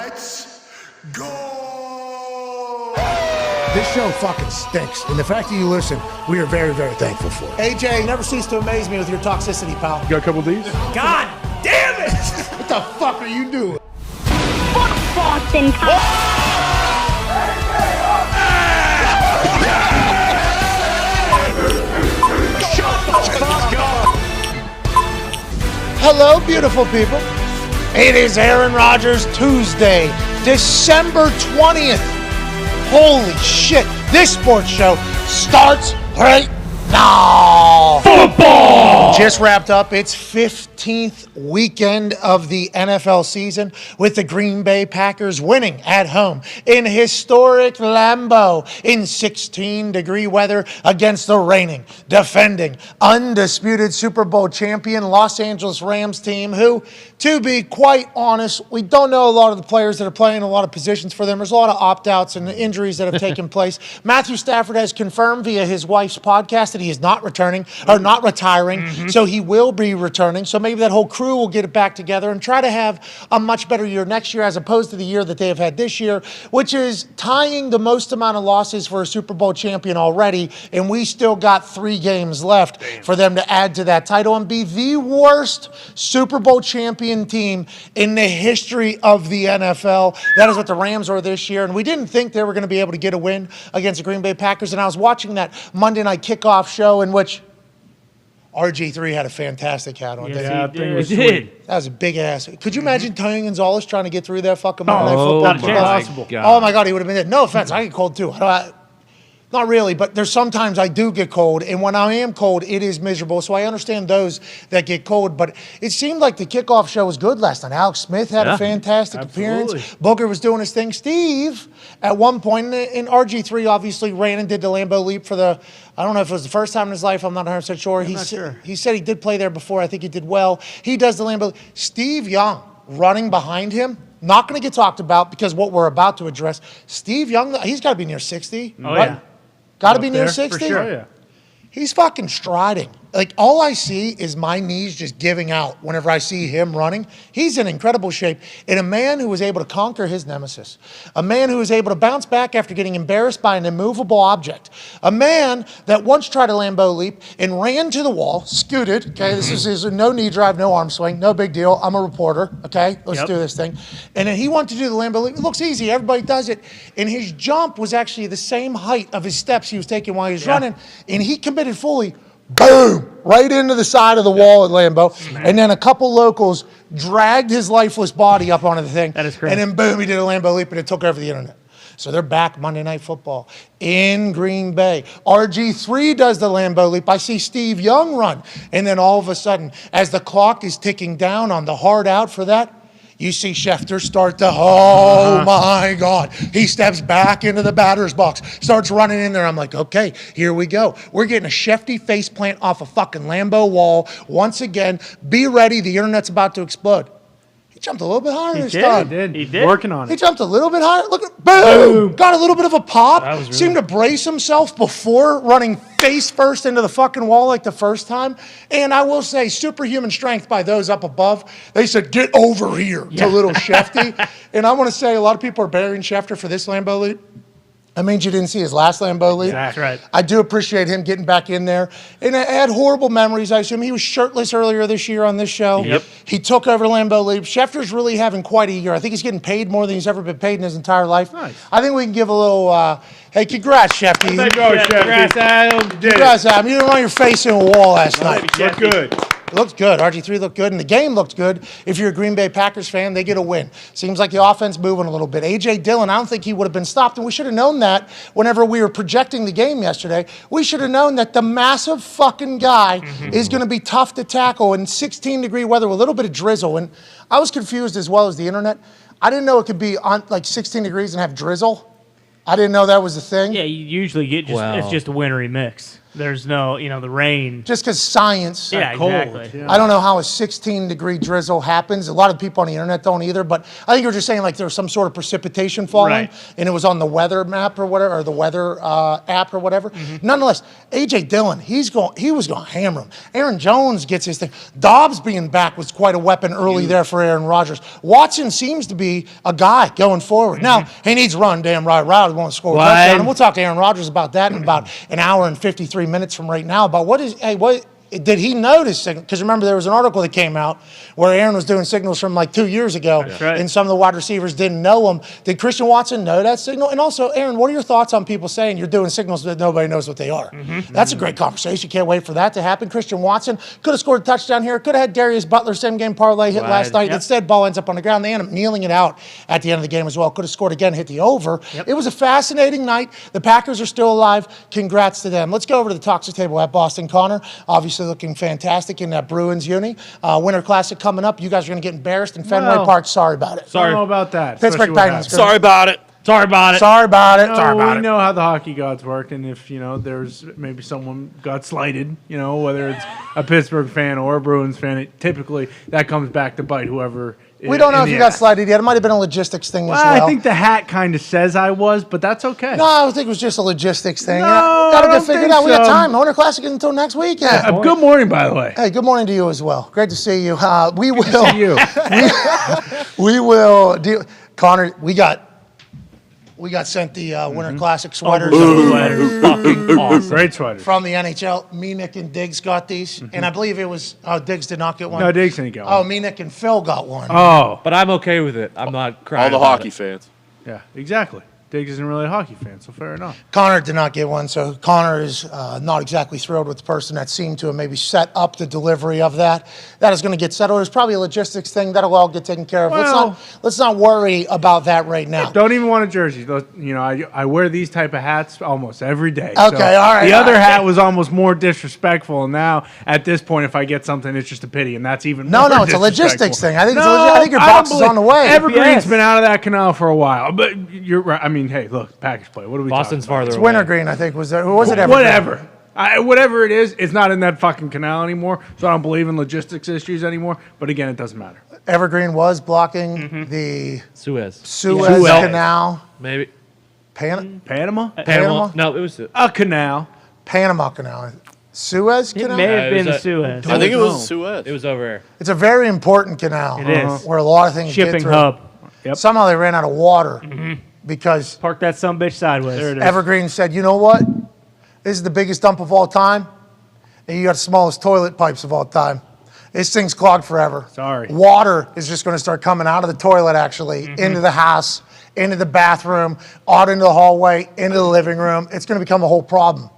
Let's go! This show fucking stinks, and the fact that you listen, we are very, very thankful for it. AJ, you never cease to amaze me with your toxicity, pal. You got a couple of these? God damn it! What the fuck are you doing? Fuck Boston. Hello, beautiful people. It is Aaron Rodgers Tuesday, December 20th. Holy shit, this sports show starts right now. Football! Just wrapped up its 15th weekend of the NFL season with the Green Bay Packers winning at home in historic Lambeau in 16-degree weather against the reigning, defending, undisputed Super Bowl champion Los Angeles Rams team who, to be quite honest, we don't know a lot of the players that are playing a lot of positions for them. There's a lot of opt-outs and injuries that have taken place. Matthew Stafford has confirmed via his wife's podcast that he is not returning, or not retiring, so he will be returning. So maybe that whole crew will get it back together and try to have a much better year next year as opposed to the year that they have had this year, which is tying the most amount of losses for a Super Bowl champion already, and we still got 3 games left for them to add to that title and be the worst Super Bowl champion team in the history of the NFL. That is what the Rams were this year, and we didn't think they were going to be able to get a win against the Green Bay Packers, and I was watching that Monday night kickoff show in which RG3 had a fantastic hat on. Yeah, that thing was It sweet. did. That was a big ass. Could you imagine Tony Gonzalez trying to get through that fucking Monday Night Football? not a chance. Impossible. Oh my God, he would have been dead. No offense, I get cold too. Not really, but there's sometimes I do get cold, and when I am cold, it is miserable. So I understand those that get cold, but it seemed like the kickoff show was good last night. Alex Smith had a fantastic appearance. Booger was doing his thing. Steve, at one point, and RG3 obviously ran and did the Lambeau leap for the, I don't know if it was the first time in his life. I'm not 100% sure. He said he did play there before. I think he did well. He does the Lambeau. Steve Young running behind him. Not going to get talked about because what we're about to address. Steve Young, he's got to be near 60. Oh, right? yeah. Got to be near there, 60? for sure. Yeah. He's fucking striding. Like, all I see is my knees just giving out whenever I see him running. He's in incredible shape. And a man who was able to conquer his nemesis. A man who was able to bounce back after getting embarrassed by an immovable object. A man that once tried a Lambeau leap and ran to the wall, scooted. Okay, this is his no knee drive, no arm swing. No big deal. I'm a reporter. Okay, let's do this thing. And then he wanted to do the Lambeau leap. It looks easy. Everybody does it. And his jump was actually the same height of his steps he was taking while he was running. And he committed fully. Boom! Right into the side of the wall at Lambeau. And then a couple locals dragged his lifeless body up onto the thing. That is crazy. And then boom, he did a Lambeau leap and it took over the internet. So they're back Monday Night Football in Green Bay. RG3 does the Lambeau leap. I see Steve Young run. And then all of a sudden, as the clock is ticking down on the hard out for that, you see Schefter start to, oh my God. He steps back into the batter's box, starts running in there. I'm like, okay, here we go. We're getting a Shefty faceplant off a fucking Lambeau wall. Once again, be ready. The internet's about to explode. He jumped a little bit higher this time. He did. Working on He it. jumped a little bit higher. Look at boom! Got a little bit of a pop. Seemed to brace himself before running face first into the fucking wall like the first time. And I will say, superhuman strength by those up above. They said, get over here to little Shefty. And I want to say a lot of people are burying Schefter for this Lambeau leap. That means you didn't see his last Lambeau leap. That's right. I do appreciate him getting back in there. And I had horrible memories. I assume he was shirtless earlier this year on this show. Yep. He took over Lambeau leap. Schefter's really having quite a year. I think he's getting paid more than he's ever been paid in his entire life. Nice. I think we can give a little, hey, congrats, Shefty. There you go, Congrats, Shefty. Adam. You did it. Congrats, Adam. You didn't run your face in a wall last night. Look good. It looked good. RG3 looked good, and the game looked good. If you're a Green Bay Packers fan, they get a win. Seems like the offense moving a little bit. A.J. Dillon, I don't think he would have been stopped, and we should have known that whenever we were projecting the game yesterday. We should have known that the massive fucking guy is going to be tough to tackle in 16-degree weather with a little bit of drizzle. And I was confused as well as the internet. I didn't know it could be on like 16 degrees and have drizzle. I didn't know that was a thing. Yeah, you usually get it's just a wintry mix. There's no, the rain. Just because science. Yeah, cold. exactly. Yeah. I don't know how a 16-degree drizzle happens. A lot of people on the internet don't either, but I think you were just saying like there was some sort of precipitation falling, Right. and it was on the weather map or whatever, or the weather app or whatever. Nonetheless, A.J. Dillon, he was going to hammer him. Aaron Jones gets his thing. Dobbs being back was quite a weapon early there for Aaron Rodgers. Watson seems to be a guy going forward. Now, he needs to run damn right route. He won't score a touchdown, and we'll talk to Aaron Rodgers about that in about an hour and 53 minutes from right now. About what did he notice? Because remember, there was an article that came out where Aaron was doing signals from like 2 years ago, right. and some of the wide receivers didn't know him. Did Christian Watson know that signal? And also, Aaron, what are your thoughts on people saying you're doing signals that nobody knows what they are? That's a great conversation. Can't wait for that to happen. Christian Watson could have scored a touchdown here. Could have had Darius Butler same-game parlay hit last night. Yep. Instead, ball ends up on the ground. They end up kneeling it out at the end of the game as well. Could have scored again, hit the over. Yep. It was a fascinating night. The Packers are still alive. Congrats to them. Let's go over to the toxic table at Boston. Connor, obviously looking fantastic in that Bruins uni. Winter Classic coming up. You guys are going to get embarrassed in Fenway Well, Park. Sorry about it. I don't know about that. Pittsburgh especially what Penguins. happened. Sorry about it. Sorry about it. Sorry about it. No, Sorry about we it. know how the hockey gods work, and if there's maybe someone got slighted, whether it's a Pittsburgh fan or a Bruins fan, typically that comes back to bite whoever. We don't know if you got slighted yet. It might have been a logistics thing as well. I think the hat kind of says I was, but that's okay. No, I think it was just a logistics thing. No, Gotta I get don't figured think out. We got so. time. Winter Classic until next weekend. Good morning, by the way. Hey, good morning to you as well. Great to see you. We will. See you. We will do. Connor, we got sent the Winter Classic sweaters Fucking awesome. Great sweater. from the NHL. Me, Nick, and Diggs got these, and I believe it was. Oh, Diggs did not get one. No, Diggs didn't get one. Oh, me, Nick, and Phil got one. Oh, But I'm okay with it. I'm not crying. All the about hockey it. fans. yeah, exactly. Diggs isn't really a hockey fan, so fair enough. Connor did not get one, so Connor is not exactly thrilled with the person that seemed to have maybe set up the delivery of that. That is going to get settled. There's probably a logistics thing that'll all get taken care of. Well- Let's not worry about that right now. Don't even want a jersey. I wear these type of hats almost every day. Okay, all right, The all other right. hat was almost more disrespectful, and now at this point, if I get something, it's just a pity, and that's even more No, it's a logistics thing. I think I think your I box don't is on the way. Evergreen's Yes. been out of that canal for a while, but you're right. I mean, hey, look, package play. What are we Boston's talking about? farther It's away. wintergreen, I think. Was it ever? Whatever. Whatever it is, it's not in that fucking canal anymore, so I don't believe in logistics issues anymore. But again, it doesn't matter. Evergreen was blocking the Suez. Suez Canal. Maybe. Panama? Panama? No, it was. A canal. Panama Canal. Suez It Canal? may have it been was a- Suez. I think it know. was Suez. It was over there. It's a very important canal. It is. Where a lot of things get Shipping through. hub. Yep. Somehow they ran out of water because Park that sumbitch sideways. There it is. Evergreen said, you know what? This is the biggest dump of all time, and you got the smallest toilet pipes of all time. This thing's clogged forever. Sorry. Water is just going to start coming out of the toilet, actually, into the house, into the bathroom, out into the hallway, into the living room. It's going to become a whole problem.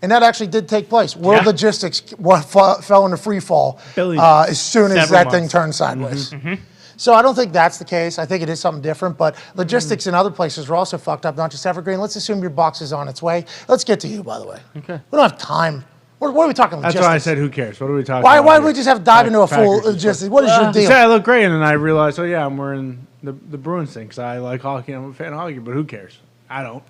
And that actually did take place. World logistics fell into free fall as soon as Several that thing months. turned sideways. So I don't think that's the case. I think it is something different. But logistics in other places are also fucked up, not just Evergreen. Let's assume your box is on its way. Let's get to you, by the way. Okay. We don't have time. What are we talking That's logistics? why I said, who cares? What are we talking Why about? don't here? we just have to dive into a full Packers. logistics? What is your You deal? said I look great, and then I realized, oh, yeah, I'm wearing the Bruins thing because I like hockey. I'm a fan of hockey, but who cares? I don't.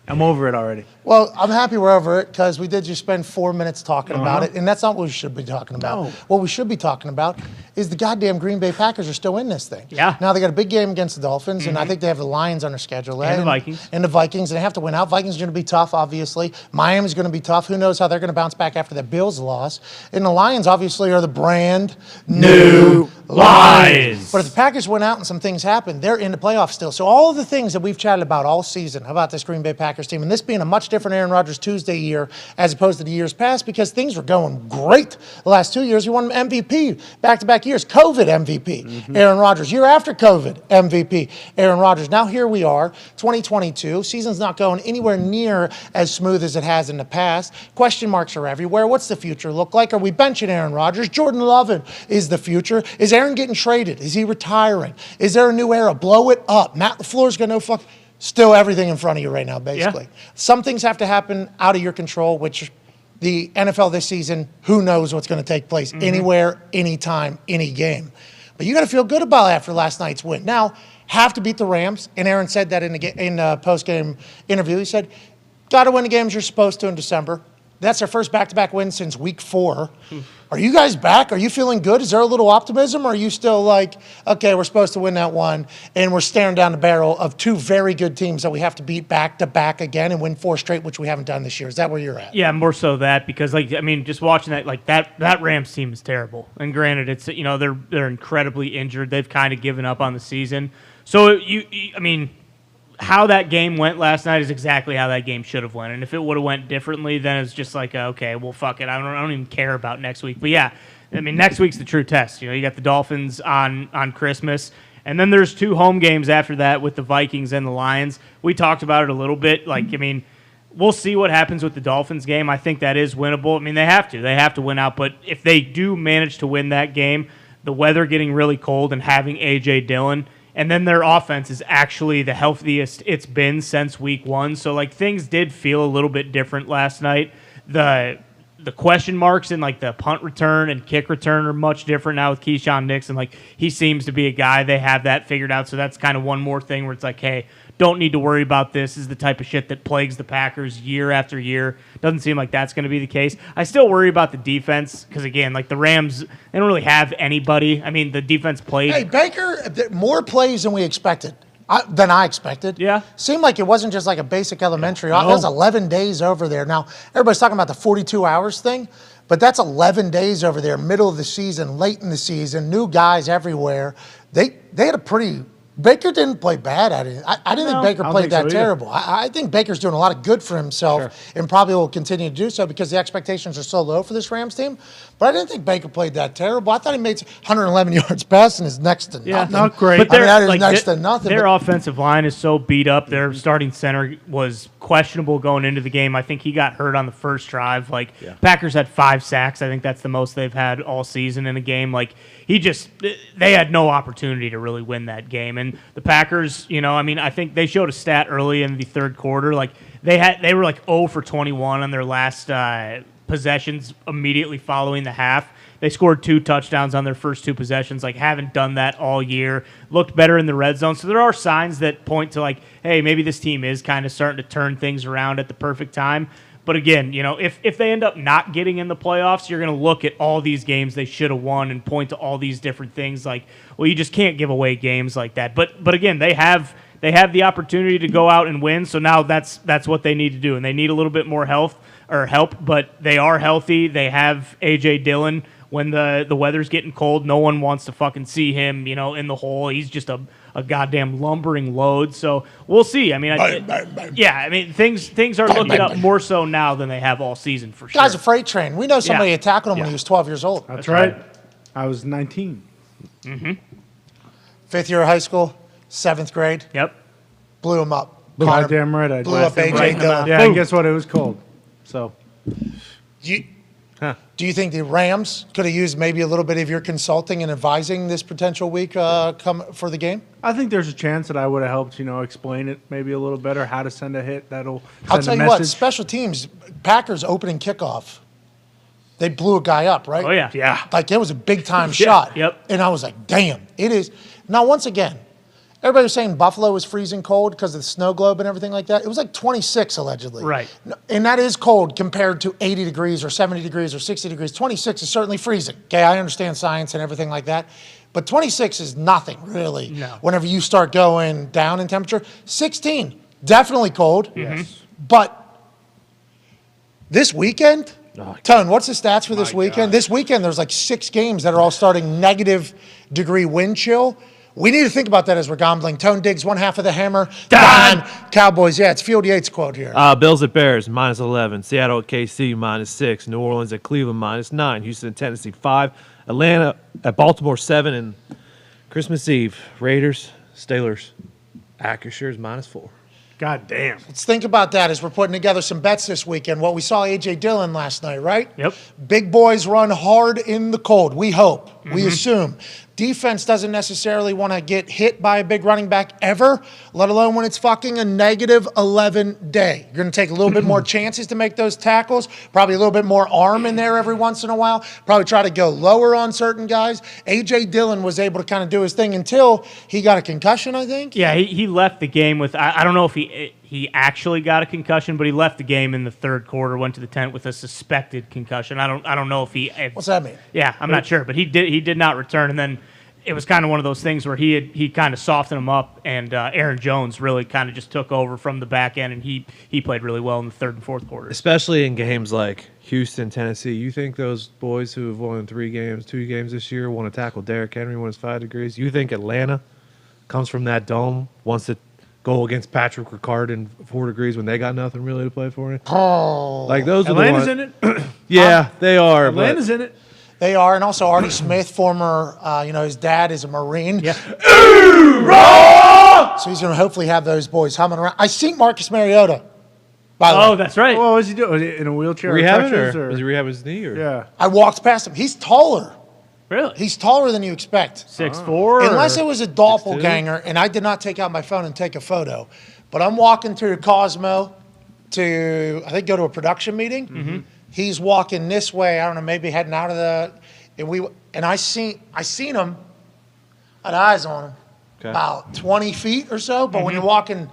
I'm over it already. Well, I'm happy we're over it because we did just spend 4 minutes talking about it, and that's not what we should be talking about. No. What we should be talking about is the goddamn Green Bay Packers are still in this thing. Yeah. Now they got a big game against the Dolphins, and I think they have the Lions on their schedule. And the Vikings. And the Vikings, and they have to win out. Vikings are going to be tough, obviously. Miami's going to be tough. Who knows how they're going to bounce back after that Bills loss. And the Lions, obviously, are the brand new Lions. But if the Packers went out and some things happen, they're in the playoffs still. So all of the things that we've chatted about all season about this Green Bay Packers team, and this being a much different Aaron Rodgers Tuesday year as opposed to the years past, because things were going great the last 2 years. He won MVP back-to-back years. COVID MVP, Aaron Rodgers. Year after COVID, MVP, Aaron Rodgers. Now here we are, 2022. Season's not going anywhere near as smooth as it has in the past. Question marks are everywhere. What's the future look like? Are we benching Aaron Rodgers? Jordan Love is the future. Is Aaron getting traded? Is he retiring? Is there a new era? Blow it up. Matt LaFleur's got no fuck. Still everything in front of you right now, basically. Yeah. Some things have to happen out of your control, which the NFL this season, who knows what's going to take place anywhere, anytime, any game. But you got to feel good about it after last night's win. Now, have to beat the Rams, and Aaron said that in a post-game interview. He said, got to win the games you're supposed to in December. That's their first back-to-back win since week 4. Are you guys back? Are you feeling good? Is there a little optimism? Or are you still like, okay, we're supposed to win that one, and we're staring down the barrel of 2 very good teams that we have to beat back-to-back again and win 4 straight, which we haven't done this year? Is that where you're at? Yeah, more so that because, just watching that Rams team is terrible. And granted, it's they're incredibly injured. They've kind of given up on the season. So how that game went last night is exactly how that game should have went. And if it would have went differently, then it's just like, okay, well, fuck it. I don't even care about next week. But yeah, next week's the true test. You got the Dolphins on Christmas, and then there's 2 home games after that with the Vikings and the Lions. We talked about it a little bit. We'll see what happens with the Dolphins game. I think that is winnable. They have to win out. But if they do manage to win that game, the weather getting really cold and having A.J. Dillon, and then their offense is actually the healthiest it's been since week 1. So, things did feel a little bit different last night. The question marks in, the punt return and kick return are much different now with Keyshawn Nixon. He seems to be a guy. They have that figured out. So that's kind of one more thing where it's like, hey, don't need to worry about this. This is the type of shit that plagues the Packers year after year. Doesn't seem like that's going to be the case. I still worry about the defense because, again, the Rams, they don't really have anybody. The defense played. Hey, Baker, more plays than we expected. Than I expected. Yeah. Seemed like it wasn't just like a basic elementary. That was 11 days over there. Now, everybody's talking about the 42 hours thing, but that's 11 days over there, middle of the season, late in the season, new guys everywhere. They had a pretty – Baker didn't play bad at it. I didn't think Baker played that terrible. I think Baker's doing a lot of good for himself and probably will continue to do so because the expectations are so low for this Rams team. But I didn't think Baker played that terrible. I thought he made 111 yards passing is next to nothing. Yeah, not great. But that is next to nothing. Their offensive line is so beat up. Their starting center was questionable going into the game. I think he got hurt on the first drive. Packers had 5 sacks. I think that's the most they've had all season in a game. They had no opportunity to really win that game. And the Packers, I think they showed a stat early in the third quarter. They were 0 for 21 on their last possessions immediately following the half. They scored 2 touchdowns on their first 2 possessions. Haven't done that all year. Looked better in the red zone. So there are signs that point to hey, maybe this team is kind of starting to turn things around at the perfect time. But again, if they end up not getting in the playoffs, you're going to look at all these games they should have won and point to all these different things you just can't give away games like that. But again, they have the opportunity to go out and win. So now that's what they need to do, and they need a little bit more help. But they are healthy. They have A.J. Dillon. When the weather's getting cold, no one wants to fucking see him, in the hole. He's just a goddamn lumbering load. So we'll see. Things are looking up more so now than they have all season for sure. Guy's a freight train. We know somebody had tackled him when he was 12 years old. That's right. I was 19. Mm-hmm. 5th year of high school, 7th grade. Yep. Blew him up. Goddamn right I did. Blew up A.J. Dillon. Yeah, and guess what? It was cold. So. Do you think the Rams could have used maybe a little bit of your consulting and advising this potential week come for the game? I think there's a chance that I would have helped, explain it maybe a little better, how to send a hit. That'll send I'll tell a you message. what, special teams, Packers opening kickoff, they blew a guy up, right? Oh, yeah. Yeah. It was a big-time shot. Yep. And I was like, damn, it is. Now, once again, everybody was saying Buffalo was freezing cold because of the snow globe and everything like that. It was 26, allegedly. Right. And that is cold compared to 80 degrees or 70 degrees or 60 degrees. 26 is certainly freezing. Okay, I understand science and everything like that. But 26 is nothing, really, whenever you start going down in temperature. 16, definitely cold. Yes. But this weekend, Tone, what's the stats for this weekend? This weekend, there's 6 games that are all starting negative degree wind chill. We need to think about that as we're gambling. Tone digs one half of the hammer. Dahn. Cowboys. Yeah, it's Field Yates quote here. Bills at Bears, -11. Seattle at KC, -6. New Orleans at Cleveland, -9. Houston at Tennessee, 5. Atlanta at Baltimore, 7. And Christmas Eve, Raiders, Steelers, Acrisures, -4. God damn. Let's think about that as we're putting together some bets this weekend. Well, we saw A.J. Dillon last night, right? Yep. Big boys run hard in the cold. We hope. We assume. Defense doesn't necessarily want to get hit by a big running back ever, let alone when it's fucking a -11 day. You're going to take a little bit more chances to make those tackles, probably a little bit more arm in there every once in a while, probably try to go lower on certain guys. A.J. Dillon was able to kind of do his thing until he got a concussion, I think. Yeah, he left the game with, I don't know if he he actually got a concussion, but he left the game in the third quarter, went to the tent with a suspected concussion. I don't know if he. What's that mean? Yeah, I'm not sure, but he did not return, and then it was kind of one of those things where he kind of softened him up, and Aaron Jones really kind of just took over from the back end, and he played really well in the third and fourth quarters. Especially in games like Houston, Tennessee. You think those boys who have won 2 games this year want to tackle Derrick Henry when it's 5 degrees? You think Atlanta comes from that dome, wants to go against Patrick Ricard in 4 degrees when they got nothing really to play for? Like those Atlanta's are in it. Yeah, they are. Atlanta's in it. They are, and also Artie Smith, former, his dad is a Marine. Yeah. So he's going to hopefully have those boys humming around. I seen Marcus Mariota, by the way. Oh, that's right. What was he doing? Was he in a wheelchair? rehabbing crutches, or was he rehabbing his knee? Or? Yeah. I walked past him. He's taller. Really? He's taller than you expect. 6'4"? Unless it was a doppelganger, and I did not take out my phone and take a photo. But I'm walking through Cosmo to, I think, go to a production meeting. Mm-hmm. He's walking this way. I don't know, maybe heading out of the, and I seen him. I had eyes on him, about 20 feet or so. But when you're walking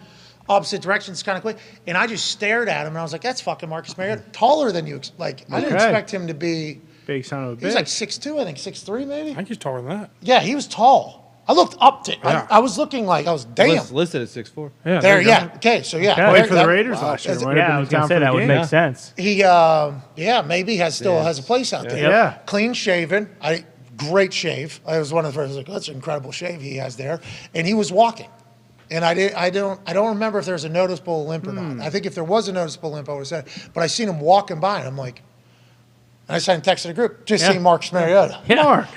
opposite directions, it's kind of quick. And I just stared at him, and I was like, "That's fucking Marcus Mariota, taller than you." I didn't expect him to be. Big son of a bitch. He was like 6'2", I think 6'3", maybe. I think he's taller than that. Yeah, he was tall. I looked up to. Yeah. I was looking like I was damn. Listed at 6'4". Yeah, There, you go. yeah. Okay, so yeah. Played for the that- Raiders wow. last year. That's- Might have Yeah, been I in was going town to say for the that would game. make sense. He, maybe still has a place out there. Yeah. Clean shaven. Great shave. I was one of the first. Like, that's an incredible shave he has there, and he was walking. And I don't remember if there's a noticeable limp or not. I think if there was a noticeable limp, I would have said it. But I seen him walking by, and I'm like, and I sent a text to the group, just seen Marcus Mariota. Yeah. Mark.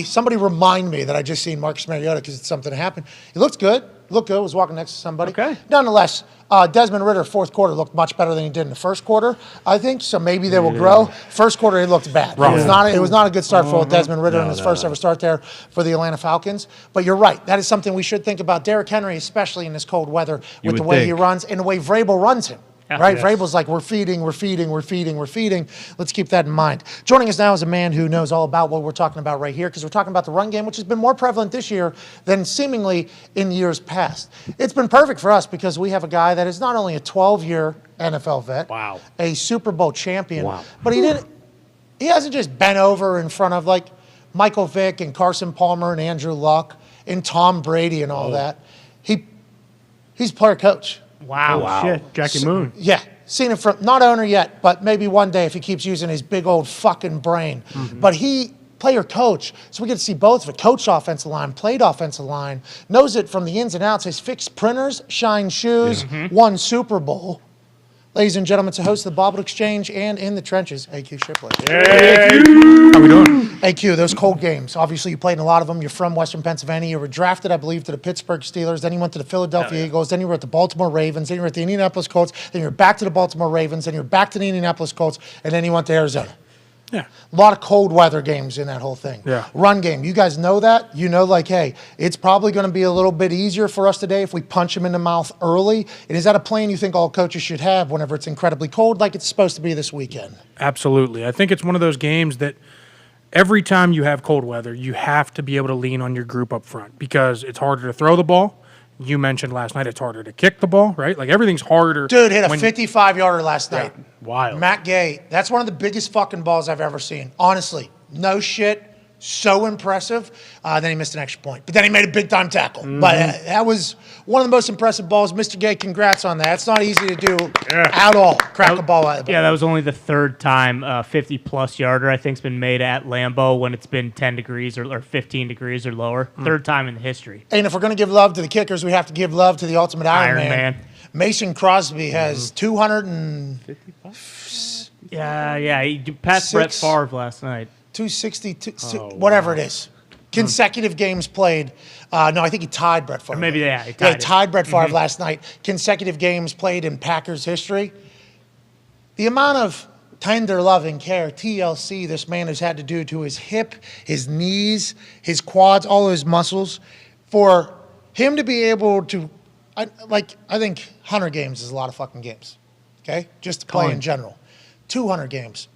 Somebody remind me that I just seen Marcus Mariota because it's something that happened. He looked good. Was walking next to somebody. Okay. Nonetheless, Desmond Ridder, fourth quarter, looked much better than he did in the first quarter, I think. So maybe they will grow. First quarter, he looked bad. It was not a good start for Desmond Ridder in his first ever start there for the Atlanta Falcons. But you're right. That is something we should think about. Derrick Henry, especially in this cold weather, with the way he runs and the way Vrabel runs him. Right? Yes. Vrabel's like, we're feeding. Let's keep that in mind. Joining us now is a man who knows all about what we're talking about right here, because we're talking about the run game, which has been more prevalent this year than seemingly in years past. It's been perfect for us because we have a guy that is not only a 12-year NFL vet, a Super Bowl champion, but he hasn't just bent over in front of like Michael Vick and Carson Palmer and Andrew Luck and Tom Brady and all that. He's player coach. Wow. Shit, Jackie Moon. Yeah. Seen him from, not owner yet, but maybe one day if he keeps using his big old fucking brain. But he, player coach, so we get to see both of it. Coached offensive line, played offensive line, knows it from the ins and outs, has fixed printers, shined shoes, won Super Bowl. Ladies and gentlemen, it's the host of the Bobble Exchange and In the Trenches, AQ Shipley. How we doing? AQ, those cold games. Obviously, you played in a lot of them. You're from Western Pennsylvania. You were drafted, I believe, to the Pittsburgh Steelers. Then you went to the Philadelphia Eagles. Then you were at the Baltimore Ravens. Then you were at the Indianapolis Colts. Then you're back to the Baltimore Ravens. Then you're back to the Indianapolis Colts. And then you went to Arizona. Yeah. A lot of cold weather games in that whole thing. Yeah. Run game. You guys know that. You know, like, hey, it's probably going to be a little bit easier for us today if we punch them in the mouth early. And is that a plan you think all coaches should have whenever it's incredibly cold, like it's supposed to be this weekend? Absolutely. I think it's one of those games that every time you have cold weather, you have to be able to lean on your group up front because it's harder to throw the ball. You mentioned last night it's harder to kick the ball, right? Like everything's harder. Dude hit a 55-yarder last night. Wild. Matt Gay, that's one of the biggest fucking balls I've ever seen. Honestly, no shit. So impressive. Then he missed an extra point. But then he made a big-time tackle. But that was one of the most impressive balls. Mr. Gay, congrats on that. It's not easy to do at all. Crack a ball out of the ball. Yeah, that was only the third time 50-plus yarder, I think, has been made at Lambeau when it's been 10 degrees or 15 degrees or lower. Third time in the history. And if we're going to give love to the kickers, we have to give love to the ultimate Iron Man. Man. Mason Crosby has 250. Yeah, he passed Brett Favre last night. 262, whatever it is. Consecutive games played. No, I think he tied Brett Favre. Maybe, yeah, he He tied tied Brett Favre last night. Consecutive games played in Packers history. The amount of tender love and care, TLC, this man has had to do to his hip, his knees, his quads, all of his muscles, for him to be able to, I think 100 games is a lot of fucking games, okay? Just to play in general. 200 games.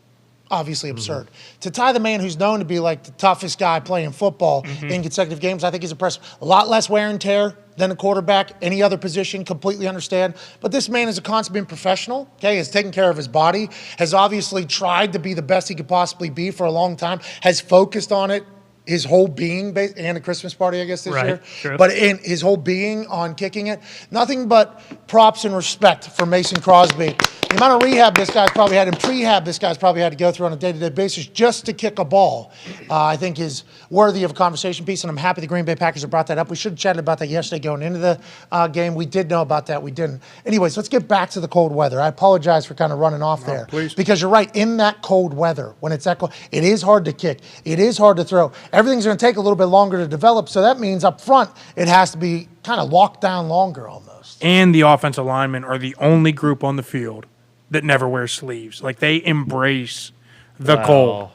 obviously absurd. To tie the man who's known to be like the toughest guy playing football in consecutive games, I think is impressive. A lot less wear and tear than a quarterback, any other position, completely understand. But this man is a consummate professional, okay, has taken care of his body, has obviously tried to be the best he could possibly be for a long time, has focused on it his whole being, and a Christmas party, I guess, this year. True. But in his whole being on kicking it, nothing but props and respect for Mason Crosby. The amount of rehab this guy's probably had and prehab this guy's probably had to go through on a day-to-day basis just to kick a ball, I think is worthy of a conversation piece, and I'm happy the Green Bay Packers have brought that up. We should have chatted about that yesterday going into the game. We did know about that. We didn't. Anyways, let's get back to the cold weather. I apologize for kind of running off there. Please. Because you're right. In that cold weather, when it's that cold, it is hard to kick. It is hard to throw. Everything's going to take a little bit longer to develop, so that means up front it has to be kind of locked down longer almost. And the offensive linemen are the only group on the field that never wears sleeves. Like, they embrace the cold.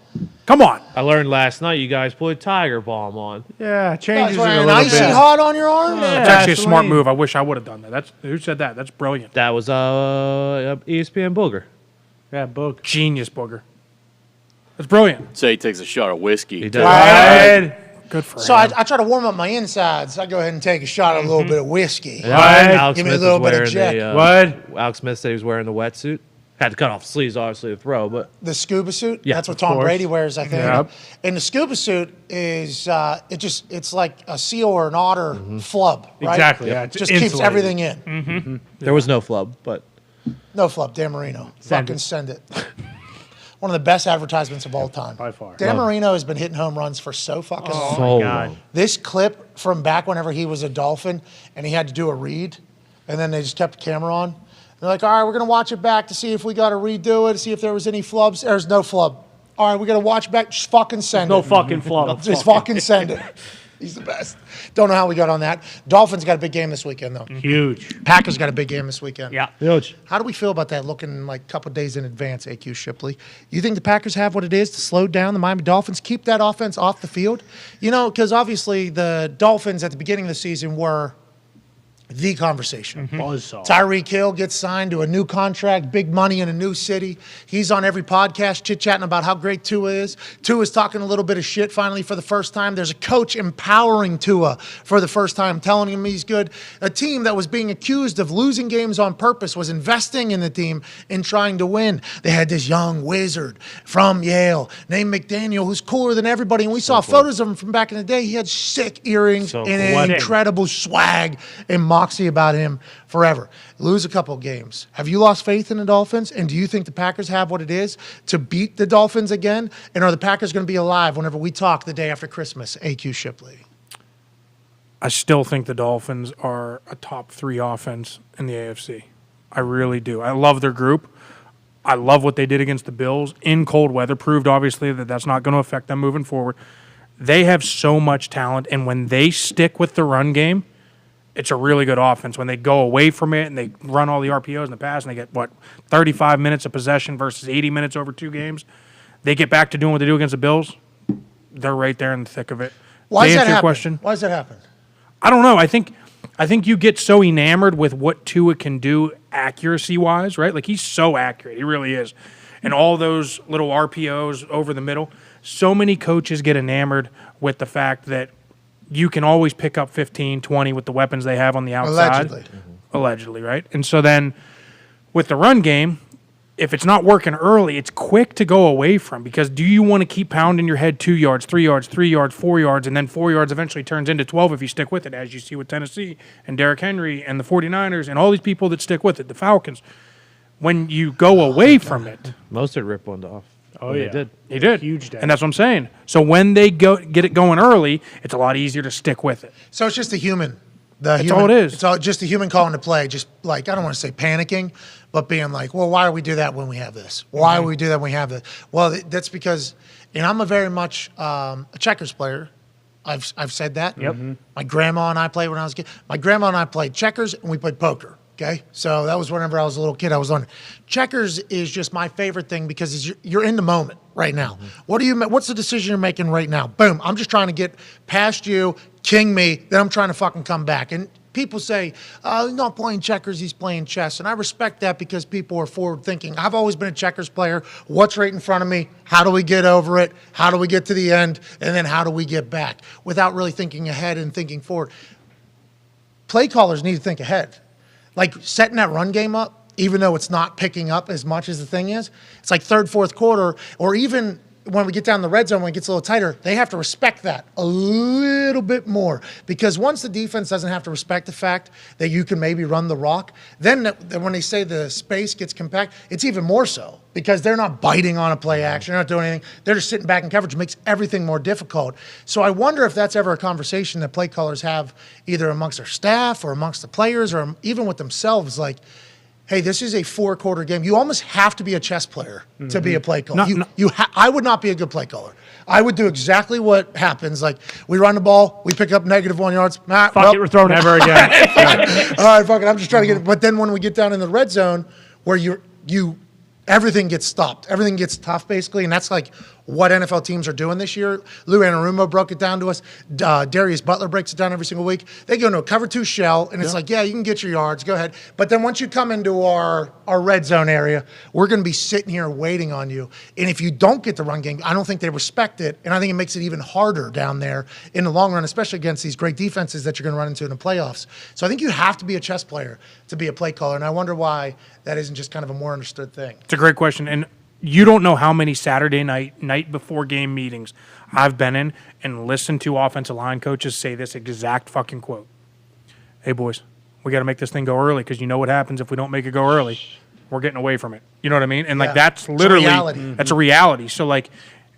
Come on. I learned last night you guys put Tiger Balm on. Yeah, changes it a Guys, little wearing icy bit. hot on your arm? It's actually a smart Vaseline. move. I wish I would have done that. Who said that? That's brilliant. That was ESPN Booger. Yeah, book. Genius, Booger. That's brilliant. Say he takes a shot of whiskey. He does. Red. Good for So him. I try to warm up my insides. I go ahead and take a shot of a little bit of whiskey. Alex Give me a Smith little was bit of wearing Jack. What? Alex Smith said he was wearing the wetsuit. Had to cut off sleeves, obviously, to throw, but The scuba suit? Yeah, That's what of Tom course. Brady wears, I think. Yep. And the scuba suit is, it's like a seal or an otter flub, right? Exactly, yeah, it's Just keeps insulated. everything in. there was no flub. But No flub, Dan Marino. Fucking send it. One of the best advertisements of all time. By far. Dan Marino has been hitting home runs for so fucking long. so God. long. This clip from back whenever he was a Dolphin and he had to do a read, and then they just kept the camera on. They're like, all right, we're going to watch it back to see if we got to redo it, to see if there was any flubs. There's no flub. All right, we got to watch back. Just fucking send No it. fucking flub. Just fucking send it. He's the best. Don't know how we got on that. Dolphins got a big game this weekend, though. Huge. Packers got a big game this weekend. Yeah. Huge. How do we feel about that looking like a couple days in advance, AQ Shipley? You think the Packers have what it is to slow down the Miami Dolphins, keep that offense off the field? You know, because obviously the Dolphins at the beginning of the season were the conversation. Buzzsaw. Tyreek Hill gets signed to a new contract, big money in a new city. He's on every podcast chit-chatting about how great Tua is. Tua's talking a little bit of shit finally for the first time. There's a coach empowering Tua for the first time, telling him he's good. A team that was being accused of losing games on purpose was investing in the team and trying to win. They had this young wizard from Yale named McDaniel who's cooler than everybody. And we saw photos of him from back in the day. He had sick earrings So and cool. an incredible swag and moxie about him forever. Lose a couple of games. Have you lost faith in the Dolphins? And do you think the Packers have what it is to beat the Dolphins again? And are the Packers going to be alive whenever we talk the day after Christmas? AQ Shipley. I still think the Dolphins are a top 3 offense in the AFC. I really do. I love their group. I love what they did against the Bills in cold weather. Proved, obviously, that that's not going to affect them moving forward. They have so much talent, and when they stick with the run game, it's a really good offense. When they go away from it and they run all the RPOs in the pass and they get, 35 minutes of possession versus 80 minutes over 2 games, they get back to doing what they do against the Bills, they're right there in the thick of it. Why To does that answer your happen? question, Why does that happen? I don't know. I think you get so enamored with what Tua can do accuracy-wise, right? Like, he's so accurate. He really is. And all those little RPOs over the middle. So many coaches get enamored with the fact that you can always pick up 15, 20 with the weapons they have on the outside. Allegedly. Allegedly, right? And so then with the run game, if it's not working early, it's quick to go away from, because do you want to keep pounding your head 2 yards, 3 yards, 3 yards, 4 yards, and then 4 yards eventually turns into 12 if you stick with it, as you see with Tennessee and Derrick Henry and the 49ers and all these people that stick with it, the Falcons. When you go away from it, Mostert ripped one off. Oh, when yeah. They did. he did. Huge day. And that's what I'm saying. So when they get it going early, it's a lot easier to stick with it. So it's just a human. That's all it is. It's all just a human calling to play. Just like, I don't want to say panicking, but being like, well, why do we do that when we have this? Why do we do that when we have this? Well, that's because, and I'm a very much a checkers player. I've said that. Yep. My grandma and I played when I was a kid. My grandma and I played checkers and we played poker. Okay, so that was whenever I was a little kid. I was on checkers. Is just my favorite thing because you're in the moment right now. What's the decision you're making right now? Boom! I'm just trying to get past you, king me. Then I'm trying to fucking come back. And people say, he's not playing checkers, he's playing chess. And I respect that because people are forward thinking. I've always been a checkers player. What's right in front of me? How do we get over it? How do we get to the end? And then how do we get back? Without really thinking ahead and thinking forward. Play callers need to think ahead. Like setting that run game up, even though it's not picking up as much as the thing is, it's like third, fourth quarter, or even when we get down the red zone, when it gets a little tighter, they have to respect that a little bit more. Because once the defense doesn't have to respect the fact that you can maybe run the rock, then when they say the space gets compact, it's even more so. Because they're not biting on a play action, they're not doing anything. They're just sitting back in coverage, makes everything more difficult. So I wonder if that's ever a conversation that play callers have either amongst their staff or amongst the players or even with themselves, like, hey, this is a 4-quarter game. You almost have to be a chess player to be a play caller. I would not be a good play caller. I would do exactly what happens. Like, we run the ball, we pick up -1 yards. Fuck it, we're throwing Never again. All right, fuck it, I'm just trying to get it. But then when we get down in the red zone where everything gets stopped. Everything gets tough, basically, and that's like what NFL teams are doing this year. Lou Anarumo broke it down to us. Darius Butler breaks it down every single week. They go into a cover 2 shell, and it's like, yeah, you can get your yards. Go ahead. But then once you come into our red zone area, we're going to be sitting here waiting on you. And if you don't get the run game, I don't think they respect it, and I think it makes it even harder down there in the long run, especially against these great defenses that you're going to run into in the playoffs. So I think you have to be a chess player to be a play caller, and I wonder why that isn't just kind of a more understood thing. It's a great question. And you don't know how many Saturday night before game meetings I've been in and listened to offensive line coaches say this exact fucking quote. Hey, boys, we got to make this thing go early because you know what happens if we don't make it go early. We're getting away from it. You know what I mean? And, like, that's literally – that's a reality. So, like,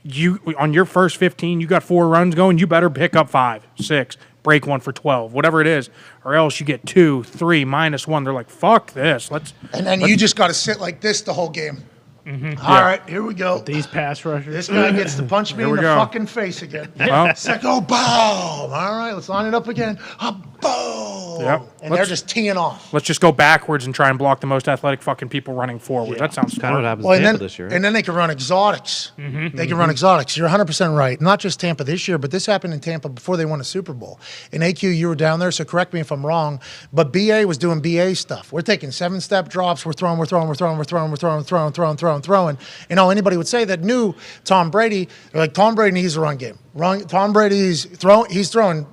you on your first 15, you got 4 runs going, you better pick up 5, 6, break one for 12, whatever it is, or else you get 2, 3, -1. They're like, fuck this. And then you just got to sit like this the whole game. All right, here we go. These pass rushers. This guy gets to punch me in the fucking face again. Second, boom. All right, let's line it up again. Boom. Yep. And they're just teeing off. Let's just go backwards and try and block the most athletic fucking people running forward. That sounds Kind of what smart. happens Well, to Tampa this year. and then they can run exotics. They can run exotics. You're 100% right. Not just Tampa this year, but this happened in Tampa before they won a Super Bowl. In AQ, you were down there, so correct me if I'm wrong, but BA was doing BA stuff. We're taking 7-step drops. We're throwing. And all anybody would say that knew Tom Brady, they're like, Tom Brady needs a run game. Tom Brady's throwing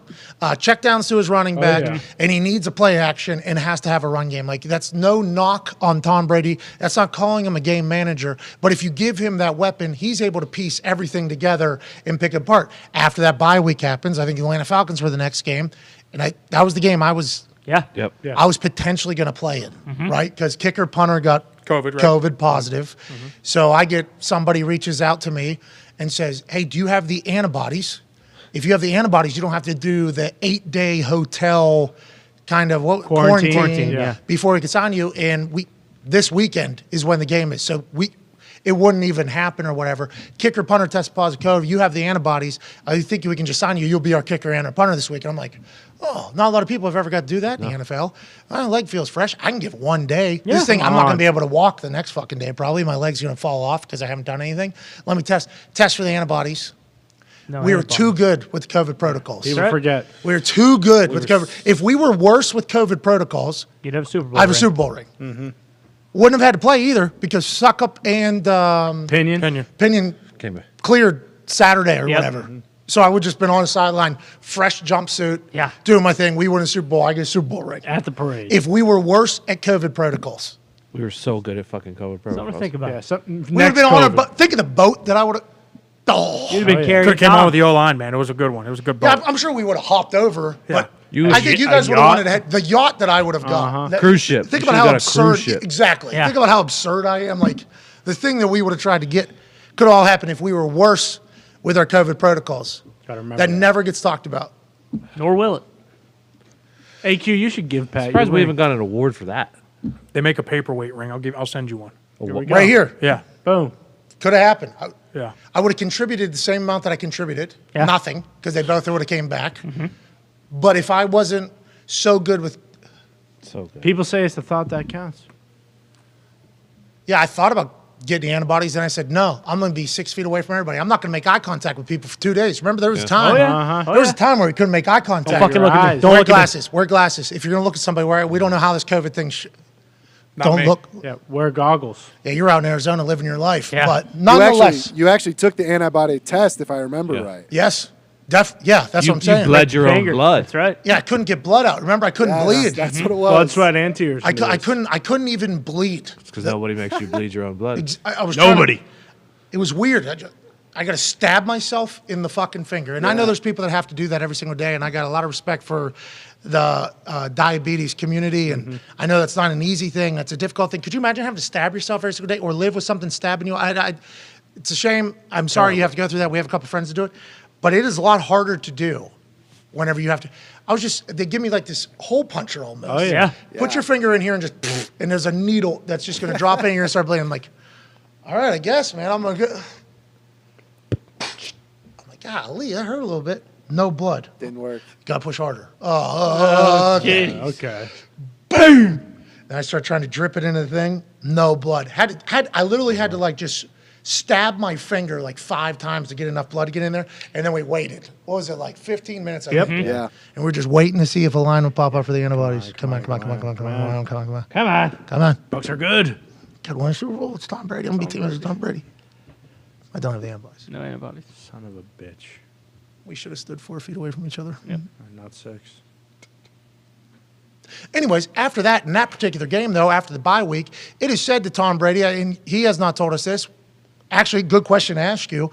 check downs to his running back, and he needs a play action and has to have a run game. Like, that's no knock on Tom Brady. That's not calling him a game manager. But if you give him that weapon, he's able to piece everything together and pick it apart. After that bye week happens, I think the Atlanta Falcons were the next game, and that was the game I was I was potentially going to play in, right? Because kicker punter got COVID positive. So I get somebody reaches out to me and says, hey, do you have the antibodies? If you have the antibodies, you don't have to do the 8-day hotel kind of quarantine before we can sign you. And this weekend is when the game is. So it wouldn't even happen or whatever. Kicker, punter, test positive COVID. You have the antibodies. I think we can just sign you. You'll be our kicker and our punter this week. And I'm like, oh, not a lot of people have ever got to do that in the NFL. My leg feels fresh. I can give 1 day. This thing, I'm not going to be able to walk the next fucking day. Probably my leg's going to fall off because I haven't done anything. Let me test for the antibodies. We were too good with COVID protocols. People forget. We were too good with COVID. If we were worse with COVID protocols, you'd have a Super Bowl. I have a Super Bowl ring. Wouldn't have had to play either because Suckup and Pinion cleared Saturday or whatever. So I would just been on the sideline, fresh jumpsuit, doing my thing. We win a Super Bowl. I get a Super Bowl ring. At the parade. If we were worse at COVID protocols. We were so good at fucking COVID protocols. Something to think about. We would have been on a boat. Think of the boat that I would have. You'd have been carrying. Could have came on with the O-line, man. It was a good one. It was a good boat. Yeah, I'm sure we would have hopped over. But You- I think you guys would have wanted to have the yacht that I would have got. Cruise ship. Think You about should've how got a absurd. cruise ship. Exactly. Yeah. Think about how absurd I am. Like the thing that we would have tried to get could all happen if we were worse with our COVID protocols. Gotta remember That that. never gets talked about. Nor will it. AQ, you should give Pat. Surprised your we ring. haven't got an award for that. They make a paperweight ring. I'll send you one. Here we go. Right here. Yeah. Boom. Could have happened. Yeah. I would have contributed the same amount that I contributed. Yeah. Nothing, because they both would have came back. But if I wasn't so good with, So good. People say it's the thought that counts. I thought about getting the antibodies, and I said, no, I'm going to be 6 feet away from everybody. I'm not going to make eye contact with people for 2 days. Remember, there was a time. Oh, yeah. There was a time where we couldn't make eye contact. fucking look at me. Don't Wear look at me. glasses. Wear glasses. If you're going to look at somebody, we don't know how this COVID thing. Don't me. look. Yeah, wear goggles. Yeah, you're out in Arizona living your life. Yeah. But nonetheless, You actually took the antibody test, if I remember right. yes, that's what I'm saying. You bled your own blood. That's right. Yeah, I couldn't get blood out. Remember, I couldn't bleed. That's what it was. Blood, sweat, and tears. I couldn't even bleed. Because nobody makes you bleed your own blood. I was Nobody. It was weird. I got to stab myself in the fucking finger. And I know there's people that have to do that every single day, and I got a lot of respect for the diabetes community, and I know that's not an easy thing. That's a difficult thing. Could you imagine having to stab yourself every single day or live with something stabbing you? It's a shame. I'm sorry you have to go through that. We have a couple friends that do it. But it is a lot harder to do whenever you have to. They give me like this hole puncher almost. Oh, yeah. Put your finger in here and just, and there's a needle that's just going to drop in and you're going to start bleeding. I'm like, all right, I guess, man, I'm going to go. I'm like, golly, that hurt a little bit. No blood. Didn't work. Got to push harder. Okay. Okay. Boom. Then I start trying to drip it into the thing. No blood. I literally had to like just stab my finger like 5 times to get enough blood to get in there. And then we waited. What was it, like 15 minutes? I think? Yeah. And we're just waiting to see if a line would pop up for the antibodies. Come on. Bucks are good. God, won a Super Bowl. It's Tom Brady. I'm going to be teaming with Tom Brady. I don't have the antibodies. No antibodies. Son of a bitch. We should have stood 4 feet away from each other. Yep. Not 6. Anyways, after that, in that particular game, though, after the bye week, it is said to Tom Brady, and he has not told us this. Actually, good question to ask you.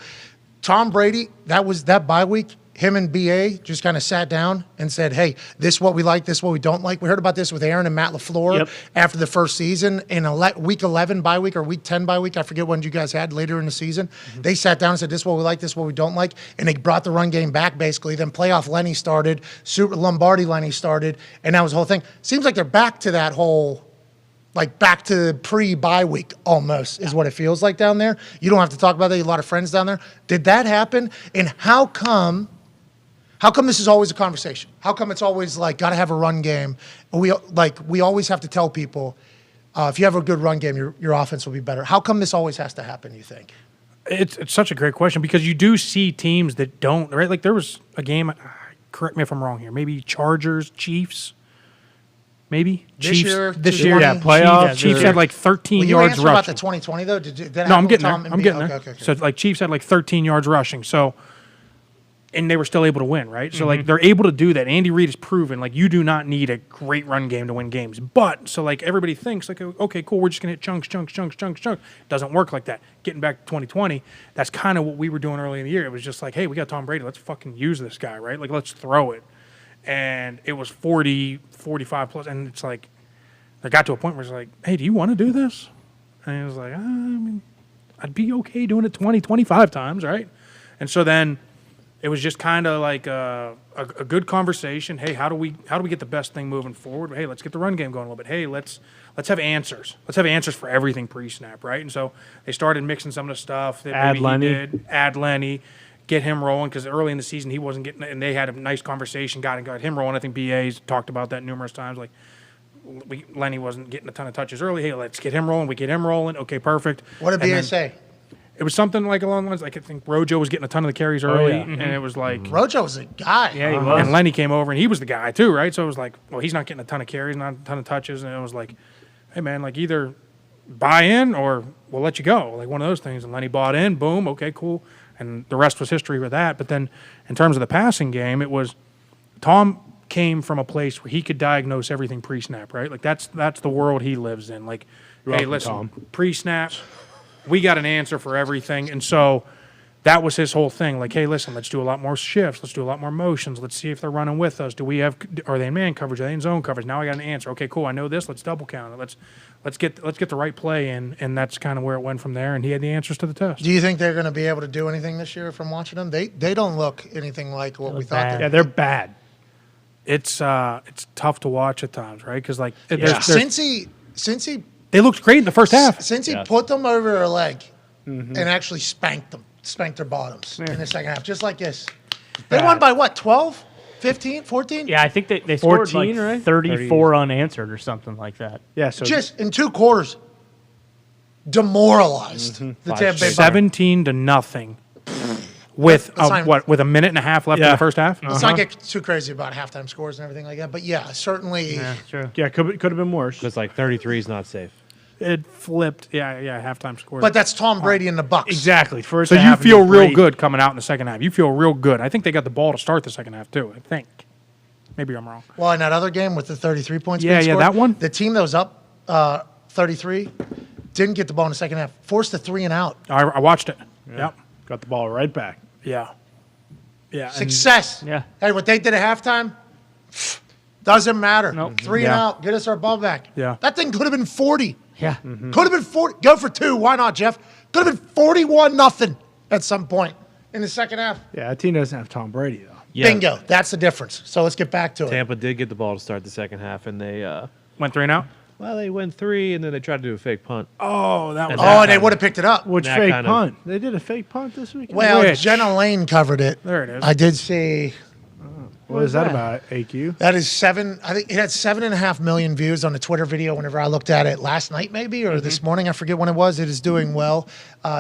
Tom Brady, that bye week, him and BA just kind of sat down and said, hey, this is what we like, this is what we don't like. We heard about this with Aaron and Matt LaFleur after the first season. In week 11 bye week or week 10 bye week, I forget when you guys had later in the season. They sat down and said, this is what we like, this is what we don't like. And they brought the run game back, basically. Then playoff Lenny started, Super Lombardi Lenny started, and that was the whole thing. Seems like they're back to that whole, like back to pre-bye week almost is what it feels like down there. You don't have to talk about that. You have a lot of friends down there. Did that happen? And how come this is always a conversation? How come it's always like, got to have a run game? We always have to tell people, if you have a good run game, your offense will be better. How come this always has to happen, you think? It's such a great question because you do see teams that don't, right? Like there was a game, correct me if I'm wrong here, maybe Chargers, Chiefs, maybe? This Chiefs, year, this year, 2020? playoffs. Chiefs had like 13 Well, you yards answered rushing. about the 2020, though? Did that No, I'm happen getting with there. Tom I'm getting and there. B? Okay. So like Chiefs had like 13 yards rushing. So, and they were still able to win, right? So Mm-hmm. like they're able to do that. Andy Reid has proven like you do not need a great run game to win games. But so like everybody thinks like, okay, cool, we're just gonna hit chunks. Doesn't work like that. Getting back to 2020, that's kind of what we were doing early in the year. It was just like, hey, we got Tom Brady. Let's fucking use this guy, right? Like let's throw it. And it was 40, 45 plus, and it's like I got to a point where it's like, hey, do you want to do this? And I was like, I mean, I'd be okay doing it 20, 25 times, right? And so then it was just kind of like a good conversation. Hey, how do we get the best thing moving forward? Hey, let's get the run game going a little bit. Hey, let's have answers. Let's have answers for everything pre-snap, right? And so they started mixing some of the stuff that Add maybe Lenny. he did. Add Lenny. Get him rolling because early in the season he wasn't getting, and they had a nice conversation. Got him rolling. I think BA's talked about that numerous times. Like Lenny wasn't getting a ton of touches early. Hey, let's get him rolling. We get him rolling. Okay, perfect. What did And BA then say? It was something like along the lines. Like I think Rojo was getting a ton of the carries early, yeah. and it was like. Rojo was a guy. Yeah, he was. And Lenny came over, and he was the guy too, right? So it was like, well, he's not getting a ton of carries, not a ton of touches, and it was like, hey man, like either buy in or we'll let you go, like one of those things. And Lenny bought in, boom, okay, cool, and the rest was history with that. But then, in terms of the passing game, it was Tom came from a place where he could diagnose everything pre-snap, right? Like that's the world he lives in. Like, hey, welcome, listen, Tom. pre-snap, we got an answer for everything, and so. That was his whole thing. Like, hey, listen, let's do a lot more shifts. Let's do a lot more motions. Let's see if they're running with us. Are they in man coverage? Are they in zone coverage? Now I got an answer. Okay, cool. I know this. Let's double count it. Let's get the right play in, and that's kind of where it went from there. And he had the answers to the test. Do you think they're going to be able to do anything this year from watching them? They don't look anything like what we thought. bad. Yeah, they're bad. It's tough to watch at times, right? Because like Since he they looked great in the first half. Since he put them over their leg and actually spanked their bottoms in the second half, just like this. They won by what, 12, 15, 14? Yeah, I think they scored 14, like right? 34 unanswered or something like that. Yeah, so Just in 2 quarters. demoralized the Tampa Bay Buccaneers. 17-0 with with a minute and a half left in the first half. Let's not get too crazy about halftime scores and everything like that. But yeah, certainly. Yeah, true. Yeah, could have been worse. It's like 33 is not safe. It flipped. Yeah, halftime scores. But that's Tom Brady and the Bucs. Exactly. First so you half feel was real great. good coming out in the second half. You feel real good. I think they got the ball to start the second half too. I think. Maybe I'm wrong. Well, in that other game with the 33 points. Yeah, being scored, that one. The team that was up 33 didn't get the ball in the second half. Forced a 3 and out. I watched it. Yeah. Yep. Got the ball right back. Yeah. Yeah. Success. Yeah. Hey, what they did at halftime doesn't matter. Nope. 3 and out. Get us our ball back. Yeah. That thing could have been 40. Yeah. Could have been 40. Go for 2. Why not, Jeff? Could have been 41-0 at some point in the second half. Yeah, that team doesn't have Tom Brady, though. Yeah. Bingo. That's the difference. So let's get back to it. Tampa did get the ball to start the second half, and they Went 3 and out. they went 3, and then they tried to do a fake punt. Oh, that was. Oh, and they would have picked it up. Which That fake kind of- punt? They did a fake punt this weekend? Well, Which? Jenna Lane covered it. There it is. I did see. what is that about, AQ? That is 7. I think it had 7.5 million views on the Twitter video. Whenever I looked at it last night, maybe or this morning, I forget when it was. It is doing well.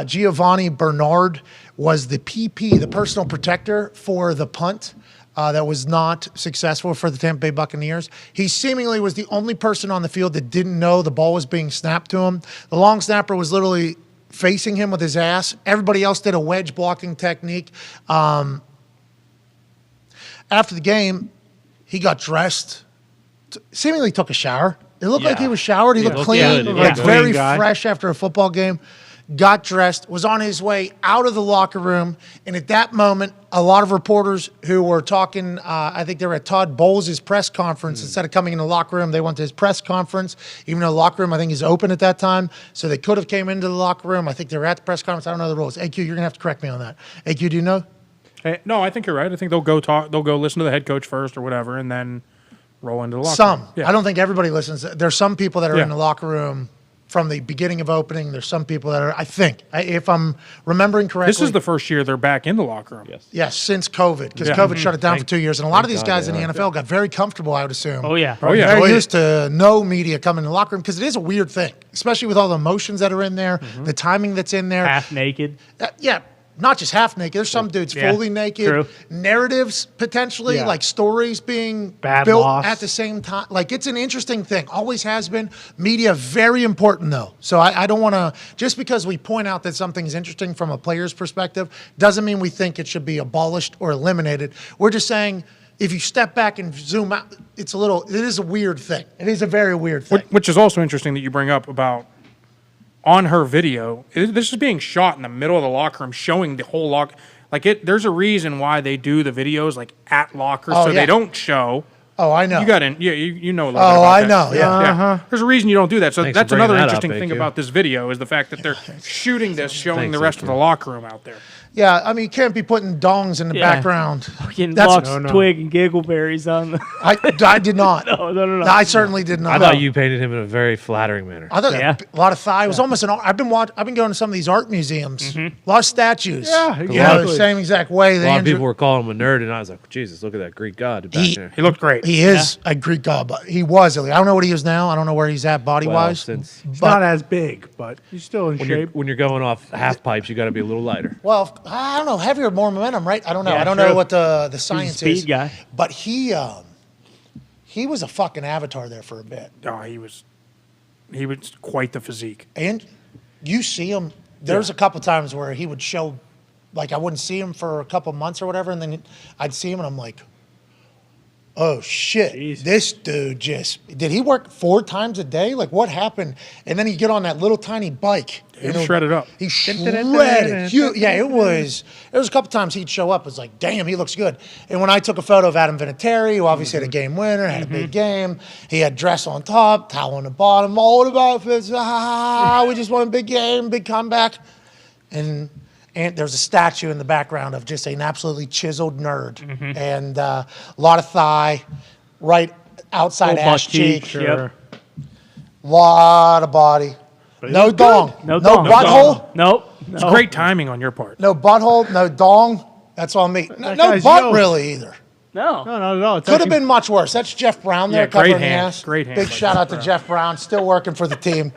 Giovanni Bernard was the PP, the personal protector for the punt. That was not successful for the Tampa Bay Buccaneers. He seemingly was the only person on the field that didn't know the ball was being snapped to him. The long snapper was literally facing him with his ass. Everybody else did a wedge blocking technique. After the game, he got dressed, seemingly took a shower. It looked like he was showered. He looked looked clean, good. looked Yeah. very Clean guy. fresh after a football game. Got dressed, was on his way out of the locker room, and at that moment, a lot of reporters who were talking, I think they were at Todd Bowles' press conference. Instead of coming in the locker room, they went to his press conference, even though the locker room, I think, is open at that time. So they could have came into the locker room. I think they were at the press conference. I don't know the rules. AQ, you're going to have to correct me on that. AQ, do you know? Hey, no, I think you're right. I think they'll go talk. They'll go listen to the head coach first or whatever, and then roll into the locker room. Some. Yeah. I don't think everybody listens. There's some people that are Yeah. in the locker room from the beginning of opening. There's some people that are, I think, if I'm remembering correctly. This is the first year they're back in the locker room. Yes. Yes, since COVID, because Yeah. COVID shut it down for 2 years. And a lot of these thank guys God in the they NFL got very comfortable, I would assume. Oh, yeah. Oh, yeah. Very Oh, yeah. used to no media coming in the locker room because it is a weird thing, especially with all the emotions that are in there, the timing that's in there. Half naked. Yeah, not just half naked. There's some dudes Yeah, fully naked. true. Narratives potentially, Yeah. like stories being Bad built loss. at the same time. Like it's an interesting thing. Always has been. Media very important though. So I don't want to just because we point out that something's interesting from a player's perspective doesn't mean we think it should be abolished or eliminated. We're just saying if you step back and zoom out, it is a weird thing. It is a very weird thing. Which is also interesting that you bring up about on her video. This is being shot in the middle of the locker room, showing the whole lock. Like there's a reason why they do the videos like at lockers, Oh, so yeah. they don't show. Oh, I know. You got in, yeah, you know a little bit Oh, about I that. know, yeah. There's a reason you don't do that. So Thanks for that's bringing another that up, interesting thing AQ. about this video is the fact that they're shooting this, showing Thanks, the rest AQ. of the locker room out there. Yeah, I mean, you can't be putting dongs in the Yeah. background. Fucking That's- Locks, No, no. Twig, and Giggleberries on the. I did not. No. I certainly did not. I thought you painted him in a very flattering manner. I thought Yeah. a lot of thigh. It was almost an. I've been going to some of these art museums. A lot of statues. Yeah, You know, exactly. the same exact way. A lot of people were calling him a nerd, and I was like, Jesus, look at that Greek god back there. He looked great. He is a Greek god, but he was. I don't know what he is now. I don't know where he's at body Well, wise. since It's But- not as big, but he's still in when shape. you're going off half pipes, you got to be a little lighter. Well, I don't know. Heavier, more momentum, right? I don't know. Yeah, I don't true. know what the science speed is. guy. But he was a fucking avatar there for a bit. Oh, he was quite the physique. And you see him. There's a couple times where he would show, like I wouldn't see him for a couple months or whatever, and then I'd see him and I'm like, oh shit, this dude did he work 4 times a day? Like what happened? And then he'd get on that little tiny bike. He shredded up. He shredded. Yeah, it was a couple times he'd show up. It was like, damn, he looks good. And when I took a photo of Adam Vinatieri, who obviously had a game winner, had a big game, he had dress on top, towel on the bottom, all about this. We just won a big game, big comeback. And there's a statue in the background of just an absolutely chiseled nerd. And a lot of thigh, right outside Little ass butt cheek, cheek. yep. Lot of body. No dong. No No dong. butthole. Nope. It's great timing on your part. No butthole, no dong. That's on me. No guy's butt yoked. really either. No. No, not at all. It's Could have actually- been much worse. That's Jeff Brown there Yeah, great covering the hand. ass. Great hand Big by shout out to Jeff Jeff Brown, still working for the team.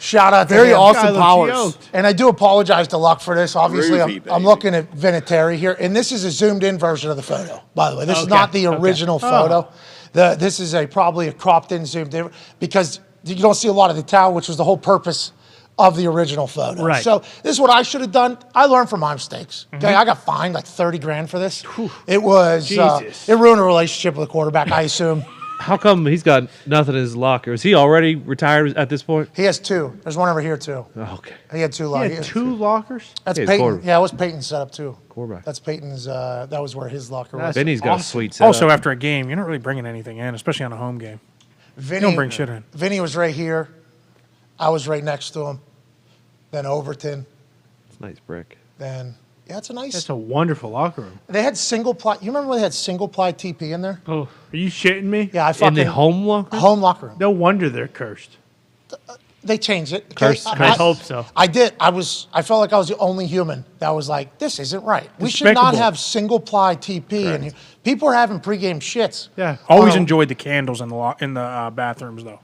Shout out to Very him. Austin Guy looks Powers. yoked. And I do apologize to Luck for this. Obviously, Groovy, I'm baby. looking at Vinatieri here, and this is a zoomed-in version of the photo. By the way, this is not the original photo. This is probably a cropped-in, zoomed-in, because you don't see a lot of detail, which was the whole purpose of the original photo. Right. So this is what I should have done. I learned from my mistakes. Okay, I got fined like $30,000 for this. It was Jesus. it ruined a relationship with the quarterback, I assume. How come he's got nothing in his locker? Is he already retired at this point? He has two. There's one over here too. Oh, okay. He had two He lockers. had 2 lockers. That's Yeah, he's Peyton. quarterback. Yeah, it was Peyton's setup too. Quarterback. That's Peyton's. That was where his locker was. Benny's got a awesome. sweet setup. Also, after a game, you're not really bringing anything in, especially on a home game. Vinny, You don't bring shit in. Vinny was right here. I was right next to him. Then Overton. It's a nice brick. Then it's a nice. That's a wonderful locker room. They had single ply. You remember when they had single ply TP in there? Oh, are you shitting me? Yeah, I In fucking the home locker? home locker room. No wonder they're cursed. They changed it. Curse- I- curse. I hope so. I did. I felt like I was the only human that was like, this isn't right. We should not Despicable. have single ply TP in here. People are having pregame shits. Yeah. Always Um, enjoyed the candles in the bathrooms, though.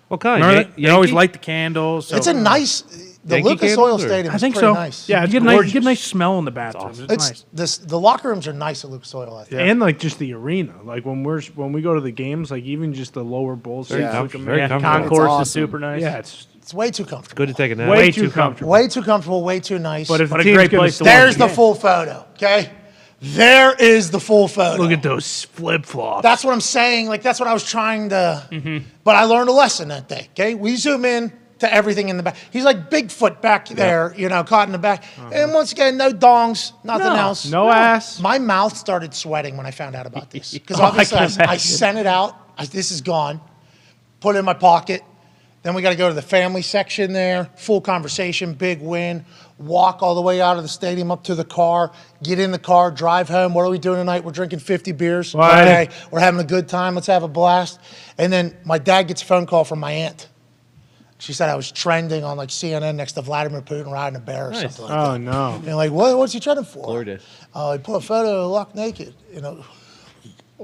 What kind? Remember that? They always Yankee? light the candles. So It's a nice. The Yankee Lucas Oil candles, or- Stadium I is think pretty so. nice. Yeah, you it's get a nice, gorgeous. you get a nice smell in the bathrooms. It's It's nice. the locker rooms are nice at Lucas Oil. I think. And like just the arena, like when we go to the games, like even just the lower bowl seats, Yeah. look Very Yeah, comfortable. concourse awesome. is super nice. yeah, it's It's way too comfortable. Good to take a nap. way too comfortable. Way too comfortable. Way too nice. But if What the a team's great gonna place to start- There's the full photo. Okay, there is the full photo. Look at those flip flops. That's what I'm saying. Like that's what I was trying to. But I learned a lesson that day. Okay, we zoom in to everything in the back. He's like Bigfoot back there, you know, caught in the back. And once again, no dongs, nothing else. no ass. My mouth started sweating when I found out about this because Oh, I obviously can I imagine. sent it out. This is gone. Put it in my pocket. Then we got to go to the family section there. Full conversation, big win. Walk all the way out of the stadium up to the car. Get in the car, drive home. What are we doing tonight? We're drinking 50 beers. Right. Okay, we're having a good time. Let's have a blast. And then my dad gets a phone call from my aunt. She said I was trending on like CNN next to Vladimir Putin riding a bear or something like that. Oh no. And like, what's he trending for? Florida. He put a photo of Luck naked, you know,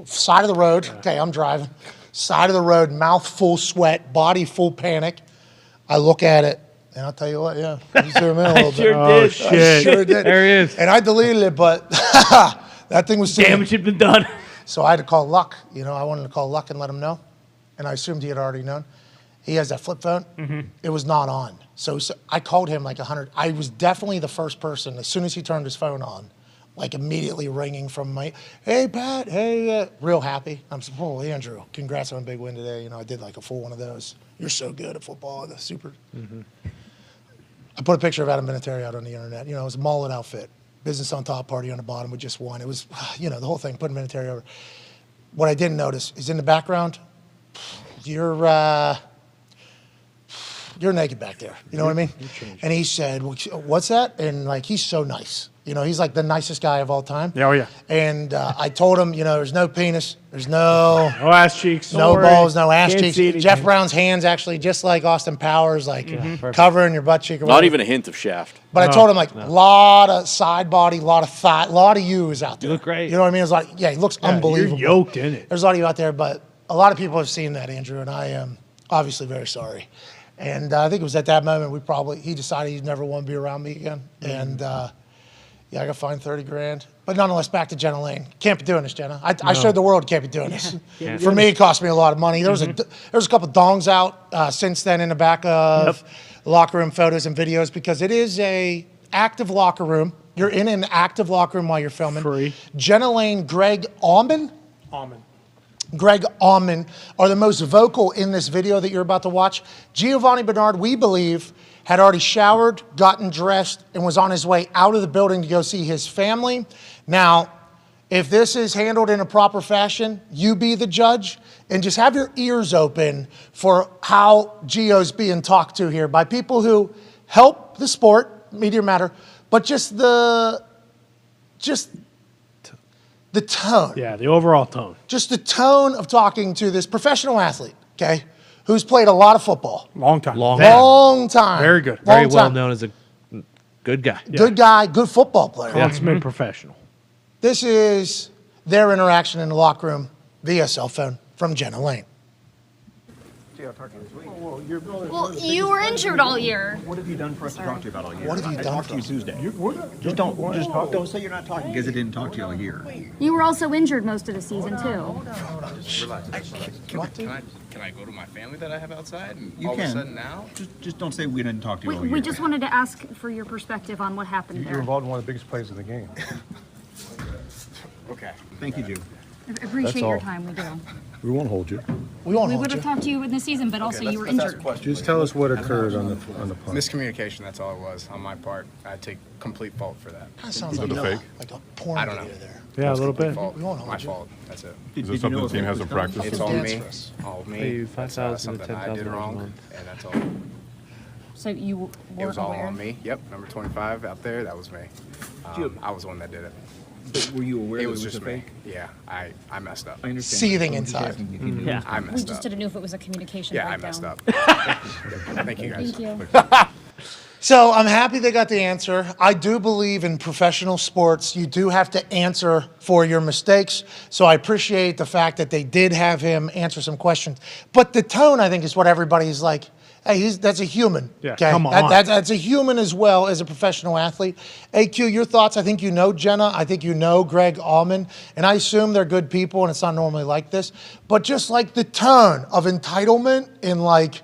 side of the road. Okay, I'm driving. Side of the road, mouth full sweat, body full panic. I look at it, and I'll tell you what, yeah, you zoom in a little bit. Sure Oh did. shit. I sure did. There he is. And I deleted it, but that thing was seen. Damage had been done. So I had to call Luck. You know, I wanted to call Luck and let him know. And I assumed he had already known. He has that flip phone. It was not on. So I called him like 100. I was definitely the first person, as soon as he turned his phone on, like immediately ringing from my, hey, Pat, hey, real happy. I'm saying, oh, Andrew, congrats on a big win today. You know, I did like a full one of those. You're so good at football. The super. I put a picture of Adam Vinatieri out on the internet. You know, it was a mullet outfit. Business on top, party on the bottom. We just won. It was, you know, the whole thing, putting Vinatieri over. What I didn't notice is in the background, you're naked back there. You know what I mean? And he said, what's that? And like, he's so nice. You know, he's like the nicest guy of all time. Yeah, oh, yeah. And I told him, you know, there's no penis. There's no No ass cheeks. no Don't balls, worry. no ass Can't cheeks. see anything. Jeff Brown's hands actually, just like Austin Powers, like covering your butt cheek. Or Not whatever. even a hint of shaft. But I told him like lot of side body, lot of thigh, lot of U's out there. look great. You know what I mean? It's like, yeah, he looks unbelievable. You're yoked in it. There's a lot of you out there, but a lot of people have seen that, Andrew, and I am obviously very sorry. And I think it was at that moment he decided he'd never want to be around me again. And yeah, I got fined $30,000. But nonetheless, back to Jenna Lane. Can't be doing this, Jenna. I showed the world can't be doing this. For me, it cost me a lot of money. There was a couple dongs out since then in the back of locker room photos and videos because it is a active locker room. You're in an active locker room while you're filming. Free. Jenna Lane, Greg Allman. Almond. Greg Allman are the most vocal in this video that you're about to watch. Giovanni Bernard, we believe, had already showered, gotten dressed, and was on his way out of the building to go see his family. Now, if this is handled in a proper fashion, you be the judge, and just have your ears open for how Gio's being talked to here by people who help the sport, Media Matter, but just the tone. Yeah, the overall tone. Just the tone of talking to this professional athlete, okay, who's played a lot of football. Long time. Long time. Very good. Very Long well time. known as a good guy. Good guy, good football player. Consummate professional. This is their interaction in the locker room via cell phone from Jenna Lane. Well, you were injured all year. What have you done for us to talk to you about all year? What have you I done talked for to you us? Tuesday. Don't say you're not talking because I didn't talk to you all year. You were also injured most of the season, too. Can I go to my family that I have outside? And You all can. of a sudden now? Just don't say we didn't talk to you all year. We just wanted to ask for your perspective on what happened there. involved in one of the biggest plays of the game. Okay. Thank you, Jude. I appreciate your time, we do. We won't hold you. We won't We hold would you. have talked to you in the season, but also you were injured. Just tell us what occurred on the punt. Miscommunication, that's all it was on my part. I take complete fault for that. That sounds like a porn I don't know. video there. Yeah, a little bit. Fault. We won't hold My you. fault. That's it. Is that something the team hasn't practiced? It's all me. Dangerous. All Pay me. you That's $5,000 to something I did $10,000 a wrong, month. and that's all. So you It was weren't all aware? on me. Yep, number 25 out there. That was me. I was the one that did it. But were you aware It that was it was just a me. fake? Yeah, I messed up. I understand. Seething I'm just inside. asking if you knew. Yeah. I We messed just up. didn't know if it was a communication Yeah, I breakdown. messed up. Thank you guys. Thank you. So I'm happy they got the answer. I do believe in professional sports, you do have to answer for your mistakes. So I appreciate the fact that they did have him answer some questions. But the tone, I think, is what everybody's like, hey, that's a human. Yeah, okay? come on. That's a human as well as a professional athlete. AQ, your thoughts? I think you know Jenna. I think you know Greg Allman. And I assume they're good people, and it's not normally like this. But just like the tone of entitlement and like,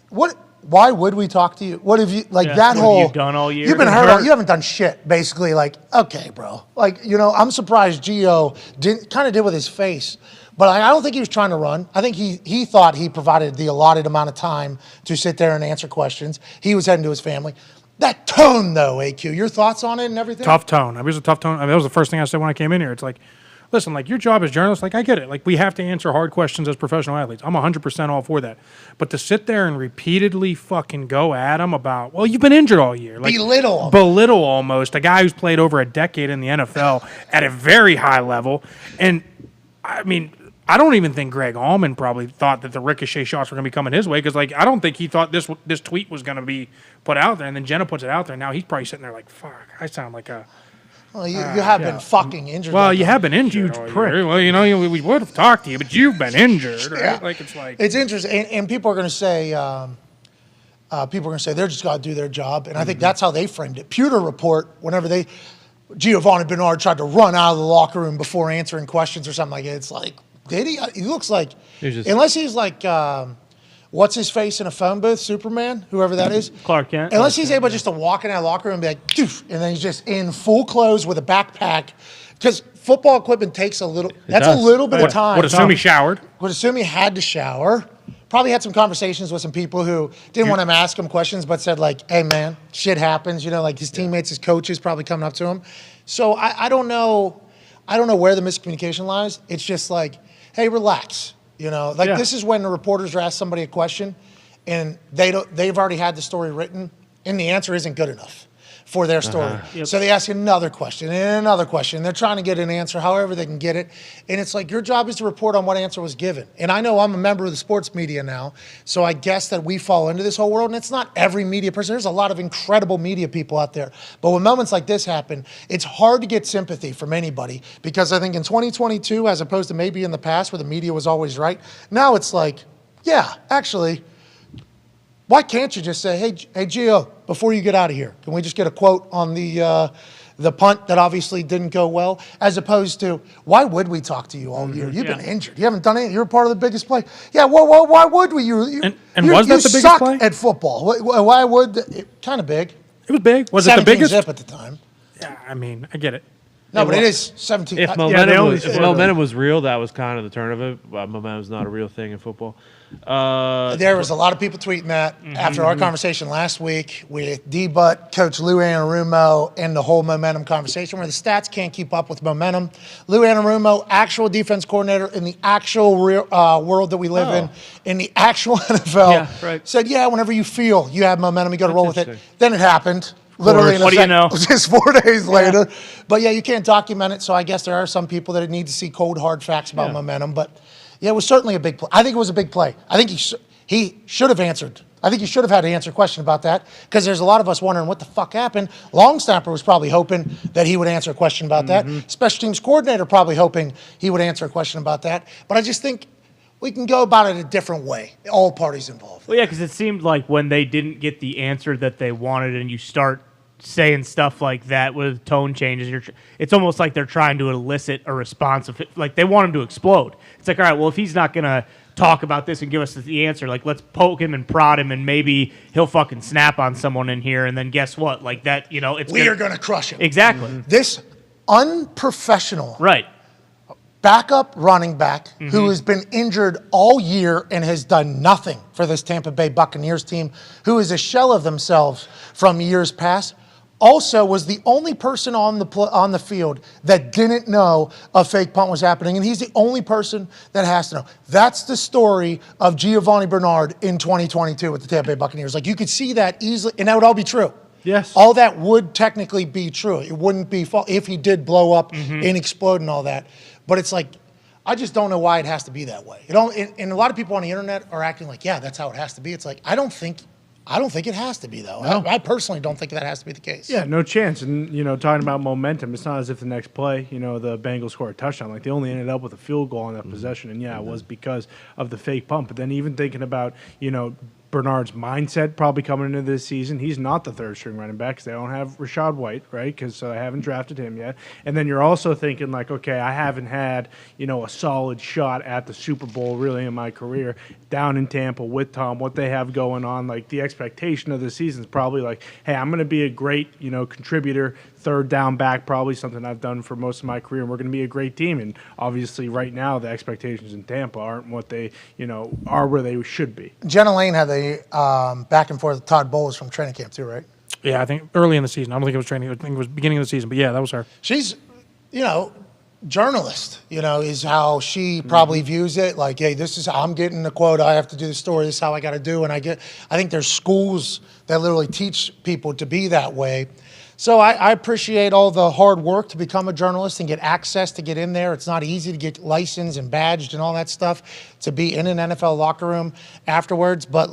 what why would we talk to you? What have you, like Yeah, that what have whole. you done all year? You've been Been hurt. hurt. You haven't done shit, basically. Like, okay, bro. Like, I'm surprised Gio kind of did with his face. But I don't think he was trying to run. I think he thought he provided the allotted amount of time to sit there and answer questions. He was heading to his family. That tone, though, AQ, your thoughts on it and everything? Tough tone. It was a tough tone. I mean, that was the first thing I said when I came in here. It's like, listen, like your job as journalists, like I get it. Like we have to answer hard questions as professional athletes. I'm 100% all for that. But to sit there and repeatedly fucking go at them about, well, you've been injured all year. Like, belittle almost a guy who's played over a decade in the NFL at a very high level. And I mean, I don't even think Greg Allman probably thought that the ricochet shots were going to be coming his way because, like, I don't think he thought this tweet was going to be put out there. And then Jenna puts it out there. And now he's probably sitting there like, fuck, I sound like a... Well, you have been fucking injured. Well, like you that. have been injured. Huge prick. Well, we would have talked to you, but you've been injured, right? Yeah. Like it's like It's interesting, and people are going to say, they're just got to do their job, and I think that's how they framed it. Pewter Report, whenever Giovanni Bernard tried to run out of the locker room before answering questions or something like that, it's like, did he? He looks like, unless he's like, what's his face in a phone booth, Superman, whoever that is. Clark Kent. Unless he's able just to walk in that locker room and be like, doof, and then he's just in full clothes with a backpack. Because football equipment takes a little bit of time. Would assume he showered. Would assume he had to shower. Probably had some conversations with some people who didn't want him to ask him questions, but said like, hey man, shit happens. Like his teammates, his coaches probably coming up to him. So I don't know where the miscommunication lies. It's just like, hey, relax. This is when the reporters are asked somebody a question and they've already had the story written and the answer isn't good enough for their story. Yep. So they ask another question and another question. They're trying to get an answer however they can get it. And it's like your job is to report on what answer was given. And I know I'm a member of the sports media now, so I guess that we fall into this whole world. And it's not every media person. There's a lot of incredible media people out there. But when moments like this happen, it's hard to get sympathy from anybody because I think in 2022, as opposed to maybe in the past where the media was always right, now it's like, yeah, actually, why can't you just say, hey, Gio, before you get out of here, can we just get a quote on the punt that obviously didn't go well, as opposed to, why would we talk to you all year? You've been injured. You haven't done anything. You're part of the biggest play. Yeah, well, why would we? And was that the biggest suck play? at football. Why would kind of big. It was big. Was it the biggest? Zip at the time. Yeah, I mean, I get it. No, but it is 17. If momentum was real, that was kind of the turn of it. Momentum's not a real thing in football. There was a lot of people tweeting that after our conversation last week with D-Butt, Coach Lou Anarumo, and the whole momentum conversation where the stats can't keep up with momentum. Lou Anarumo, actual defense coordinator in the actual world that we live in the actual NFL, said, whenever you feel you have momentum, you got to roll with it. Then it happened. Literally, what do you know? Just 4 days later. But you can't document it. So I guess there are some people that need to see cold, hard facts about momentum. But it was certainly a big play. I think it was a big play. I think he should have answered I think you should have had to answer a question about that because there's a lot of us wondering what the fuck happened. Long snapper was probably hoping that he would answer a question about that. Special teams coordinator probably hoping he would answer a question about that. But I just think we can go about it a different way. All parties involved. Well, yeah, because it seemed like when they didn't get the answer that they wanted, and you start saying stuff like that with tone changes, it's almost like they're trying to elicit a response of like they want him to explode. It's like, all right, well, if he's not gonna talk about this and give us the answer, like let's poke him and prod him, and maybe he'll fucking snap on someone in here, and then guess what? Like that, we are gonna crush him. Exactly. This unprofessional, right? Backup running back who has been injured all year and has done nothing for this Tampa Bay Buccaneers team, who is a shell of themselves from years past, also was the only person on the field that didn't know a fake punt was happening, and he's the only person that has to know. That's the story of Giovanni Bernard in 2022 with the Tampa Bay Buccaneers. Like, you could see that easily, and that would all be true. Yes. All that would technically be true. It wouldn't be false if he did blow up and explode and all that. But it's like, I just don't know why it has to be that way. And a lot of people on the internet are acting like, yeah, that's how it has to be. It's like, I don't think it has to be, though. No. I personally don't think that has to be the case. Yeah, no chance. And, talking about momentum, it's not as if the next play, the Bengals scored a touchdown. Like, they only ended up with a field goal on that possession. And, yeah, it was because of the fake pump. But then even thinking about, Bernard's mindset probably coming into this season, he's not the third string running back because they don't have Rashad White, right? Because I haven't drafted him yet. And then you're also thinking like, okay, I haven't had, a solid shot at the Super Bowl really in my career down in Tampa with Tom, what they have going on. Like the expectation of the season is probably like, hey, I'm going to be a great, contributor, third down back, probably something I've done for most of my career, and we're going to be a great team. And obviously right now the expectations in Tampa aren't what they, are where they should be. Jenna Lane had the back and forth with Todd Bowles from training camp too, right? Yeah, I think early in the season. I don't think it was training. I think it was beginning of the season. But yeah, that was her. She's, journalist, is how she probably views it. Like, hey, this is how I'm getting the quote. I have to do the story. This is how I got to do. And I think there's schools that literally teach people to be that way. So I appreciate all the hard work to become a journalist and get access to get in there. It's not easy to get licensed and badged and all that stuff to be in an NFL locker room afterwards. But,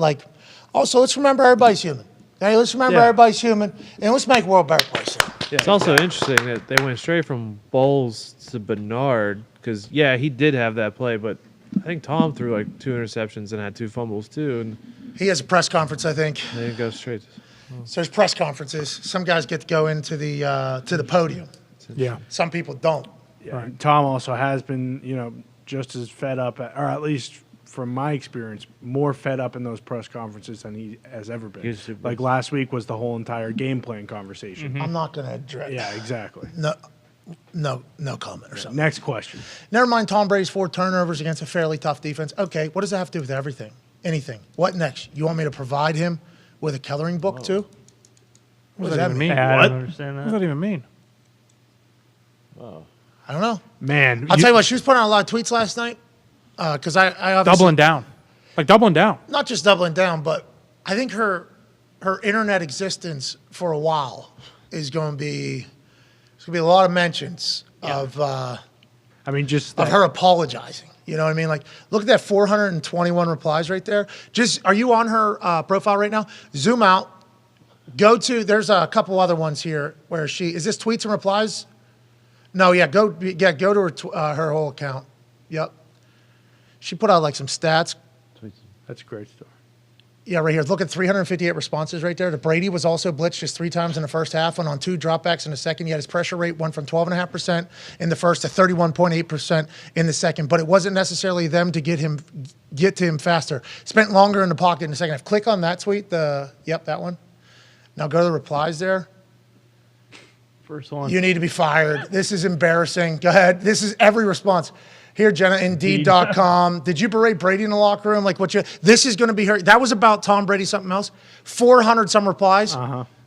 also, let's remember everybody's human. Hey, let's remember everybody's human, and let's make the world a better place. It's also interesting that they went straight from Bowles to Bernard because, he did have that play, but I think Tom threw like 2 interceptions and had 2 fumbles too. And he has a press conference, I think. They didn't go straight. So there's press conferences. Some guys get to go into the podium. Yeah. Some people don't. Yeah. Right. Tom also has been, just as fed up, or at least from my experience, more fed up in those press conferences than he has ever been. Like last week was the whole entire game plan conversation. I'm not going to address. Yeah, exactly. No comment or something. Next question. Never mind Tom Brady's 4 turnovers against a fairly tough defense. Okay, what does that have to do with everything? Anything. What next? You want me to provide him with a coloring book too? What does that even mean? Yeah, I don't understand that. What does that even mean? I don't know. Man. I'll tell you what, she was putting out a lot of tweets last night. Because I obviously, doubling down. Like doubling down. Not just doubling down, but I think her internet existence for a while is going to be, there's going to be a lot of mentions of her apologizing. You know what I mean? Like, look at that 421 replies right there. Are you on her profile right now? Zoom out. There's a couple other ones here where is this tweets and replies? No, go to her whole account. Yep. She put out some stats. That's a great story. Yeah, right here. Look at 358 responses right there. The Brady was also blitzed just 3 times in the first half, went on 2 dropbacks in the second. Yet his pressure rate went from 12.5% in the first to 31.8% in the second. But it wasn't necessarily them to get to him faster. Spent longer in the pocket in the second half. Click on that tweet. That one. Now go to the replies there. First one. You need to be fired. This is embarrassing. Go ahead. This is every response. Here, Jenna, Indeed.com. Did you berate Brady in the locker room? This is going to be her. That was about Tom Brady, something else. 400 some replies.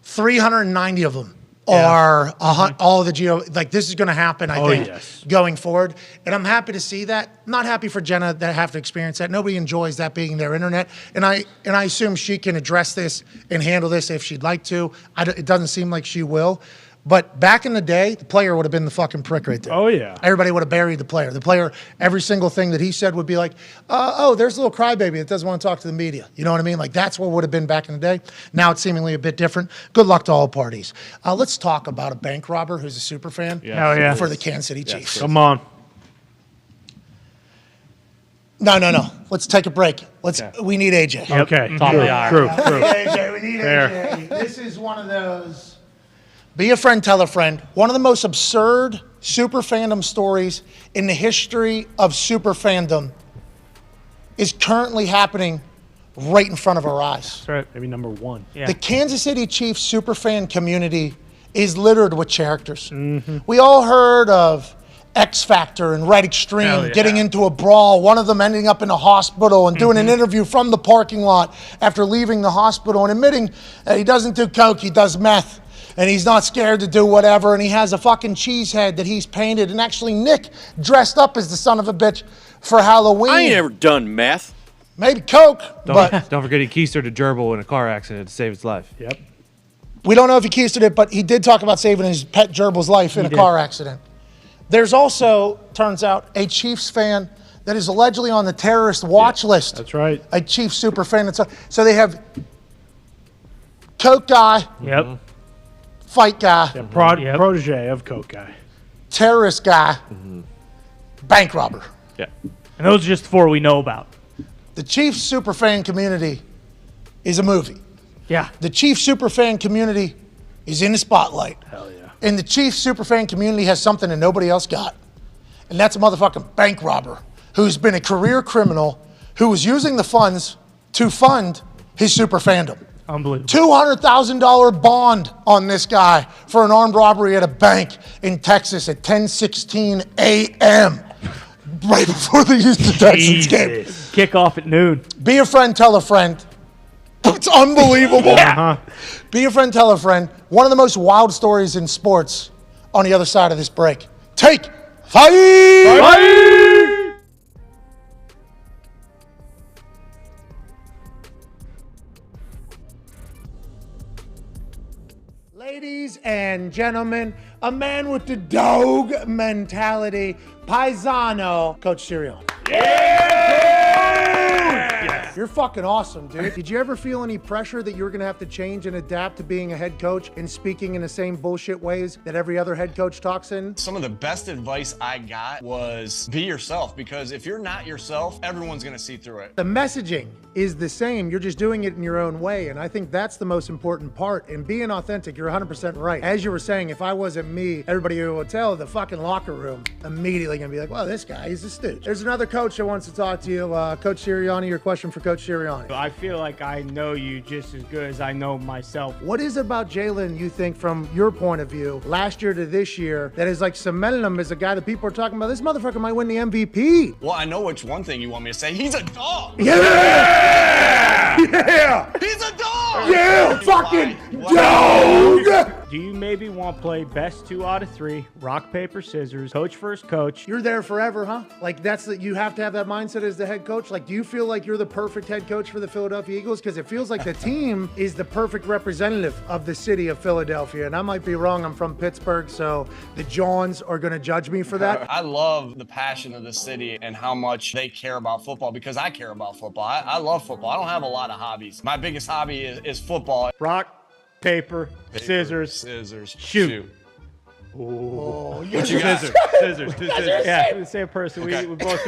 390 of them are all the this is going to happen, I think, going forward. And I'm happy to see that. I'm not happy for Jenna that have to experience that. Nobody enjoys that being their internet. And I assume she can address this and handle this if she'd like to. It doesn't seem like she will. But back in the day, the player would have been the fucking prick right there. Oh, yeah. Everybody would have buried the player. The player, every single thing that he said would be like, oh, there's a little crybaby that doesn't want to talk to the media. You know what I mean? Like, that's what would have been back in the day. Now it's seemingly a bit different. Good luck to all parties. Let's talk about a bank robber who's a super fan Hell yeah. for the Kansas City Chiefs. Come on. No. Let's take a break. We need AJ. Okay. Top of the hour. True. AJ, we need AJ. This is one of those. Be a friend, tell a friend. One of the most absurd super fandom stories in the history of super fandom is currently happening right in front of our eyes. That's right. Maybe number one. Yeah. The Kansas City Chiefs super fan community is littered with characters. Mm-hmm. We all heard of X Factor and Red Extreme Hell yeah. getting into a brawl, one of them ending up in a hospital and doing an interview from the parking lot after leaving the hospital and admitting that he doesn't do coke, he does meth. And he's not scared to do whatever, and he has a fucking cheese head that he's painted. And actually, Nick dressed up as the son of a bitch for Halloween. I ain't ever done meth. Maybe coke, but Don't forget he keistered a gerbil in a car accident to save his life. Yep. we don't know if he keistered it, but he did talk about saving his pet gerbil's life in a car accident. There's also, turns out, a Chiefs fan that is allegedly on the terrorist watch list. That's right. A Chiefs super fan. So they have coke guy, Yep. fight guy, Yeah, Yep. protege of Coke guy. terrorist guy, bank robber. Yeah. And those are just 4 we know about. The Chiefs superfan community is a movie. Yeah. The Chiefs superfan community is in the spotlight. Hell yeah. And the Chiefs superfan community has something that nobody else got. And that's a motherfucking bank robber who's been a career criminal who was using the funds to fund his super fandom. Unbelievable. $200,000 bond on this guy for an armed robbery at a bank in Texas at 10:16 a.m. right before the Houston Texans game. Kickoff at noon. Be a friend, tell a friend. It's unbelievable. Be a friend, tell a friend. One of the most wild stories in sports on the other side of this break. Take 5! Ladies and gentlemen, a man with the dog mentality, Paisano, Coach Sirianni. You're fucking awesome, dude. Did you ever feel any pressure that you were going to have to change and adapt to being a head coach and speaking in the same bullshit ways that every other head coach talks in? Some of the best advice I got was be yourself, because if you're not yourself, everyone's going to see through it. The messaging is the same. You're just doing it in your own way. And I think that's the most important part. And being authentic, you're 100% right. As you were saying, if I wasn't me, everybody who would tell the fucking locker room immediately going to be like, well, this guy, he's a stooge. There's another coach that wants to talk to you. Coach Sirianni, your question for Coach Sirianni. I feel like I know you just as good as I know myself. What is it about Jalen, you think, from your point of view, last year to this year, that is like cementing him as a guy that people are talking about? This motherfucker might win the MVP. Well, I know which one thing you want me to say. He's a dog. Yeah! Yeah! He's a dog. Yeah! Fucking dog! Do you maybe want to play best 2 out of 3, rock, paper, scissors, coach first coach? You're there forever, huh? Like, you have to have that mindset as the head coach. Like, do you feel like you're the perfect head coach for the Philadelphia Eagles? Because it feels like the team is the perfect representative of the city of Philadelphia. And I might be wrong. I'm from Pittsburgh, so the Johns are going to judge me for that. I love the passion of the city and how much they care about football, because I care about football. I love football. I don't have a lot of hobbies. My biggest hobby is football. Rock, paper, scissors, shoot. Oh, What you got? Scissors. Yeah, the same person. Okay. We both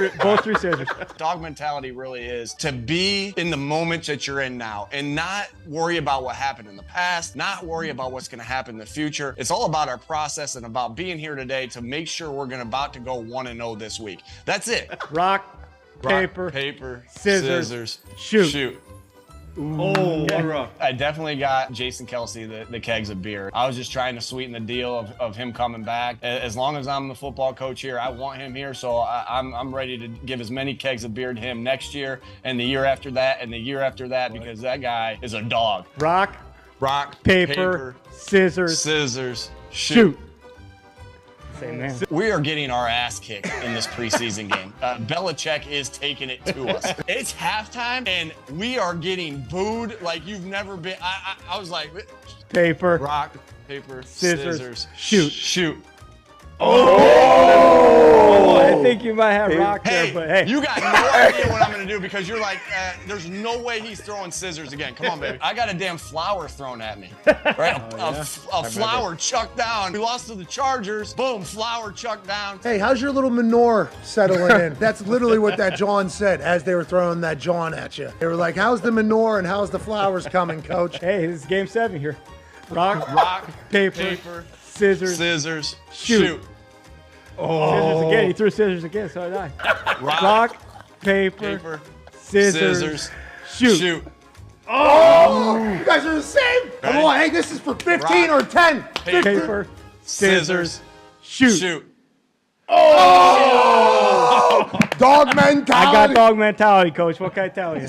threw scissors. Dog mentality really is to be in the moment that you're in now and not worry about what happened in the past, not worry about what's going to happen in the future. It's all about our process and about being here today to make sure we're about to go 1-0 this week. That's it. Rock, paper, scissors, shoot. Oh, rough. I definitely got Jason Kelsey the kegs of beer. I was just trying to sweeten the deal of him coming back. As long as I'm the football coach here, I want him here, so I'm ready to give as many kegs of beer to him next year and the year after that and the year after that, because that guy is a dog. Rock, paper, scissors, shoot. Same man. We are getting our ass kicked in this preseason game. Belichick is taking it to us. It's halftime, and we are getting booed like you've never been. I was like, paper, rock, paper, scissors, shoot. shoot. Oh, I think you might have rock there, but hey. You got no idea what I'm going to do because you're like, there's no way he's throwing scissors again. Come on, baby. I got a damn flower thrown at me. Right? A flower chucked down. We lost to the Chargers. Boom, flower chucked down. Hey, how's your little manure settling in? That's literally what that John said as they were throwing that John at you. They were like, how's the manure and how's the flowers coming, coach? Hey, this is game 7 here. Rock, paper, scissors, shoot. Scissors again. He threw scissors again, so did I. Rock, paper, scissors, shoot. Oh, you guys are the same. Come on, hey, this is for 15 or 10. Paper, scissors, shoot. Oh! Dog mentality. I got dog mentality, Coach. What can I tell you?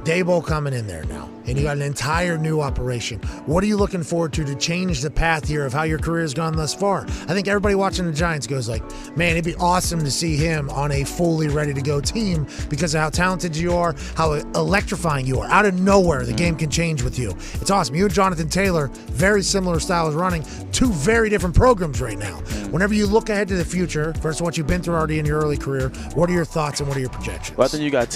Dable coming in there now, and you got an entire new operation. What are you looking forward to change the path here of how your career has gone thus far? I think everybody watching the Giants goes like, man, it'd be awesome to see him on a fully ready-to-go team because of how talented you are, how electrifying you are. Out of nowhere, the game can change with you. It's awesome. You and Jonathan Taylor, very similar styles running, two very different programs right now. Whenever you look ahead to the future, versus what you've been through already in your early career, what are your thoughts and what are your projections? Well, I think you got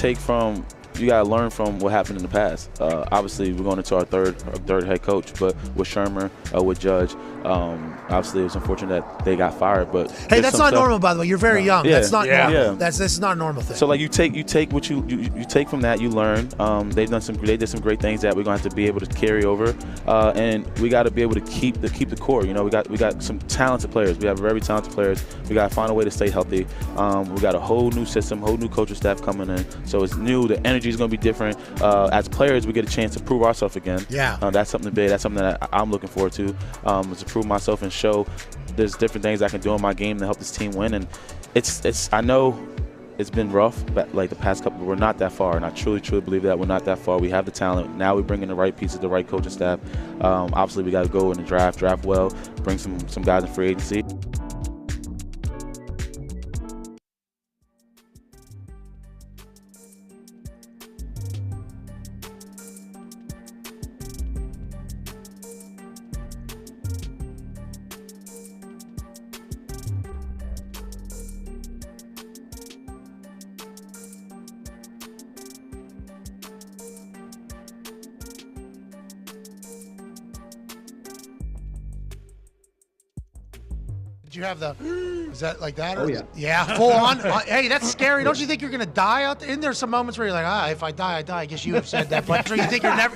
to learn from what happened in the past. Obviously, we're going into our third head coach, but with Shermer, with Judge, obviously it was unfortunate that they got fired. But hey, that's not normal, by the way. You're very young. Yeah. That's not normal. Yeah. This is not a normal thing. So like you take what you take from that, you learn. They did some great things that we're going to have to be able to carry over, and we got to be able to keep the core. You know, we got some talented players. We have very talented players. We got to find a way to stay healthy. We got a whole new system, whole new coaching staff coming in. So it's new. The energy is going to be different. As players, we get a chance to prove ourselves again. Yeah. That's something big. That's something that I'm looking forward to prove myself and show there's different things I can do in my game to help this team win. And it's I know it's been rough, but like the past couple, we're not that far, and I truly believe that we're not that far. We have the talent. Now we bring in the right pieces, the right coaching staff. Obviously, we got to go in the draft well, bring some guys in free agency. Did you have the, is that like that? Oh, yeah. Yeah, full on. Hey, that's scary. Don't you think you're going to die out there? And there's some moments where you're like, if I die, I die. I guess you have said that. But you think you're never.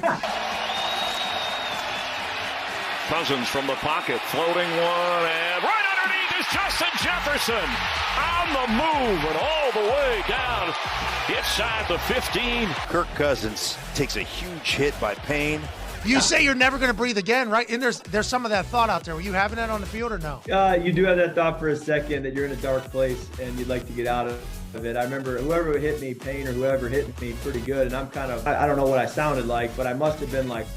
Cousins from the pocket, floating one, and right underneath is Justin Jefferson. On the move and all the way down inside the 15. Kirk Cousins takes a huge hit by Payne. You say you're never going to breathe again, right? And there's some of that thought out there. Were you having that on the field or no? You do have that thought for a second that you're in a dark place and you'd like to get out of it. I remember whoever hit me, Payne or whoever hit me pretty good, and I'm kind of, I don't know what I sounded like, but I must have been like,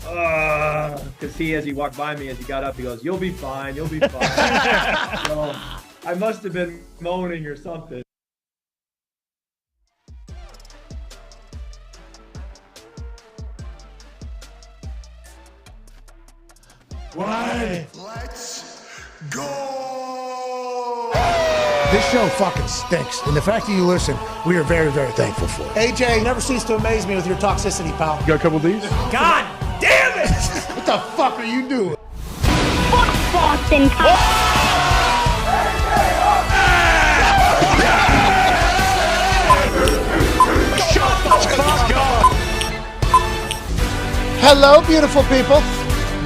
because as he walked by me, as he got up, he goes, "You'll be fine, you'll be fine." So I must have been moaning or something. Right. Let's go. This show fucking stinks. And the fact that you listen, we are very, very thankful for it. AJ, you never cease to amaze me with your toxicity, pal. You got a couple of these? God damn it! What the fuck are you doing? Fuck Boston Hello, beautiful people.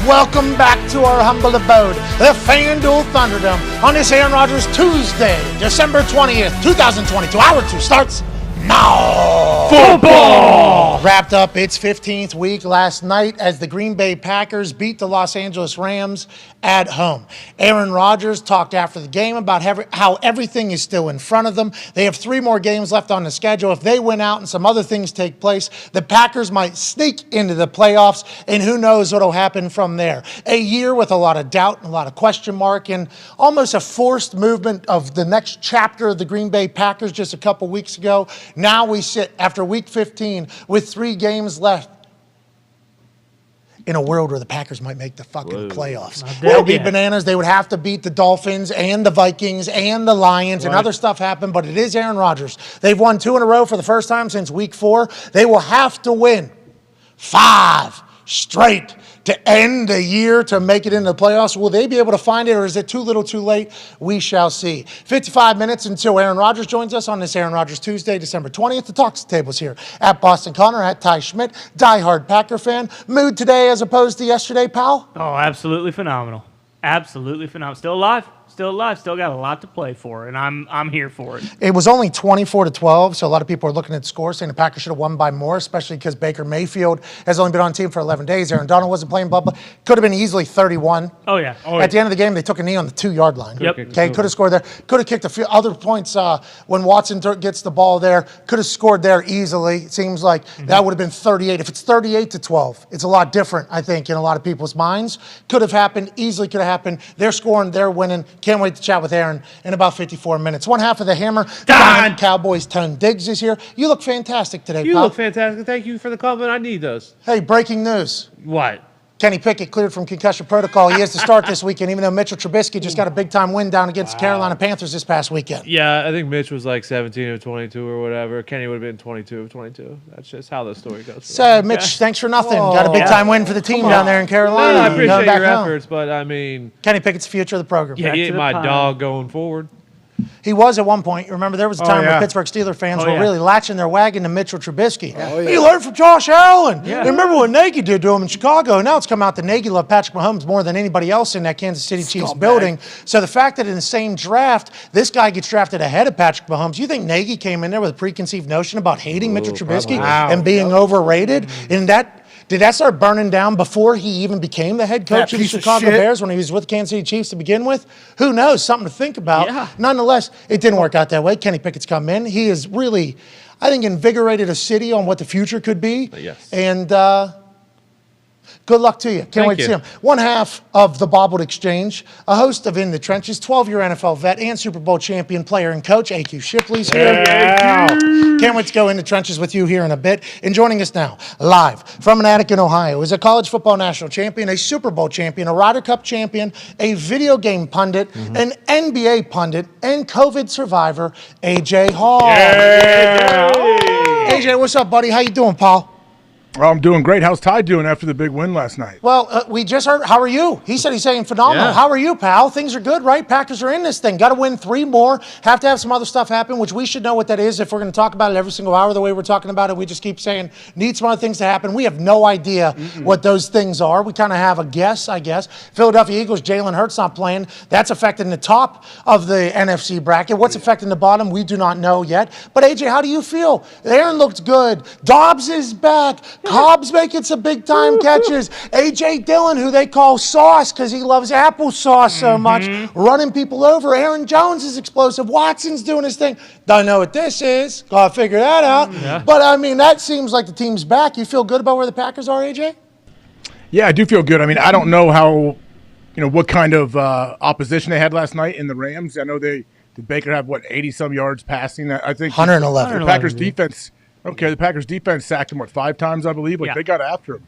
Welcome back to our humble abode, the FanDuel Thunderdome, on this Aaron Rodgers Tuesday, December 20th, 2022. Hour 2 starts now. Football! Wrapped up its 15th week last night as the Green Bay Packers beat the Los Angeles Rams at home. Aaron Rodgers talked after the game about how everything is still in front of them. They have 3 more games left on the schedule. If they win out and some other things take place, the Packers might sneak into the playoffs, and who knows what will happen from there. A year with a lot of doubt and a lot of question mark and almost a forced movement of the next chapter of the Green Bay Packers just a couple weeks ago. Now we sit after week 15 with 3 games left. in a world where the Packers might make the fucking playoffs. Not That dead would be yet. bananas. They would have to beat the Dolphins and the Vikings and the Lions and other stuff happen, but it is Aaron Rodgers. They've won 2 in a row for the first time since week 4. They will have to win 5 straight to end the year to make it into the playoffs. Will they be able to find it, or is it too little too late? We shall see. 55 minutes until Aaron Rodgers joins us on this Aaron Rodgers Tuesday, December 20th. The Talks Tables here at Boston Connor, at Ty Schmidt, diehard Packer fan. Mood today as opposed to yesterday, pal? Oh, absolutely phenomenal. Absolutely phenomenal. Still alive. Still alive. Still got a lot to play for, and I'm here for it. It was only 24-12, so a lot of people are looking at the score saying the Packers should have won by more, especially because Baker Mayfield has only been on team for 11 days. Aaron Donald wasn't playing, blah, blah. Could have been easily 31. Oh, yeah. At the end of the game, they took a knee on the 2-yard line. Yep. Okay, could have scored there. Could have kicked a few other points when Watson gets the ball there. Could have scored there easily. It seems like that would have been 38. If it's 38-12, it's a lot different, I think, in a lot of people's minds. Could have happened. Easily could have happened. They're scoring. They're winning. Can't wait to chat with Aaron in about 54 minutes. One half of the Hammer. Dahn. Cowboys 10 Diggs is here. You look fantastic today, You pal. look fantastic. Thank you for the compliment. I need those. Hey, breaking news. What? Kenny Pickett cleared from concussion protocol. He is to start this weekend, even though Mitchell Trubisky just got a big-time win down against the Carolina Panthers this past weekend. Yeah, I think Mitch was like 17 of 22 or whatever. Kenny would have been 22 of 22. That's just how the story goes. So, Mitch, thanks for nothing. Got a big-time win for the team down there in Carolina. No, I Going appreciate back your home. efforts, but I mean, Kenny Pickett's the future of the program. yeah, he ain't my dog going forward. He was at one point. Remember, there was a time yeah. where Pittsburgh Steelers fans Oh, were yeah. really latching their wagon to Mitchell Trubisky. He learned from Josh Allen. Yeah. And remember what Nagy did to him in Chicago. And now it's come out that Nagy loved Patrick Mahomes more than anybody else in that Kansas City Chiefs building. So the fact that in the same draft, this guy gets drafted ahead of Patrick Mahomes, you think Nagy came in there with a preconceived notion about hating Mitchell Trubisky and being overrated? And did that start burning down before he even became the head coach of the Chicago Bears when he was with the Kansas City Chiefs to begin with? Who knows? Something to think about. Yeah. Nonetheless, it didn't work out that way. Kenny Pickett's come in. He has really, I think, invigorated a city on what the future could be. Yes. And good luck to you. Can't wait to see you. him. One half of the Bobbled Exchange, a host of In the Trenches, 12-year NFL vet and Super Bowl champion player and coach, AQ Shipley's here. Can't wait to go in the trenches with you here in a bit. And joining us now, live from an attic in Ohio, is a college football national champion, a Super Bowl champion, a Ryder Cup champion, a video game pundit, an NBA pundit, and COVID survivor, AJ Hall. AJ, what's up, buddy? How you doing, pal? Well, I'm doing great. How's Ty doing after the big win last night? Well, we just heard, how are you? He said he's saying phenomenal. Yeah. How are you, pal? Things are good, right? Packers are in this thing. Got to win 3 more. Have to have some other stuff happen, which we should know what that is if we're going to talk about it every single hour the way we're talking about it. We just keep saying, need some other things to happen. We have no idea what those things are. We kind of have a guess, I guess. Philadelphia Eagles, Jalen Hurts not playing. That's affecting the top of the NFC bracket. What's affecting the bottom? We do not know yet. But, AJ, how do you feel? Aaron looked good. Dobbs is back. Cobb's making some big-time catches. A.J. Dillon, who they call Sauce because he loves applesauce so much, running people over. Aaron Jones is explosive. Watson's doing his thing. Don't know what this is. Got to figure that out. Yeah. But, I mean, that seems like the team's back. You feel good about where the Packers are, A.J.? Yeah, I do feel good. I mean, I don't know how, what kind of opposition they had last night in the Rams. I know did Baker have, 80-some yards passing? I think 111. The Packers defense. Okay, the Packers defense sacked him, 5 times, I believe? They got after him.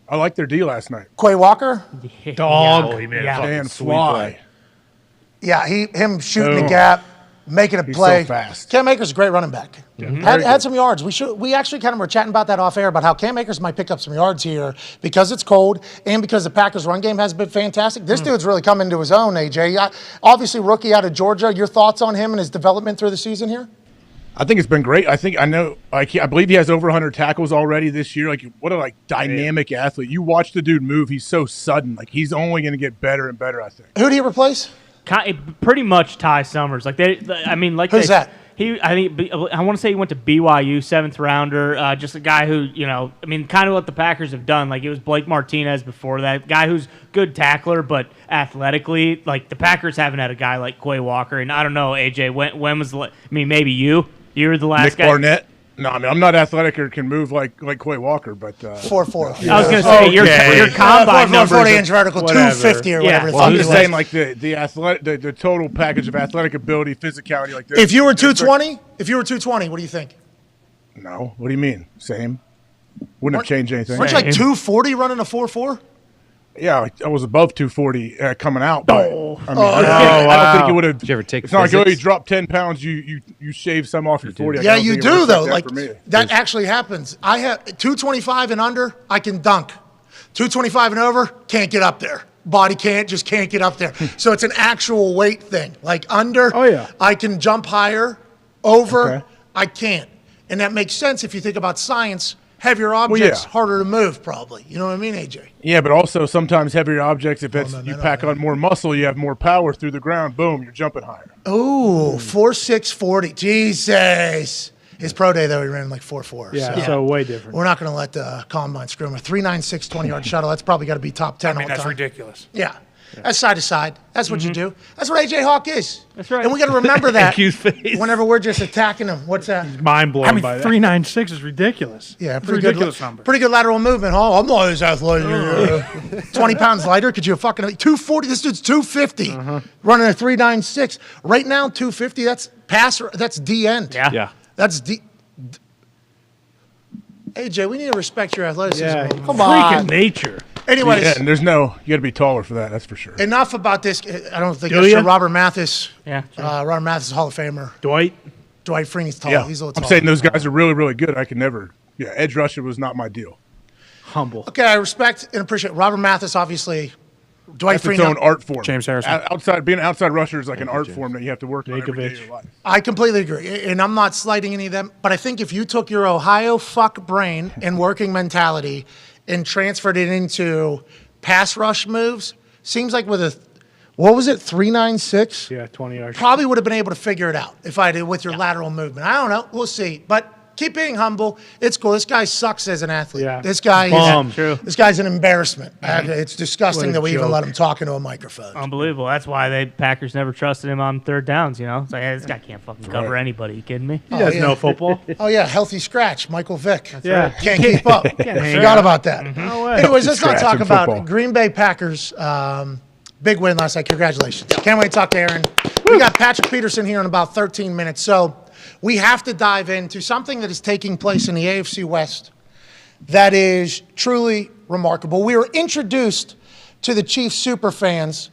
I liked their D last night. Quay Walker? Dog. Yeah. He made a Yeah. fucking And sweet fly. play. Yeah, him shooting the Oh. gap, making a He's play. so fast. Cam Akers is a great running back. Had some yards. We actually kind of were chatting about that off air about how Cam Akers might pick up some yards here because it's cold and because the Packers' run game has been fantastic. This dude's really come into his own, AJ. Obviously, rookie out of Georgia. Your thoughts on him and his development through the season here? I think it's been great. I believe he has over 100 tackles already this year. What a dynamic athlete. You watch the dude move. He's so sudden. He's only going to get better and better, I think. Who do you replace? Pretty much Ty Summers. Who's that? I want to say he went to BYU, 7th rounder. Just a guy who, kind of what the Packers have done. It was Blake Martinez before that. Guy who's good tackler, but athletically, the Packers haven't had a guy like Quay Walker. And I don't know, AJ, when was maybe you? You were the last Nick guy. Barnett. No, I'm not athletic or can move like Quay Walker, but 4'4". I was going to say your combine numbers. 40-inch vertical, 250 or whatever. Well, I'm just saying, the athletic, the total package of athletic ability, physicality, If you were 220, what do you think? No, what do you mean? Same. Wouldn't have changed anything. Weren't you like 240 running a 4.4? Yeah, I was above 240 coming out. But, I mean, wow. I don't think you would have. Did you ever take It's not like, oh, physics? you drop 10 pounds, you shave some off your 40. Yeah, you do, though. Like that actually happens. I have 225 and under, I can dunk. 225 and over, can't get up there. Body just can't get up there. So it's an actual weight thing. Like under, I can jump higher. Over, I can't. And that makes sense if you think about science. Heavier objects, harder to move, probably. You know what I mean, AJ? Yeah, but also sometimes heavier objects, if you pack on more muscle, you have more power through the ground. Boom, you're jumping higher. Ooh, 4.640. Jesus. His pro day, though, he ran like 4.4. Yeah, so way different. We're not going to let the combine screw him. A 3.96 20-yard shuttle, that's probably got to be top 10 all time. That's ridiculous. Yeah. That's side to side. That's what you do. That's what AJ Hawk is. That's right. And we got to remember that Cute face. whenever we're just attacking him. What's that? He's mind blown I mean, by that. 396 is ridiculous. Yeah, It's a pretty ridiculous good. number. Pretty good lateral movement, huh? I'm not as athletic. 20 pounds lighter. Could you fucking 240? This dude's 250, running a 3.96. Right now, 250. That's passer. That's D end. Yeah. That's D. AJ, we need to respect your athleticism. Yeah, Come freak on. of nature. Anyways, Yeah, and you got to be taller for that. That's for sure. enough about this. I don't think Do that's ya? true. Robert Mathis. Yeah. Robert Mathis is a Hall of Famer. Dwight. Dwight Freeney's tall. Yeah, He's a little I'm tall. saying those guys are really, really good. I could never. Yeah, edge rusher was not my deal. Humble. Okay, I respect and appreciate Robert Mathis, obviously. Dwight That's its own Freeney. art form. James Harrison. Being an outside rusher is like an art form that you have to work on every day of your life. I completely agree. And I'm not slighting any of them, but I think if you took your Ohio fuck brain and working mentality and transferred it into pass rush moves, seems like with a, what was it, 3.96? Yeah, 20 yards. Probably would have been able to figure it out if I did with your lateral movement. I don't know. We'll see. But keep being humble. It's cool. This guy sucks as an athlete. Yeah. This guy Bum. this guy's an embarrassment. It's disgusting What a that we even joke. let him talk into a microphone. Unbelievable. That's why Packers never trusted him on third downs, you know? It's like, hey, this guy can't fucking cover anybody. You kidding me? He doesn't know football. Oh, yeah, healthy scratch, Michael Vick. Yeah. Right. Can't keep up. Forgot about that. No way. Anyways, let's not Scratch talk in about football. Green Bay Packers. Big win last night. Congratulations. Can't wait to talk to Aaron. We got Patrick Peterson here in about 13 minutes. So we have to dive into something that is taking place in the AFC West that is truly remarkable. We were introduced to the Chiefs superfans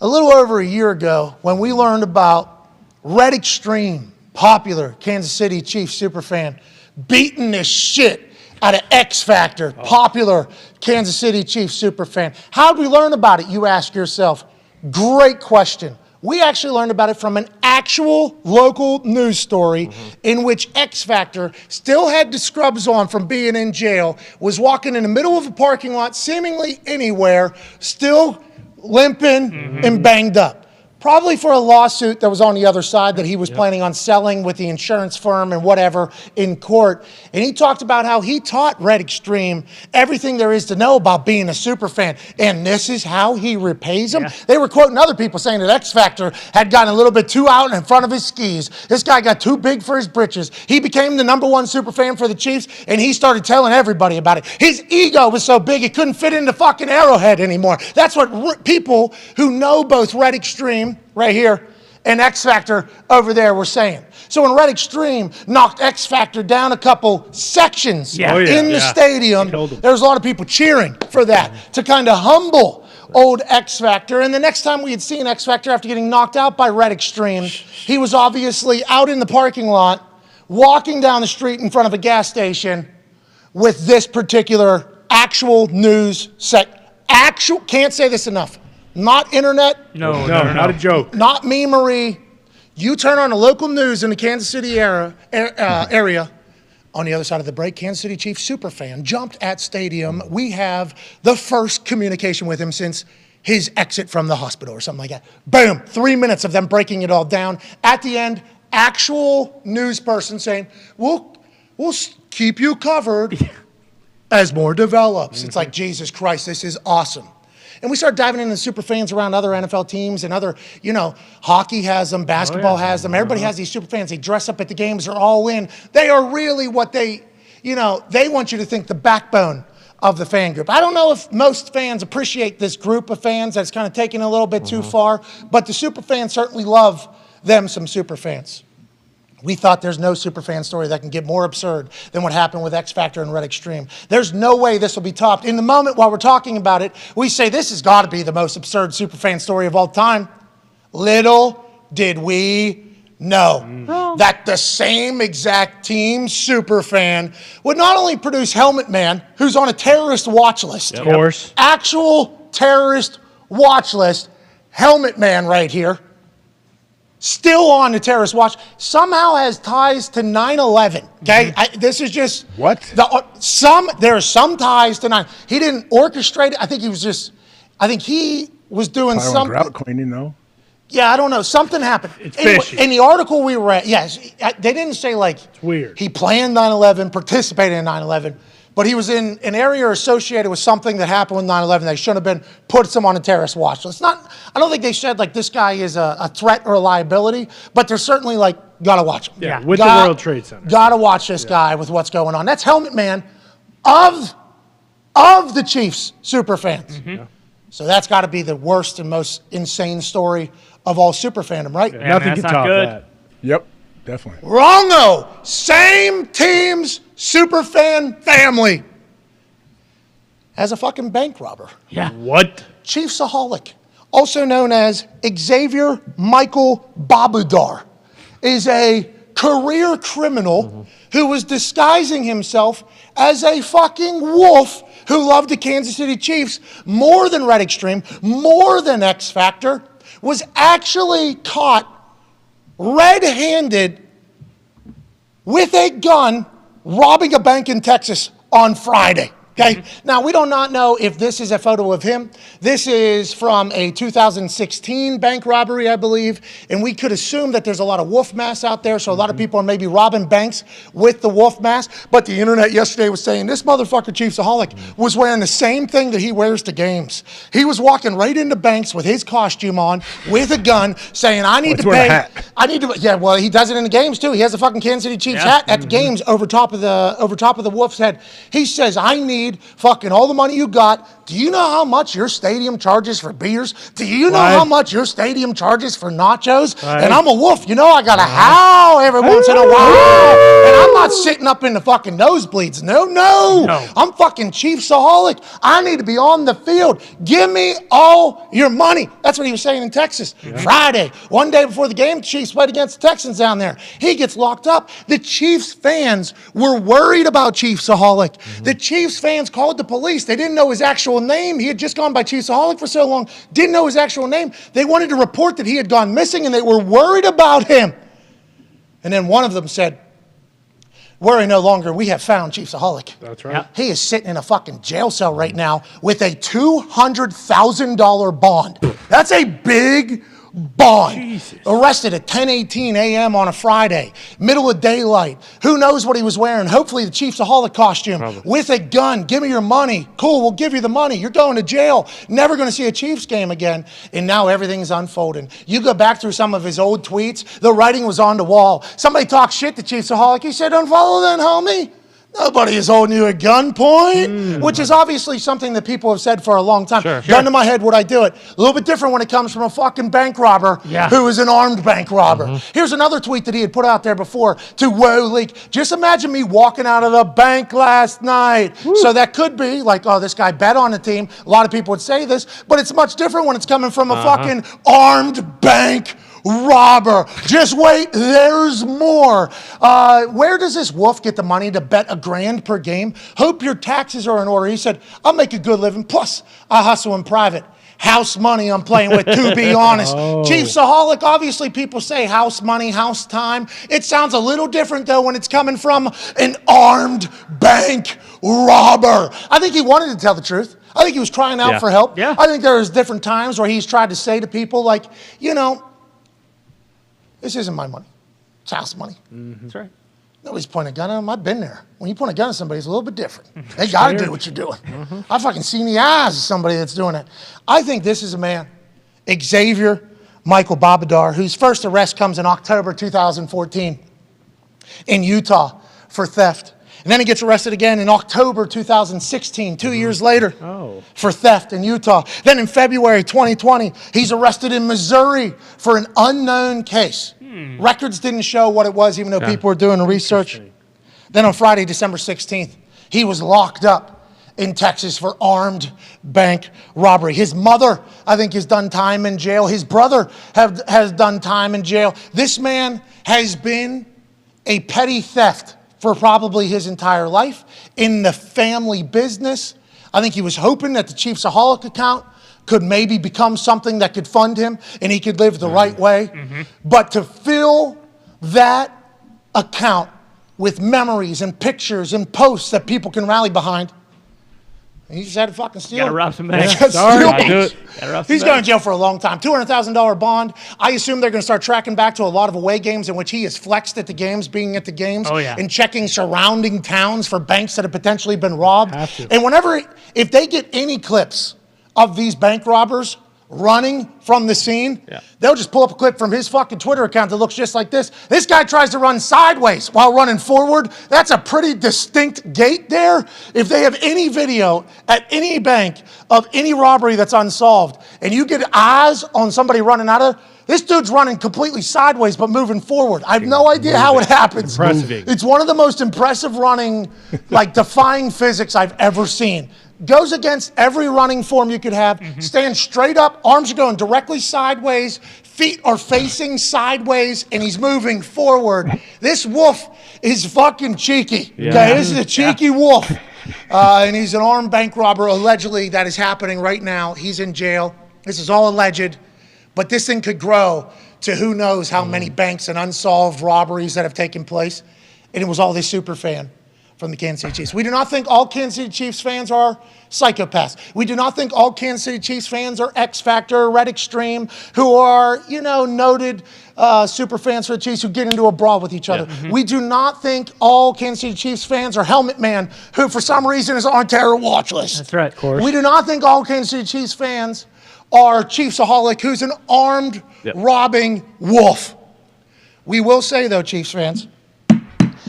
a little over a year ago when we learned about Red Extreme, popular Kansas City Chiefs superfan, beating the shit out of X Factor, popular Kansas City Chiefs superfan. How did we learn about it, you ask yourself? Great question. We actually learned about it from an actual local news story in which X Factor still had the scrubs on from being in jail, was walking in the middle of a parking lot, seemingly anywhere, still limping and banged up. Probably for a lawsuit that was on the other side that he was planning on selling with the insurance firm and whatever in court. And he talked about how he taught Red Extreme everything there is to know about being a super fan. And this is how he repays them. They were quoting other people saying that X Factor had gotten a little bit too out in front of his skis. This guy got too big for his britches. He became the #1 super fan for the Chiefs, and he started telling everybody about it. His ego was so big it couldn't fit into fucking Arrowhead anymore. That's what people who know both Red Extreme right here and X Factor over there were saying. So when Red Extreme knocked X Factor down a couple sections in the stadium, there was a lot of people cheering for that to kind of humble old X Factor. And the next time we had seen X Factor after getting knocked out by Red Extreme, he was obviously out in the parking lot, walking down the street in front of a gas station with this particular actual news can't say this enough. Not internet. No, not a joke. Not memery. You turn on the local news in the Kansas City area. On the other side of the break, Kansas City Chiefs superfan jumped at stadium. We have the first communication with him since his exit from the hospital or something like that. Boom, 3 minutes of them breaking it all down. At the end, actual news person saying, we'll keep you covered as more develops. It's like, Jesus Christ, this is awesome. And we start diving into super fans around other NFL teams and other, hockey has them, basketball has them. Everybody has these super fans. They dress up at the games. They're all in. They are really what they want you to think the backbone of the fan group. I don't know if most fans appreciate this group of fans that's kind of taken a little bit too far, but the super fans certainly love them some super fans. We thought there's no superfan story that can get more absurd than what happened with X Factor and Red Extreme. There's no way this will be topped. In the moment while we're talking about it, we say this has got to be the most absurd superfan story of all time. Little did we know that the same exact team superfan would not only produce Helmet Man, who's on a terrorist watch list. Of course. Actual terrorist watch list. Helmet Man right here. Still on the terrorist watch, somehow has ties to 9/11. Okay, this is just what there are some ties to 9. He didn't orchestrate it. I think he was doing something. Grout cleaning, though. Yeah, I don't know. Something happened. It's anyway, fishy. in the article we read, yes, they didn't say like it's weird. He planned 9/11, participated in 9/11. But he was in an area associated with something that happened with 9/11. They shouldn't have been, puts him on a terrorist watch list. I don't think they said like this guy is a threat or a liability, but they're certainly like, gotta watch him. Yeah, with the World Trade Center. Gotta watch this guy with what's going on. That's Helmet Man of the Chiefs super fans. Yeah. So that's gotta be the worst and most insane story of all super fandom, right? Yeah, nothing can top that. Yep, definitely. Wrong-o! Same team's superfan family as a fucking bank robber. Yeah. What? Chiefsaholic, also known as Xavier Michael Babudar, is a career criminal who was disguising himself as a fucking wolf who loved the Kansas City Chiefs more than Red Extreme, more than X Factor, was actually caught red-handed with a gun robbing a bank in Texas on Friday. Okay. Now, we do not know if this is a photo of him. This is from a 2016 bank robbery, I believe. And we could assume that there's a lot of wolf masks out there. So a lot of people are maybe robbing banks with the wolf mask. But the internet yesterday was saying this motherfucker Chiefsaholic was wearing the same thing that he wears to games. He was walking right into banks with his costume on, with a gun, saying, I need to pay. I need to, yeah, well, he does it in the games too. He has a fucking Kansas City Chiefs hat at the games over top of the wolf's head. He says, I need fucking all the money you got. Do you know how much your stadium charges for beers? Do you know how much your stadium charges for nachos? And I'm a wolf. You know I got to howl every once in a while. And I'm not sitting up in the fucking nosebleeds. No. I'm fucking Chiefsaholic. I need to be on the field. Give me all your money. That's what he was saying in Texas. Friday, one day before the game, the Chiefs played against the Texans down there. He gets locked up. The Chiefs fans were worried about Chiefsaholic. The Chiefs fans called the police. They didn't know his actual name. He had just gone by Chiefsaholic for so long. Didn't know his actual name. They wanted to report that he had gone missing, and they were worried about him. And then one of them said, worry no longer. We have found Chiefsaholic. That's right. He is sitting in a fucking jail cell right now with a $200,000 bond. That's a big bond. Jesus. Arrested at 10:18 a.m. on a Friday, middle of daylight. Who knows what he was wearing? Hopefully the Chiefsaholic costume with a gun. Give me your money. Cool, we'll give you the money. You're going to jail. Never going to see a Chiefs game again. And now everything's unfolding. You go back through some of his old tweets. The writing was on the wall. Somebody talked shit to Chiefsaholic. He said, unfollow then, homie. Nobody is holding you at gunpoint, which is obviously something that people have said for a long time. Gun to my head, would I do it? A little bit different when it comes from a fucking bank robber who is an armed bank robber. Here's another tweet that he had put out there before to Woe Leak. Just imagine me walking out of the bank last night. So that could be like, oh, this guy bet on the team. A lot of people would say this, but it's much different when it's coming from a fucking armed bank robber. Just wait, there's more. Where does this wolf get the money to bet $1,000 per game? Hope your taxes are in order. He said, I'll make a good living. Plus, I hustle in private. House money I'm playing with, to be honest. Chiefsaholic, obviously people say house money, house time. It sounds a little different, though, when it's coming from an armed bank robber. I think he wanted to tell the truth. I think he was crying out for help. I think there was different times where he's tried to say to people like, you know, this isn't my money. It's house money. That's right. Nobody's pointing a gun at him. I've been there. When you point a gun at somebody, it's a little bit different. They got to do what you're doing. I've fucking seen the eyes of somebody that's doing it. I think this is a man, Xavier Michael Babudar, whose first arrest comes in October 2014 in Utah for theft. And then he gets arrested again in October 2016, 2 years later, for theft in Utah. Then in February 2020, he's arrested in Missouri for an unknown case. Records didn't show what it was, even though people were doing the research. Then on Friday, December 16th, he was locked up in Texas for armed bank robbery. His mother, I think, has done time in jail. His brother has done time in jail. This man has been a petty theft for probably his entire life in the family business. I think he was hoping that the Chiefsaholic account could maybe become something that could fund him and he could live the right way. But to fill that account with memories and pictures and posts that people can rally behind, he just had to fucking steal. Gotta rob some banks. He's going to jail for a long time. $200,000 bond. I assume they're going to start tracking back to a lot of away games in which he has flexed at the games, being at the games, and checking surrounding towns for banks that have potentially been robbed. And if they get any clips of these bank robbers running from the scene, they'll just pull up a clip from his fucking Twitter account that looks just like this. This guy tries to run sideways while running forward. That's a pretty distinct gait there. If they have any video at any bank of any robbery that's unsolved, and you get eyes on somebody running out of, this dude's running completely sideways but moving forward. I have no idea how it happens. It's one of the most impressive running, like defying physics I've ever seen. Goes against every running form you could have. Stands straight up, arms are going directly sideways, feet are facing sideways, and he's moving forward. This wolf is fucking cheeky. Okay, this is a cheeky wolf. And he's an armed bank robber, allegedly, that is happening right now. He's in jail. This is all alleged. But this thing could grow to who knows how many banks and unsolved robberies that have taken place. And it was all this super fan from the Kansas City Chiefs. We do not think all Kansas City Chiefs fans are psychopaths. We do not think all Kansas City Chiefs fans are X Factor, Red Extreme, who are, noted super fans for the Chiefs who get into a brawl with each other. We do not think all Kansas City Chiefs fans are Helmet Man, who for some reason is on terror watch list. That's right, of course. We do not think all Kansas City Chiefs fans are Chiefsaholic, who's an armed, robbing wolf. We will say, though, Chiefs fans,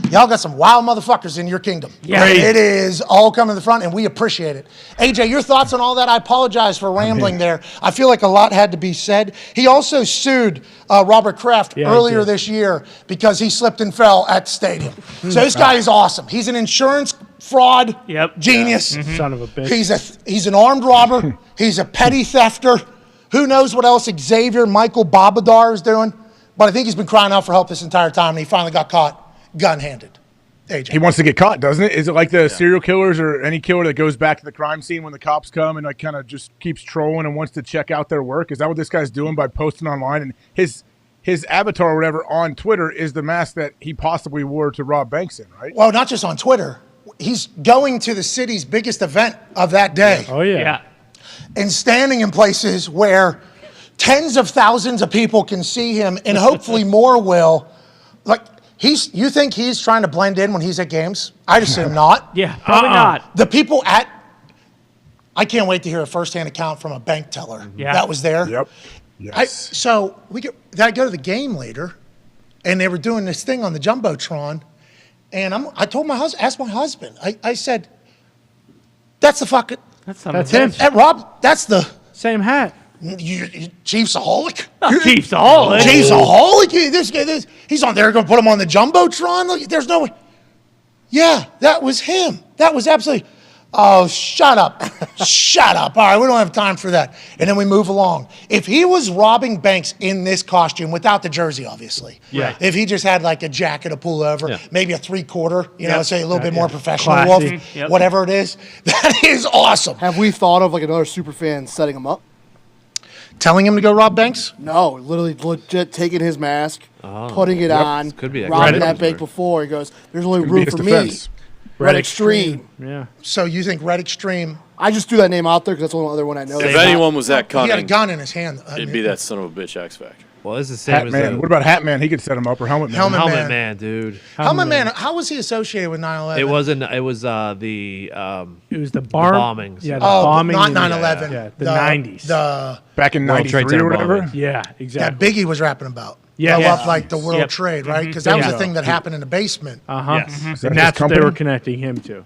y'all got some wild motherfuckers in your kingdom. Yeah. It is all coming to the front, and we appreciate it. AJ, your thoughts on all that? I apologize for rambling there. I feel like a lot had to be said. He also sued Robert Kraft earlier this year because he slipped and fell at the stadium. So this guy is awesome. He's an insurance fraud genius. Son of a bitch. He's an armed robber. He's a petty thefter. Who knows what else Xavier Michael Babadar is doing? But I think he's been crying out for help this entire time, and he finally got caught gun-handed. AJ. He wants to get caught, doesn't it? Is it like the serial killers or any killer that goes back to the crime scene when the cops come and like kind of just keeps trolling and wants to check out their work? Is that what this guy's doing by posting online? And his avatar or whatever on Twitter is the mask that he possibly wore to rob banks in, right? Well, not just on Twitter. He's going to the city's biggest event of that day. Oh, yeah. And standing in places where tens of thousands of people can see him, and hopefully more will. Like, you think he's trying to blend in when he's at games? I'd assume not. Yeah, probably not. The people I can't wait to hear a firsthand account from a bank teller that was there. Yep. Yes. I go to the game later, and they were doing this thing on the Jumbotron, and I told asked my husband, I said, that's the fucking... That's him. Rob, that's the... Same hat. You Chiefsaholic? Chiefsaholic. Chiefsaholic. He's on there going to put him on the Jumbotron. Look, there's no way. Yeah, that was him. That was absolutely. Oh, shut up. Shut up. All right, we don't have time for that. And then we move along. If he was robbing banks in this costume, without the jersey, obviously. Yeah. If he just had like a jacket, a pullover, maybe a 3/4, say a little bit more professional, Classy. wolf, whatever it is, that is awesome. Have we thought of like another super fan setting him up? Telling him to go rob banks? No, literally legit taking his mask, putting it on, Could be robbing that bank before. He goes, there's only room for me. Red Extreme. Yeah. So you think Red Extreme? I just threw that name out there because that's the only other one I know. If anyone was that cunning, he had a gun in his hand. It'd be that son of a bitch X Factor. Well, this is the same Hat as Man. What about Hat Man? He could set him up, or Helmet Man. Helmet Man. Dude. Helmet Man. How was he associated with 9/11? It wasn't. It was the. It was the bombings. Yeah, the bombing. Not in 9/11. Yeah, the 90s. Back in World Trade '93 Center or whatever. bombing. Yeah, That exactly. Biggie was rapping about. Yeah. Blow Yeah. up like the World Yep. Trade, right? Because that was the Yeah. thing that happened in the basement. Yes. Is that And his that's what they company? were connecting him to.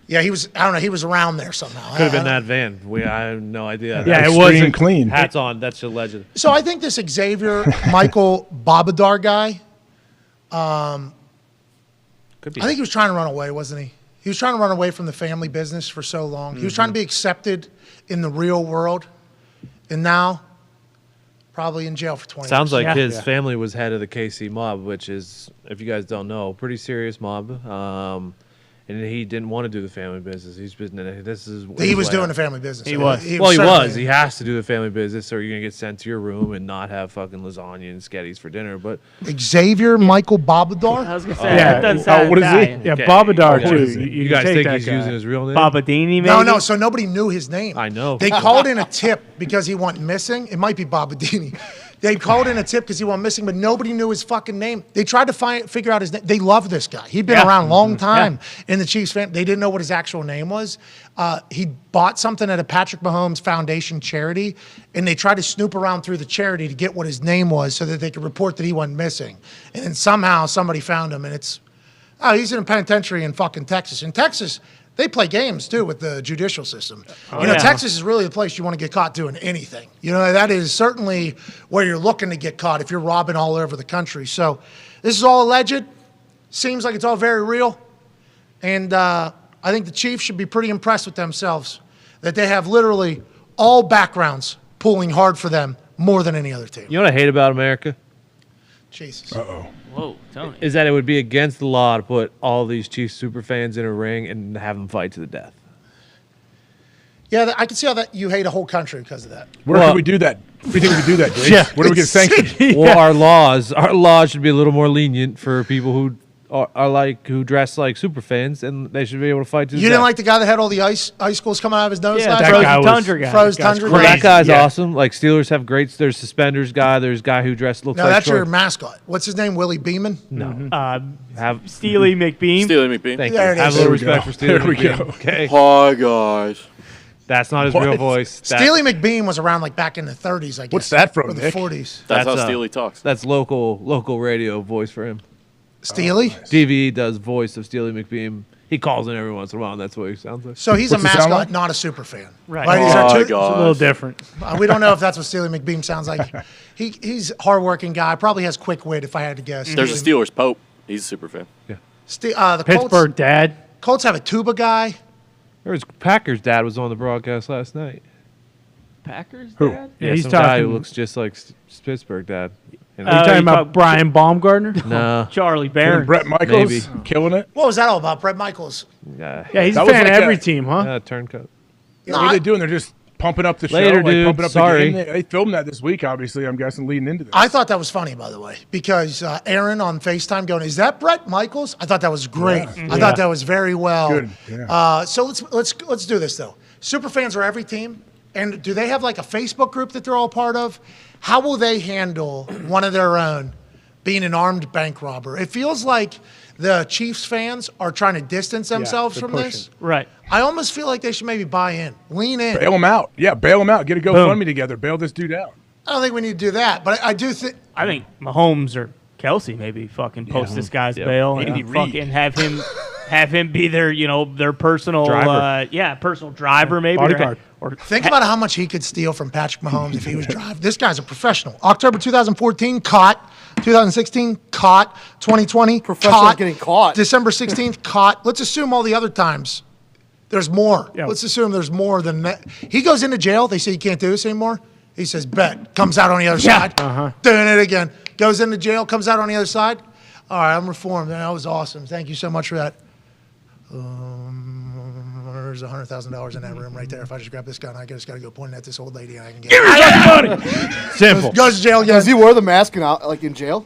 Yeah, he was. I don't know. He was around there somehow. Could have been that van. I have no idea. Yeah, it Extreme wasn't clean. Hats on. That's a legend. So I think this Xavier Michael Bobadar guy. Could be. I think he was trying to run away, wasn't he? He was trying to run away from the family business for so long. He was trying to be accepted in the real world, and now probably in jail for 20 Sounds years. like his family was head of the KC mob, which is, if you guys don't know, a pretty serious mob. And he didn't want to do the family business. He was doing the family business. He was. He was. He has to do the family business, or you're gonna get sent to your room and not have fucking lasagna and sketties for dinner. But Xavier Michael Bobadar. I was gonna say that doesn't sound what is he? Italian. Yeah, Okay. Bobadar Okay. too. You guys take think that he's guy. using his real name? Babadini, maybe? No, so nobody knew his name. I know. They called in a tip because he went missing. It might be Babadini. They called in a tip because he went missing, but nobody knew his fucking name. They tried to figure out his name. They love this guy. He'd been around a long time in the Chiefs fan. They didn't know what his actual name was. He bought something at a Patrick Mahomes Foundation charity, and they tried to snoop around through the charity to get what his name was so that they could report that he went missing. And then somehow somebody found him, and he's in a penitentiary in fucking Texas. In Texas, they play games too with the judicial system. Texas is really the place you want to get caught doing anything. That is certainly where you're looking to get caught if you're robbing all over the country. So this is all alleged. Seems like it's all very real. And I think the Chiefs should be pretty impressed with themselves that they have literally all backgrounds pulling hard for them more than any other team. You know what I hate about America? Jesus. Uh-oh. Whoa, Tony. Is that it would be against the law to put all these Chiefs super fans in a ring and have them fight to the death. Yeah, I can see how that you hate a whole country because of that. Where can we do that? Where do you think we could do that, Grace? Yeah, Where do we get sanctioned? Well, our laws should be a little more lenient for people who dress like super fans, and they should be able to fight to the You death. didn't like the guy that had all the icicles coming out of his nose Yeah, last that night? guy was- Tundra guy. Froze That guy's Tundra Well, guy? that guy's awesome. Like Steelers have greats. There's suspenders guy. There's guy who looks No, like that's Troy. your mascot. What's his name? Willie Beeman? No. Have Steely McBeam. Steely McBeam. Thank There you. it Have is. a little There we respect go. for Steely There we McBeam. go. Okay. Hi, guys. That's not his real voice. Steely McBeam was around like back in the 30s, I guess. What's that from, Or the Nick? 40s. That's how Steely talks. That's local radio voice for him. Steely? DVE does voice of Steely McBeam. He calls in every once in a while, and that's what he sounds like. So he's What's a he sound mascot, like? not a super fan. Right. Is there Oh, two- It's a little different. we don't know if that's what Steely McBeam sounds like. He's a hardworking guy. Probably has quick wit, if I had to guess. There's a Steelers Pope. He's a super fan. Yeah. The Pittsburgh dad. Colts have a tuba guy. There was Packers' dad was on the broadcast last night. Packers? Who? Dad? Yeah, he's some guy who talking- looks just like Pittsburgh dad. Are you talking you about talk- Brian Baumgartner? No. Charlie And Barron. Brett Michaels Maybe. killing it. What was that all about? Brett Michaels. Yeah. Yeah, he's That a was fan of like every a- team, huh? Turncoat. What are they doing? They're just pumping up the show. Later, like, dude. Pumping up Sorry. The game. They filmed that this week, obviously, I'm guessing, leading into this. I thought that was funny, by the way, because Aaron on FaceTime going, "Is that Brett Michaels?" I thought that was great. I thought that was very well. Good, yeah. So let's do this though. Super fans are every team, and do they have like a Facebook group that they're all part of? How will they handle one of their own being an armed bank robber? It feels like the Chiefs fans are trying to distance themselves they're from pushing. this. Right. I almost feel like they should maybe buy in, lean in. Bail him out. Yeah, bail him out. Get a GoFundMe together. Bail this dude out. I don't think we need to do that, but I do think. I think Mahomes or Kelsey maybe fucking post this guy's bail Andy and Reid. fucking have him be their their personal Driver. personal driver maybe Bodyguard. or Think about how much he could steal from Patrick Mahomes if he was driving. This guy's a professional. October 2014, caught. 2016, caught. 2020, Professional caught. getting caught. December 16th, caught. Let's assume all the other times there's more. Yeah. Let's assume there's more than that. He goes into jail. They say you can't do this anymore. He says, bet. Comes out on the other side. Doing it again. Goes into jail, comes out on the other side. All right, I'm reformed. That was awesome. Thank you so much for that. There's $100,000 in that room right there. If I just grab this gun, I just got to go point it at this old lady and I can get it. Simple. Goes to jail again. Does he wear the mask in jail?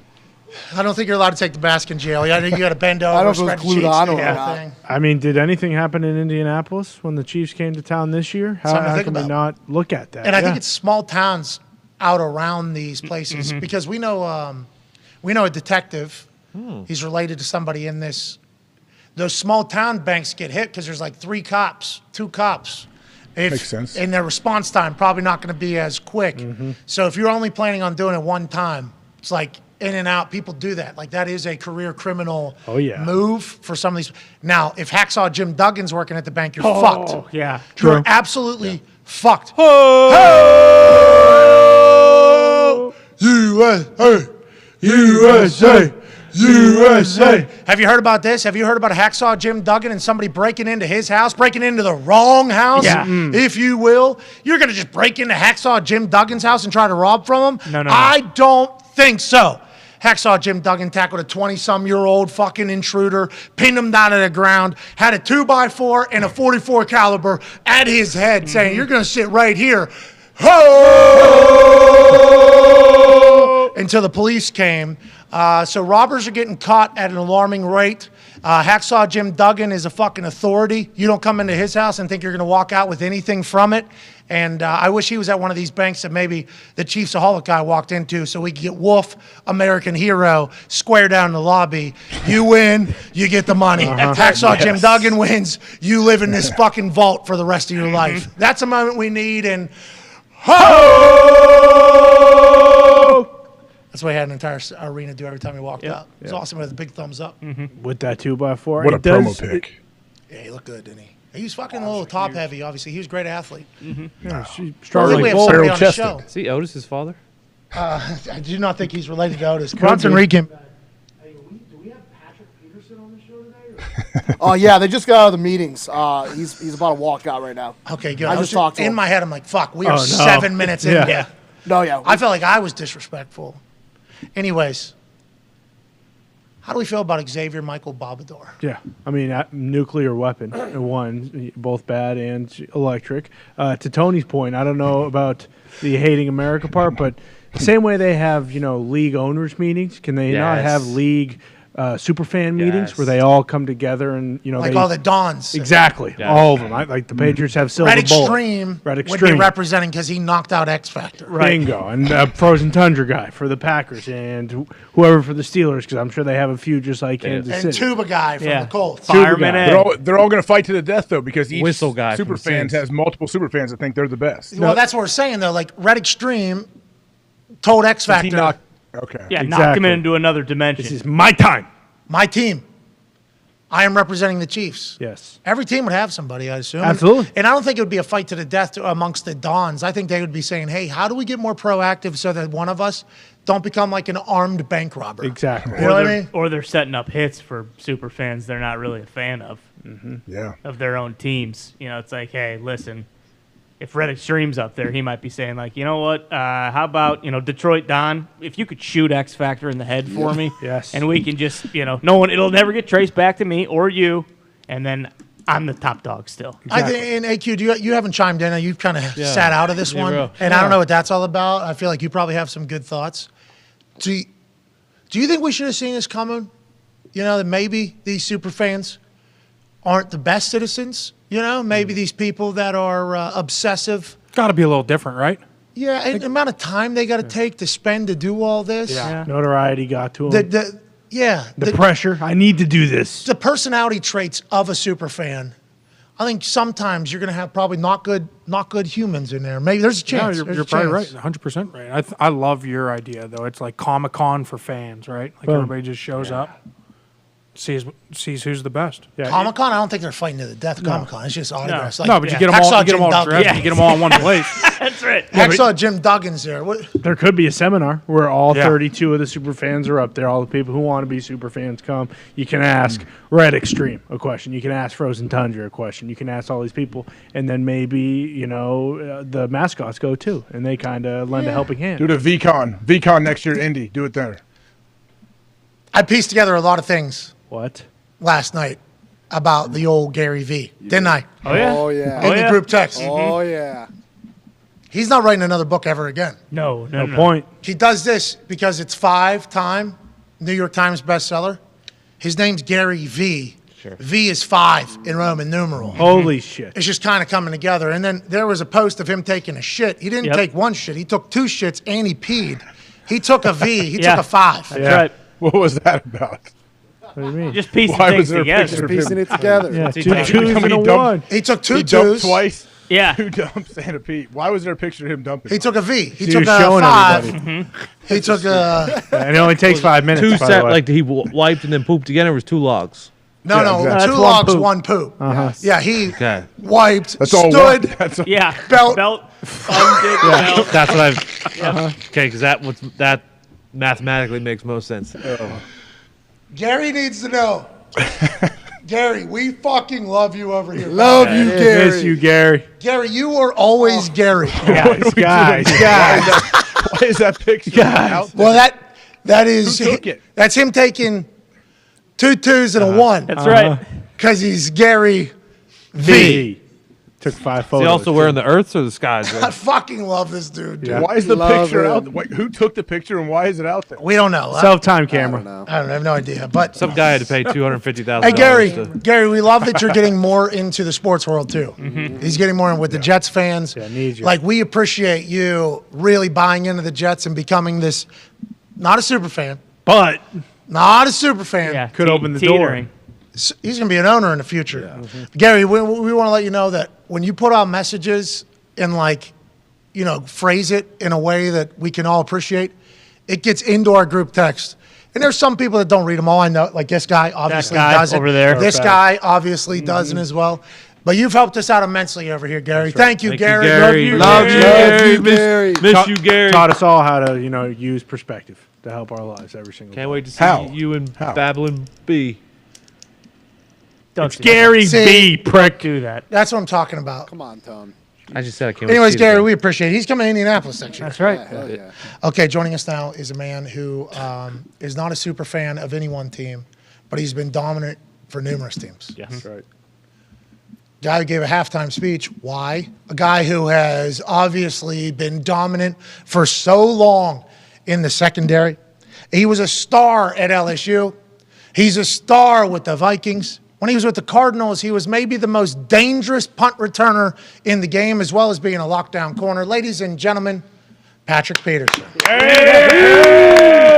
I don't think you're allowed to take the mask in jail. I think you got to bend over. I don't know if it was spread glued cheeks, on or that not. thing. I mean, did anything happen in Indianapolis when the Chiefs came to town this year? How Something to think can we about. not look at that? And I think it's small towns. out around these places because we know a detective. He's related to somebody in this. Those small town banks get hit because there's like 2 cops. Makes sense. And their response time probably not going to be as quick. So if you're only planning on doing it one time, it's like in and out. People do that. Like that is a career criminal move for some of these. Now, if Hacksaw Jim Duggan's working at the bank, you're fucked. Oh, yeah. You're absolutely fucked. USA! USA! USA! Have you heard about this? Have you heard about Hacksaw Jim Duggan and somebody breaking into his house, breaking into the wrong house, if you will? You're going to just break into Hacksaw Jim Duggan's house and try to rob from him? No. I don't think so. Hacksaw Jim Duggan tackled a 20-some-year-old fucking intruder, pinned him down to the ground, had a 2x4 and a 44 caliber at his head, saying, "You're going to sit right here." Until the police came. So robbers are getting caught at an alarming rate. Hacksaw Jim Duggan is a fucking authority. You don't come into his house and think you're going to walk out with anything from it. And I wish he was at one of these banks that maybe the Chiefsaholic guy walked into so we could get Wolf, American Hero, square down the lobby. You win, you get the money. Hacksaw Jim Duggan wins, you live in this fucking vault for the rest of your life. That's a moment we need, and that's what I had an entire arena do every time he walked out. It was awesome with a big thumbs up. With that 2x4. What a promo pick. Yeah, he looked good, didn't he? He was fucking a little top heavy, obviously. He was a great athlete. Yeah, Strong like we have somebody on the show. Is he Otis's father? I do not think he's related to Otis. Bronson Regan. Do we have Patrick Peterson on the show today? Oh yeah, they just got out of the meetings. He's about to walk out right now. Okay, good. I just talked to him. In my head, I'm like, fuck, we are 7 minutes in. Yeah. No, yeah. I felt like I was disrespectful. Anyways, how do we feel about Xavier Michael Bobador? Yeah, I mean, nuclear weapon, one, both bad and electric. To Tony's point, I don't know about the hating America part, but same way they have, league owners meetings, can they not have league superfan meetings where they all come together and, like all the Dons. Exactly, all of them. Like the Patriots have Silver Red Bullet. Extreme Red would Extreme. be representing because he knocked out X Factor. Bingo. And Frozen Tundra guy for the Packers and whoever for the Steelers, because I'm sure they have a few just like Kansas And City. Tuba guy from the Colts. Fireman Ed. They're all going to fight to the death, though, because each Whistle guy from super the fan Saints. has multiple super fans that think they're the best. Well, that's what we're saying, though. Like, Red Extreme told X Factor. Okay. Yeah, knock him into another dimension. This is my time. My team. I am representing the Chiefs. Yes. Every team would have somebody, I assume. Absolutely. And I don't think it would be a fight to the death amongst the Dons. I think they would be saying, hey, how do we get more proactive so that one of us don't become like an armed bank robber? Exactly. You know what I mean? Or they're setting up hits for super fans they're not really a fan of. Yeah. Of their own teams. It's like, hey, listen, if Red Extreme's up there, he might be saying, like, you know what, how about, Detroit Dahn, if you could shoot X Factor in the head for me, Yes. and we can just, it'll never get traced back to me or you, and then I'm the top dog still. I think, and AQ, you haven't chimed in. You've kind of sat out of this one. bro. And I don't know what that's all about. I feel like you probably have some good thoughts. Do you think we should have seen this coming? That maybe these super fans aren't the best citizens? Maybe these people that are obsessive. Got to be a little different, right? Yeah, and the amount of time they got to take to spend to do all this. Yeah. Notoriety got to him. The pressure. I need to do this. The personality traits of a super fan. I think sometimes you're going to have probably not good humans in there. Maybe there's a chance. No, you're probably right. 100% right. I love your idea, though. It's like Comic-Con for fans, right? Like everybody just shows up. Sees who's the best. Yeah. Comic-Con, I don't think they're fighting to the death at Comic-Con. It's just autographs. No, but you get them all. You get them all dressed. You get them all in one place. That's right. Hacksaw Jim Duggan's there. There could be a seminar where all Yeah. 32 of the super fans are up there. All the people who want to be super fans come. You can ask Red Extreme a question. You can ask Frozen Tundra a question. You can ask all these people, and then maybe the mascots go too, and they kind of lend a helping hand. Do the VCon next year, Indy. Do it there. I pieced together a lot of things. What? Last night about the old Gary V. Didn't I? Oh, yeah? Oh, yeah. In the group text. Oh, yeah. He's not writing another book ever again. No point. He does this because it's 5-time New York Times bestseller. His name's Gary V. Sure. V is 5 in Roman numeral. Holy shit. It's just kind of coming together. And then there was a post of him taking a shit. He didn't take one shit. He took 2 shits and he peed. He took a V. He took a 5. That's right. What was that about? What do you mean? Just piecing Why things was there a together. picture of Piecing him? it together. Yeah, He 2 dumped- twos and a dumped- 1. He took 2 He dumped twos. twice. Yeah. 2 dumps and a pee. Why was there a picture of him dumping? He took a V. He So took you're a showing 5. everybody. He took a. And it only takes 5 minutes. 2 by the set, way. like he wiped and then pooped again, or was 2 logs? No, no, exactly. 2 logs, 1 poop. Uh-huh. Yeah, he Okay. wiped, That's all stood, one. That's all. Yeah. belt. Undid belt. That's what I've. Okay, because that mathematically makes most sense. Gary needs to know. Gary, we fucking love you over here. Love you, Miss Gary. you, Gary. Gary, you are always Gary. Guys. Why is that picture out there? Well, that is Who took it? That's him taking 2 twos and a 1. That's right. Because he's Gary V. V. Took 5 Is photos. he also wearing the Earths or the skies? I fucking love this dude. Yeah. Why is the Love picture him. out there? Wait, who took the picture and why is it out there? We don't know. Self-time I camera. don't know. I don't know. I have no idea. But Some guy had to pay $250,000. hey, Gary, we love that you're getting more into the sports world too. He's getting more in with the Jets fans. Yeah, need you. Like, we appreciate you really buying into the Jets and becoming this, not a super fan, But not a super fan. Yeah. Could open the door. teetering. He's going to be an owner in the future. Gary, we want to let you know that when you put out messages and, like, you know, phrase it in a way that we can all appreciate, it gets into our group text. And there's some people that don't read them all. I know, like this guy obviously guy doesn't. over there. This guy obviously doesn't as well. But you've helped us out immensely over here, Gary. Thank you, Thank you, Gary. Gary. Love you, Gary. Love you, Gary. Miss you, Gary. taught us all how to, use perspective to help our lives every single day. Can't wait to see How? you and How? Babylon B. Don't It's do Gary See, B, prick. do that. That's what I'm talking about. Come on, Tom. I just said I can't Anyways, wait to see Gary, it we appreciate it. He's coming to Indianapolis next year. That's right. Hell yeah. Okay, joining us now is a man who is not a super fan of any one team, but he's been dominant for numerous teams. Yes. That's right. Guy who gave a halftime speech. Why? A guy who has obviously been dominant for so long in the secondary. He was a star at LSU. He's a star with the Vikings. When he was with the Cardinals, he was maybe the most dangerous punt returner in the game, as well as being a lockdown corner. Ladies and gentlemen, Patrick Peterson.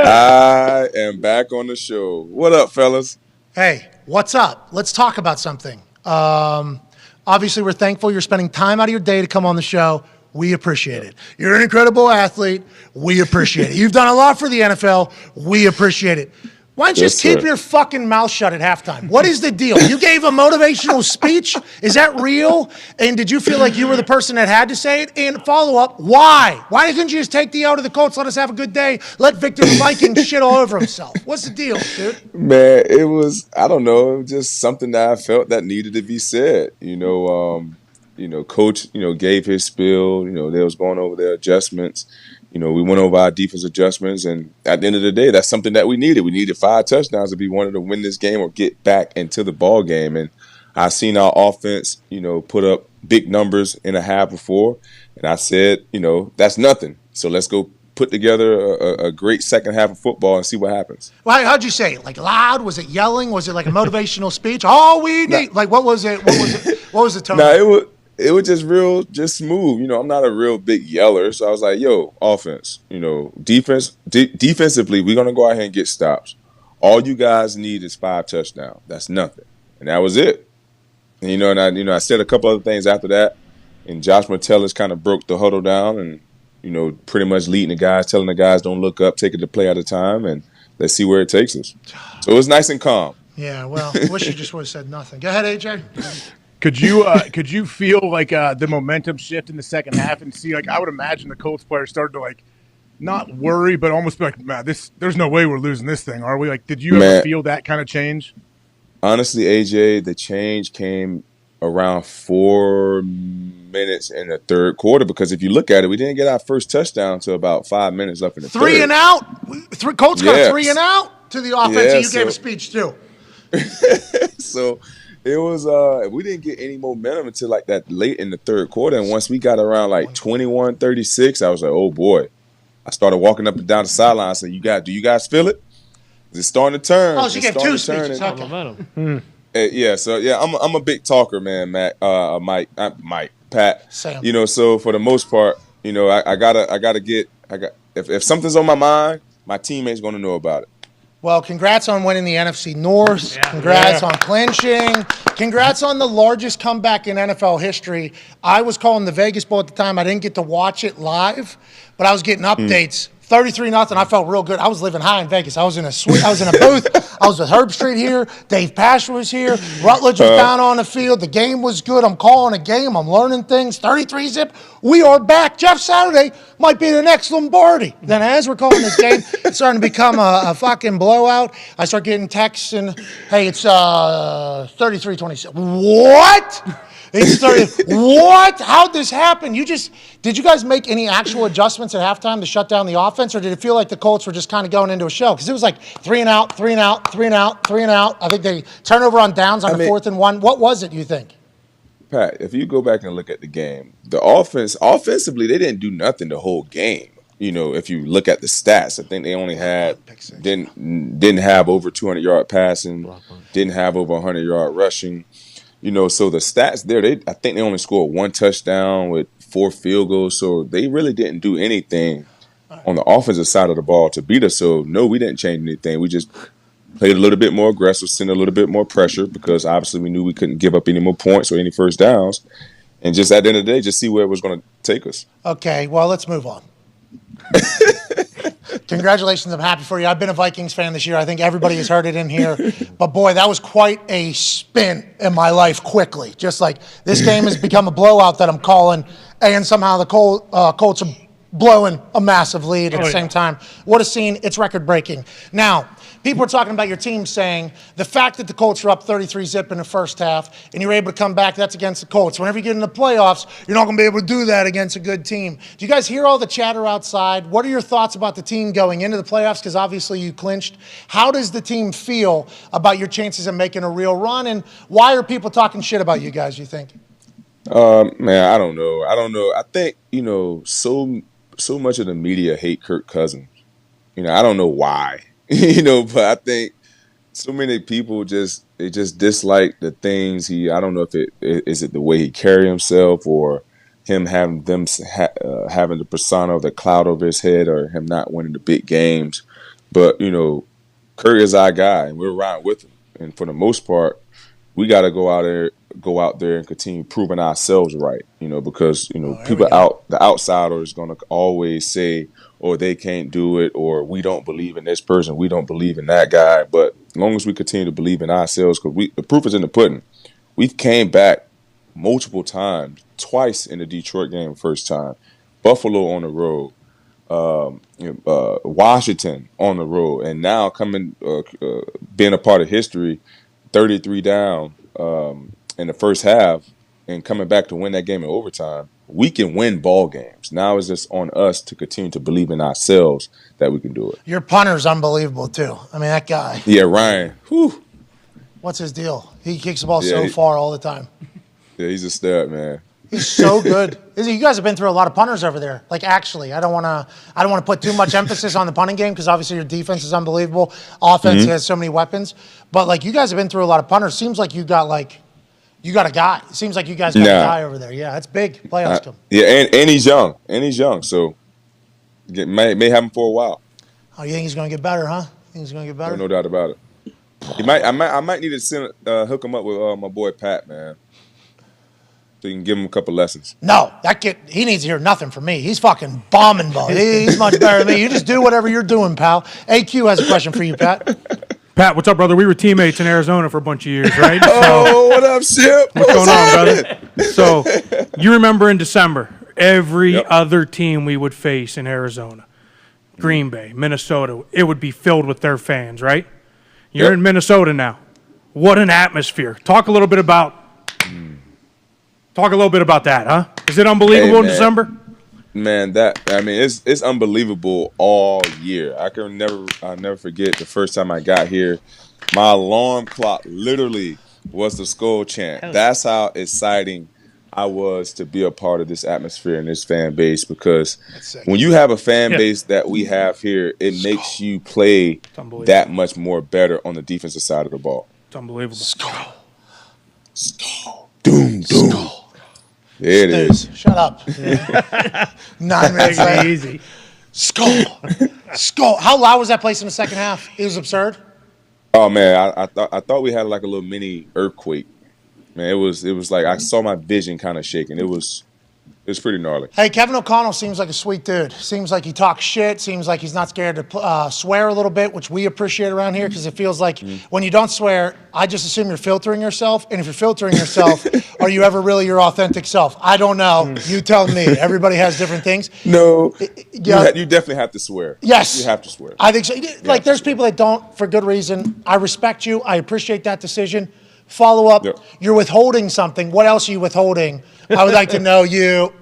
I am back on the show. What up, fellas? Hey, what's up? Let's talk about something. Obviously, we're thankful you're spending time out of your day to come on the show. We appreciate it. You're an incredible athlete. We appreciate it. You've done a lot for the NFL. We appreciate it. Why don't you Yes, just keep sir. your fucking mouth shut at halftime? What is the deal? You gave a motivational speech? Is that real? And did you feel like you were the person that had to say it? And follow up, why? Why couldn't you just take the L to the Colts, let us have a good day, let Victor the Viking shit all over himself? What's the deal, dude? Man, it was, I don't know, it was just something that I felt that needed to be said. Coach, gave his spiel, they was going over their adjustments. We went over our defense adjustments, and at the end of the day, that's something that we needed. We needed 5 touchdowns if we wanted to win this game or get back into the ball game. And I seen our offense, put up big numbers in a half before, and I said, that's nothing. So let's go put together a great second half of football and see what happens. Well, how'd you say it? Like loud? Was it yelling? Was it like a motivational speech? All we need. Like what was it? What was the tone? No, it was just real, just smooth. I'm not a real big yeller, so I was like, "Yo, offense, defensively, we're gonna go out here and get stops. All you guys need is 5 touchdowns. That's nothing." And that was it. And I said a couple other things after that, and Josh Metellus kind of broke the huddle down, and pretty much leading the guys, telling the guys don't look up, take it a play at a time, and let's see where it takes us. So it was nice and calm. Yeah, well, I wish you just would have said nothing. Go ahead, AJ. Could you feel like the momentum shift in the second half and see, like, I would imagine the Colts players started to, like, not worry, but almost be like, man, there's no way we're losing this thing, are we? Like, did you ever feel that kind of change? Honestly, AJ, the change came around 4 minutes in the third quarter, because if you look at it, we didn't get our first touchdown until about 5 minutes left in the third. 3 and out. Colts got 3 and out to the offense. Yeah, and you gave a speech too. So it was we didn't get any momentum until like that late in the third quarter, and once we got around like 21-36, I was like, oh boy. I started walking up and down the sideline. I said, do you guys feel it? Is it starting to turn? Oh, so you It's gave 2 starting to turn. speeches. Okay. I'm a big talker, man, Pat. Sam. You know, so for the most part, you know, I gotta get if something's on my mind, my teammates gonna know about it. Well, congrats on winning the NFC North. Congrats on clinching. Congrats on the largest comeback in NFL history. I was calling the Vegas Bowl at the time. I didn't get to watch it live, but I was getting updates. 33-0. I felt real good. I was living high in Vegas. I was in a suite. I was in a booth. I was with Herb Street here. Dave Pasher was here. Rutledge was down on the field. The game was good. I'm calling a game. I'm learning things. 33-zip. We are back. Jeff Saturday might be the next Lombardi. Then as we're calling this game, it's starting to become a fucking blowout. I start getting texts and, hey, it's 33-27. What? It's 30. What? How'd this happen? Did you guys make any actual adjustments at halftime to shut down the offense, or did it feel like the Colts were just kind of going into a show? Because it was like 3 and out, 3 and out, 3 and out, 3 and out. I think they turnover on downs on the 4th and 1. What was it, you think? Pat, if you go back and look at the game, the offensively, they didn't do nothing the whole game. You know, if you look at the stats, I think they only didn't have over 200-yard passing, didn't have over 100-yard rushing. You know, so the stats there, I think they only scored 1 touchdown with 4 field goals. So they really didn't do anything on the offensive side of the ball to beat us. So, no, we didn't change anything. We just played a little bit more aggressive, sent a little bit more pressure because obviously we knew we couldn't give up any more points or any first downs. And just at the end of the day, just see where it was going to take us. Okay, well, let's move on. Congratulations, I'm happy for you. I've been a Vikings fan this year. I think everybody has heard it in here. But, boy, that was quite a spin in my life quickly. Just like this game has become a blowout that I'm calling, and somehow the Colts are blowing a massive lead at the same time. What a scene. It's record-breaking. Now, people are talking about your team saying the fact that the Colts were up 33-zip in the first half and you're able to come back, that's against the Colts. Whenever you get in the playoffs, you're not going to be able to do that against a good team. Do you guys hear all the chatter outside? What are your thoughts about the team going into the playoffs? Because obviously you clinched. How does the team feel about your chances of making a real run? And why are people talking shit about you guys, you think? Man, I don't know. I think, you know, so much of the media hate Kirk Cousins. You know, I don't know why. You know, but I think so many people just dislike the things I don't know if is it the way he carry himself or him having having the persona of the cloud over his head or him not winning the big games. But, you know, Kirk is our guy and we're riding with him. And for the most part, we got to go out there and continue proving ourselves right, you know, because, you know, the outsider is going to always say, or they can't do it, or we don't believe in this person, we don't believe in that guy. But as long as we continue to believe in ourselves, because the proof is in the pudding. We've came back multiple times, twice in the Detroit game first time, Buffalo on the road, Washington on the road, and now coming, being a part of history, 33 down in the first half and coming back to win that game in overtime. We can win ball games. Now it's just on us to continue to believe in ourselves that we can do it. Your punter's unbelievable, too. I mean, that guy. Yeah, Ryan. Whew. What's his deal? He kicks the ball so far all the time. Yeah, he's a stud, man. He's so good. You guys have been through a lot of punters over there. Like, actually, I don't want to put too much emphasis on the punting game because obviously your defense is unbelievable. Offense has so many weapons. But, like, you guys have been through a lot of punters. Seems like you got a guy. It seems like you guys got a guy over there. Yeah, that's big. Playoffs come. Yeah, and he's young. So may have him for a while. Oh, you think he's going to get better, huh? Think he's going to get better? No doubt about it. I might need to hook him up with my boy Pat, man. So you can give him a couple lessons. No, that kid, he needs to hear nothing from me. He's fucking bombing ball. He's much better than me. You just do whatever you're doing, pal. AQ has a question for you, Pat. Pat, what's up, brother? We were teammates in Arizona for a bunch of years, right? Oh, what up, Ship? What's going on, brother? So, you remember in December, every other team we would face in Arizona, Green Bay, Minnesota, it would be filled with their fans, right? You're in Minnesota now. What an atmosphere. Talk a little bit about that, huh? Is it unbelievable in December? Man, it's unbelievable all year. I'll never forget the first time I got here. My alarm clock literally was the skull chant. That's how exciting I was to be a part of this atmosphere and this fan base, because when you have a fan base that we have here, it makes you play that much more better on the defensive side of the ball. It's unbelievable. Doom, doom. There it is. Shut up. 9 minutes left. Easy. Skull. Skull. How loud was that place in the second half? It was absurd. Oh man, I thought we had like a little mini earthquake. Man, it was like I saw my vision kind of shaking. It was pretty gnarly. Hey, Kevin O'Connell seems like a sweet dude. Seems like he talks shit. Seems like he's not scared to swear a little bit, which we appreciate around here because it feels like when you don't swear, I just assume you're filtering yourself. And if you're filtering yourself, are you ever really your authentic self? I don't know. You tell me. Everybody has different things. No, Yeah. you definitely have to swear. Yes. You have to swear. I think so. Like, there's people that don't for good reason. I respect you. I appreciate that decision. Follow up. Yep. You're withholding something. What else are you withholding? I would like to know you.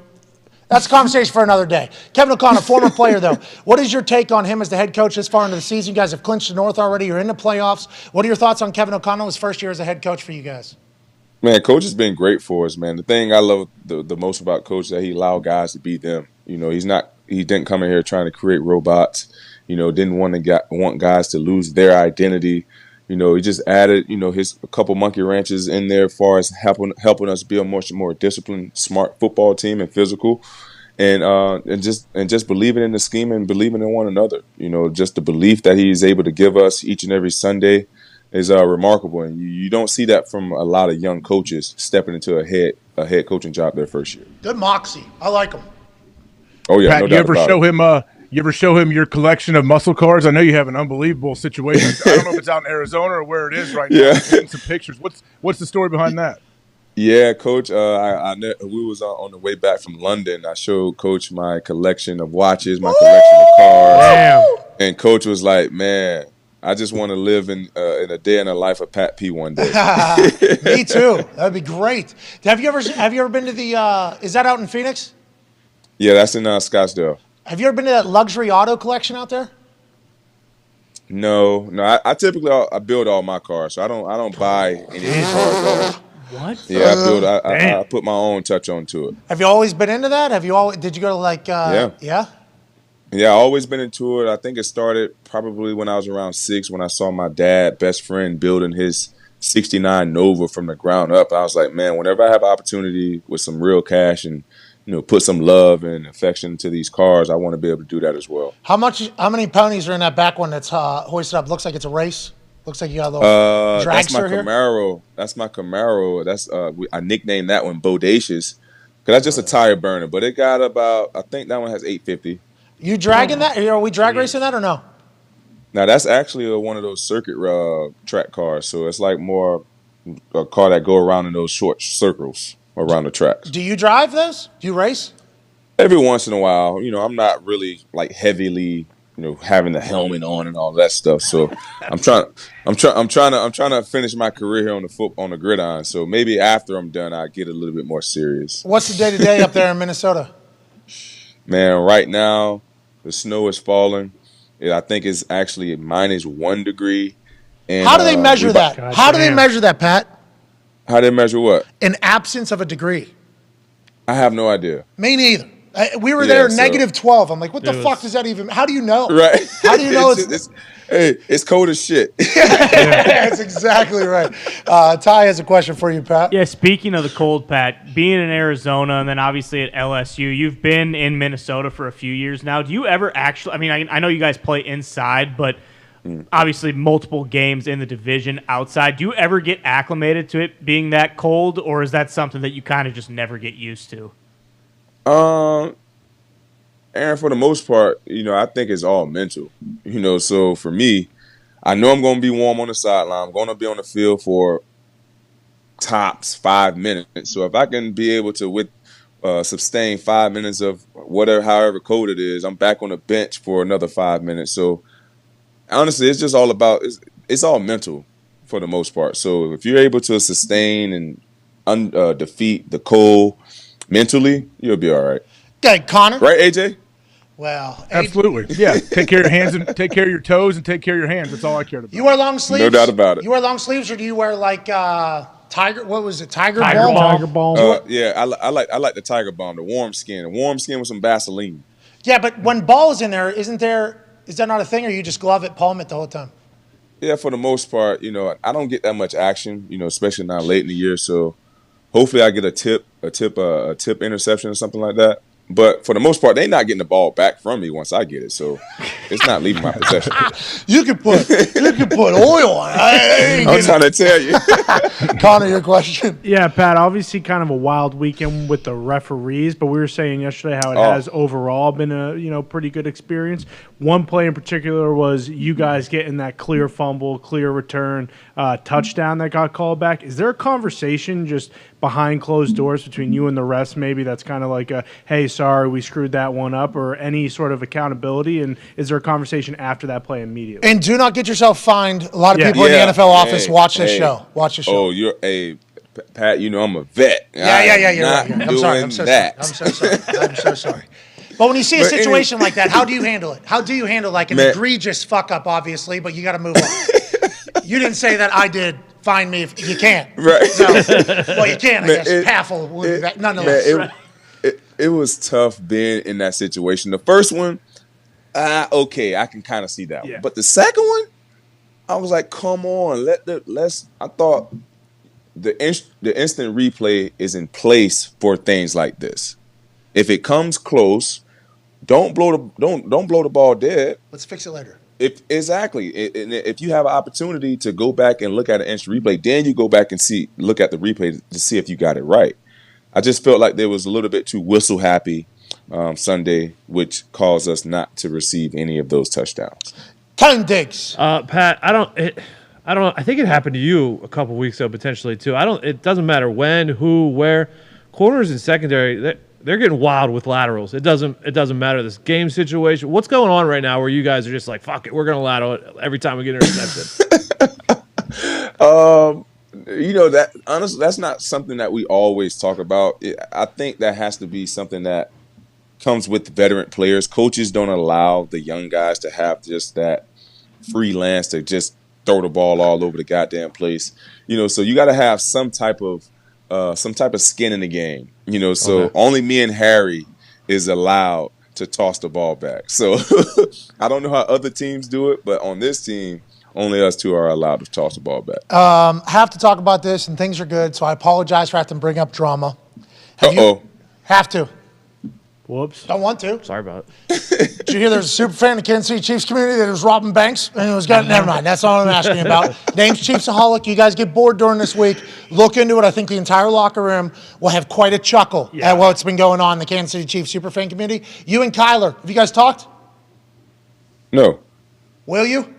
That's a conversation for another day. Kevin O'Connell, former player, though. What is your take on him as the head coach this far into the season? You guys have clinched the North already. You're in the playoffs. What are your thoughts on Kevin O'Connell, his first year as a head coach for you guys? Man, Coach has been great for us, man. The thing I love the most about Coach is that he allowed guys to be them. You know, he didn't come in here trying to create robots. You know, didn't want guys to lose their identity. You know, he just added, a couple monkey wrenches in there as far as helping us be a much more disciplined, smart football team and physical, and just believing in the scheme and believing in one another. You know, just the belief that he's able to give us each and every Sunday is remarkable, and you don't see that from a lot of young coaches stepping into a head coaching job their first year. Good moxie. I like him. Oh yeah, Pat, no you doubt ever about show it. him? You ever show him your collection of muscle cars? I know you have an unbelievable situation. I don't know if it's out in Arizona or where it is right now. Yeah. I'm getting some pictures. What's the story behind that? Yeah, Coach. We was on the way back from London. I showed Coach my collection of watches, my collection of cars. Damn. And Coach was like, "Man, I just want to live in a day in the life of Pat P one day." Me too. That'd be great. Have you ever been to the? Is that out in Phoenix? Yeah, that's in Scottsdale. Have you ever been to that luxury auto collection out there? No. I typically build all my cars, so I don't buy any of these cars. What? Yeah, I put my own touch onto it. Have you always been into that? Did you go to like? Yeah. Yeah. Yeah, I've always been into it. I think it started probably when I was around 6 when I saw my best friend, building his 69 Nova from the ground up. I was like, man, whenever I have an opportunity with some real cash and put some love and affection to these cars, I want to be able to do that as well. How many ponies are in that back one that's hoisted up? Looks like it's a race. Looks like you got a little dragster here. That's my Camaro. That's I nicknamed that one Bodacious because that's just a tire burner. But it got about, I think that one has 850. You dragging that? Are we drag racing that or no? Now that's actually one of those circuit track cars. So it's like more a car that go around in those short circles around the tracks. Do you drive this? Do you race? Every once in a while, I'm not really like heavily, having the helmet on and all that stuff. So I'm trying to finish my career here on the gridiron. So maybe after I'm done, I get a little bit more serious. What's the day to day up there in Minnesota? Man, right now the snow is falling. I think it's actually -1 degree. And, How do they measure that? How do they measure that, Pat? How do they measure what? An absence of a degree. I have no idea. Me neither. We were there -12. I'm like, what the fuck does that even? How do you know? Right. How do you know it's cold as shit. That's exactly right. Ty has a question for you, Pat. Yeah, speaking of the cold, Pat, being in Arizona and then obviously at LSU, you've been in Minnesota for a few years now. Do you ever actually, I know you guys play inside, but obviously multiple games in the division outside. Do you ever get acclimated to it being that cold, or is that something that you kind of just never get used to? Aaron, for the most part, I think it's all mental. So for me, I know I'm going to be warm on the sideline. I'm going to be on the field for tops 5 minutes. So if I can be able to sustain 5 minutes of however cold it is, I'm back on the bench for another 5 minutes. So honestly, it's just all about it's all mental for the most part. So if you're able to sustain and defeat the cold mentally, you'll be all right. Okay, Connor. Right, AJ? Well, absolutely. Yeah. Take care of your hands and take care of your toes and take care of your hands. That's all I cared about. You wear long sleeves? No doubt about it. You wear long sleeves, or do you wear like tiger? What was it? Tiger Balm. Yeah, I like the Tiger Balm, the warm skin. The warm skin with some Vaseline. Yeah, but when ball is in there, is that not a thing, or you just glove it, palm it the whole time? Yeah, for the most part, I don't get that much action, especially now late in the year. So hopefully I get a tip interception or something like that. But for the most part, they're not getting the ball back from me once I get it. So it's not leaving my possession. You can put oil on it. I'm trying to tell you. Connor, your question. Yeah, Pat, obviously kind of a wild weekend with the referees, but we were saying yesterday how it has overall been a pretty good experience. One play in particular was you guys getting that clear fumble, clear return, touchdown that got called back. Is there a conversation just behind closed doors between you and the refs maybe that's kind of like a, hey, sorry, we screwed that one up, or any sort of accountability? And is there a conversation after that play immediately? And do not get yourself fined. A lot of people in the NFL office watch this show. Watch the show. Oh, you're a Pat. I'm a vet. Yeah. You're right. I'm sorry. I'm so sorry. But when you see a situation like that, how do you handle it? How do you handle like an egregious fuck up, obviously, but you got to move on? You didn't say that I did. Find me if you can't. Right. So, well, you can, I guess. Paffle would be back. Nonetheless. It was tough being in that situation. The first one, okay, I can kind of see that one. But the second one, I was like, come on, I thought the instant replay is in place for things like this. If it comes close, don't blow the ball dead. Let's fix it later. If you have an opportunity to go back and look at an instant replay, then you go back and look at the replay to see if you got it right. I just felt like there was a little bit too whistle happy Sunday, which caused us not to receive any of those touchdowns. Time Diggs. Pat, I don't. I think it happened to you a couple weeks ago potentially too. It doesn't matter when, who, where. Corners and secondary, they're getting wild with laterals. It doesn't matter this game situation. What's going on right now where you guys are just like, fuck it, we're gonna lateral it every time we get intercepted? That honestly, that's not something that we always talk about. I think that has to be something that comes with veteran players. Coaches don't allow the young guys to have just that freelance to just throw the ball all over the goddamn place. So you got to have some type of skin in the game. So only me and Harry is allowed to toss the ball back. So I don't know how other teams do it, but on this team, only us two are allowed to toss the ball back. Have to talk about this, and things are good, so I apologize for having to bring up drama. Have to. Whoops. Don't want to. Sorry about it. Did you hear there's a super fan in the Kansas City Chiefs community that was robbing banks? And it was never mind. That's all I'm asking about. Name's Chiefsaholic. You guys get bored during this week. Look into it. I think the entire locker room will have quite a chuckle at what's been going on in the Kansas City Chiefs super fan community. You and Kyler, have you guys talked? No. Will you?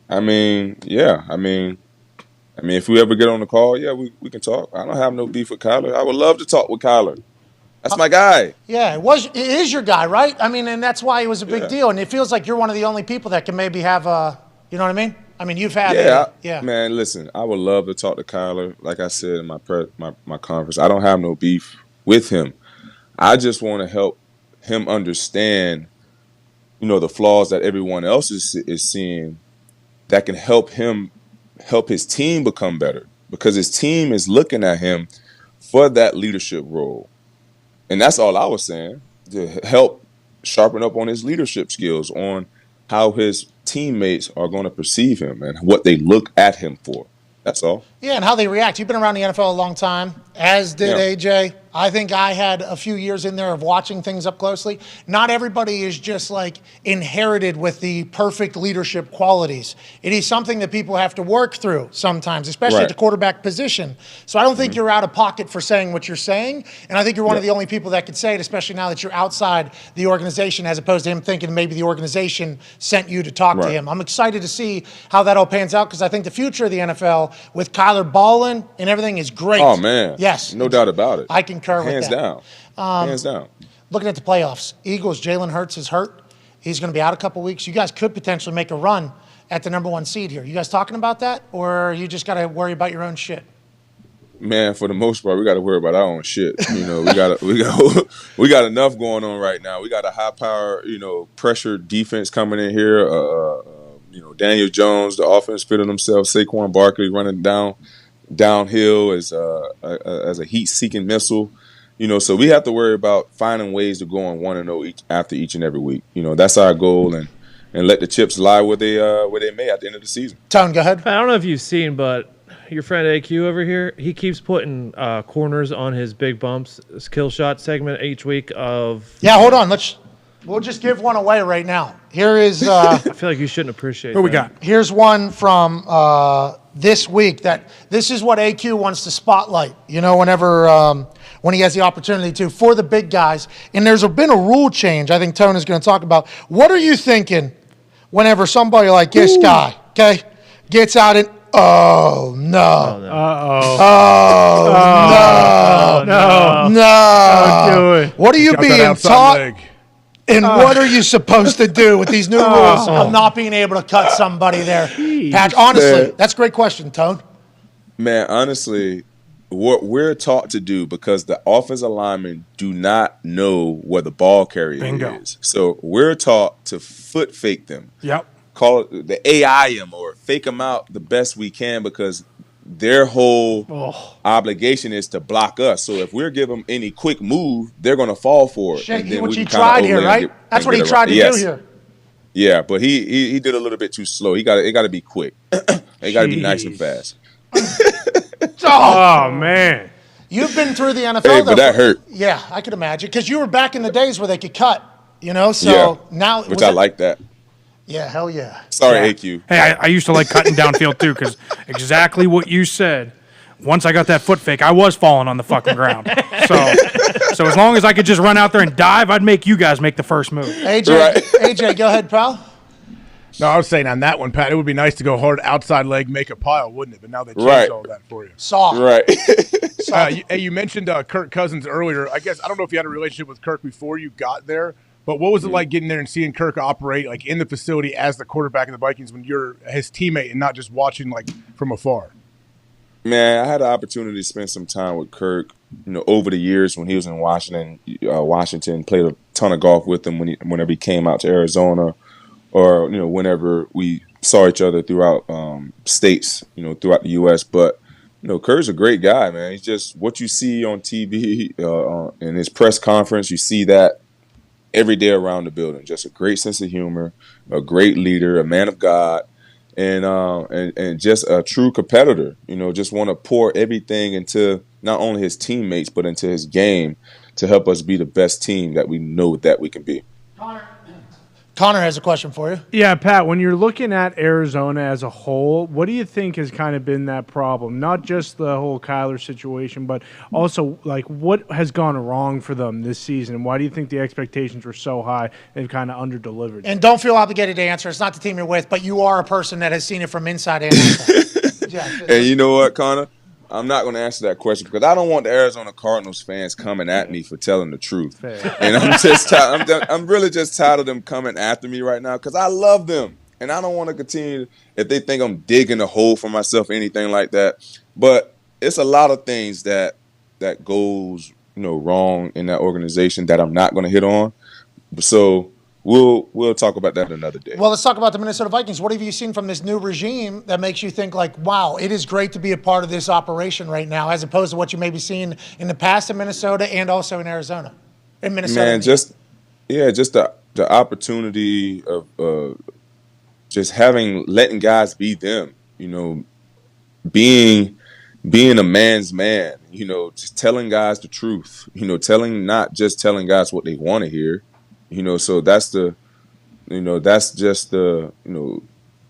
Yeah. If we ever get on the call, we can talk. I don't have no beef with Kyler. I would love to talk with Kyler. That's my guy. Yeah, it is your guy, right? And that's why it was a big deal. And it feels like you're one of the only people that can maybe have you know what I mean? You've had Man, listen, I would love to talk to Kyler. Like I said in my conference, I don't have no beef with him. I just want to help him understand, the flaws that everyone else is seeing that can help his team become better, because his team is looking at him for that leadership role. And that's all I was saying, to help sharpen up on his leadership skills, on how his teammates are going to perceive him and what they look at him for. That's all. Yeah, and how they react. You've been around the NFL a long time, as did AJ. I think I had a few years in there of watching things up closely. Not everybody is just like inherited with the perfect leadership qualities. It is something that people have to work through sometimes, especially at the quarterback position. So I don't think you're out of pocket for saying what you're saying. And I think you're one of the only people that could say it, especially now that you're outside the organization, as opposed to him thinking maybe the organization sent you to talk to him. I'm excited to see how that all pans out, because I think the future of the NFL with Kyler balling and everything is great. Oh, man. Yes. No doubt about it. I concur with that. Hands down. Looking at the playoffs, Eagles, Jalen Hurts is hurt. He's going to be out a couple weeks. You guys could potentially make a run at the number 1 seed here. You guys talking about that, or you just got to worry about your own shit? Man, for the most part, we got to worry about our own shit. We got enough going on right now. We got a high power, pressure defense coming in here. Daniel Jones, the offense fitting themselves. Saquon Barkley running downhill as a heat-seeking missile. So we have to worry about finding ways to go on 1-0 after each and every week. That's our goal, and and let the chips lie where they may at the end of the season. Tone, go ahead. I don't know if you've seen, but your friend AQ over here, he keeps putting corners on his big bumps, his kill shot segment each week of. Yeah, hold on. We'll just give one away right now. Here is. I feel like you shouldn't appreciate. Who we got? Here's one from this week. This is what AQ wants to spotlight. Whenever when he has the opportunity to for the big guys. And there's been a rule change. I think Tone is going to talk about. What are you thinking whenever somebody like this guy, okay, gets out and oh no. Uh-oh. Oh no. No. Don't do it. What are you Got that being outside taught? leg. And what are you supposed to do with these new rules of not being able to cut somebody there? Patch, honestly, that's a great question, Tone. Man, honestly, what we're taught to do, because the offensive linemen do not know where the ball carrier is. So we're taught to foot fake them. Yep. Call it the AI them or fake them out the best we can, because their whole obligation is to block us. So if we're giving them any quick move, they're going to fall for it. Shit, what you tried here, right? That's what he tried to do here. Yeah, but he did a little bit too slow. It got to be quick. It got to be nice and fast. Oh, man. You've been through the NFL, Hey, though. but that hurt. Yeah, I could imagine. Because you were back in the days where they could cut, so now. Which I like that. Yeah, hell yeah. Sorry, AQ. Hey, I used to like cutting downfield too, because exactly what you said. Once I got that foot fake, I was falling on the fucking ground. So as long as I could just run out there and dive, I'd make you guys make the first move. AJ, go ahead, pal. No, I was saying on that one, Pat, it would be nice to go hard outside leg, make a pile, wouldn't it? But now they changed all that for you. Soft. Right. You mentioned Kirk Cousins earlier. I guess I don't know if you had a relationship with Kirk before you got there, but what was it like getting there and seeing Kirk operate like in the facility as the quarterback of the Vikings when you're his teammate and not just watching like from afar? Man, I had the opportunity to spend some time with Kirk, over the years when he was in Washington, played a ton of golf with him whenever he came out to Arizona, or whenever we saw each other throughout states, throughout the U.S. But Kirk's a great guy, man. He's just what you see on TV in his press conference. You see that every day around the building. Just a great sense of humor, a great leader, a man of God, and just a true competitor. Just want to pour everything into not only his teammates but into his game to help us be the best team that we know that we can be. Connor has a question for you. Yeah, Pat, when you're looking at Arizona as a whole, what do you think has kind of been that problem? Not just the whole Kyler situation, but also, like, what has gone wrong for them this season? Why do you think the expectations were so high they've kind of under-delivered? And don't feel obligated to answer. It's not the team you're with, but you are a person that has seen it from inside and outside. And you know what, Connor? I'm not going to answer that question because I don't want the Arizona Cardinals fans coming at me for telling the truth. Fair. And I'm just I'm really just tired of them coming after me right now because I love them. And I don't want to continue if they think I'm digging a hole for myself or anything like that. But it's a lot of things that goes wrong in that organization that I'm not going to hit on. So we'll talk about that another day. Well, let's talk about the Minnesota Vikings. What have you seen from this new regime that makes you think like, wow, it is great to be a part of this operation right now, as opposed to what you may be seeing in the past in Minnesota and also in Arizona, in Minnesota? Man, just the opportunity of just letting guys be them. Being a man's man. Just telling guys the truth. Not just telling guys what they want to hear. So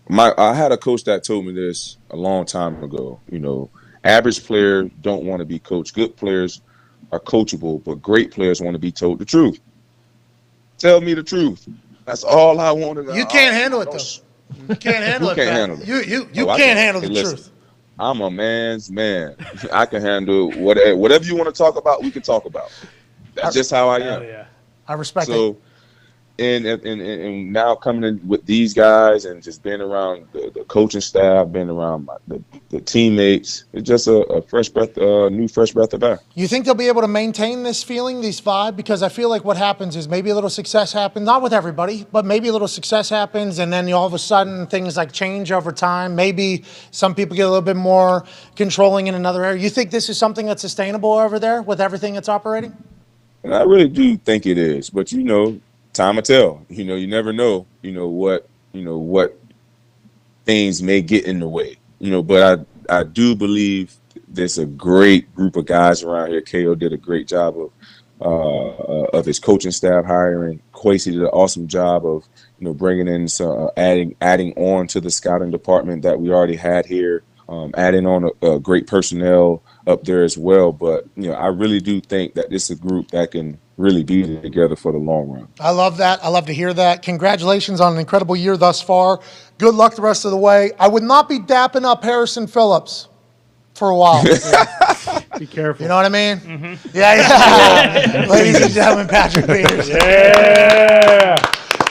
I had a coach that told me this a long time ago. Average players don't want to be coached. Good players are coachable, but great players want to be told the truth. Tell me the truth. That's all I want to know. You can't handle it, though. You can't handle it. Can't handle it. You can't handle the truth. I'm a man's man. I can handle whatever you want to talk about, we can talk about. That's just how I am. Yeah. I respect it. So, and now coming in with these guys and just being around the coaching staff, being around the teammates, it's just a fresh breath, new fresh breath of air. You think they'll be able to maintain this feeling, this vibe? Because I feel like what happens is maybe a little success happens, not with everybody, but maybe a little success happens, and then all of a sudden things like change over time. Maybe some people get a little bit more controlling in another area. You think this is something that's sustainable over there with everything that's operating? And I really do think it is, but time will tell. You never know, what things may get in the way. But I do believe there's a great group of guys around here. KO did a great job of his coaching staff hiring. Kwesi did an awesome job of bringing in some adding on to the scouting department that we already had here, adding on a great personnel up there as well. But I really do think that this is a group that can really be together for the long run. I love that. I love to hear that. Congratulations on an incredible year thus far. Good luck the rest of the way. I would not be dapping up Harrison Phillips for a while. Be careful. You know what I mean? Mm-hmm. Yeah. Ladies and gentlemen, Patrick Peterson. Yeah.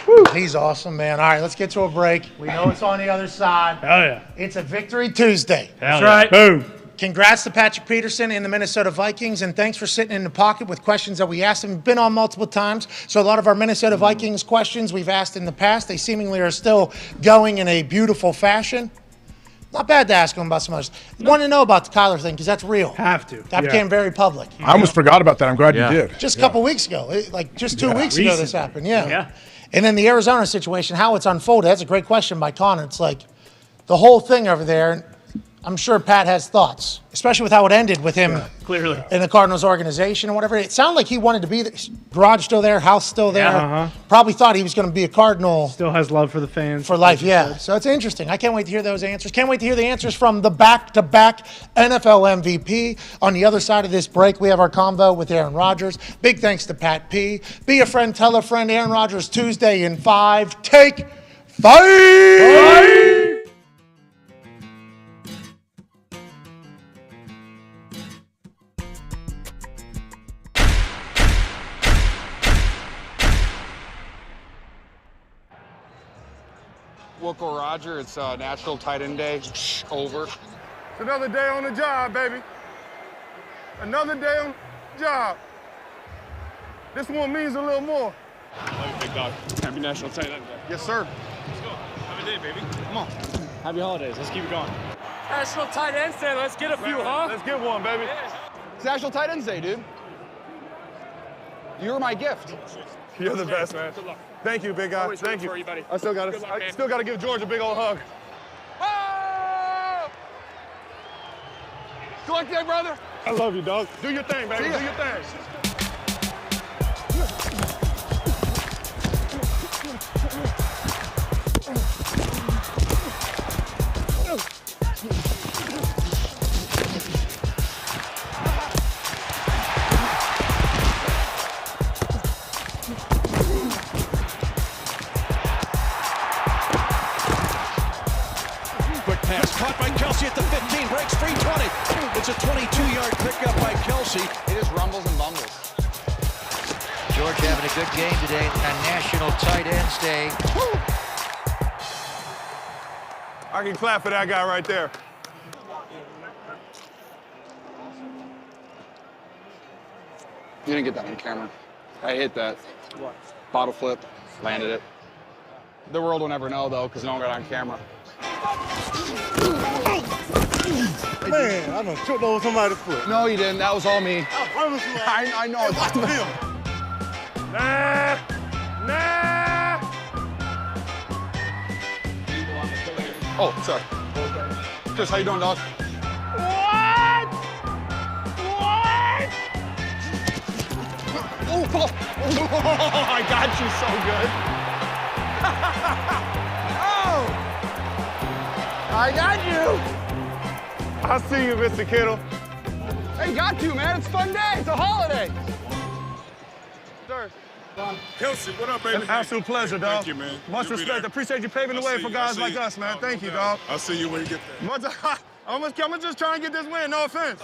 Woo. He's awesome, man. All right, let's get to a break. We know it's on the other side. Hell yeah. It's a Victory Tuesday. That's right. Boom. Congrats to Patrick Peterson and the Minnesota Vikings, and thanks for sitting in the pocket with questions that we asked him. We've been on multiple times, so a lot of our Minnesota Vikings questions we've asked in the past, they seemingly are still going in a beautiful fashion. Not bad to ask him about some others. Want to know about the Kyler thing, because that's real. Have to. That became very public. I almost forgot about that. I'm glad you did. Just a couple weeks ago, just 2 weeks ago this happened, Yeah. And then the Arizona situation, how it's unfolded, that's a great question by Connor. It's like the whole thing over there, I'm sure Pat has thoughts, especially with how it ended with him clearly in the Cardinals organization and whatever. It sounded like he wanted to be garage still there, house still there. Yeah, Probably thought he was going to be a Cardinal. Still has love for the fans. For life, yeah. So it's interesting. I can't wait to hear those answers. Can't wait to hear the answers from the back-to-back NFL MVP. On the other side of this break, we have our convo with Aaron Rodgers. Big thanks to Pat P. Be a friend, tell a friend. Aaron Rodgers, Tuesday in 5. Take 5! Wilco Roger, it's National Tight End Day. Over. It's another day on the job, baby. Another day on the job. This one means a little more. Love you, big dog. Happy National Tight End Day. Yes, sir. Let's go. Have a day, baby. Come on. Happy holidays. Let's keep it going. National Tight End Day. Let's get a few, huh? Let's get one, baby. It's National Tight Ends Day, dude. You're my gift. You're the best, man. Good luck. Thank you, big guy. Always Thank you. for you, buddy. I still got to give George a big old hug. Oh! Good luck today, brother. I love you, dog. Do your thing, baby. Do your thing. Caught by Kelsey at the 15, breaks free 20. It's a 22-yard pickup by Kelsey. It is rumbles and bumbles. George having a good game today on National Tight Ends Day. I can clap for that guy right there. You didn't get that on camera. I hit that. What? Bottle flip. Landed it. The world will never know, though, because no one got on camera. Man, I done tripped over somebody's foot. No, you didn't. That was all me. I promise you. I know. Watch the film. Nah. Oh, sorry. Chris, how you doing, dog? What? Oh, I got you so good. Oh! I got you! I see you, Mr. Kittle. Hey, got to, man. It's a fun day. It's a holiday. Sir. Kelsey, what up, baby? An absolute pleasure, dog. Thank you, man. Much respect. Appreciate you paving the way for guys like us, man. Thank you, dog. I'll see you when you get there. I'm just trying to get this win. No offense.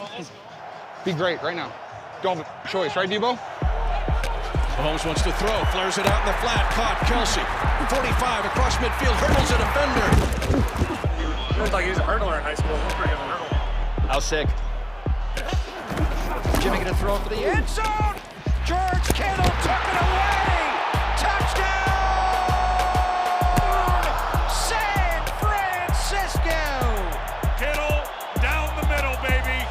Be great right now. Don't have a choice, right, Debo? Mahomes wants to throw, flares it out in the flat, caught Kelsey. 45 across midfield, hurdles a defender. Looks like he's a hurdler in high school. He's pretty good at hurdle. How sick. Jimmy gonna throw it for the end zone. George Kittle took it away. Touchdown! San Francisco. Kittle down the middle, baby.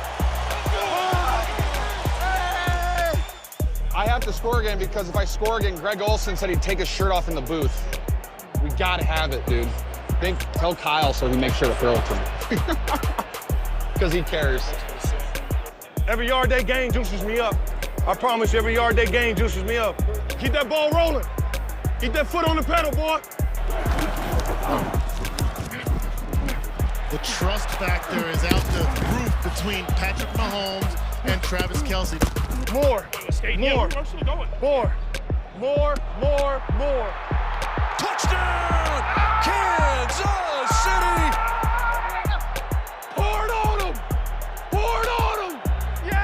I have to score again because if I score again, Greg Olsen said he'd take his shirt off in the booth. We got to have it, dude. Tell Kyle so he makes sure to throw it to me. Because he cares. Every yard they gain juices me up. I promise you, every yard they gain juices me up. Keep that ball rolling. Keep that foot on the pedal, boy. The trust factor is out the roof between Patrick Mahomes and Travis Kelce. More. Touchdown, Kansas City. Pour it on him. Yeah.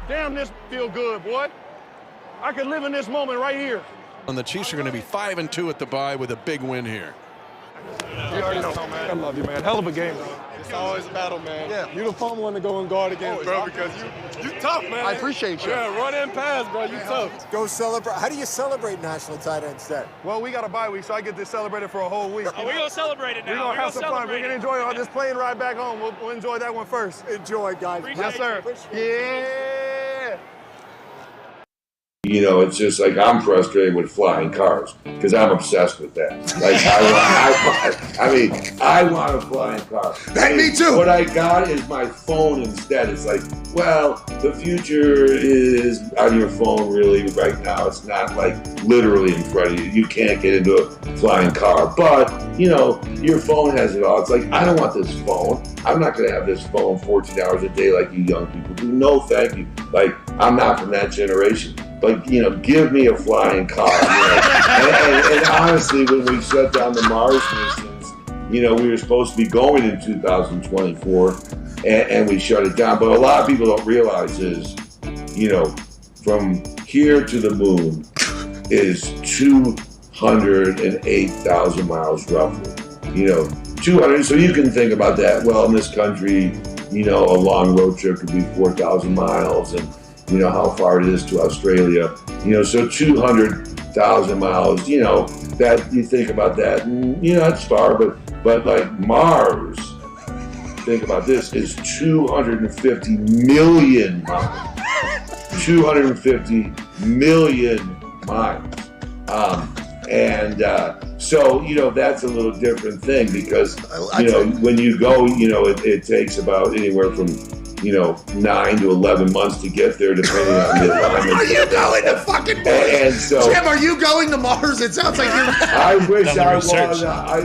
Damn, this feel good, boy. I could live in this moment right here. And the Chiefs are going to be 5-2 at the bye with a big win here. You already know, man. I love you, man. Hell of a game, bro. It's always a battle, man. Yeah. You the fun one to go and guard against, bro, because you tough, man. I appreciate you. Yeah, run and pass, bro. You tough. Go celebrate. How do you celebrate National Tight End Day? Well, we got a bye week, so I get this celebrated for a whole week. Oh, we're going to celebrate it now. We're going to have some fun. We're going to enjoy this plane ride back home. We'll enjoy that one first. Enjoy, guys. Yes, sir. Yeah. You know, it's just like I'm frustrated with flying cars because I'm obsessed with that. Like, I want a flying car. Me too. What I got is my phone instead. It's like, well, the future is on your phone really right now. It's not like literally in front of you. You can't get into a flying car, but you know, your phone has it all. It's like, I don't want this phone. I'm not going to have this phone 14 hours a day like you young people do. No, thank you. Like, I'm not from that generation. But, you know, give me a flying car. You know? and honestly, when we shut down the Mars missions, you know, we were supposed to be going in 2024, and we shut it down. But a lot of people don't realize is, you know, from here to the moon is 208,000 miles roughly. You know, 200. So you can think about that. Well, in this country, you know, a long road trip could be 4,000 miles, and you know how far it is to Australia. You know, so 200,000 miles. You know, that you think about that, and you know that's far, but like Mars. Think about this: is 250 million miles. 250 million miles. So, you know, that's a little different thing because, you know, when you go, you know, it takes about anywhere from, you know, 9 to 11 months to get there, depending on the alignment. Are you going to fucking Mars? And so, Jim, are you going to Mars? It sounds like you're. I wish I was.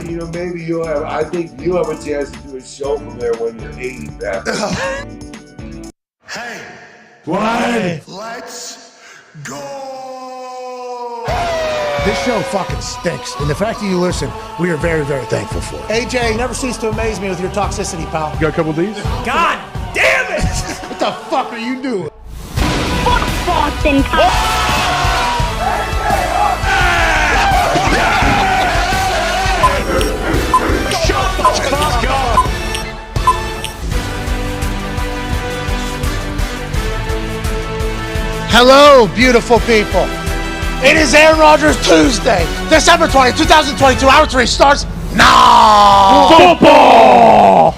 You know, maybe you'll have. I think you'll have a chance to do a show from there when you're 80, Pat. Hey. Why? Let's go. This show fucking stinks, and the fact that you listen, we are very, very thankful for it. AJ, you never cease to amaze me with your toxicity, pal. You got a couple of these? God damn it! What the fuck are you doing? Fuck Boston Shut the fuck up! Hello, beautiful people. It is Aaron Rodgers Tuesday, December 20th, 2022. Hour 3 starts now. Football!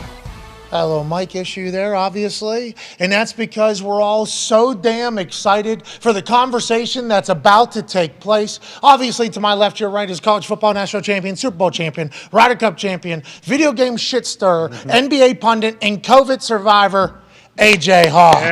Hello, mic issue there, obviously. And that's because we're all so damn excited for the conversation that's about to take place. Obviously, to my left, your right is college football national champion, Super Bowl champion, Ryder Cup champion, video game shit stirrer, NBA pundit, and COVID survivor, AJ Hawk.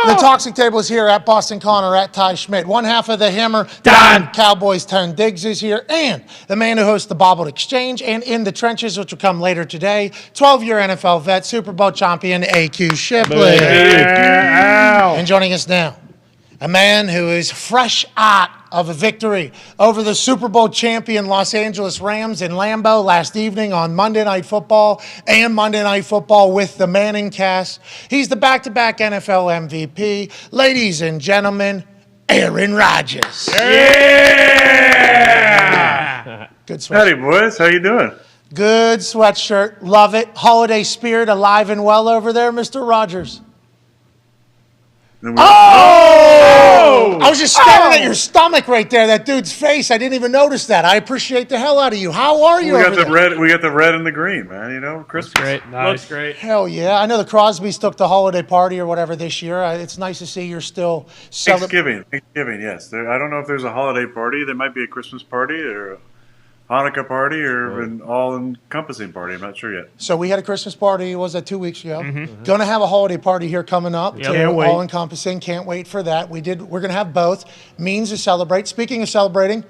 The toxic table is here at Boston Connor, at Ty Schmidt. One half of the Hammer, Dahn. Cowboys 10 Diggs is here. And the man who hosts the Bobbled Exchange and In the Trenches, which will come later today, 12-year NFL vet, Super Bowl champion, AQ Shipley. And joining us now, a man who is fresh out of a victory over the Super Bowl champion Los Angeles Rams in Lambeau last evening on Monday Night Football and Monday Night Football with the Manning cast. He's the back-to-back NFL MVP. Ladies and gentlemen, Aaron Rodgers. Yeah! Good sweatshirt. Howdy, boys. How you doing? Good sweatshirt. Love it. Holiday spirit alive and well over there, Mr. Rodgers. Oh! I was just staring at your stomach right there, that dude's face. I didn't even notice that. I appreciate the hell out of you. How are you? We got over the there? red. We got the red and the green, man. You know, Christmas. Great. Nice. Great. Hell yeah. I know the Crosbys took the holiday party or whatever this year. It's nice to see you're still celebrating. Thanksgiving, yes. I don't know if there's a holiday party. There might be a Christmas party or a Hanukkah party or an all-encompassing party. I'm not sure yet. So we had a Christmas party, was that 2 weeks ago? Going to have a holiday party here coming up. Yep. too, Can't wait. All-encompassing. Can't wait for that. We're going to have both. Means to celebrate. Speaking of celebrating,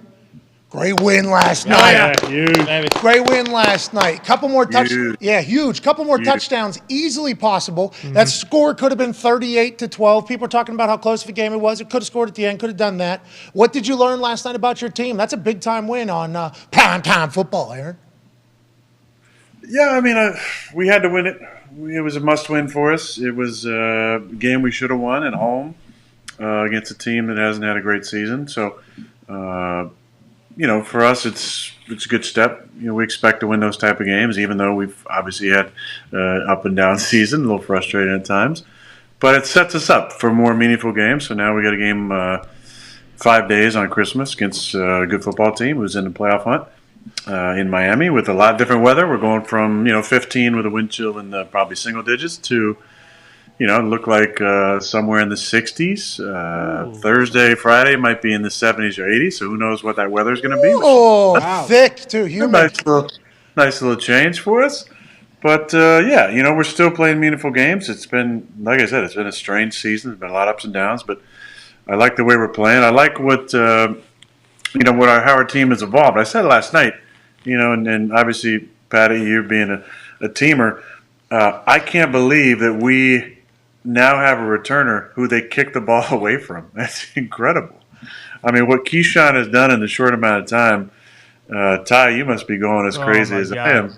great win last night. Huge. Great win last night. Couple more Huge. huge. Couple more Huge. touchdowns, easily possible. That score could have been 38-12. People are talking about how close of a game it was. It could have scored at the end. Could have done that. What did you learn last night about your team? That's a big time win on primetime football, Aaron. Yeah, I mean, we had to win it. It was a must-win for us. It was a game we should have won at home against a team that hasn't had a great season. So, for us, it's a good step. We expect to win those type of games, even though we've obviously had up and down season, a little frustrating at times. But it sets us up for more meaningful games. So now we got a game 5 days on Christmas against a good football team who's in the playoff hunt in Miami with a lot of different weather. We're going from 15 with a wind chill in the probably single digits to look like somewhere in the 60s. Thursday, Friday might be in the 70s or 80s. So who knows what that weather is going to be? Oh, thick too. Humid. Nice little change for us. But we're still playing meaningful games. It's been, like I said, it's been a strange season. There's been a lot of ups and downs, but I like the way we're playing. I like what how our team has evolved. I said last night, and obviously Patty, you being a teamer, I can't believe that we now have a returner who they kick the ball away from. That's incredible. I mean, what Keyshawn has done in the short amount of time, Ty, you must be going as crazy as I am.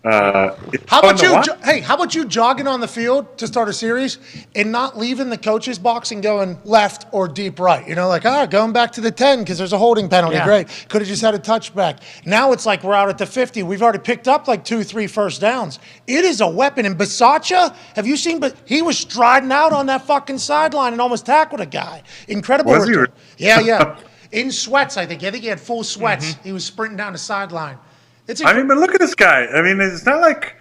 How about you jogging on the field to start a series and not leaving the coach's box and going left or deep right? Going back to the 10 because there's a holding penalty. Yeah. Great. Could have just had a touchback. Now it's like we're out at the 50. We've already picked up like 2-3 first downs. It is a weapon. And Bisaccia, have you seen? But he was striding out on that fucking sideline and almost tackled a guy. Incredible. Was he? Yeah. In sweats, I think. I think he had full sweats. He was sprinting down the sideline. But look at this guy. I mean, it's not like,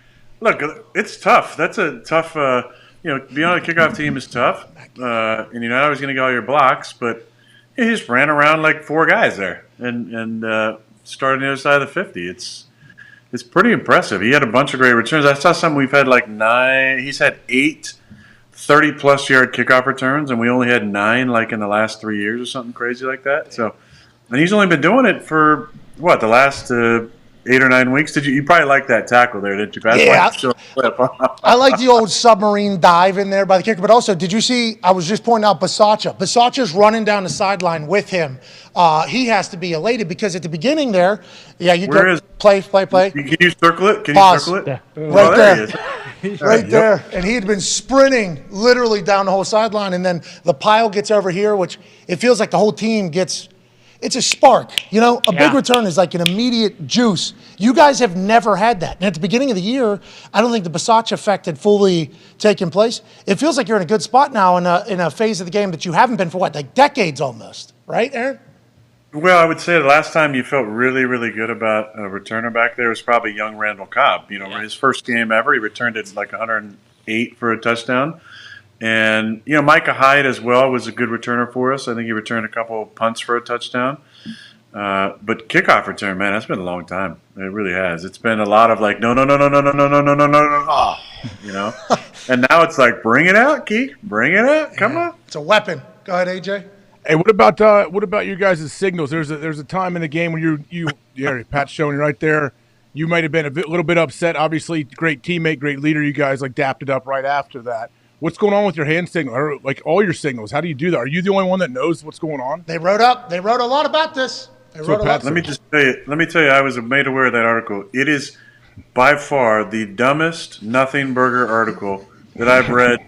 it's tough. That's a tough, being on a kickoff team is tough. And you're not always going to get all your blocks, but he just ran around like four guys there and started on the other side of the 50. It's pretty impressive. He had a bunch of great returns. I saw some we've had like 9. He's had 8 30-plus yard kickoff returns, and we only had 9 like in the last 3 years or something crazy like that. So, and he's only been doing it for, the last 8 or 9 weeks. You probably like that tackle there, didn't you, Pat? Yeah. I like the old submarine dive in there by the kicker. But also, did you see, I was just pointing out Bisaccia. Bisaccia's running down the sideline with him. He has to be elated because at the beginning there, play. Can you circle it? Pause. You circle it? Yeah. Right there. He is. Right there. And he had been sprinting literally down the whole sideline. And then the pile gets over here, which it feels like the whole team gets – it's a spark. Big return is like an immediate juice. You guys have never had that. And at the beginning of the year, I don't think the Bisaccia effect had fully taken place. It feels like you're in a good spot now in a phase of the game that you haven't been for decades almost. Right, Aaron? Well, I would say the last time you felt really, really good about a returner back there was probably young Randall Cobb. His first game ever, he returned it like 108 for a touchdown. And, Micah Hyde as well was a good returner for us. I think he returned a couple of punts for a touchdown. But kickoff return, man, that's been a long time. It really has. It's been a lot of like, no. Oh, and now it's like, bring it out, Key. Bring it out. Come on. It's a weapon. Go ahead, AJ. Hey, what about you guys' signals? There's a time in the game when Pat's showing you right there. You might have been a little bit upset. Obviously, great teammate, great leader. You guys dapped it up right after that. What's going on with your hand signal, or all your signals? How do you do that? Are you the only one that knows what's going on? They wrote a lot about this. Let me tell you, I was made aware of that article. It is by far the dumbest nothing burger article that I've read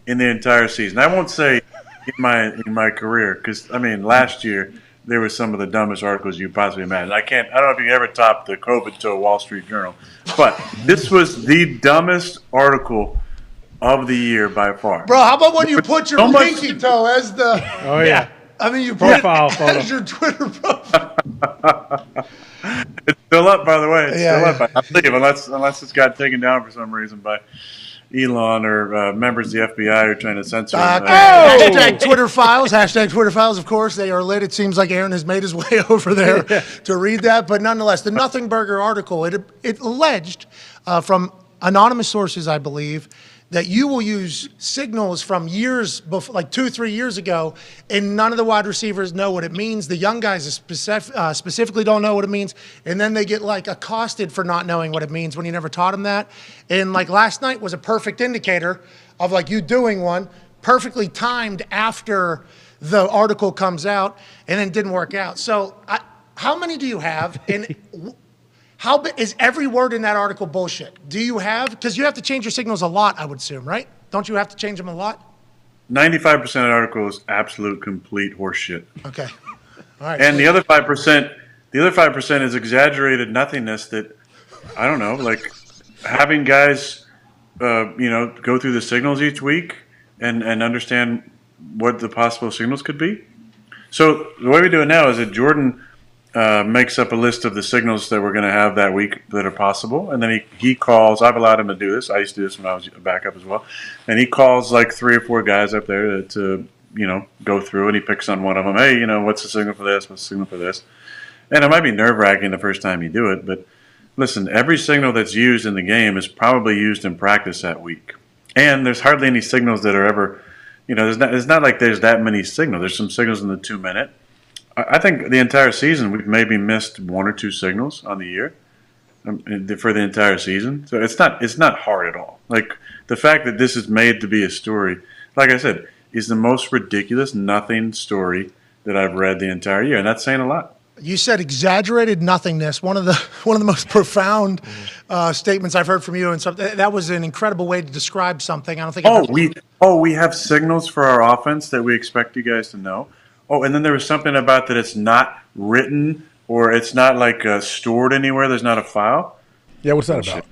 in the entire season. I won't say in my career, because last year there was some of the dumbest articles you possibly imagine. I don't know if you ever topped the COVID to a Wall Street Journal, but this was the dumbest article of the year by far. Bro, how about when you put your So much- pinky toe as the? Oh yeah. I mean, you put Profile it photo. as your Twitter profile. It's still up, by the way. It's Yeah, still up, I believe, unless it's got taken down for some reason by Elon or members of the FBI who are trying to censor it. Hashtag Twitter files. Hashtag Twitter files. Of course, they are lit. It seems like Aaron has made his way over there to read that. But nonetheless, the Nothing Burger article, it alleged from anonymous sources, I believe, that you will use signals from years before, like 2-3 years ago, and none of the wide receivers know what it means. The young guys specifically don't know what it means, and then they get like accosted for not knowing what it means when you never taught them that. And like last night was a perfect indicator of like you doing one, perfectly timed after the article comes out, and then didn't work out. So how many do you have? And how is every word in that article bullshit? Do you have, because you have to change your signals a lot, I would assume, right? Don't you have to change them a lot? 95% of the article is absolute complete horseshit. Okay. All right. And the other 5% is exaggerated nothingness that, I don't know, like having guys, go through the signals each week and understand what the possible signals could be. So the way we do it now is that Jordan makes up a list of the signals that we're going to have that week that are possible, and then he calls. I've allowed him to do this. I used to do this when I was a backup as well, and he calls like 3 or 4 guys up there to go through, and he picks on one of them. Hey, what's the signal for this? What's the signal for this? And it might be nerve-wracking the first time you do it, but listen, every signal that's used in the game is probably used in practice that week, and there's hardly any signals that are ever, it's not like there's that many signals. There's some signals in the 2-minute. I think the entire season we've maybe missed 1 or 2 signals on the year for the entire season. So it's not hard at all. Like the fact that this is made to be a story, like I said, is the most ridiculous nothing story that I've read the entire year, and that's saying a lot. You said exaggerated nothingness. One of the most profound statements I've heard from you, and that was an incredible way to describe something. I don't think. We have signals for our offense that we expect you guys to know. Oh, and then there was something about that it's not written or it's not like stored anywhere. There's not a file. Yeah, what's that about?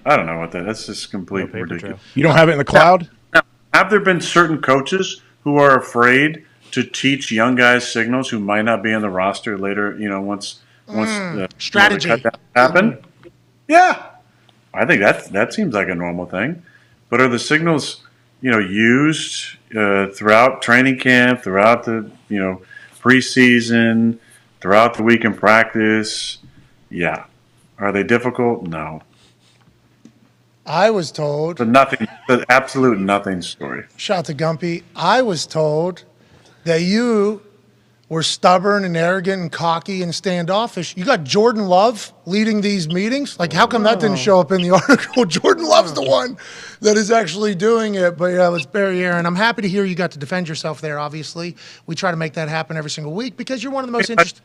I don't know what that. That's just complete ridiculous. You don't have it in the cloud? Now, have there been certain coaches who are afraid to teach young guys signals who might not be on the roster later? Once strategy the cutdown happen. Yeah, I think that seems like a normal thing. But are the signals used throughout training camp, throughout the preseason, throughout the week in practice? Yeah. Are they difficult? No. I was told. The absolute nothing story. Shout out to Gumpy. I was told that you were stubborn and arrogant and cocky and standoffish. You got Jordan Love leading these meetings? Like, how come that didn't show up in the article? Jordan Love's the one that is actually doing it. But yeah, let's bury Aaron. I'm happy to hear you got to defend yourself there, obviously. We try to make that happen every single week because you're one of the most interesting.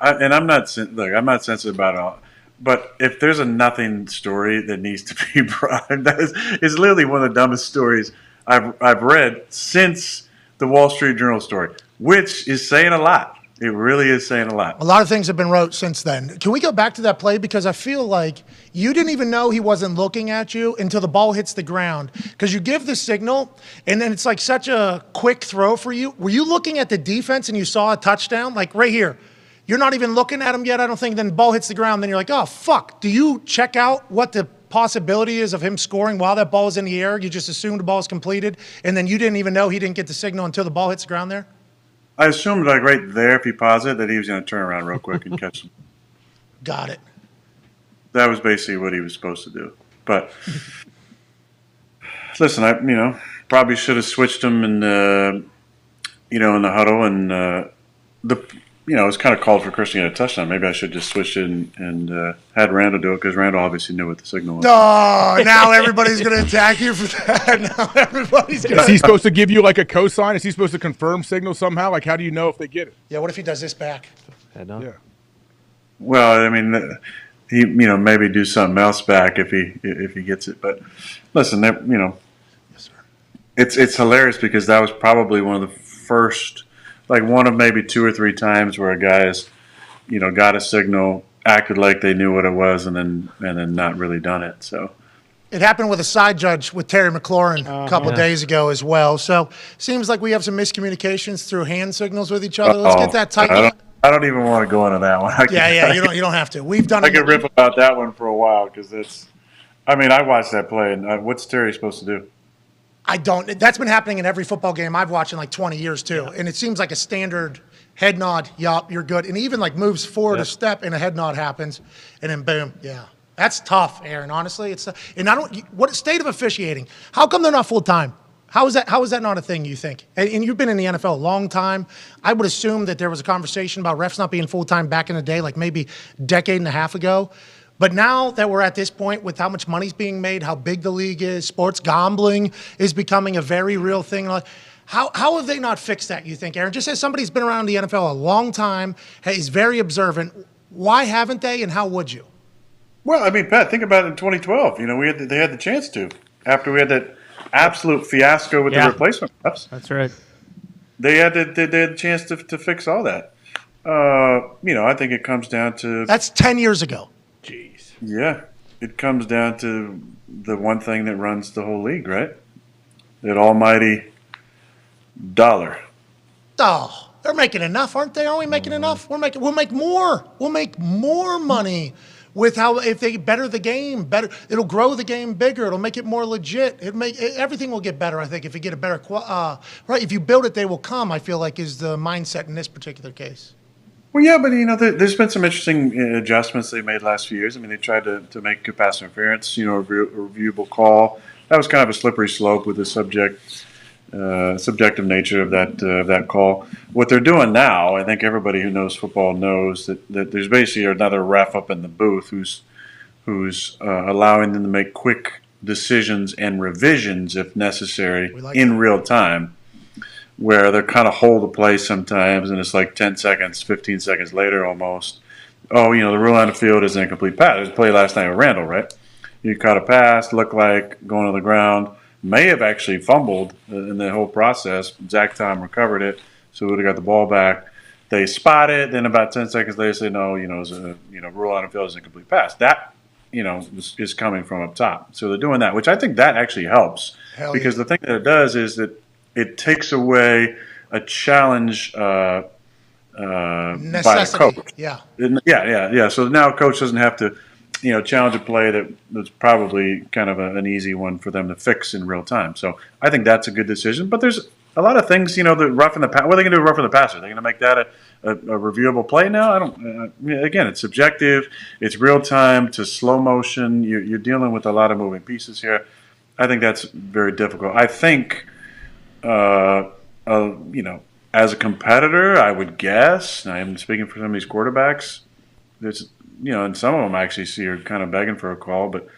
I'm not sensitive about it all. But if there's a nothing story that needs to be brought, that is literally one of the dumbest stories I've read since the Wall Street Journal story, which is saying a lot. It really is saying a lot. A lot of things have been wrote since then. Can we go back to that play? Because I feel like you didn't even know he wasn't looking at you until the ball hits the ground. Because you give the signal, and then it's like such a quick throw for you. Were you looking at the defense and you saw a touchdown? Like right here. You're not even looking at him yet, I don't think. Then the ball hits the ground. Then you're like, oh, fuck. Do you check out what the possibility is of him scoring while that ball is in the air? You just assume the ball is completed, and then you didn't even know he didn't get the signal until the ball hits the ground there? I assumed like right there, if he paused it, that he was going to turn around real quick and catch him. Got it. That was basically what he was supposed to do. But listen, I probably should have switched him in in the huddle, and it was kind of called for Christian to get a touchdown. Maybe I should just switch it and had Randall do it because Randall obviously knew what the signal was. Oh, now everybody's going to attack you for that. Now everybody's going to. Is he supposed to give you like a cosign? Is he supposed to confirm signal somehow? Like, how do you know if they get it? Yeah, what if he does this back? Yeah. Well, I mean, he maybe do something else back if he gets it. But listen, yes, sir. It's hilarious because that was probably one of the first. Like one of maybe 2 or 3 times where a guy has, got a signal, acted like they knew what it was, and then not really done it. So, It happened with a side judge with Terry McLaurin a couple days ago as well. So seems like we have some miscommunications through hand signals with each other. Let's get that tightened. I don't even want to go into that one. You don't have to. We've done. I could rip about that one for a while because it's. I mean, I watched that play, and what's Terry supposed to do? I don't. That's been happening in every football game I've watched in like 20 years too, and it seems like a standard head nod. Yup, you're good, and even like moves forward a step, and a head nod happens, and then boom, yeah. That's tough, Aaron. Honestly, it's and I don't. What state of officiating? How come they're not full time? How is that not a thing? You think? And you've been in the NFL a long time. I would assume that there was a conversation about refs not being full time back in the day, like maybe a decade and a half ago. But now that we're at this point with how much money's being made, how big the league is, sports gambling is becoming a very real thing. How have they not fixed that? You think, Aaron? Just as somebody who's been around the NFL a long time, is very observant. Why haven't they? And how would you? Well, I mean, Pat, think about it in 2012. You know, they had the chance to after we had that absolute fiasco with the replacement refs. That's right. They had the chance to fix all that. You know, I think it comes down to that's 10 years ago. Jeez. Yeah, it comes down to the one thing that runs the whole league, right? That almighty dollar. Oh, they're making enough, aren't they? Aren't we making enough? We'll make more. We'll make more money. With how if they better the game, better it'll grow the game bigger. It'll make it more legit. Everything will get better. I think if you get a better right. If you build it, they will come. I feel like is the mindset in this particular case. Well, yeah, but you know, there's been some interesting adjustments they made last few years. I mean, they tried to make pass interference, you know, a reviewable call. That was kind of a slippery slope with the subjective nature of that call. What they're doing now, I think everybody who knows football knows that there's basically another ref up in the booth who's allowing them to make quick decisions and revisions if necessary in real time, where they're kind of hold the play sometimes, and it's like 10 seconds, 15 seconds later almost. Oh, you know, the rule on the field is an incomplete pass. There's a play last night with Randall, right? You caught a pass, looked like going to the ground, may have actually fumbled in the whole process. Zach Tom recovered it, so we would have got the ball back. They spot it, then about 10 seconds later say, no, you know, it's a rule on the field is an incomplete pass. That, you know, is coming from up top. So they're doing that, which I think that actually helps. Because the thing that it does is that it takes away a challenge by the coach. Yeah. Yeah. So now a coach doesn't have to, you know, challenge a play that's probably kind of an easy one for them to fix in real time. So I think that's a good decision. But there's a lot of things, you know, the roughing the what are they going to do with roughing the passer? Are they going to make that a reviewable play now? I don't. Again, it's subjective. It's real time to slow motion. You're dealing with a lot of moving pieces here. I think that's very difficult. I think, you know, as a competitor, I would guess. And I am speaking for some of these quarterbacks. There's, you know, and some of them I actually see are kind of begging for a call, but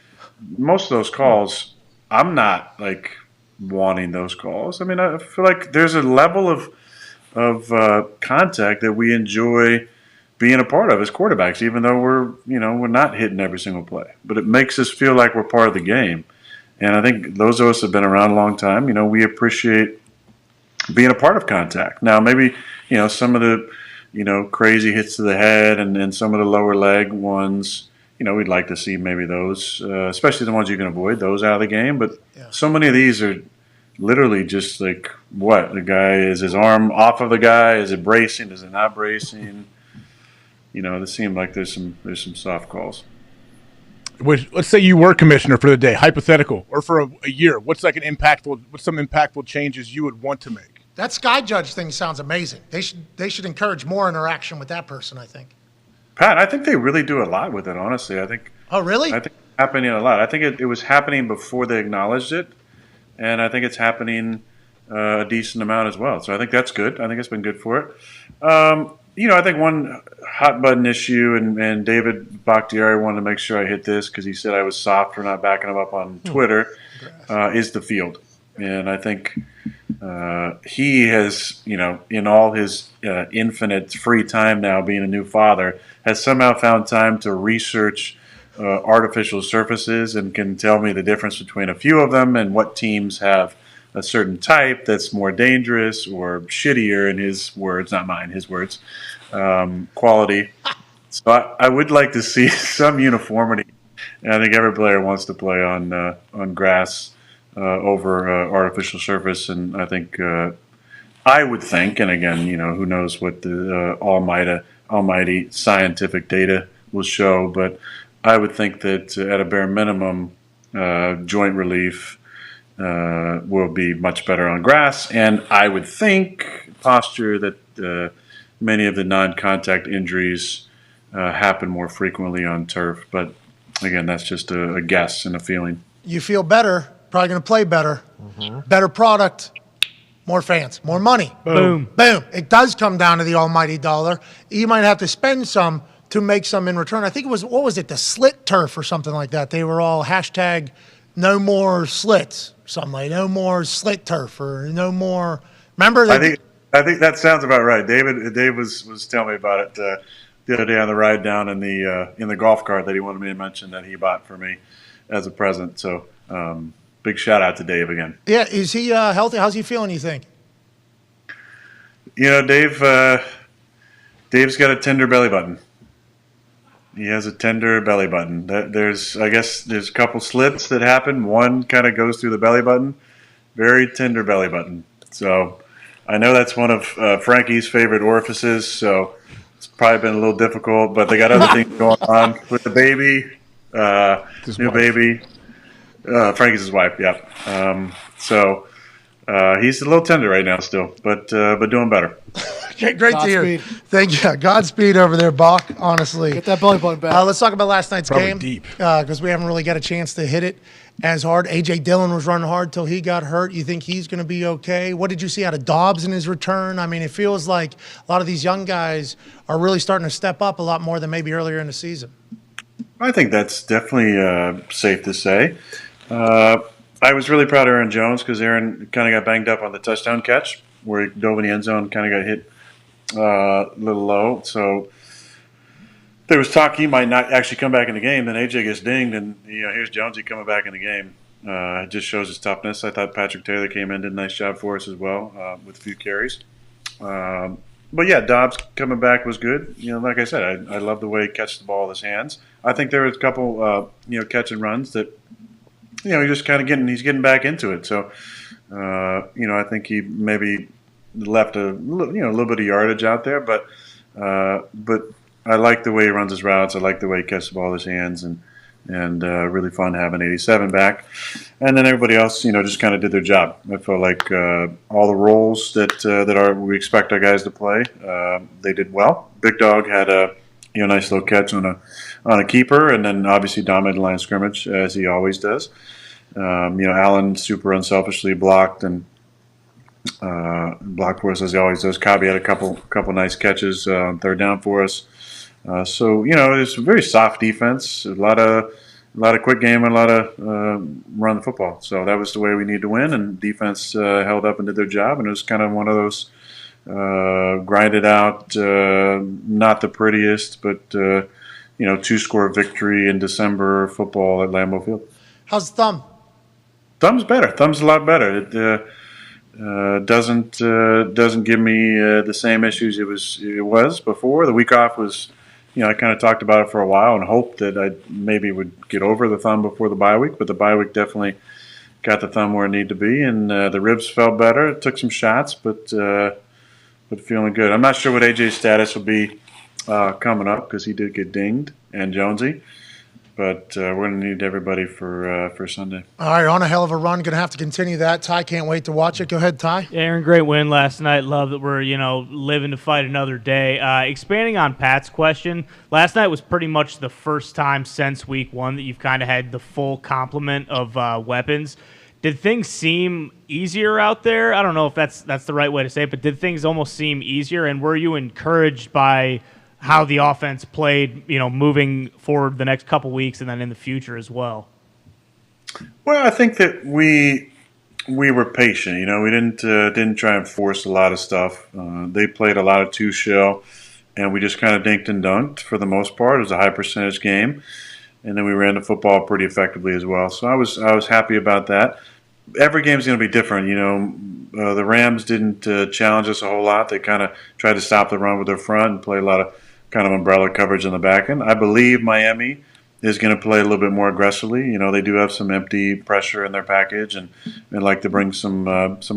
most of those calls, I'm not like wanting those calls. I mean, I feel like there's a level of contact that we enjoy being a part of as quarterbacks, even though we're not hitting every single play. But it makes us feel like we're part of the game, and I think those of us have been around a long time. You know, we appreciate being a part of contact. Now, maybe you know some of the crazy hits to the head and some of the lower leg ones, you know, we'd like to see maybe those, especially the ones you can avoid, those out of the game. But so many of these are literally just like, what? The guy, is his arm off of the guy? Is it bracing? Is it not bracing? You know, it seems like there's some soft calls. Let's say you were commissioner for the day, hypothetical, or for a year. What's some impactful changes you would want to make? That sky judge thing sounds amazing. They should encourage more interaction with that person, I think. Pat, I think they really do a lot with it, honestly. I think. Oh, really? I think it's happening a lot. I think it was happening before they acknowledged it, and I think it's happening a decent amount as well. So I think that's good. I think it's been good for it. You know, I think one hot button issue, and David Bakhtiari wanted to make sure I hit this because he said I was soft for not backing him up on Twitter, is the field. And I think he has, you know, in all his infinite free time now, being a new father, has somehow found time to research artificial surfaces and can tell me the difference between a few of them and what teams have a certain type that's more dangerous or shittier, in his words, not mine, his words, quality. So I would like to see some uniformity And I think every player wants to play on grass over artificial surface, and I think I would think, and again, who knows what the almighty scientific data will show, but I would think that at a bare minimum, joint relief will be much better on grass, and I would think posture that many of the non-contact injuries happen more frequently on turf, but again, that's just a guess and a feeling. You feel better, probably going to play better, better product, more fans, more money. Boom. Boom. It does come down to the almighty dollar. You might have to spend some to make some in return. I think it was, what was it, the slit turf or something like that. They were all hashtag no more slits, something like no more slit turf or no more. Remember? I think that sounds about right. Dave was telling me about it the other day on the ride down in the golf cart that he wanted me to mention that he bought for me as a present. So big shout out to Dave again. Yeah, is he healthy? How's he feeling, you think? Dave's got a tender belly button. He has a tender belly button. I guess there's a couple slits that happen. One kind of goes through the belly button. Very tender belly button. So I know that's one of Frankie's favorite orifices. So it's probably been a little difficult, but they got other things going on with the baby, new baby. Frankie's his wife, yeah. So he's a little tender right now still, but doing better. Great to hear. Thank you. Godspeed over there, Bach, honestly. Get that belly button back. Let's talk about last night's Probably game. deep. Because we haven't really got a chance to hit it as hard. A.J. Dillon was running hard till he got hurt. You think he's going to be okay? What did you see out of Dobbs in his return? I mean, it feels like a lot of these young guys are really starting to step up a lot more than maybe earlier in the season. I think that's definitely safe to say. I was really proud of Aaron Jones because Aaron kind of got banged up on the touchdown catch where he dove in the end zone, kind of got hit a little low. So there was talk he might not actually come back in the game. Then AJ gets dinged, and here's Jonesy coming back in the game. It just shows his toughness. I thought Patrick Taylor came in, did a nice job for us as well with a few carries. But yeah, Dobbs coming back was good. Like I said, I love the way he catches the ball with his hands. I think there was a couple catch and runs that he's just kind of getting back into it. So I think he maybe left a little bit of yardage out there, but I like the way he runs his routes. I like the way he catches the ball with his hands, and really fun having 87 back. And then everybody else, just kind of did their job. I felt like all the roles that we expect our guys to play, they did well. Big Dog had a nice little catch on a keeper, and then obviously dominated the line of scrimmage as he always does. Allen super unselfishly blocked and blocked for us as he always does. Cobby had a couple nice catches on third down for us. So it's a very soft defense, a lot of quick game, and a lot of run the football. So that was the way we need to win, and defense held up and did their job, and it was kind of one of those grinded out, not the prettiest, but 2-score victory in December football at Lambeau Field. How's the thumb? Thumb's better. Thumb's a lot better. It doesn't give me the same issues it was before. The week off was, I kind of talked about it for a while and hoped that I maybe would get over the thumb before the bye week, but the bye week definitely got the thumb where it needed to be, and the ribs felt better. It took some shots, but feeling good. I'm not sure what AJ's status will be coming up because he did get dinged, and Jonesy. But we're going to need everybody for Sunday. All right, on a hell of a run. Going to have to continue that. Ty can't wait to watch it. Go ahead, Ty. Yeah, Aaron, great win last night. Love that we're, living to fight another day. Expanding on Pat's question, last night was pretty much the first time since week one that you've kind of had the full complement of weapons. Did things seem easier out there? I don't know if that's the right way to say it, but did things almost seem easier? And were you encouraged by how the offense played, moving forward the next couple weeks and then in the future as well? Well, I think that we were patient. We didn't try and force a lot of stuff. They played a lot of two-shell, and we just kind of dinked and dunked for the most part. It was a high-percentage game, and then we ran the football pretty effectively as well. So I was happy about that. Every game's going to be different. The Rams didn't challenge us a whole lot. They kind of tried to stop the run with their front and play a lot of kind of umbrella coverage in the back end. I believe Miami is going to play a little bit more aggressively. You know, they do have some empty pressure in their package, and like to bring some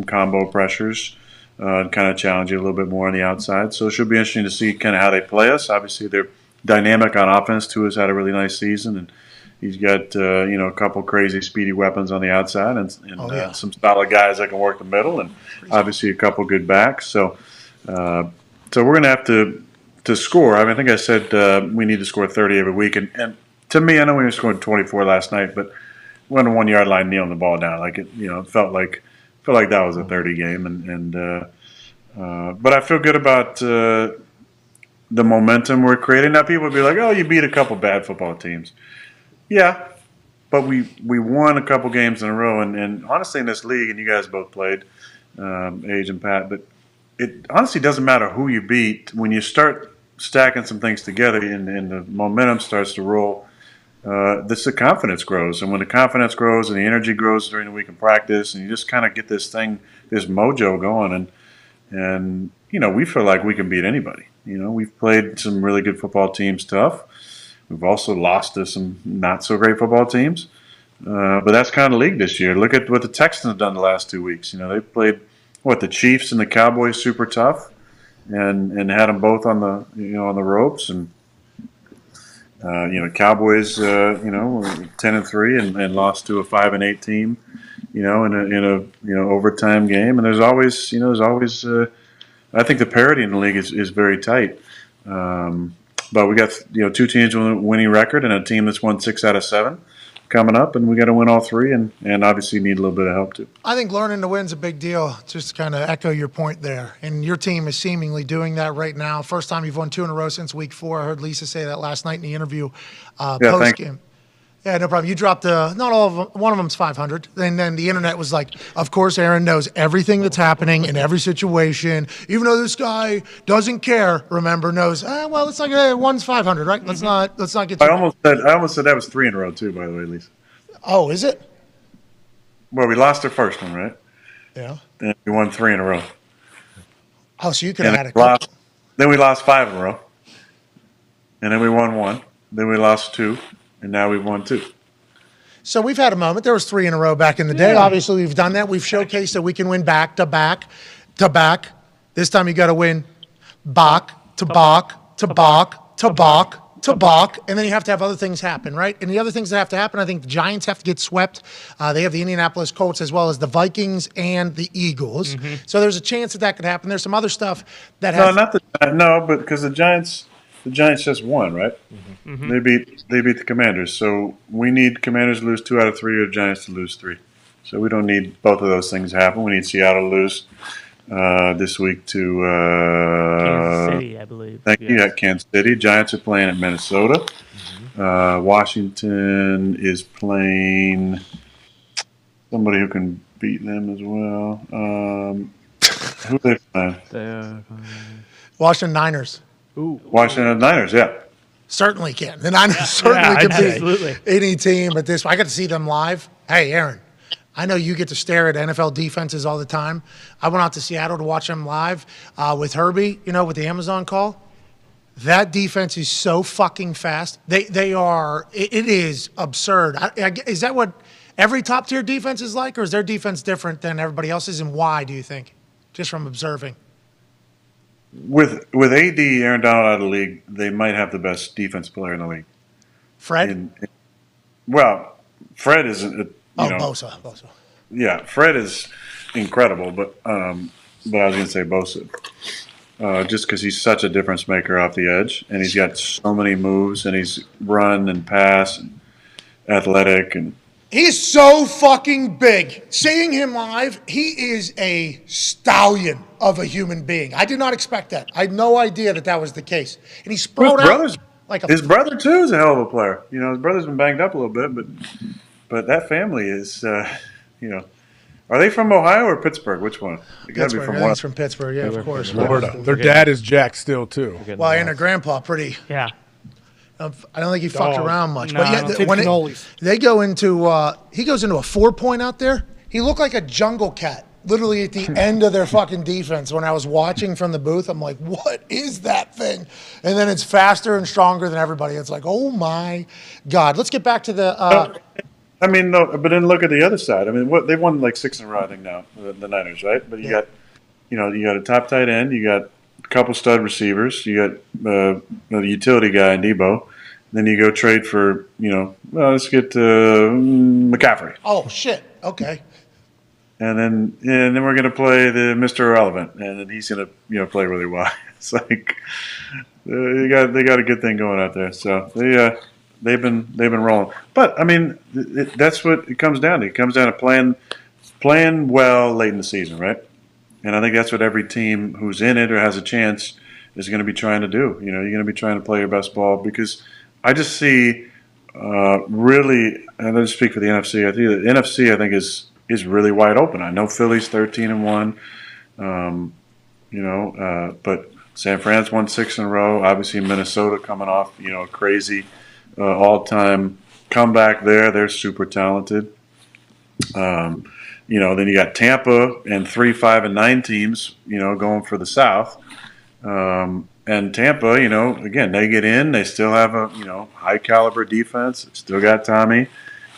combo pressures and kind of challenge you a little bit more on the outside. So it should be interesting to see kind of how they play us. Obviously, they're dynamic on offense. Tua's had a really nice season, and he's got a couple crazy speedy weapons on the outside, and some solid guys that can work the middle, and obviously a couple good backs. So we're going to have to score. I mean, I think I said we need to score 30 every week, and to me, I know we were scoring 24 last night, but we're on the 1 yard line, kneeling the ball down. Like it felt like that was a 30 game, but I feel good about the momentum we're creating. Now people would be like, "Oh, you beat a couple bad football teams." Yeah, but we won a couple games in a row, and honestly, in this league, and you guys both played, Age and Pat, but it honestly doesn't matter who you beat when you start stacking some things together, and the momentum starts to roll. The confidence grows, and when the confidence grows and the energy grows during the week of practice, and you just kind of get this mojo going, and we feel like we can beat anybody. We've played some really good football teams tough. We've also lost to some not so great football teams, but that's kind of the league this year. Look at what the Texans have done the last 2 weeks. They played the Chiefs and the Cowboys super tough, and had them both on the on the ropes, and Cowboys, 10-3 and lost to a 5-8 team, in a overtime game. And there's always, I think the parity in the league is very tight. But we got, two teams with a winning record and a team that's won 6 out of 7 coming up, and we got to win all 3, and obviously need a little bit of help too. I think learning to win's a big deal. Just to kind of echo your point there, and your team is seemingly doing that right now. First time you've won 2 in a row since week 4. I heard Lisa say that last night in the interview post game. Yeah, no problem. You dropped not all of them. One of them's 500, and then the internet was like, "Of course, Aaron knows everything that's happening in every situation, even though this guy doesn't care. Remember, knows. Well, it's like one's 500, right? Let's not get. I almost said that was 3 in a row too. By the way, Lisa. Oh, is it? Well, we lost our first one, right? Yeah. And we won 3 in a row. Oh, so you could have had a couple. Then we lost 5 in a row, and then we won 1. Then we lost 2. And now we've won 2. So we've had a moment. There was 3 in a row back in the day. Obviously, we've done that. We've showcased that we can win back to back to back. This time you got to win back to back to back to back to back, and then you have to have other things happen, right? And the other things that have to happen, I think the Giants have to get swept. They have the Indianapolis Colts as well as the Vikings and the Eagles. So there's a chance that could happen. There's some other stuff that but because the Giants just won, right? They beat the Commanders, so we need Commanders to lose 2 out of 3 or Giants to lose 3. So we don't need both of those things to happen. We need Seattle to lose this week to Kansas City, I believe. Thank you. At Kansas City, Giants are playing at Minnesota. Washington is playing somebody who can beat them as well. Who are they playing? Washington Niners. Washington Niners, yeah. Certainly can. The Niners certainly can beat any team, but I got to see them live. Hey, Aaron, I know you get to stare at NFL defenses all the time. I went out to Seattle to watch them live with Herbie, with the Amazon call. That defense is so fucking fast. They are. It is absurd. Is that what every top tier defense is like, or is their defense different than everybody else's, and why do you think? Just from observing. With AD, Aaron Donald out of the league, they might have the best defense player in the league. Fred? Fred isn't. Bosa. Yeah, Fred is incredible, but I was going to say Bosa. Just because he's such a difference maker off the edge, and he's got so many moves, and he's run and pass and athletic, and he's so fucking big. Seeing him live, he is a stallion of a human being. I did not expect that. I had no idea that was the case. And he's sprawled out like his brother too is a hell of a player. His brother's been banged up a little bit, but that family is, are they from Ohio or Pittsburgh? Which one? They got to be from one. From Pittsburgh, yeah, of course. Florida. Their dad is Jack still too. Well, and their grandpa pretty. Yeah. I don't think he fucked around much. No, but yeah, when they go into, he goes into a 4-point out there. He looked like a jungle cat, literally at the end of their fucking defense. When I was watching from the booth, I'm like, what is that thing? and then it's faster and stronger than everybody. It's like, oh my God. Let's get back to the. I mean, no, but then look at the other side. I mean, they won like 6 in a row, I think now, the Niners, right? But you got a top tight end, you got a couple stud receivers, you got the utility guy in Debo. Then you go trade for, let's get McCaffrey. Oh shit! Okay. And then we're going to play the Mr. Irrelevant, and then he's going to play really well. It's like they got a good thing going out there. So they've been rolling. But I mean, that's what it comes down to. It comes down to playing well late in the season, right? And I think that's what every team who's in it or has a chance is going to be trying to do. You're going to be trying to play your best ball, because I just see really, and let's speak for the NFC. I think the NFC is really wide open. I know Philly's 13-1, but San Fran's won 6 in a row. Obviously, Minnesota coming off a crazy all-time comeback there. They're super talented. Then you got Tampa and 3, 5, and 9 teams, going for the South. And Tampa, again, they get in. They still have a, high caliber defense. Still got Tommy.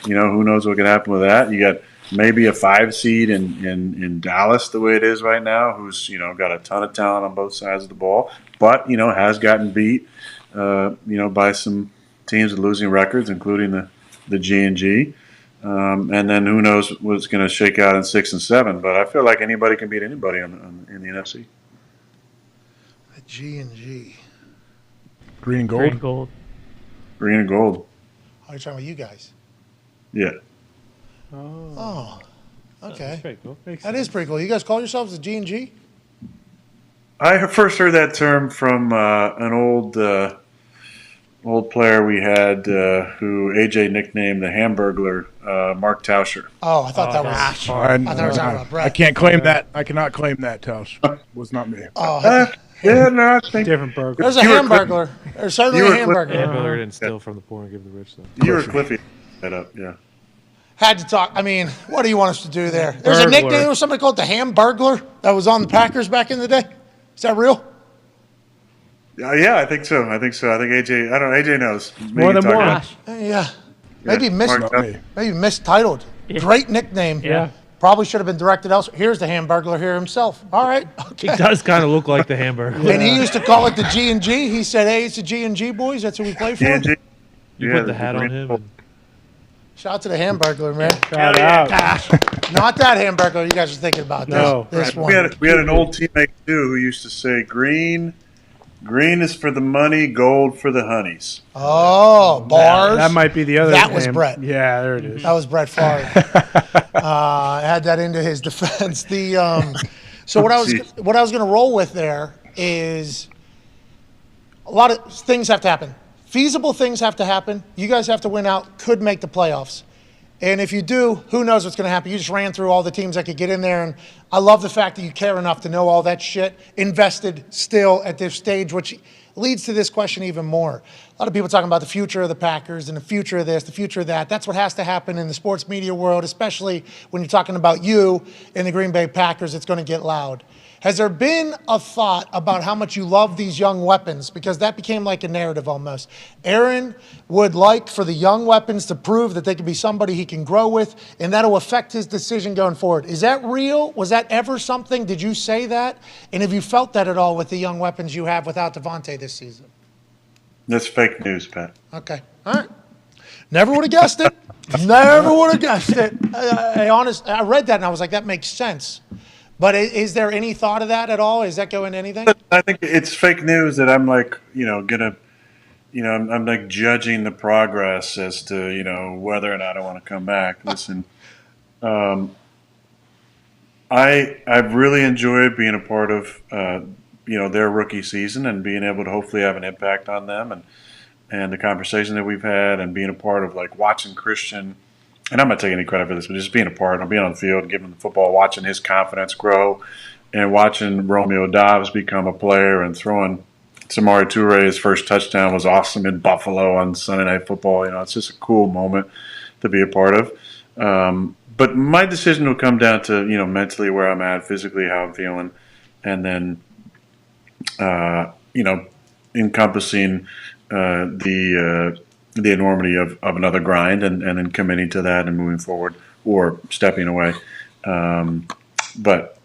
Who knows what could happen with that? You got maybe a 5 seed in Dallas, the way it is right now, who's got a ton of talent on both sides of the ball, but has gotten beat, by some teams with losing records, including the G&G. And then who knows what's going to shake out in 6 and 7. But I feel like anybody can beat anybody in the NFC. The G&G. Green and gold. Green and gold. Green and gold. Are you talking about you guys? Yeah. Oh. Okay. That's pretty cool. That is pretty cool. You guys call yourselves the G&G? I first heard that term from an old player we had who AJ nicknamed the Hamburglar, Mark Tauscher. Oh, I thought that was. I thought it was talking about Brett. I can't claim that. I cannot claim that, Tausch. Was not me. Oh, yeah, no, I think different burger. There's a Hamburglar. There's certainly a Hamburger. Hamburger didn't steal from the poor and give the rich, though. You were Cliffy. That up, yeah. Had to talk. I mean, what do you want us to do there? There's a nickname or something called the Hamburglar that was on the Packers back in the day. Is that real? Yeah, I think so. I think AJ. I don't know. AJ knows. More than more. Yeah. Maybe mistitled. Yeah. Great nickname. Yeah. Probably should have been directed elsewhere. Here's the Hamburglar here himself. All right. Okay. He does kind of look like the Hamburger. And he used to call it the G&G. He said, hey, it's the G&G boys. That's who we play for. G&G. You put the hat on him. And Shout out to the Hamburglar, man. Shout out. Not that Hamburglar you guys are thinking about. No. This one. We had an old teammate, too, who used to say, green is for the money, gold for the honeys. Oh, bars. That might be the other. That was Brett. Yeah, there it is. That was Brett Favre. Add that into his defense. So what I was going to roll with there is a lot of things have to happen. Feasible things have to happen. You guys have to win out. Could make the playoffs. And if you do, who knows what's going to happen? You just ran through all the teams that could get in there. And I love the fact that you care enough to know all that shit. Invested still at this stage, which leads to this question even more. A lot of people talking about the future of the Packers and the future of this, the future of that. That's what has to happen in the sports media world, especially when you're talking about you and the Green Bay Packers. It's going to get loud. Has there been a thought about how much you love these young weapons? Because that became like a narrative almost. Aaron would like for the young weapons to prove that they can be somebody he can grow with, and that'll affect his decision going forward. Is that real? Was that ever something? Did you say that? And have you felt that at all with the young weapons you have without Devontae this season? That's fake news, Pat. Okay. All right. Never would have guessed it. Never would have guessed it. I read that and I was like, that makes sense. But is there any thought of that at all? Is that going anything? I think it's fake news that I'm like, I'm like judging the progress as to, whether or not I want to come back. Listen, I've really enjoyed being a part of, their rookie season and being able to hopefully have an impact on them and the conversation that we've had and being a part of like watching Christian. And I'm not taking any credit for this, but just being a part of being on the field, giving him the football, watching his confidence grow, and watching Romeo Dobbs become a player and throwing Samori Toure, his first touchdown was awesome in Buffalo on Sunday Night Football. It's just a cool moment to be a part of. But my decision will come down to, mentally where I'm at, physically how I'm feeling, and then, encompassing the enormity of another grind and then committing to that and moving forward or stepping away. But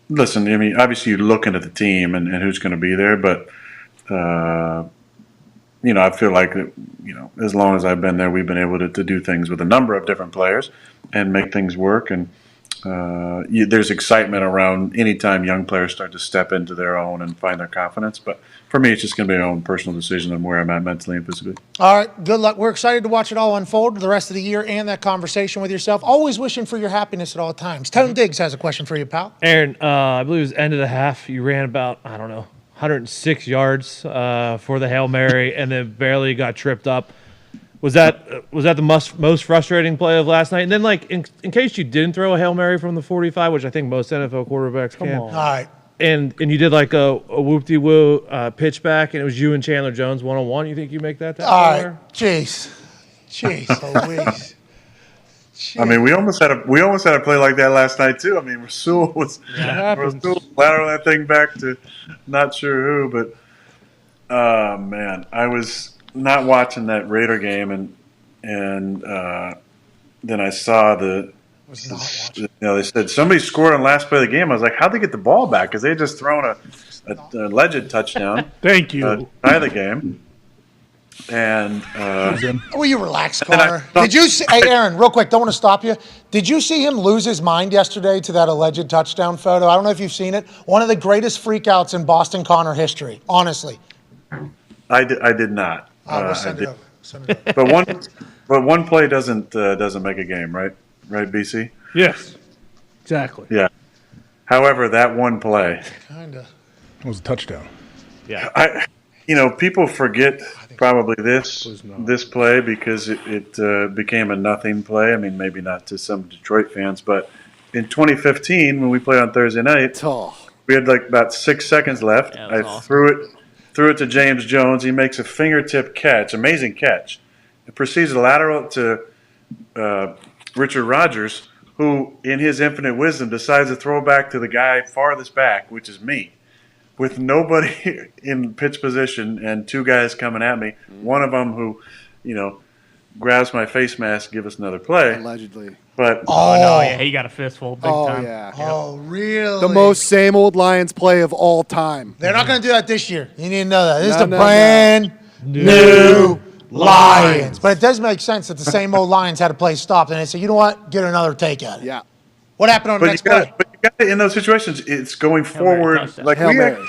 listen, I mean, obviously you're looking at the team and who's going to be there, but I feel like as long as I've been there, we've been able to do things with a number of different players and make things work. And there's excitement around anytime young players start to step into their own and find their confidence. But for me, it's just going to be my own personal decision on where I'm at mentally and physically. All right, good luck. We're excited to watch it all unfold the rest of the year and that conversation with yourself. Always wishing for your happiness at all times. Tone Diggs has a question for you, pal. Aaron, I believe it was end of the half. You ran about, 106 yards for the Hail Mary and then barely got tripped up. Was that the most frustrating play of last night? And then, in case you didn't throw a Hail Mary from the 45, which I think most NFL quarterbacks can. All right. And you did a whoop-de-woo pitch back, and it was you and Chandler Jones one-on-one. You think you make that All far? right. Jeez, Louise. I mean, we almost had a play like that last night too. I mean, Rasul lateraled that thing back to not sure who, but man, I was not watching that Raider game, and then I saw they said somebody scored on last play of the game. I was like, how'd they get the ball back? Because they had just thrown a alleged touchdown. Thank you. Tie the game. And will you relax, Carter? Did you see? Hey, Aaron, real quick, don't want to stop you. Did you see him lose his mind yesterday to that alleged touchdown photo? I don't know if you've seen it. One of the greatest freakouts in Boston Connor history, honestly. I did not. We'll send it over. But one play doesn't make a game, right? Right, BC? Yes, exactly. Yeah. However, that one play kinda was a touchdown. Yeah. People forget probably this play because it became a nothing play. I mean, maybe not to some Detroit fans, but in 2015 when we played on Thursday night, we had about 6 seconds left. Yeah, I threw it to James Jones. He makes a fingertip catch, amazing catch. It proceeds to lateral to Richard Rodgers, who, in his infinite wisdom, decides to throw back to the guy farthest back, which is me, with nobody in pitch position and two guys coming at me. One of them who, grabs my face mask, give us another play. Allegedly. But he got a fistful big time. Yeah. Oh, really? The most same old Lions play of all time. They're not going to do that this year. You need to know that. This is the No. brand new Lions. But it does make sense that the same old Lions had a play stopped, and they said, you know what? Get another take at it. Yeah. What happened on the next play? But you got in those situations, it's going forward. Hail Mary.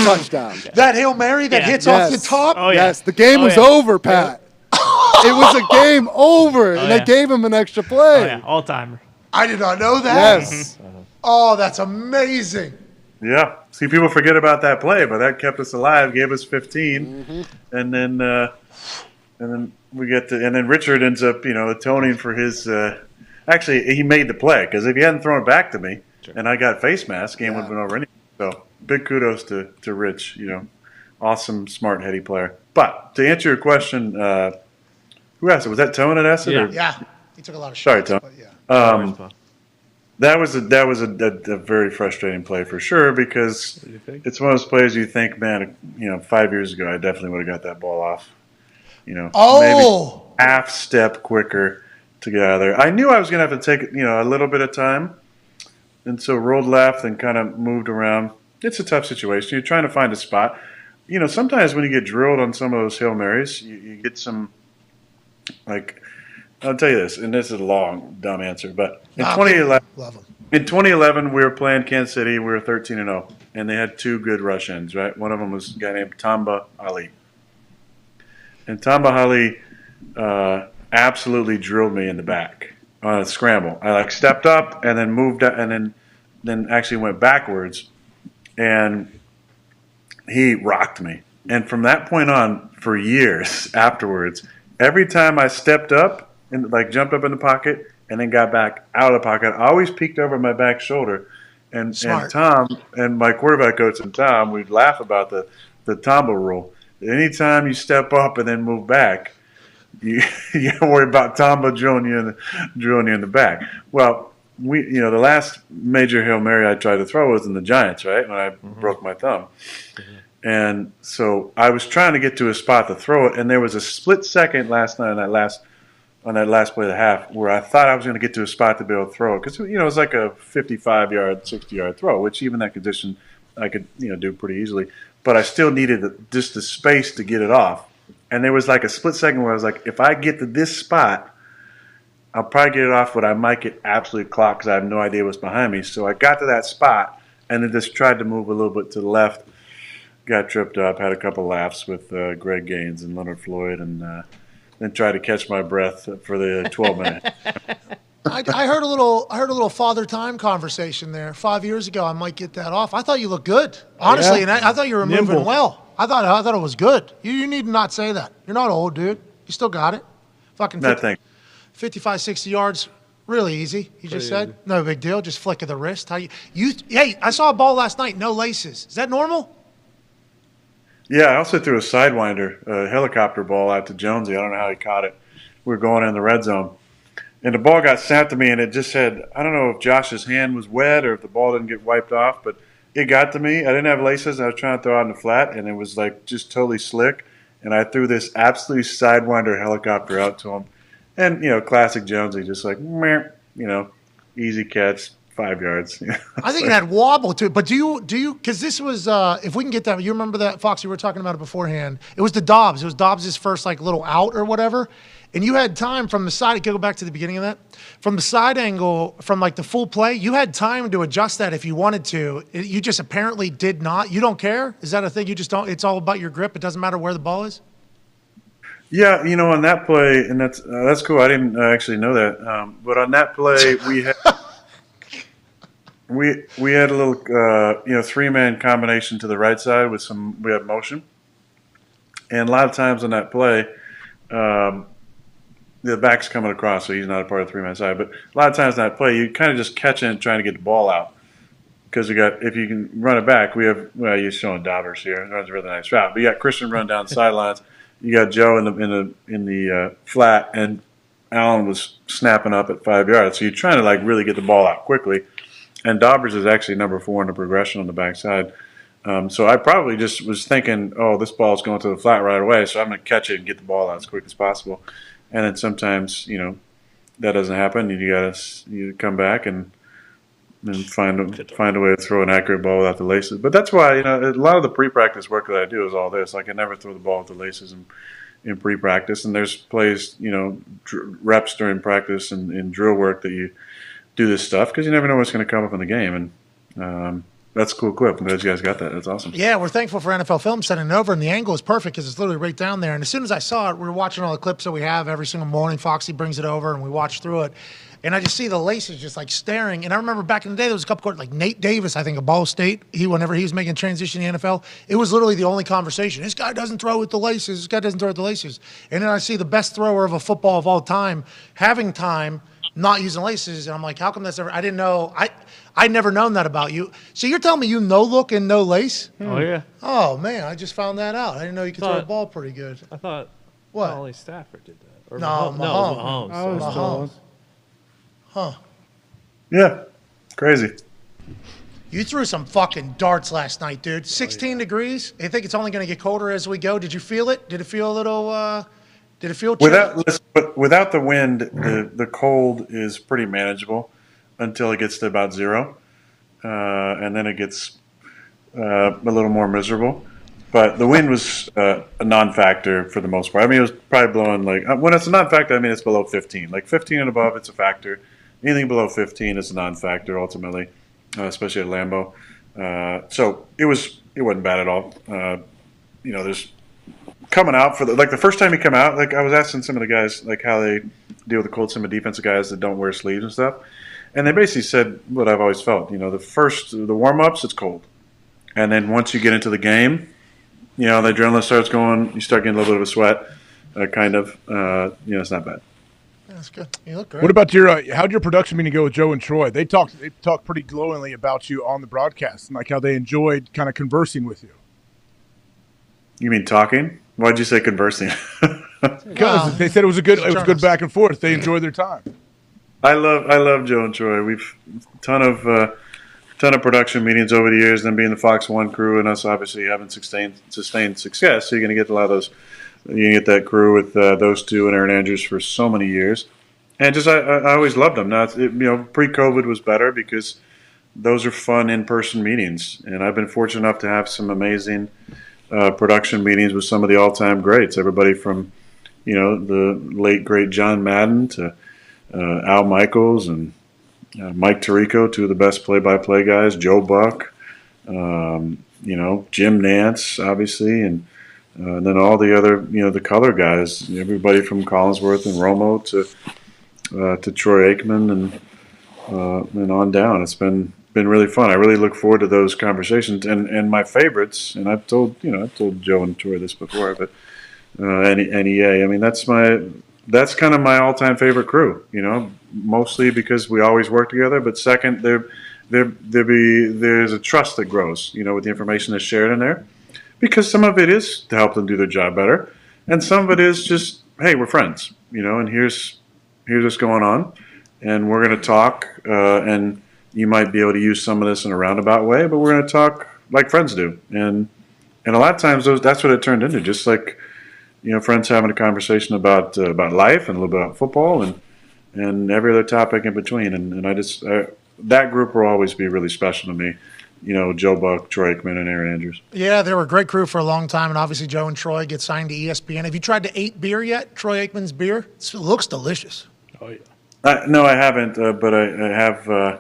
Touchdown. That Hail Mary that hits off the top? Oh, yeah. Yes, the game was over, Pat. It was a game over, and they gave him an extra play. Oh, yeah. All-timer. I did not know that. Yes. Oh, that's amazing. Yeah. See, people forget about that play, but that kept us alive, gave us 15, and then we get to, and then Richard ends up, atoning for his. Actually, he made the play because if he hadn't thrown it back to me and I got face mask, game would have been over anyway. So big kudos to Rich. Awesome, smart, heady player. But to answer your question, who asked it? Was that Tone that asked it? Yeah. He took a lot of Sorry, shots. Tone. But yeah. That was a very frustrating play for sure because it's one of those plays you think, man, 5 years ago I definitely would have got that ball off. Maybe half step quicker to get out of there. I knew I was going to have to take a little bit of time, and so rolled left and kind of moved around. It's a tough situation. You're trying to find a spot. Sometimes when you get drilled on some of those Hail Marys, you get some I'll tell you this, and this is a long, dumb answer, but in 2011, we were playing Kansas City. We were 13-0, and they had two good rush ends, right? One of them was a guy named Tomba Ali. And Tomba Ali absolutely drilled me in the back on a scramble. I stepped up and then moved up and then actually went backwards, and he rocked me. And from that point on, for years afterwards, every time I stepped up and jumped up in the pocket and then got back out of the pocket, I always peeked over my back shoulder. And Tom and my quarterback coach and Tom, we'd laugh about the Tomba rule. Anytime you step up and then move back, you don't worry about Tomba drilling you in the back. Well, the last major Hail Mary I tried to throw was in the Giants, right, when I broke my thumb. And so I was trying to get to a spot to throw it, and there was a split second last night on that last play of the half where I thought I was going to get to a spot to be able to throw it because it was like a 55-yard, 60-yard throw, which even that condition I could do pretty easily. But I still needed just the space to get it off. And there was like a split second where I was like, if I get to this spot, I'll probably get it off, but I might get absolutely clocked because I have no idea what's behind me. So I got to that spot and then just tried to move a little bit to the left. Got tripped up, had a couple laughs with Greg Gaines and Leonard Floyd, and then tried to catch my breath for the 12 minutes. I heard a little father time conversation there 5 years ago. I might get that off. I thought you looked good, honestly, Yeah. and I thought you were moving Nimble. well. I thought it was good. You need to not say that. You're not old, dude. You still got it. Fucking No, thank 55, 60 yards, really easy. You just Pretty said no big deal. Just flick of the wrist. Hey, I saw a ball last night, no laces. Is that normal? Yeah, I also threw a sidewinder, a helicopter ball out to Jonesy. I don't know how he caught it. We were going in the red zone. And the ball got snapped to me, and it just had, I don't know if Josh's hand was wet or if the ball didn't get wiped off, but it got to me. I didn't have laces. I was trying to throw out in the flat, and it was like just totally slick. And I threw this absolute sidewinder helicopter out to him. And, classic Jonesy, just like, meh, easy catch, 5 yards. I think it had wobble to it. But do you? Because this was, if we can get that, you remember that, Fox? You were talking about it beforehand. It was the Dobbs. It was Dobbs' first little out or whatever. And you had time from the side. Go back to the beginning of that. From the side angle, from the full play, you had time to adjust that if you wanted to. You just apparently did not. You don't care? Is that a thing? You just don't? It's all about your grip. It doesn't matter where the ball is. Yeah, on that play, and that's cool. I didn't actually know that. But on that play, we had we had a little 3-man combination to the right side with we had motion, and a lot of times on that play, the back's coming across, so he's not a part of the 3-man side. But a lot of times on that play, you kind of just catch it trying to get the ball out because if you can run it back, you're showing Dobbers here. It runs a really nice route, but you got Christian run down the sidelines. You got Joe in the flat, and Allen was snapping up at 5 yards. So you're trying to really get the ball out quickly. And Dobbers is actually number 4 in the progression on the backside. So I probably just was thinking, oh, this ball's going to the flat right away, so I'm going to catch it and get the ball out as quick as possible. And then sometimes, that doesn't happen. You come back and find a way to throw an accurate ball without the laces. But that's why, a lot of the pre-practice work that I do is all this. I never throw the ball with the laces in pre-practice. And there's plays, reps during practice and in drill work that you do this stuff because you never know what's going to come up in the game. And that's a cool clip. I'm glad you guys got that. That's awesome. Yeah, we're thankful for NFL Film sending it over, and the angle is perfect because it's literally right down there. And as soon as I saw it, we were watching all the clips that we have every single morning. Foxy brings it over, and we watch through it. And I just see the laces just staring. And I remember back in the day, there was a couple of Nate Davis, I think, of Ball State. Whenever he was making a transition in the NFL, it was literally the only conversation. This guy doesn't throw with the laces. This guy doesn't throw with the laces. And then I see the best thrower of a football of all time having time, not using laces. And I'm like, how come that's ever? I didn't know. I'd never known that about you. So you're telling me you no look and no lace? Oh, yeah. Oh, man, I just found that out. I didn't know you could throw a ball pretty good. I thought What? Ollie Stafford did that. Or No, Mahomes. No, it was Mahomes. Mahomes. Huh. Yeah, crazy. You threw some fucking darts last night, dude. 16 degrees. I think it's only going to get colder as we go. Did you feel it? Did it feel a little, did it feel chilly? Without the wind, the cold is pretty manageable until it gets to about 0. And then it gets a little more miserable. But the wind was a non-factor for the most part. I mean, it was probably blowing when it's a non-factor, I mean, it's below 15. 15 and above, it's a factor. Anything below 15 is a non-factor ultimately, especially at Lambeau. So it wasn't bad at all. There's coming out for the first time you come out, I was asking some of the guys how they deal with the cold, some of the defensive guys that don't wear sleeves and stuff. And they basically said what I've always felt. The warm-ups, it's cold. And then once you get into the game, the adrenaline starts going. You start getting a little bit of a sweat, it's not bad. That's good. You look great. What about how'd your production meeting go with Joe and Troy? They talked pretty glowingly about you on the broadcast and how they enjoyed kind of conversing with you. You mean talking? Why'd you say conversing? Because they said it was good back and forth. They enjoyed their time. I love Joe and Troy. We've ton of ton of production meetings over the years, then being the Fox One crew, and us obviously having sustained success. So you're going to get a lot of those. You get that crew with those two and Aaron Andrews for so many years, and just I always loved them. Now pre-COVID was better because those are fun in-person meetings, and I've been fortunate enough to have some amazing production meetings with some of the all-time greats. Everybody from the late great John Madden to Al Michaels and Mike Tirico, two of the best play-by-play guys. Joe Buck, Jim Nance, obviously, and then all the other, the color guys. Everybody from Collinsworth and Romo to Troy Aikman and on down. It's been really fun. I really look forward to those conversations. And my favorites, and I've told Joe and Troy this before, but NEA. I mean, that's kind of my all-time favorite crew. Mostly because we always work together, but second, there's a trust that grows. With the information that's shared in there, because some of it is to help them do their job better, and some of it is just, hey, we're friends. And here's what's going on, and we're going to talk. And you might be able to use some of this in a roundabout way, but we're going to talk like friends do. And a lot of times that's what it turned into, just like, friends having a conversation about life and a little bit about football and every other topic in between. And I just, that group will always be really special to me. Joe Buck, Troy Aikman, and Aaron Andrews. Yeah, they were a great crew for a long time, and obviously Joe and Troy get signed to ESPN. Have you tried the 8 beer yet, Troy Aikman's beer? It looks delicious. Oh, yeah. No, I haven't, but I have, I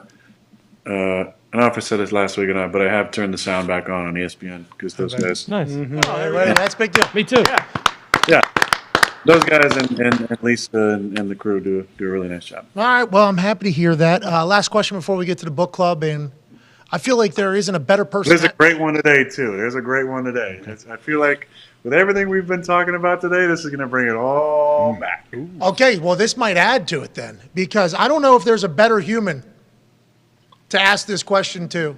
don't know if I said this last week or not, but I have turned the sound back on ESPN because those guys. Nice. Mm-hmm. That's a big deal. Me too. Yeah. Those guys and Lisa and the crew do a really nice job. All right, well, I'm happy to hear that. Last question before we get to the book club, and I feel like there isn't a better person. There's a great one today, too. There's a great one today. I feel like with everything we've been talking about today, this is going to bring it all back. Okay, well, this might add to it then, because I don't know if there's a better human to ask this question to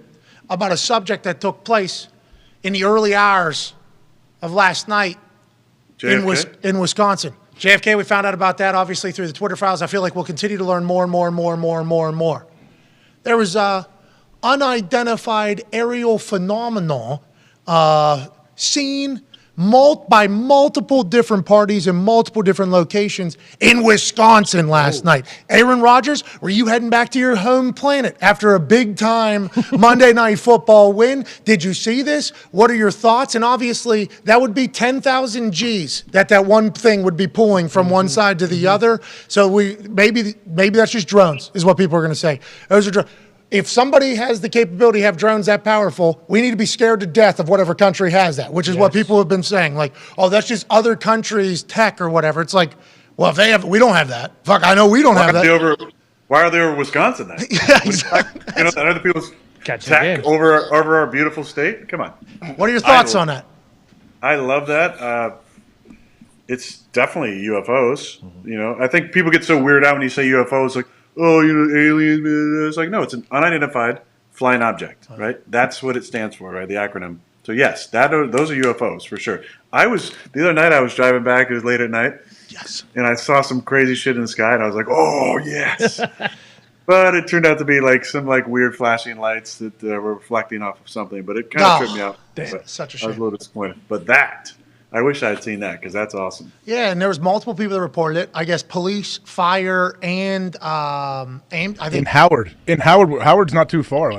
about a subject that took place in the early hours of last night in Wisconsin. JFK, we found out about that, obviously, through the Twitter files. I feel like we'll continue to learn more and more and more and more and more and more. There was a unidentified aerial phenomenon seen by multiple different parties in multiple different locations in Wisconsin last night. Aaron Rodgers, were you heading back to your home planet after a big-time Monday Night Football win? Did you see this? What are your thoughts? And obviously, that would be 10,000 G's that one thing would be pulling from one side to the other. So maybe that's just drones, is what people are going to say. Those are drones. If somebody has the capability to have drones that powerful, we need to be scared to death of whatever country has that, which is what people have been saying. Like, oh, that's just other countries' tech or whatever. It's like, well, if they have, we don't have that. Fuck, I know we don't have that. Why are they over Wisconsin then? Yeah, exactly. Other people's tech over our beautiful state? Come on. What are your thoughts on that? I love that. It's definitely UFOs. I think people get so weirded out when you say UFOs, like, oh, aliens. It's like, no, it's an unidentified flying object, right? That's what it stands for, right? The acronym. So yes, those are UFOs for sure. The other night I was driving back. It was late at night. Yes. And I saw some crazy shit in the sky, and I was like, oh yes. But it turned out to be like some weird flashing lights that were reflecting off of something. But it kind of tripped me out. Damn, such a shame. I was a little disappointed. But that. I wish I had seen that because that's awesome. Yeah, and there was multiple people that reported it. I guess police, fire, and I think in Howard. Howard's not too far.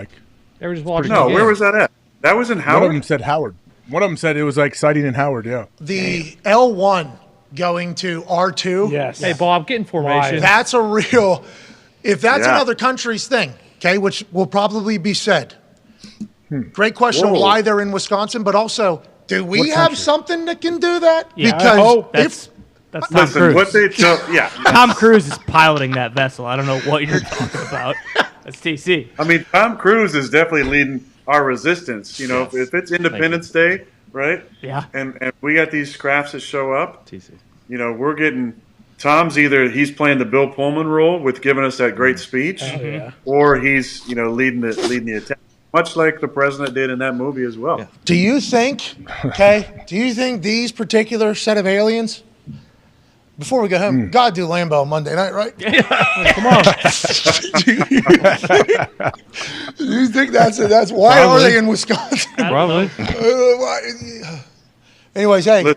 They were just watching. No, where was that at? That was in Howard. One of them said Howard. One of them said it was sighting in Howard. Yeah. The L1 going to R2. Yes. Hey, Bob, get information. That's a real. If that's another country's thing, okay, which will probably be said. Great question of why they're in Wisconsin, but also. Do we have something that can do that? Yeah. Because that's Tom Cruise. Tom Cruise is piloting that vessel. I don't know what you're talking about. That's TC. I mean, Tom Cruise is definitely leading our resistance. If it's Independence Day, right? Yeah. And we got these crafts that show up. TC. We're getting Tom's he's playing the Bill Pullman role with giving us that great speech, or he's leading the attack. Much like the president did in that movie as well. Yeah. Do you think these particular set of aliens Before we go home, gotta do Lambeau on Monday night, right? Come on. Do you think that's why Probably. are they in Wisconsin? Probably. Anyways, hey.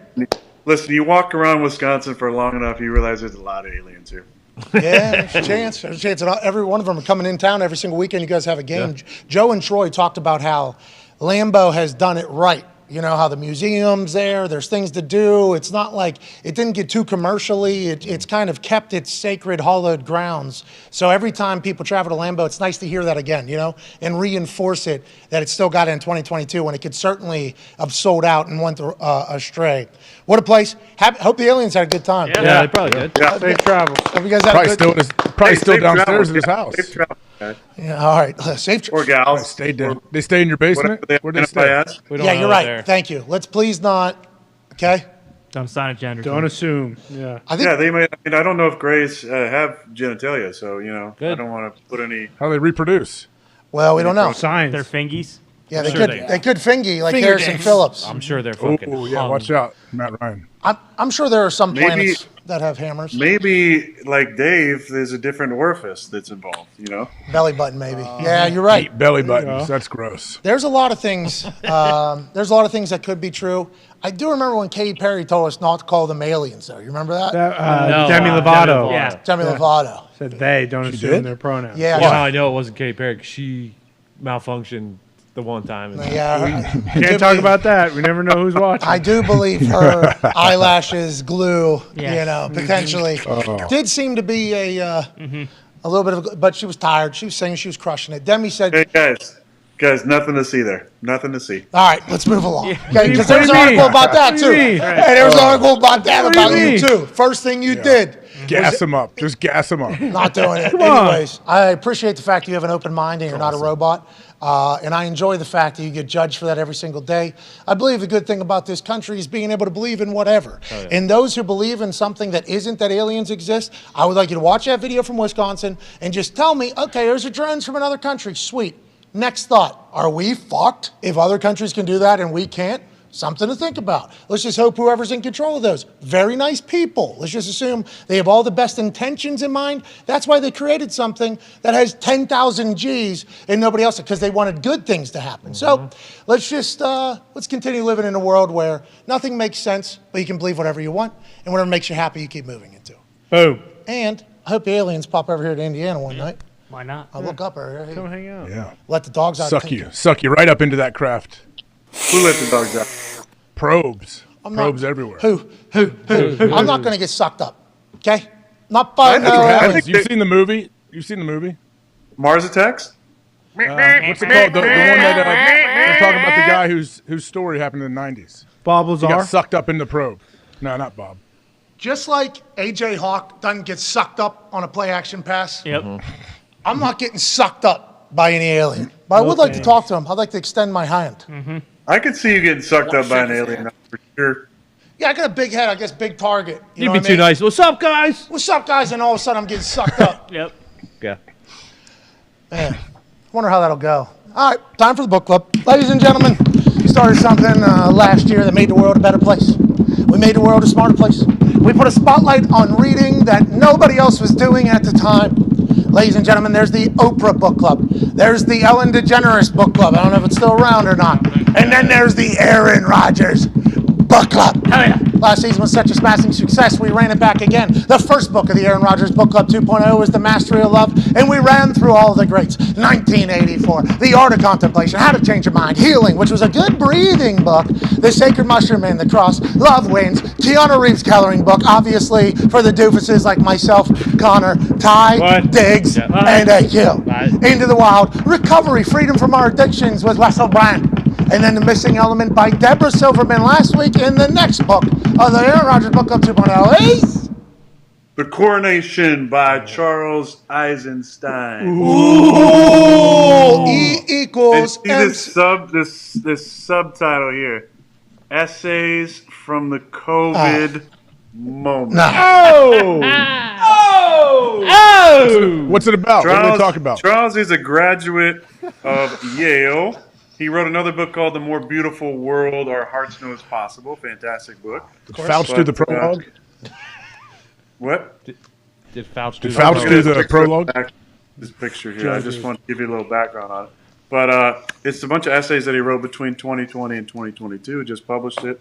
Listen, you walk around Wisconsin for long enough, you realize there's a lot of aliens here. Yeah, there's a chance. There's a chance that every one of them are coming in town every single weekend. You guys have a game. Yeah. Joe and Troy talked about how Lambeau has done it right. You know, how the museum's there, there's things to do. It's not like it didn't get too commercially. It's kind of kept its sacred, hallowed grounds. So every time people travel to Lambeau, it's nice to hear that again, you know, and reinforce it that it still got it in 2022 when it could certainly have sold out and went astray. What a place. Hope the aliens had a good time. Yeah, they probably did. Yeah. Safe travels. Hope you guys had a good Probably still downstairs in his house. Safe travel, guys. Yeah, all right. Safe Or gals. They stay in your basement? Where do they stay? Yeah, you're right. Thank you. Let's please not. Okay. Don't assign a gender. Don't assume. Yeah. They may. I mean, I don't know if Grays have genitalia, so I don't want to put any. How do they reproduce? Well, we don't know. Science. They're fingies. Yeah, they could fingy like Harrison Phillips. I'm sure they're fucking. Oh yeah, watch out, Matt Ryan. I'm sure there are some planets that have hammers. Maybe like Dave, there's a different orifice that's involved. You know, belly button maybe. Yeah, you're right. Belly buttons. That's gross. There's a lot of things. There's a lot of things that could be true. I do remember when Katy Perry told us not to call them aliens, though. You remember that? Demi Lovato. Yeah, Demi Lovato Said they don't assume their pronouns. Yeah. Well, how I know it wasn't Katy Perry 'cause she malfunctioned the one time. Yeah. Can't talk about that. We never know who's watching. I do believe her eyelashes, glue, potentially. Did seem to be a little bit of, but she was tired. She was saying she was crushing it. Demi said, hey guys, nothing to see there. Nothing to see. All right, let's move along. Okay, because there's an article about that too. Hey, there's an article about that about you too. First thing you did. Gas them up. Just gas them up. Not doing it. Anyways, I appreciate the fact you have an open mind and you're not a robot. And I enjoy the fact that you get judged for that every single day. I believe the good thing about this country is being able to believe in whatever. Oh, yeah. And those who believe in something that isn't that aliens exist, I would like you to watch that video from Wisconsin and just tell me, okay, there's a drones from another country. Sweet. Next thought, are we fucked if other countries can do that and we can't? Something to think about. Let's just hope whoever's in control of those. Very nice people. Let's just assume they have all the best intentions in mind. That's why they created something that has 10,000 G's and nobody else, because they wanted good things to happen. So let's just, let's continue living in a world where nothing makes sense, but you can believe whatever you want, and whatever makes you happy, you keep moving into. Boom. And I hope the aliens pop over here to Indiana one night. Why not? I'll look up over here. Come hang out. Yeah. Let the dogs out. Suck you right up into that craft. Who let the dogs out? Probes. Probes everywhere. Who? I'm not going to get sucked up. Okay? Not fun. I think you've seen the movie. You've seen the movie. Mars Attacks. What's it called? The one that they're talking about the guy whose story happened in the 90s. Bob Lazar. He got sucked up in the probe. No, not Bob. Just like AJ Hawk doesn't get sucked up on a play action pass. Yep. I'm not getting sucked up by any alien. But I would like to talk to him. I'd like to extend my hand. I could see you getting sucked up by an alien for sure. Yeah, I got a big head. I guess big target. You'd be too nice. What's up, guys? What's up, guys? And all of a sudden I'm getting sucked up. Yep. Yeah. Man, I wonder how that'll go. All right, time for the book club. Ladies and gentlemen, we started something last year that made the world a better place. We made the world a smarter place. We put a spotlight on reading that nobody else was doing at the time. Ladies and gentlemen, there's the Oprah Book Club. There's the Ellen DeGeneres Book Club. I don't know if it's still around or not. And then there's the Aaron Rodgers Book Club. Hell yeah. Last season was such a smashing success, we ran it back again. The first book of the Aaron Rodgers Book Club 2.0 was The Mastery of Love, and we ran through all the greats. 1984, The Art of Contemplation, How to Change Your Mind, Healing, which was a good breathing book. The Sacred Mushroom and the Cross, Love Wins, Keanu Reeves' coloring book, obviously for the doofuses like myself, Connor, Ty, Diggs, and AQ. Into the Wild, Recovery, Freedom from Our Addictions with Wes O'Brien. And then The Missing Element by Deborah Silverman last week. In the next book of the Aaron Rodgers Book Club 2.0 is The Coronation by Charles Eisenstein. Ooh. E equals and see this subtitle here. Essays from the COVID moment. What's it about? What are they talking about? Charles is a graduate of Yale. He wrote another book called The More Beautiful World Our Hearts Know Is Possible. Fantastic book. Fouch do the prologue? What? Did Fouch Did Fouch do the prologue? This picture here. I just want to give you a little background on it. But it's a bunch of essays that he wrote between 2020 and 2022. Just published it.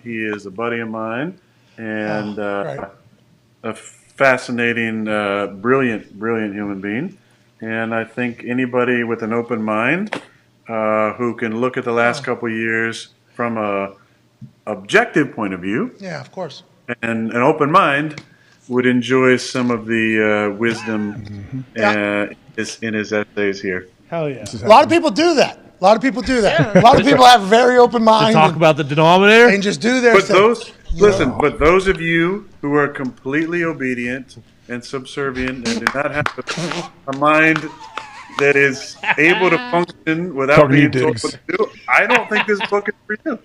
He is a buddy of mine and a fascinating, brilliant human being. And I think anybody with an open mind who can look at the last couple of years from a objective point of view, Yeah, of course. and an open mind would enjoy some of the wisdom in his essays here. Hell yeah. A lot of people do that. A lot of people do that. A lot of people have a very open mind. Talk about the denominator and just do their But thing. but those of you who are completely obedient and subservient and do not have a mind that is able to function without Talking to being you, told what Diggs. to do, I don't think this book is for you.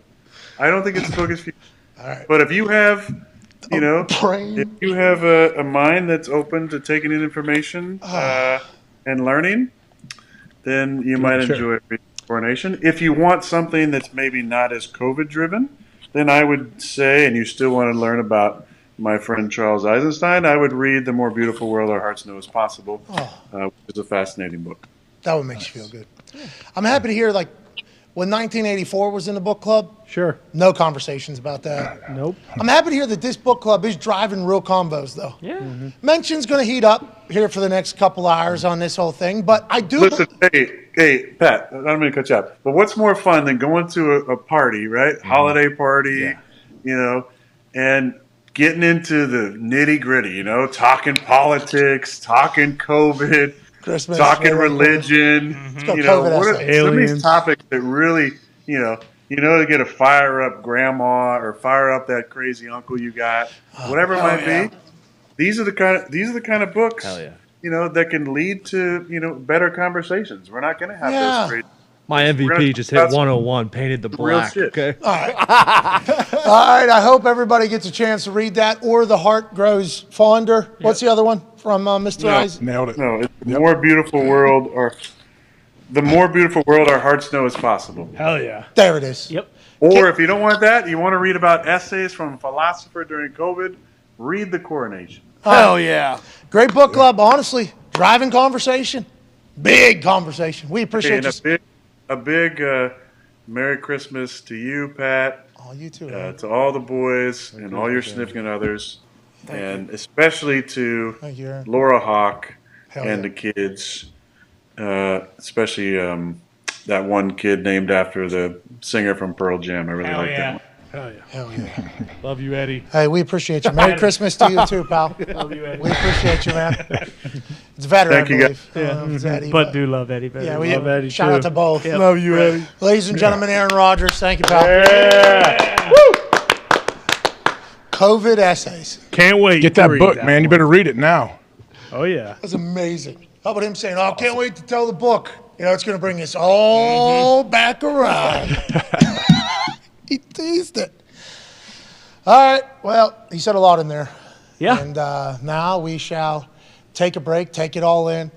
I don't think this book is for you. But if you have, if you have a mind that's open to taking in information and learning, then you might enjoy reading Coronation. If you want something that's maybe not as COVID driven, then I would say, and you still want to learn about my friend Charles Eisenstein, I would read The More Beautiful World Our Hearts Know Is Possible, which is a fascinating book. That would make you feel good. I'm happy to hear, like, when 1984 was in the book club. Sure. No conversations about that. Nope. I'm happy to hear that this book club is driving real combos, though. Yeah. Mention's going to heat up here for the next couple hours on this whole thing, but I do. Listen, hey, Pat, I don't mean to cut you off, but what's more fun than going to a party, right? Holiday party, and getting into the nitty gritty, talking politics, talking COVID, Christmas, talking religion, go what COVID are essays. some of these Aliens. topics that really, to get a fire up grandma or fire up that crazy uncle you got, whatever it hell might yeah. be. These are the kind of books, that can lead to, better conversations. We're not going to have those great. My MVP just hit 101, painted the Real black. shit. Okay. All right. All right. I hope everybody gets a chance to read that, or The Heart Grows Fonder. What's the other one from Mr. Eisen? Nailed it. No, it's the more beautiful world, our hearts know is possible. Hell yeah. There it is. Yep. Or if you don't want that, you want to read about essays from a philosopher during COVID, read The Coronation. Hell yeah. Great book club. Honestly, driving conversation. Big conversation. We appreciate you. A big Merry Christmas to you, Pat. Oh, you too. To all the boys and all your significant others, and especially to Thank you, Aaron. Laura Hawk Hell and yeah. the kids, especially that one kid named after the singer from Pearl Jam. I really like that one. Hell yeah. Hell yeah. Love you, Eddie. Hey, we appreciate you. Merry Christmas to you too, pal. Love you, Eddie. We appreciate you, man. It's veteran, Thank you, I believe. guys. I don't know if it's Eddie, But do love Eddie better. yeah, we Love Eddie, shout too. out to both. Yep. Love you, Eddie. Ladies and gentlemen, Aaron Rodgers. Thank you, pal. Yeah. COVID essays. Can't wait. Get to that read book, that man. You one. better read it now. Oh, yeah. That's amazing. How about him saying, "Oh, I can't wait to tell the book. It's going to bring us all back around." He teased it. All right. Well, he said a lot in there. Yeah. And now we shall take a break, take it all in,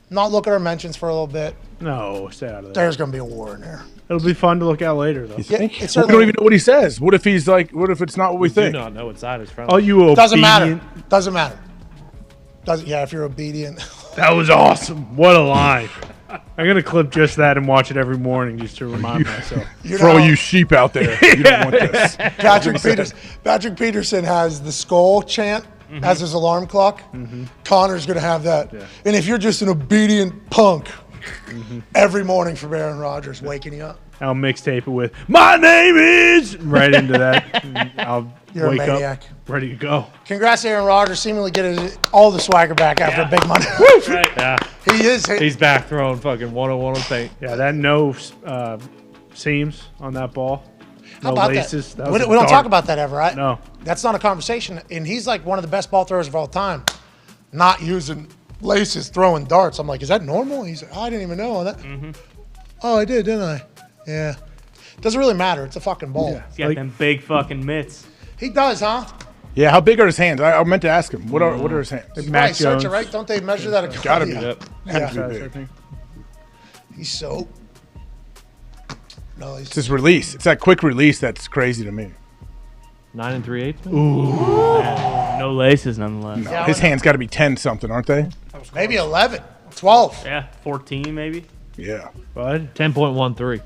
not look at our mentions for a little bit. No, stay out of there. There's going to be a war in there. It'll be fun to look at later, though. Yeah, it's We don't certainly- even know what he says. What if he's like? What if it's not what we Do think? not know what side is from. Oh, you obedient. Doesn't matter. Doesn't matter. Yeah, if you're obedient. That was awesome. What a line. I'm going to clip just that and watch it every morning just to remind myself. For all you sheep out there, you don't want this. Patrick Peterson has the skull chant as his alarm clock. Connor's going to have that. Yeah. And if you're just an obedient punk, every morning from Aaron Rodgers waking you up. I'll mixtape it with, "My name is," right into that. And I'll You're a wake maniac. up ready to go. Congrats to Aaron Rodgers, seemingly getting all the swagger back after a big money. Right. Yeah. He is. He's back throwing fucking 101 on paint. Yeah, that no seams on that ball. How No about laces. that? That We was don't dark. talk about that ever, right? No. That's not a conversation. And he's like one of the best ball throwers of all time, not using laces, throwing darts. I'm like, is that normal? He's like, I didn't even know that. Oh, I did, didn't I? Yeah. Doesn't really matter. It's a fucking ball. He's got them big fucking mitts. He does, huh? Yeah, how big are his hands? I meant to ask him. What are his hands? Right, Mac search it, Jones. right? Don't they measure that? At Gotta be. Yeah. Has to be I big. think. He's so. No, he's. It's his release. It's that quick release that's crazy to me. 9 3/8. No laces, nonetheless. No, his hands got to be 10 something, aren't they? Maybe 11, 12. Yeah, 14 maybe. Yeah. Bud. 10.13.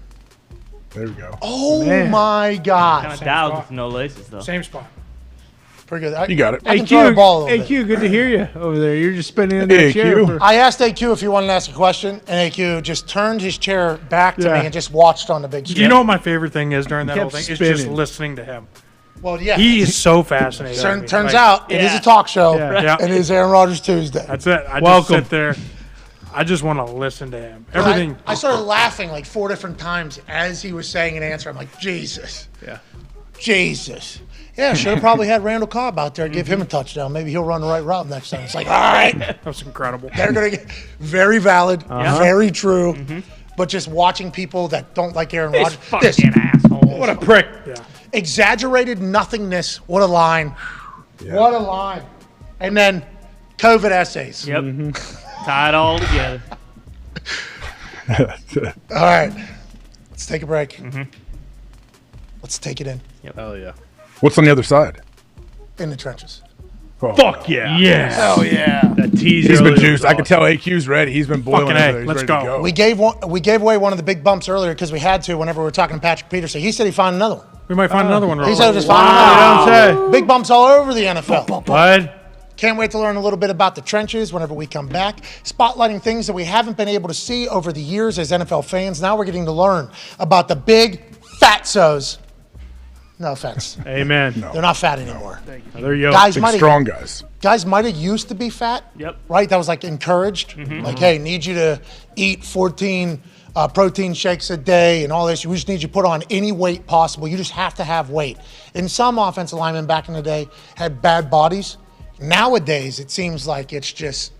There we go. Oh Man. my God. Kind of dialed with no laces though. Same spot. Pretty good. You got it. I can throw the ball a little bit. AQ, good to hear you over there. You're just spinning in that Hey, chair. AQ. For, I asked AQ if he wanted to ask a question, and AQ just turned his chair back to Yeah. me and just watched on the big Do screen. you know what my favorite thing is during that He whole kept thing? It's just spinning. listening to him. Well, yeah. He is so fascinating. to me. Turns Like, out it is a talk show, Yeah. and it is Aaron Rodgers Tuesday. That's it. I just Welcome. sit there. I just want to listen to him. Everything. I started laughing like 4 different times as he was saying an answer. I'm like, Jesus. Yeah. Jesus. Yeah, should have probably had Randall Cobb out there, give him a touchdown. Maybe he'll run the right route next time. It's like, all right. That was incredible. They're going to get very valid, very true. Mm-hmm. But just watching people that don't like Aaron This Rodgers. fucking asshole. What a prick. Yeah. Exaggerated nothingness. What a line. Yeah. What a line. And then COVID essays. Yep. Tie it all together. All right. Let's take a break. Let's take it in. Hell yeah. What's on the other side? In the trenches. Oh, Fuck yeah. Yes. Oh, yeah. That teaser. He's been earlier juiced. was I can tell AQ's ready. He's been boiling Fucking over A. there. He's Let's ready to go. go. We gave away one of the big bumps earlier because we had to whenever we were talking to Patrick Peterson. He said he'd find another one. We might find another one. He real said quick. just find another one. Don't Big bumps all over the NFL. Bud. Can't wait to learn a little bit about the trenches whenever we come back. Spotlighting things that we haven't been able to see over the years as NFL fans. Now we're getting to learn about the big fatsos. No offense. Amen. They're not fat anymore. They're yoked. Guys Big might strong guys. have used to be fat. Yep. Right? That was like encouraged. Like, hey, need you to eat 14 protein shakes a day and all this. We just need you to put on any weight possible. You just have to have weight. And some offensive linemen back in the day had bad bodies. Nowadays, it seems like it's just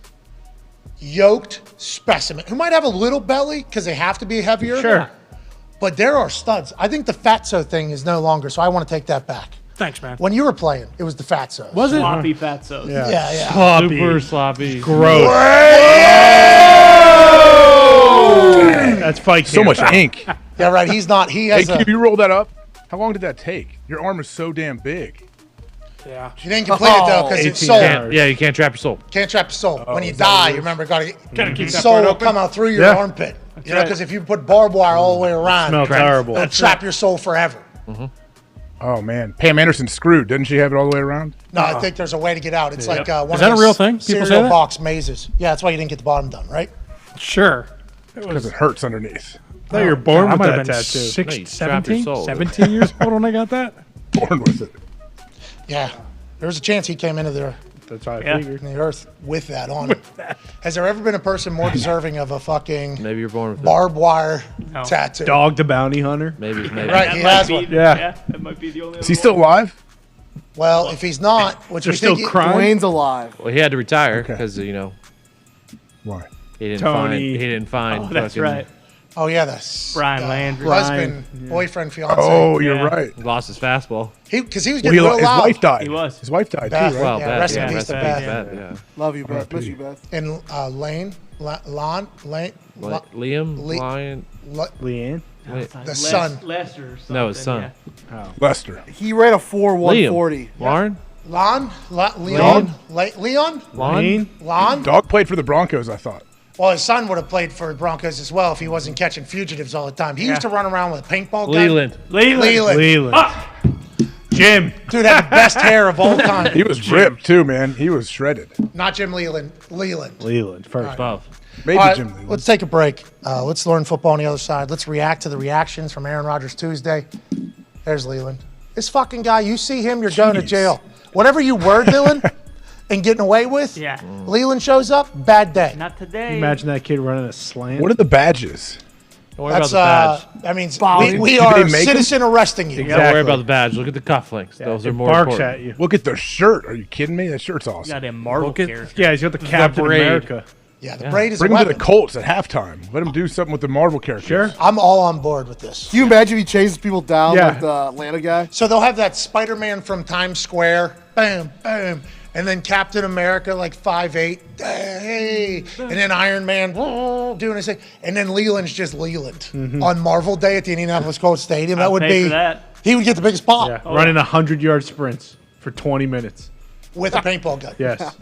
yoked specimen who might have a little belly because they have to be heavier. Sure. But there are studs. I think the fatso thing is no longer, so I want to take that back. Thanks, man. When you were playing, it was the fatso. Was it? Sloppy fatsos. Yeah. Sloppy. Super sloppy. Gross. That's fight So camp. much ink. Yeah, right. He's not. He has AQ, you roll that up. How long did that take? Your arm is so damn big. Yeah. He didn't complete it though because it's 18 soul. hours. Yeah, you can't trap your soul. Can't trap your soul. When you die, you remember, Gotta keep that soul part will open. come out through your Yeah. armpit. You know, right. because if you put barbed wire all the way around, Smell terrible. it'll trap your soul forever. Oh, man. Pam Anderson's screwed. Didn't she have it all the way around? No, I think there's a way to get out. It's like one Is of that a those real thing? People say cereal that? box mazes. Yeah, that's why you didn't get the bottom done, right? Sure. Because it hurts underneath. I thought you were born I with might that have been tattoo. No, you trap your 17, soul. 17 years old when I got that. Born with it. Yeah. There's a chance he came into the That's how I figured. earth with that on it. Has there ever been a person more deserving of a fucking Maybe you're born with it. barbed wire No. tattoo? Dog the bounty hunter. Maybe. Right, he That has might one. be, Yeah. That might be the only. Is he still alive? Well, if he's not, which They're we still think crying. Dwayne's alive. Well, he had to retire Okay. because Why? he didn't Tony. find. He didn't find. Oh, that's fucking- right. Oh yeah, that's Brian Landry. husband, boyfriend, fiance. Oh, you're Yeah. right. Lost his fastball. Because he was Well, getting real his loud. wife died. He was. His wife died, Beth. too, right? Well, Yeah, Beth. rest in Yeah, peace rest to in Beth. peace, Beth. Yeah. Love you, Beth. Miss you, Beth. And Lane, Lon, Lane, Liam, Le- Lion. Leanne. Wait, the son. Lester. Or no, his something, son. Lester. He ran a 4.140. Lauren. Lon, Leon, Leon, Lon. Lon. Dog played for the Broncos, I thought. Well, his son would have played for Broncos as well if he wasn't catching fugitives all the time. He used to run around with a paintball gun. Leland. Leland. Jim. Dude had the best hair of all time. He was ripped, too, man. He was shredded. Not Jim Leland. Leland. Leland first. Above. Maybe All right, Jim Leland. let's take a break. Let's learn football on the other side. Let's react to the reactions from Aaron Rodgers Tuesday. There's Leland. This fucking guy, you see him, you're going to jail. Whatever you were doing and getting away with, Yeah. Leland shows up, bad day. Not today. Imagine that kid running a slant. What are the badges? Don't worry That's about the badge. that means we Did are they make citizen arresting you. Don't worry about the badge. Look at the cufflinks. Those are It more barks important. at you. Look at their shirt. Are you kidding me? That shirt's awesome. Got a Marvel Look at- character. Yeah, he's got the Captain braid. America. Yeah, the braid is Bring a him to weapon. the Colts at halftime. Let him do something with the Marvel characters. Sure. I'm all on board with this. Can you imagine if he chases people down Yeah. like the Atlanta guy? So they'll have that Spider-Man from Times Square, bam, bam, and then Captain America like 5'8", hey, and then Iron Man doing his thing, and then Leland's just Leland on Marvel Day at the Indianapolis Colts Stadium. That I'd would pay be for that. He would get the biggest pop. Yeah, running 100-yard sprints for 20 minutes. With a paintball gun. Yes.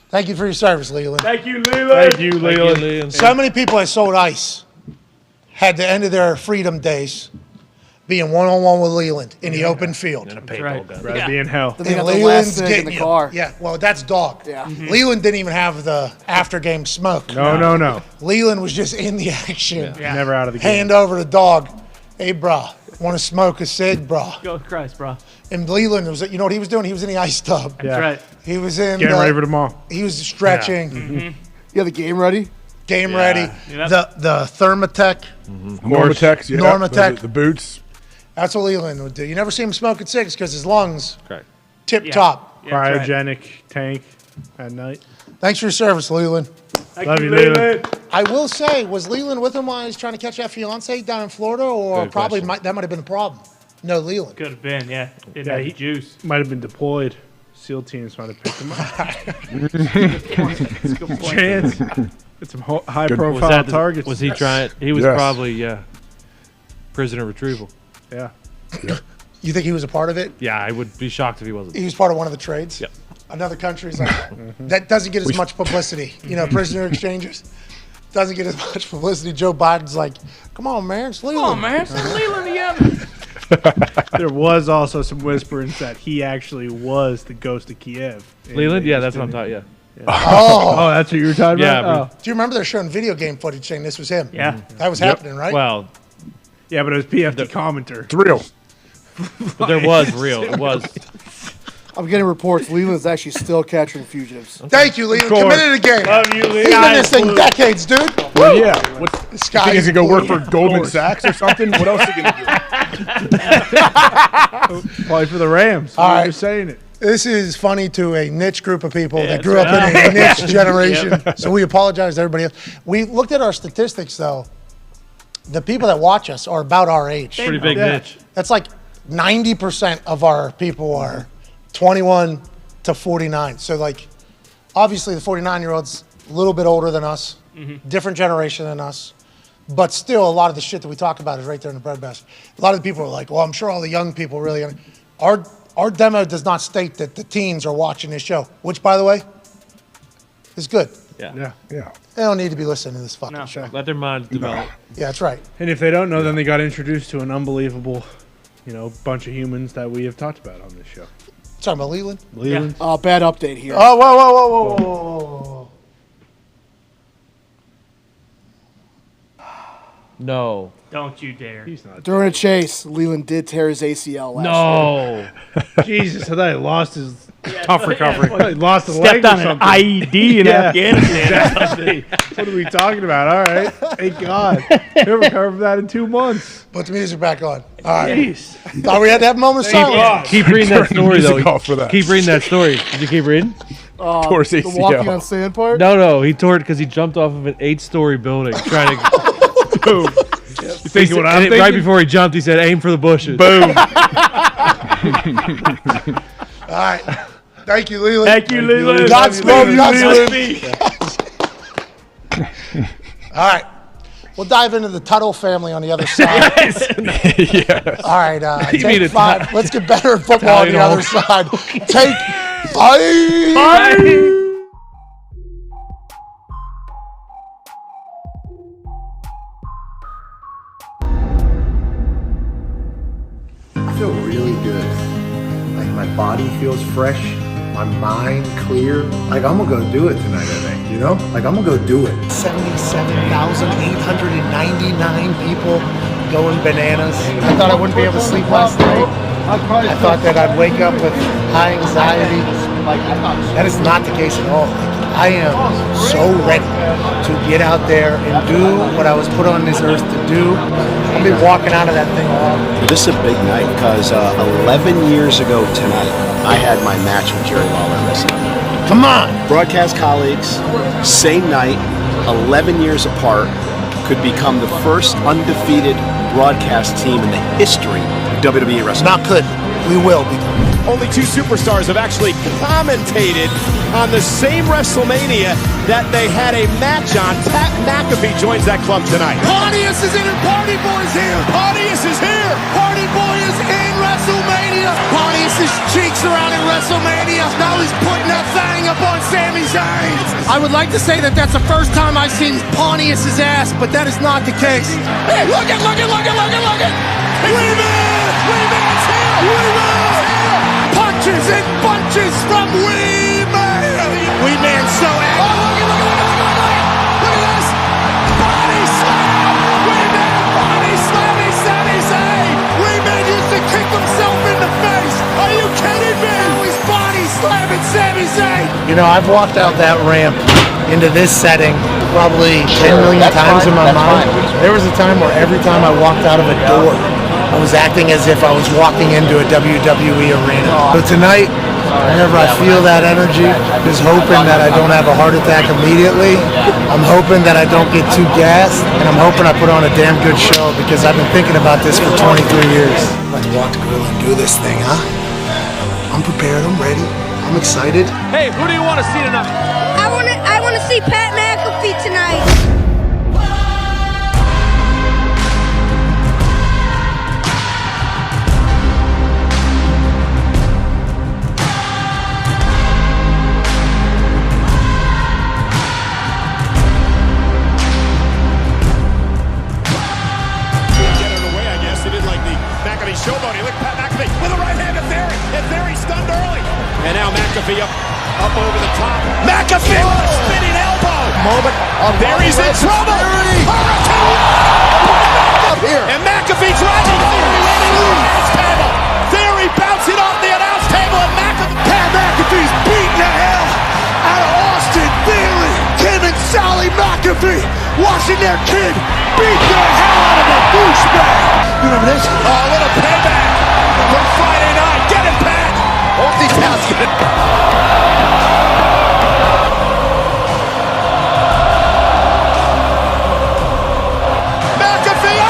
Thank you for your service, Leland. Thank you, Leland. Thank you, Leland. So many people that sold ice had the end of their freedom days being one-on-one with Leland in the open field. And a paintball gun. Rather be in hell. Then they got the Leland's last thing in the you. car. Yeah, well, that's dog. Yeah. Leland didn't even have the after-game smoke. No. Leland was just in the action. Yeah. Never out of the game. Hand over to dog. Hey, brah, want to smoke a cig, brah? Go Christ, bro. And Leland was, you know what he was doing? He was in the ice tub. Yeah. Right. He was in. Getting ready for tomorrow. He was stretching. You have the game ready? Game ready. Yep. The Thermatech. Normatex, yeah. Normatec. The boots. That's what Leland would do. You never see him smoking cigs because his lungs Correct. tip Yeah. top. Yeah, that's right. Cryogenic tank at night. Thanks for your service, Leland. Love you, Leland. I will say, was Leland with him while he was trying to catch that fiance down in Florida, or Good probably question. that might have been the problem? No, Leland. Could have been, yeah. Didn't Yeah, have he- the juice. Might have been deployed. SEAL teams might have picked him up. That's a good point. Chance. It's some Was high-profile that targets. Was he trying? He was Yes. probably prisoner retrieval. Yeah. You think he was a part of it? Yeah, I would be shocked if he wasn't. He was part of one of the trades? Yep. Another country's like, that doesn't get as much publicity. You know, prisoner exchanges doesn't get as much publicity. Joe Biden's like, come on, man, it's Leland. Come on, man. It's Leland again. There was also some whisperings that he actually was the ghost of Kiev. Leland? Yeah, that's what I'm talking. Yeah. Oh. That's what you were talking Yeah, about? Do you remember they're showing video game footage saying this was him? Yeah. That was happening, right? Well, Yeah, but it was PFT commenter. It's real. but there was real. It was. I'm getting reports Leland's actually still capturing fugitives. Thank you, Leland. course. Committed again. Love you, Leland. He's been in this thing decades, dude. Well, yeah. What, This you think guy he's is going to go work blue. for Goldman Sachs or something? What else is he going to do? Play for the Rams. All I'm right. just saying it. This is funny to a niche group of people that that's grew up right. in a niche generation. So we apologize to everybody else. We looked at our statistics, though. The people that watch us are about our age. Pretty big Yeah. niche. That's like 90% of our people are 21 to 49. So, like, obviously the 49-year-old's a little bit older than us, different generation than us. But still, a lot of the shit that we talk about is right there in the breadbasket. A lot of the people are like, well, I'm sure all the young people really... Our demo does not state that the teens are watching this show, which, by the way, is good. Yeah. Yeah. They don't need to be listening to this fucking show. Let their minds develop. Yeah, that's right. And if they don't know, then they got introduced to an unbelievable, bunch of humans that we have talked about on this show. Talking about Leland? Leland. Bad update here. Oh, whoa. No. Don't you dare. He's not. During a chase, Leland did tear his ACL last year. No. Jesus, I thought he lost his tough recovery. He lost his Stepped leg or on an something. IED in Afghanistan. Exactly. What are we talking about? All right. Thank God. He'll recover from that in 2 months. Put the music back on. All right. Jeez. Thought we had to have a moment of silence. Keep reading that Turn the story, music though. off for that. Keep reading that story. Did you keep reading? Tore his The ACL. walking on sand part? No. He tore it because he jumped off of an 8-story building trying to. Boom. You thinking what I'm and thinking? right before he jumped, he said, "Aim for the bushes." Boom. All right. Thank you, Leland. Thank you, Leland. Godspeed. Godspeed. All right. We'll dive into the Tuttle family on the other side. Yes. All right. You mean Take it- 5. Let's get better at football on the Italian other side. Take 5. I feel really good. Like my body feels fresh, my mind clear. Like I'm gonna go do it tonight, I think, you know? Like I'm gonna go do it. 77,899 people going bananas. I thought I wouldn't be able to sleep last night. I thought that I'd wake up with high anxiety. That is not the case at all. I am so ready to get out there and do what I was put on this earth to do. I'll be walking out of that thing all. This is a big night because 11 years ago tonight, I had my match with Jerry Lawler wrestling. Come on! Broadcast colleagues, same night, 11 years apart, could become the first undefeated broadcast team in the history of WWE wrestling. Not could. We will become. only two superstars have actually commentated on the same WrestleMania that they had a match on. Pat McAfee joins that club tonight. Pontius is in and Party Boy's here. Pontius is here. Party Boy is in WrestleMania. Pontius's cheeks are out in WrestleMania. Now he's putting that thing up on Sami Zayn. I would like to say that that's the first time I've seen Pontius's ass, but that is not the case. Hey, look it. Weeman's here. Punches and bunches from Weeman. Weeman's so angry. Oh, look at this. Body slam. Weeman, body slamming Sami Zayn. Weeman used to kick himself in the face. Are you kidding me? Now he's body slamming Sami Zayn. You know, I've walked out that ramp into this setting probably 10 million times in my mind. There was a time where every time I walked out of a door, I was acting as if I was walking into a WWE arena. So tonight, whenever I feel that energy, just hoping that I don't have a heart attack immediately. I'm hoping that I don't get too gassed, and I'm hoping I put on a damn good show because I've been thinking about this for 23 years. Let's walk the grill and do this thing, huh? I'm prepared, I'm ready, I'm excited. Hey, who do you want to see tonight? I want to see Pat McAfee tonight. Showboat, he looked Pat McAfee with a right hand to Theory, and Theory stunned early. And now McAfee up over the top. McAfee with a spinning elbow. Moment. Theory's in trouble. Hurricane. And McAfee driving Theory running on the announce table. Theory bouncing off the announce table, and Pat McAfee's beating the hell out of Austin Theory. Kim and Sally McAfee watching their kid beat the hell out of a douchebag. You remember this? Oh, a little payback from Friday night. Get him, Pat. Multitasking. McAfee.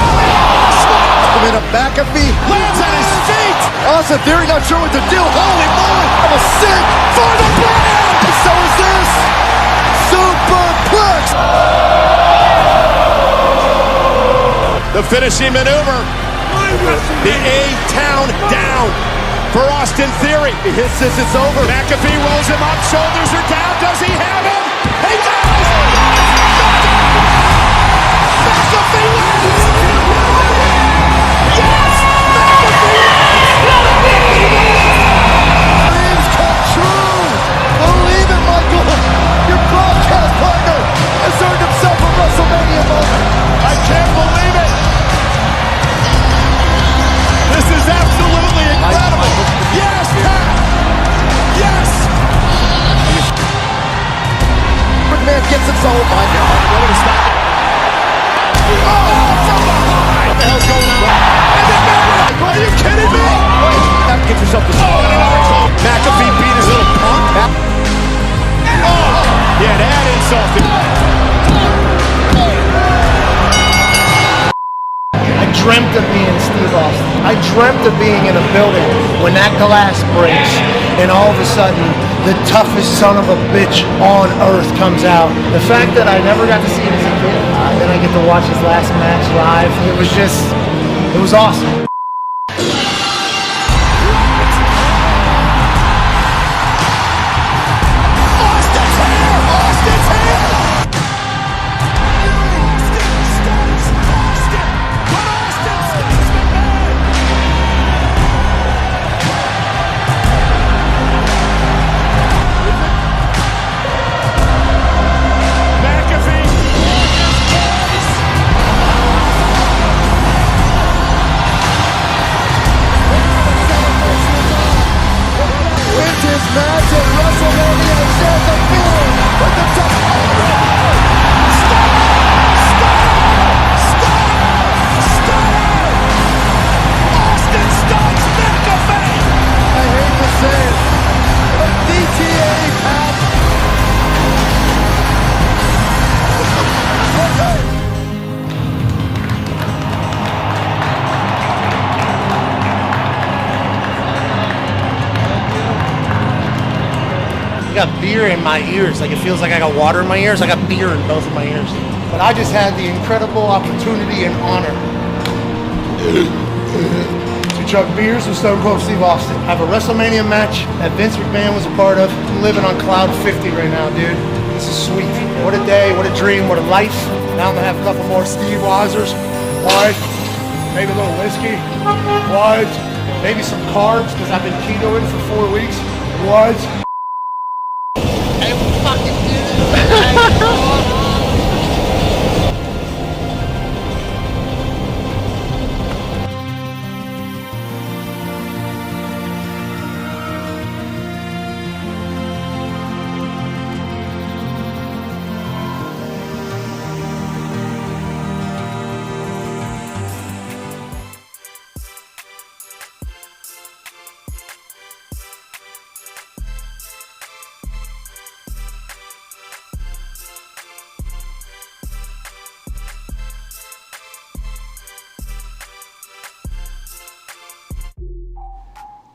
A minute, McAfee lands on his feet. Austin Theory not sure what to do. Holy moly! I'm a sick for the brand. And so is this superplex. The finishing maneuver. The A-Town down for Austin Theory. He hits this, it's over. McAfee rolls him up, shoulders are down. Does he have him? He does! McAfee wins! Yes! Dreams come true! Believe it, Michael! Your broadcast partner has earned himself a WrestleMania moment. I can't believe it! This is absolutely incredible! Yes, Pat! Yes! McMahon gets himself, oh my God. Oh, from behind! What the hell's going on? And then are you kidding me? Get yourself to McAfee beat his little punk. Oh, yeah, that insulted. I dreamt of being Steve Austin. I dreamt of being in a building when that glass breaks and all of a sudden the toughest son of a bitch on earth comes out. The fact that I never got to see it as a kid, then I get to watch his last match live, it was awesome. I got beer in my ears. Like, it feels like I got water in my ears. I got beer in both of my ears. But I just had the incredible opportunity and honor to chug beers with Stone Cold Steve Austin. Have a WrestleMania match that Vince McMahon was a part of. I'm living on cloud 50 right now, dude. This is sweet. What a day, what a dream, what a life. Now I'm gonna have a couple more Steve Weisers. What? Maybe a little whiskey. What? Maybe some carbs, because I've been ketoing for 4 weeks. What? Hey, we fucking did it.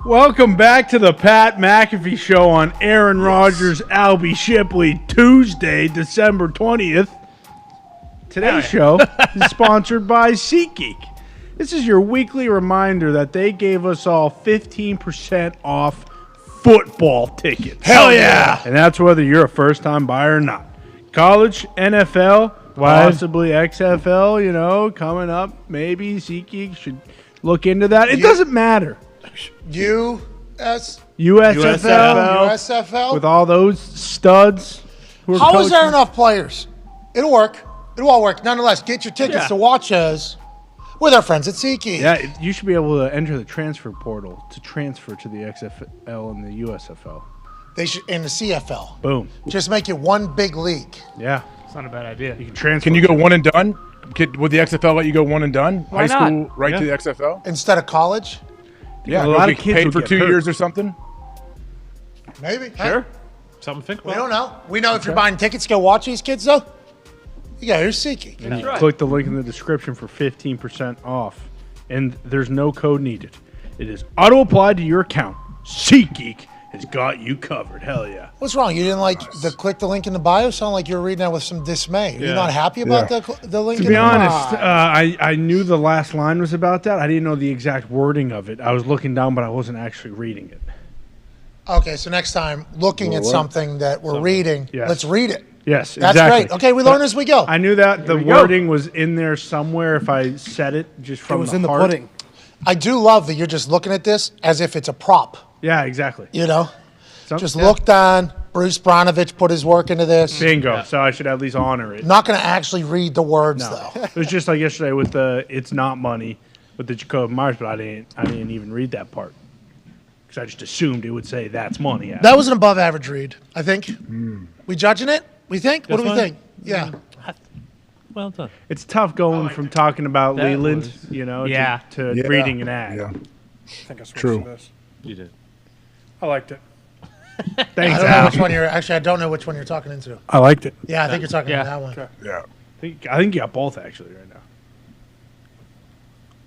Welcome back to the Pat McAfee Show on Aaron Rodgers, Albie Shipley, Tuesday, December 20th. Today's show is sponsored by SeatGeek. This is your weekly reminder that they gave us all 15% off football tickets. Hell yeah! And that's whether you're a first-time buyer or not. College, NFL, possibly XFL, coming up. Maybe SeatGeek should look into that. It doesn't matter. USFL with all those studs who are How is there enough players? It'll work. It'll all work. Nonetheless, get your tickets to watch us with our friends at SeatGeek. Yeah, you should be able to enter the transfer portal to transfer to the XFL and the USFL. They should in the CFL. Boom. Just make it one big league. Yeah. It's not a bad idea. You can transfer. Can you go one and done? Would the XFL let you go one and done? Why High not? school right to the XFL? Instead of college? Yeah, a lot be of kids paid would for get 2 hurt. years or something. Maybe. Sure. Something to think We about. don't know. We know if you're buying tickets to go watch these kids, though. You got here's SeatGeek. And you click the link in the description for 15% off. And there's no code needed. It is auto-applied to your account. SeatGeek has got you covered. Hell yeah. What's wrong? You didn't like click the link in the bio? Sound like you were reading that with some dismay. Are you not happy about the link? To be honest, I knew the last line was about that. I didn't know the exact wording of it. I was looking down, but I wasn't actually reading it. Okay, so next time, looking at something that we're reading, let's read it. Yes, That's exactly. great. Okay, we learn as we go. I knew that the wording was in there somewhere if I said it just from the heart. I do love that you're just looking at this as if it's a prop. Yeah, exactly. Just look down. Bruce Bronovich put his work into this. Bingo. So I should at least honor it. Not going to actually read the words, though. It was just like yesterday with the "it's not money" with the Jacob Myers, but I didn't even read that part because I just assumed it would say that's money. That was an above average read, I think. We judging it? We think? What do we think? Yeah. Well done. It's tough going from talking about That Leland, was- to reading an ad. Yeah. I think I switched True. to this. You did. I liked it. Thanks, I don't know Al. which one you're actually. I don't know which one you're talking into. I liked it. Yeah, I think you're talking about that one. Okay. Yeah. I think you got both actually right now.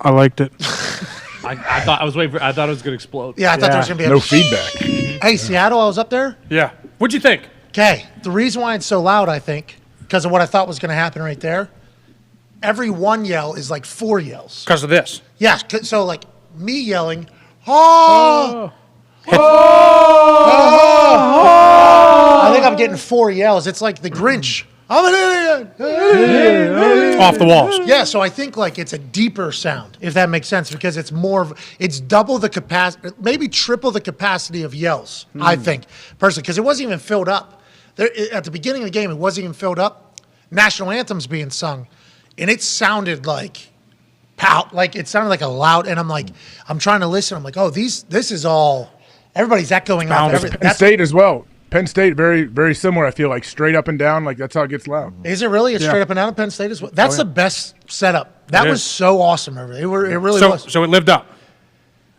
I liked it. I thought I was waiting. I thought it was going to explode. Yeah, I thought there was gonna be No feedback. Hey, Seattle, I was up there. Yeah. What'd you think? Okay, the reason why it's so loud, I think, because of what I thought was going to happen right there. Every one yell is like 4 yells. Because of this. Yeah, so like me yelling, oh, I think I'm getting 4 yells. It's like the Grinch. I'm an idiot. Off the walls. Yeah, so I think like it's a deeper sound, if that makes sense, because it's it's double the capacity, maybe triple the capacity of yells, I think, personally, because it wasn't even filled up. There, at the beginning of the game, it wasn't even filled up. National anthem's being sung, and it sounded like it sounded like a loud, and I'm like, I'm trying to listen. I'm like, oh, this is all, everybody's echoing off everything. Penn State as well. Penn State, very, very similar. I feel like straight up and down. Like that's how it gets loud. Is it really? It's straight up and down at Penn State as well. That's the best setup. That was so awesome. It really was. So it lived up.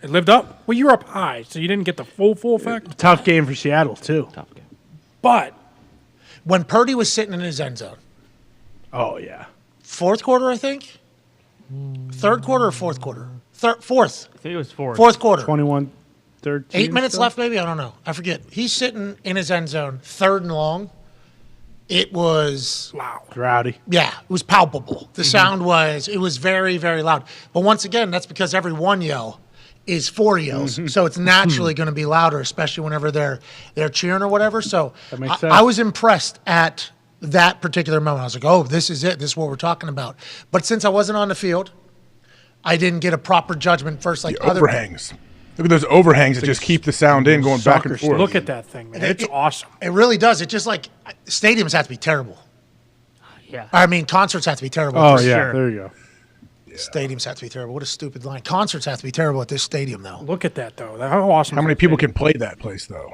It lived up. Well, you were up high, so you didn't get the full effect. Tough game for Seattle too. Tough game. But when Purdy was sitting in his end zone. Oh yeah. Fourth quarter, I think. Third quarter or fourth quarter? Fourth. I think it was fourth. Fourth quarter. 21. 13. 8 minutes still? left, maybe? I don't know. I forget. He's sitting in his end zone, 3rd and long. It was Rowdy. Yeah, it was palpable. The sound was very, very loud. But once again, that's because every one yell is 4 yells. So it's naturally going to be louder, especially whenever they're cheering or whatever. So makes sense. I was impressed at that particular moment. I was like, oh, this is it. This is what we're talking about. But since I wasn't on the field, I didn't get a proper judgment first like other overhangs. Look at those overhangs that just keep the sound in going back and forth. Look at that thing, man. It's awesome. It really does. It just like stadiums have to be terrible. Yeah. I mean, concerts have to be terrible. Oh, for yeah. sure. There you go. Stadiums have to be terrible. What a stupid line. Concerts have to be terrible at this stadium, though. Look at that, though. How awesome. How many people can play that place, though?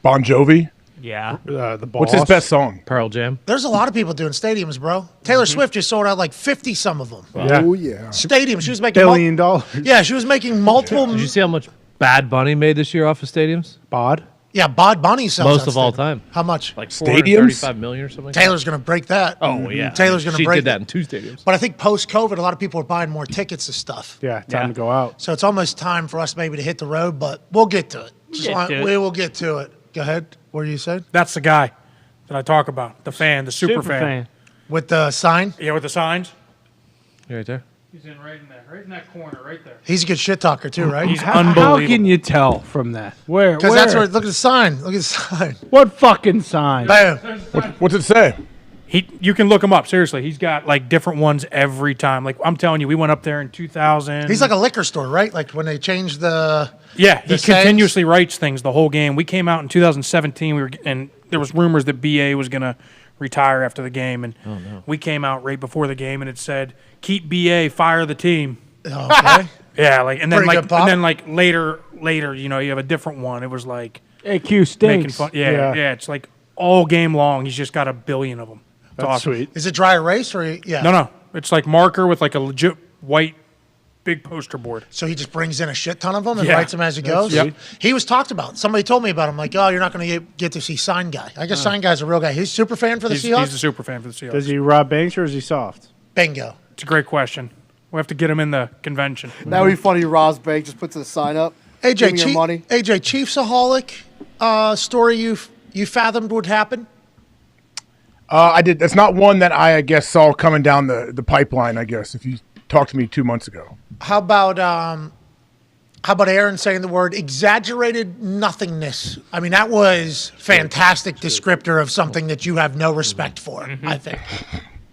Bon Jovi? Yeah. The What's his best song? Pearl Jam. There's a lot of people doing stadiums, bro. Taylor Swift just sold out like 50 some of them. Yeah. Oh, yeah. Stadiums. She was making $1 billion. Yeah, she was making multiple. Did you see how much Bad Bunny made this year off of stadiums? Bod? Yeah, Bod Bunny sells Most out of all stadium. time. How much? Like Stadiums? $435 million or something. Taylor's going to break that. Oh, yeah. Taylor's going to She break did that in 2 stadiums. But I think post-COVID, a lot of people are buying more tickets to stuff. Yeah, time to go out. So it's almost time for us maybe to hit the road, but we'll get to it. We will get to it. Go ahead. What are you saying? That's the guy that I talk about. The fan, the super fan. With the sign? Yeah, with the signs. You right there? He's in right in that corner, right there. He's a good shit talker too, right? He's How unbelievable. can you tell from that? Where? Because that's where. Look at the sign. Look at the sign. What fucking sign? Bam. What's it say? You can look him up. Seriously, he's got like different ones every time. Like I'm telling you, we went up there in 2000. He's like a liquor store, right? Like when they changed the. Yeah, he the sayings. continuously writes things the whole game. We came out in 2017. And there was rumors that BA was gonna retire after the game, and we came out right before the game, and it said, "Keep BA, fire the team." Okay. Yeah, like and then Pretty like good pop. and then like later, you know, you have a different one. It was like AQ stinks. making fun. Yeah. It's like all game long. He's just got 1 billion of them. It's That's awesome. sweet. Is it dry erase or yeah? No. It's like marker with like a legit white big poster board. So he just brings in a shit ton of them and Yeah. writes them as he goes. Yep. He was talked about. Somebody told me about him. Like, oh, you're not going to get to see Sign Guy. I guess Sign Guy's a real guy. He's a super fan for the Seahawks. He's a super fan for the Seahawks. Does he rob banks or is he soft? Bingo. It's a great question. We have to get him in the convention. That would be funny. Rob's bank just puts a sign up. Give me your money. AJ, Chiefsaholic story you fathomed would happen. I did. That's not one that I guess saw coming down the pipeline. I guess if you talked to me 2 months ago. How about Aaron saying the word exaggerated nothingness? I mean, that was fantastic descriptor of something that you have no respect for. I think.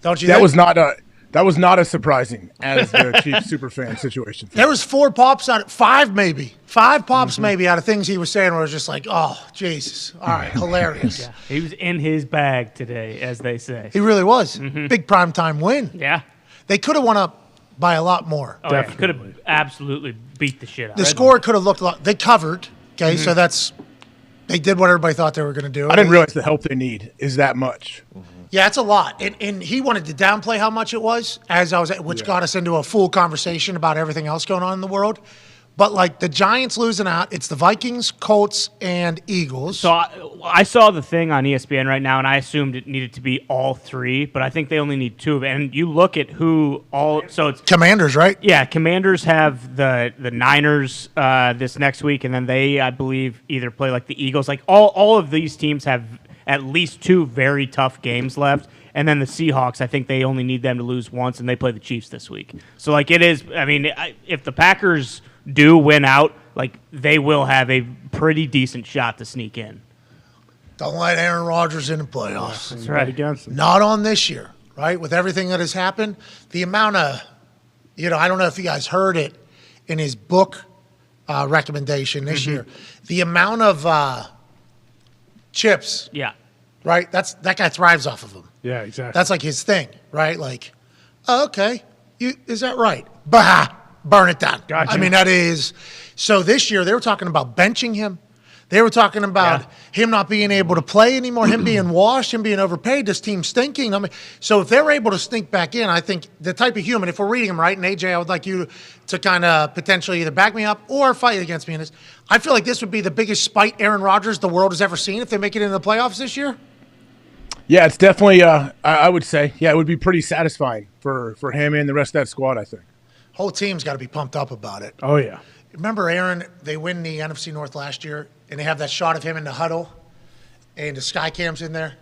Don't you? That think? was not as surprising as the Chiefs superfan situation. There was 4 pops out, 5 maybe, 5 pops maybe out of things he was saying where it was just like, oh Jesus, all right, hilarious. Yeah, he was in his bag today, as they say. He really was. Big primetime win. Yeah. They could have won up by a lot more. Oh, yeah. Could have absolutely beat the shit out. The score could have looked a lot. They covered. Okay, so they did what everybody thought they were going to do. I didn't realize the help they need is that much. Yeah, it's a lot, and he wanted to downplay how much it was, which got us into a full conversation about everything else going on in the world. But like the Giants losing out, it's the Vikings, Colts, and Eagles. So I saw the thing on ESPN right now, and I assumed it needed to be all 3, but I think they only need 2 of it. And you look at who all. So it's Commanders, right? Yeah, Commanders have the Niners this next week, and then they, I believe, either play like the Eagles. Like all of these teams have at least 2 very tough games left. And then the Seahawks, I think they only need them to lose once, and they play the Chiefs this week. So, like, it is, I mean, if the Packers do win out, like, they will have a pretty decent shot to sneak in. Don't let Aaron Rodgers in the playoffs. That's right. Against them. Not on this year, right? With everything that has happened, the amount of, I don't know if you guys heard it in his book recommendation this year, the amount of chips. Yeah. Right? That guy thrives off of them. Yeah, exactly. That's like his thing, right? Like, oh, okay, is that right? Bah, burn it down. Gotcha. I mean, that is. So this year they were talking about benching him. They were talking about him not being able to play anymore, him being washed, him being overpaid, this team stinking. I mean, so if they're able to sneak back in, I think the type of human, if we're reading him right, and AJ, I would like you to kind of potentially either back me up or fight against me in this. I feel like this would be the biggest spite Aaron Rodgers the world has ever seen if they make it into the playoffs this year. Yeah, it's definitely. I would say, it would be pretty satisfying for him and the rest of that squad. I think Whole team's got to be pumped up about it. Oh yeah. Remember, Aaron, they win the NFC North last year, and they have that shot of him in the huddle, and the sky cam's in there.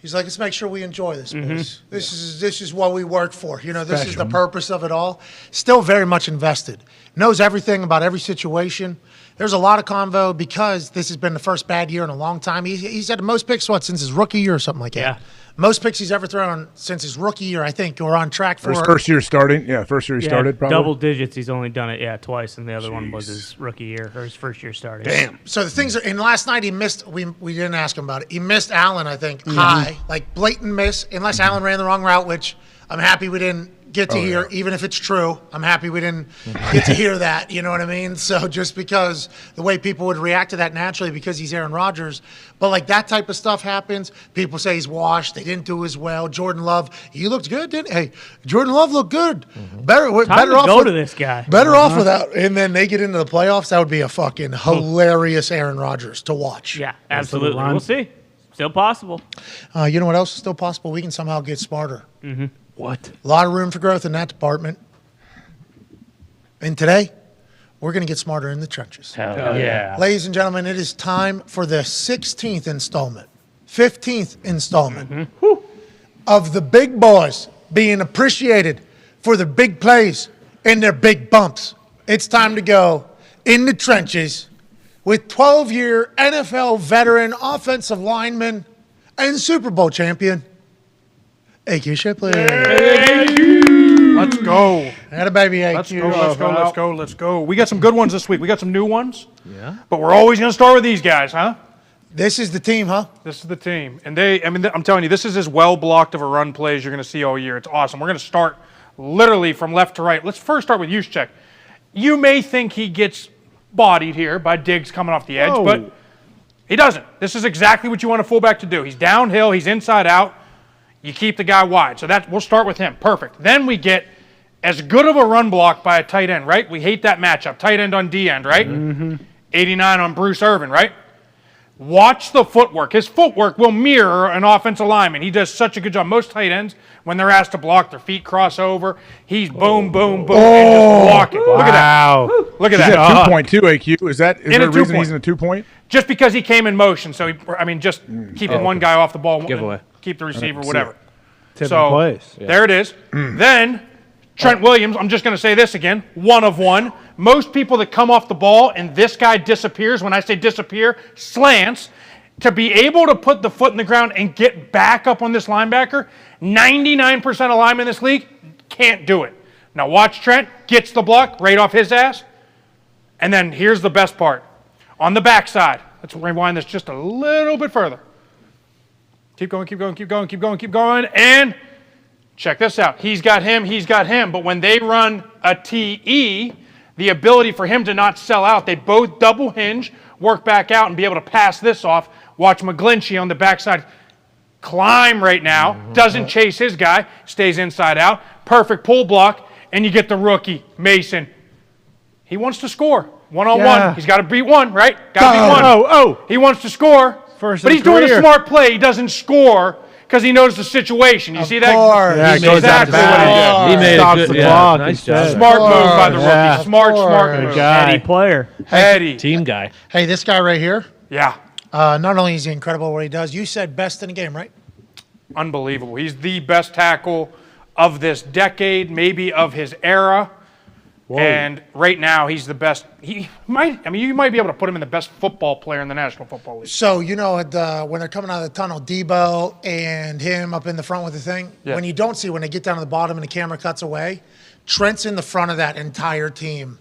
He's like, let's make sure we enjoy this, boys. This is what we work for. You know, this is the purpose of it all. Still very much invested. Knows everything about every situation. There's a lot of convo because this has been the first bad year in a long time. He's had the most picks, since his rookie year or something like that. Yeah. Most picks he's ever thrown since his rookie year, I think, or on track for. His first year starting. Yeah, first year he started probably. Double digits. He's only done it, twice, and the other one was his rookie year or his first year starting. Damn. So the things are, and last night he missed, we didn't ask him about it. He missed Allen, I think, high, like blatant miss, unless Allen ran the wrong route, which I'm happy we didn't get to hear, even if it's true. I'm happy we didn't get to hear that, you know what I mean? So just because the way people would react to that naturally because he's Aaron Rodgers, but like that type of stuff happens. People say he's washed. They didn't do as well. Jordan Love, he looked good, didn't he? Hey, Jordan Love looked good. Better off go to this guy. Better off without. And then they get into the playoffs. That would be a fucking hilarious Aaron Rodgers to watch. Yeah, absolutely. We'll see. Still possible. You know what else is still possible? We can somehow get smarter. What? A lot of room for growth in that department. And today, we're going to get smarter in the trenches. Hell yeah. Ladies and gentlemen, it is time for the 16th installment, 15th installment of the big boys being appreciated for their big plays and their big bumps. It's time to go in the trenches with 12-year NFL veteran offensive lineman and Super Bowl champion, AQ Shipley. Let's go. Had a baby AQ. Let's go. We got some good ones this week. We got some new ones. Yeah. But we're always going to start with these guys, huh? This is the team, huh? This is the team. And I'm telling you, this is as well blocked of a run play as you're going to see all year. It's awesome. We're going to start literally from left to right. Let's first start with Juszczyk. You may think he gets bodied here by Diggs coming off the edge, but he doesn't. This is exactly what you want a fullback to do. He's downhill. He's inside out. You keep the guy wide. So we'll start with him. Perfect. Then we get as good of a run block by a tight end, right? We hate that matchup. Tight end on D end, right? 89 on Bruce Irvin, right? Watch the footwork. His footwork will mirror an offensive lineman. He does such a good job. Most tight ends, when they're asked to block, their feet cross over. He's boom, boom, boom, and just walking. Look at that. Look at that. 2.2 AQ. Is there a reason he's in a 2-point? Just because he came in motion. So, just keeping one guy off the ball. Giveaway. Keep the receiver, whatever. Tipping place. There it is. Then Trent Williams, I'm just going to say this again, 1 of 1. Most people that come off the ball and this guy disappears, when I say disappear, slants, to be able to put the foot in the ground and get back up on this linebacker, 99% of linemen in this league can't do it. Now watch Trent, gets the block right off his ass, and then here's the best part. On the backside, let's rewind this just a little bit further. Keep going, keep going, keep going, keep going, keep going. And check this out. He's got him. But when they run a TE, the ability for him to not sell out, they both double hinge, work back out, and be able to pass this off. Watch McGlinchey on the backside climb right now. Doesn't chase his guy. Stays inside out. Perfect pull block. And you get the rookie, Mason. He wants to score. One-on-one. He's got to beat one, right? Got to beat one. He wants to score. But he's doing a smart play. He doesn't score because he knows the situation. You see that? Yeah, exactly what he did. He made Stops a good the clock. Nice job. Smart move by the rookie. Smart move. Heady player. Heady. Team guy. Hey, this guy right here, Yeah. not only is he incredible at what he does, you said best in the game, right? Unbelievable. He's the best tackle of this decade, maybe of his era. And right now, he's the best. You might be able to put him in the best football player in the National Football League. So, when they're coming out of the tunnel, Debo and him up in the front with the thing, when you don't see, when they get down to the bottom and the camera cuts away, Trent's in the front of that entire team.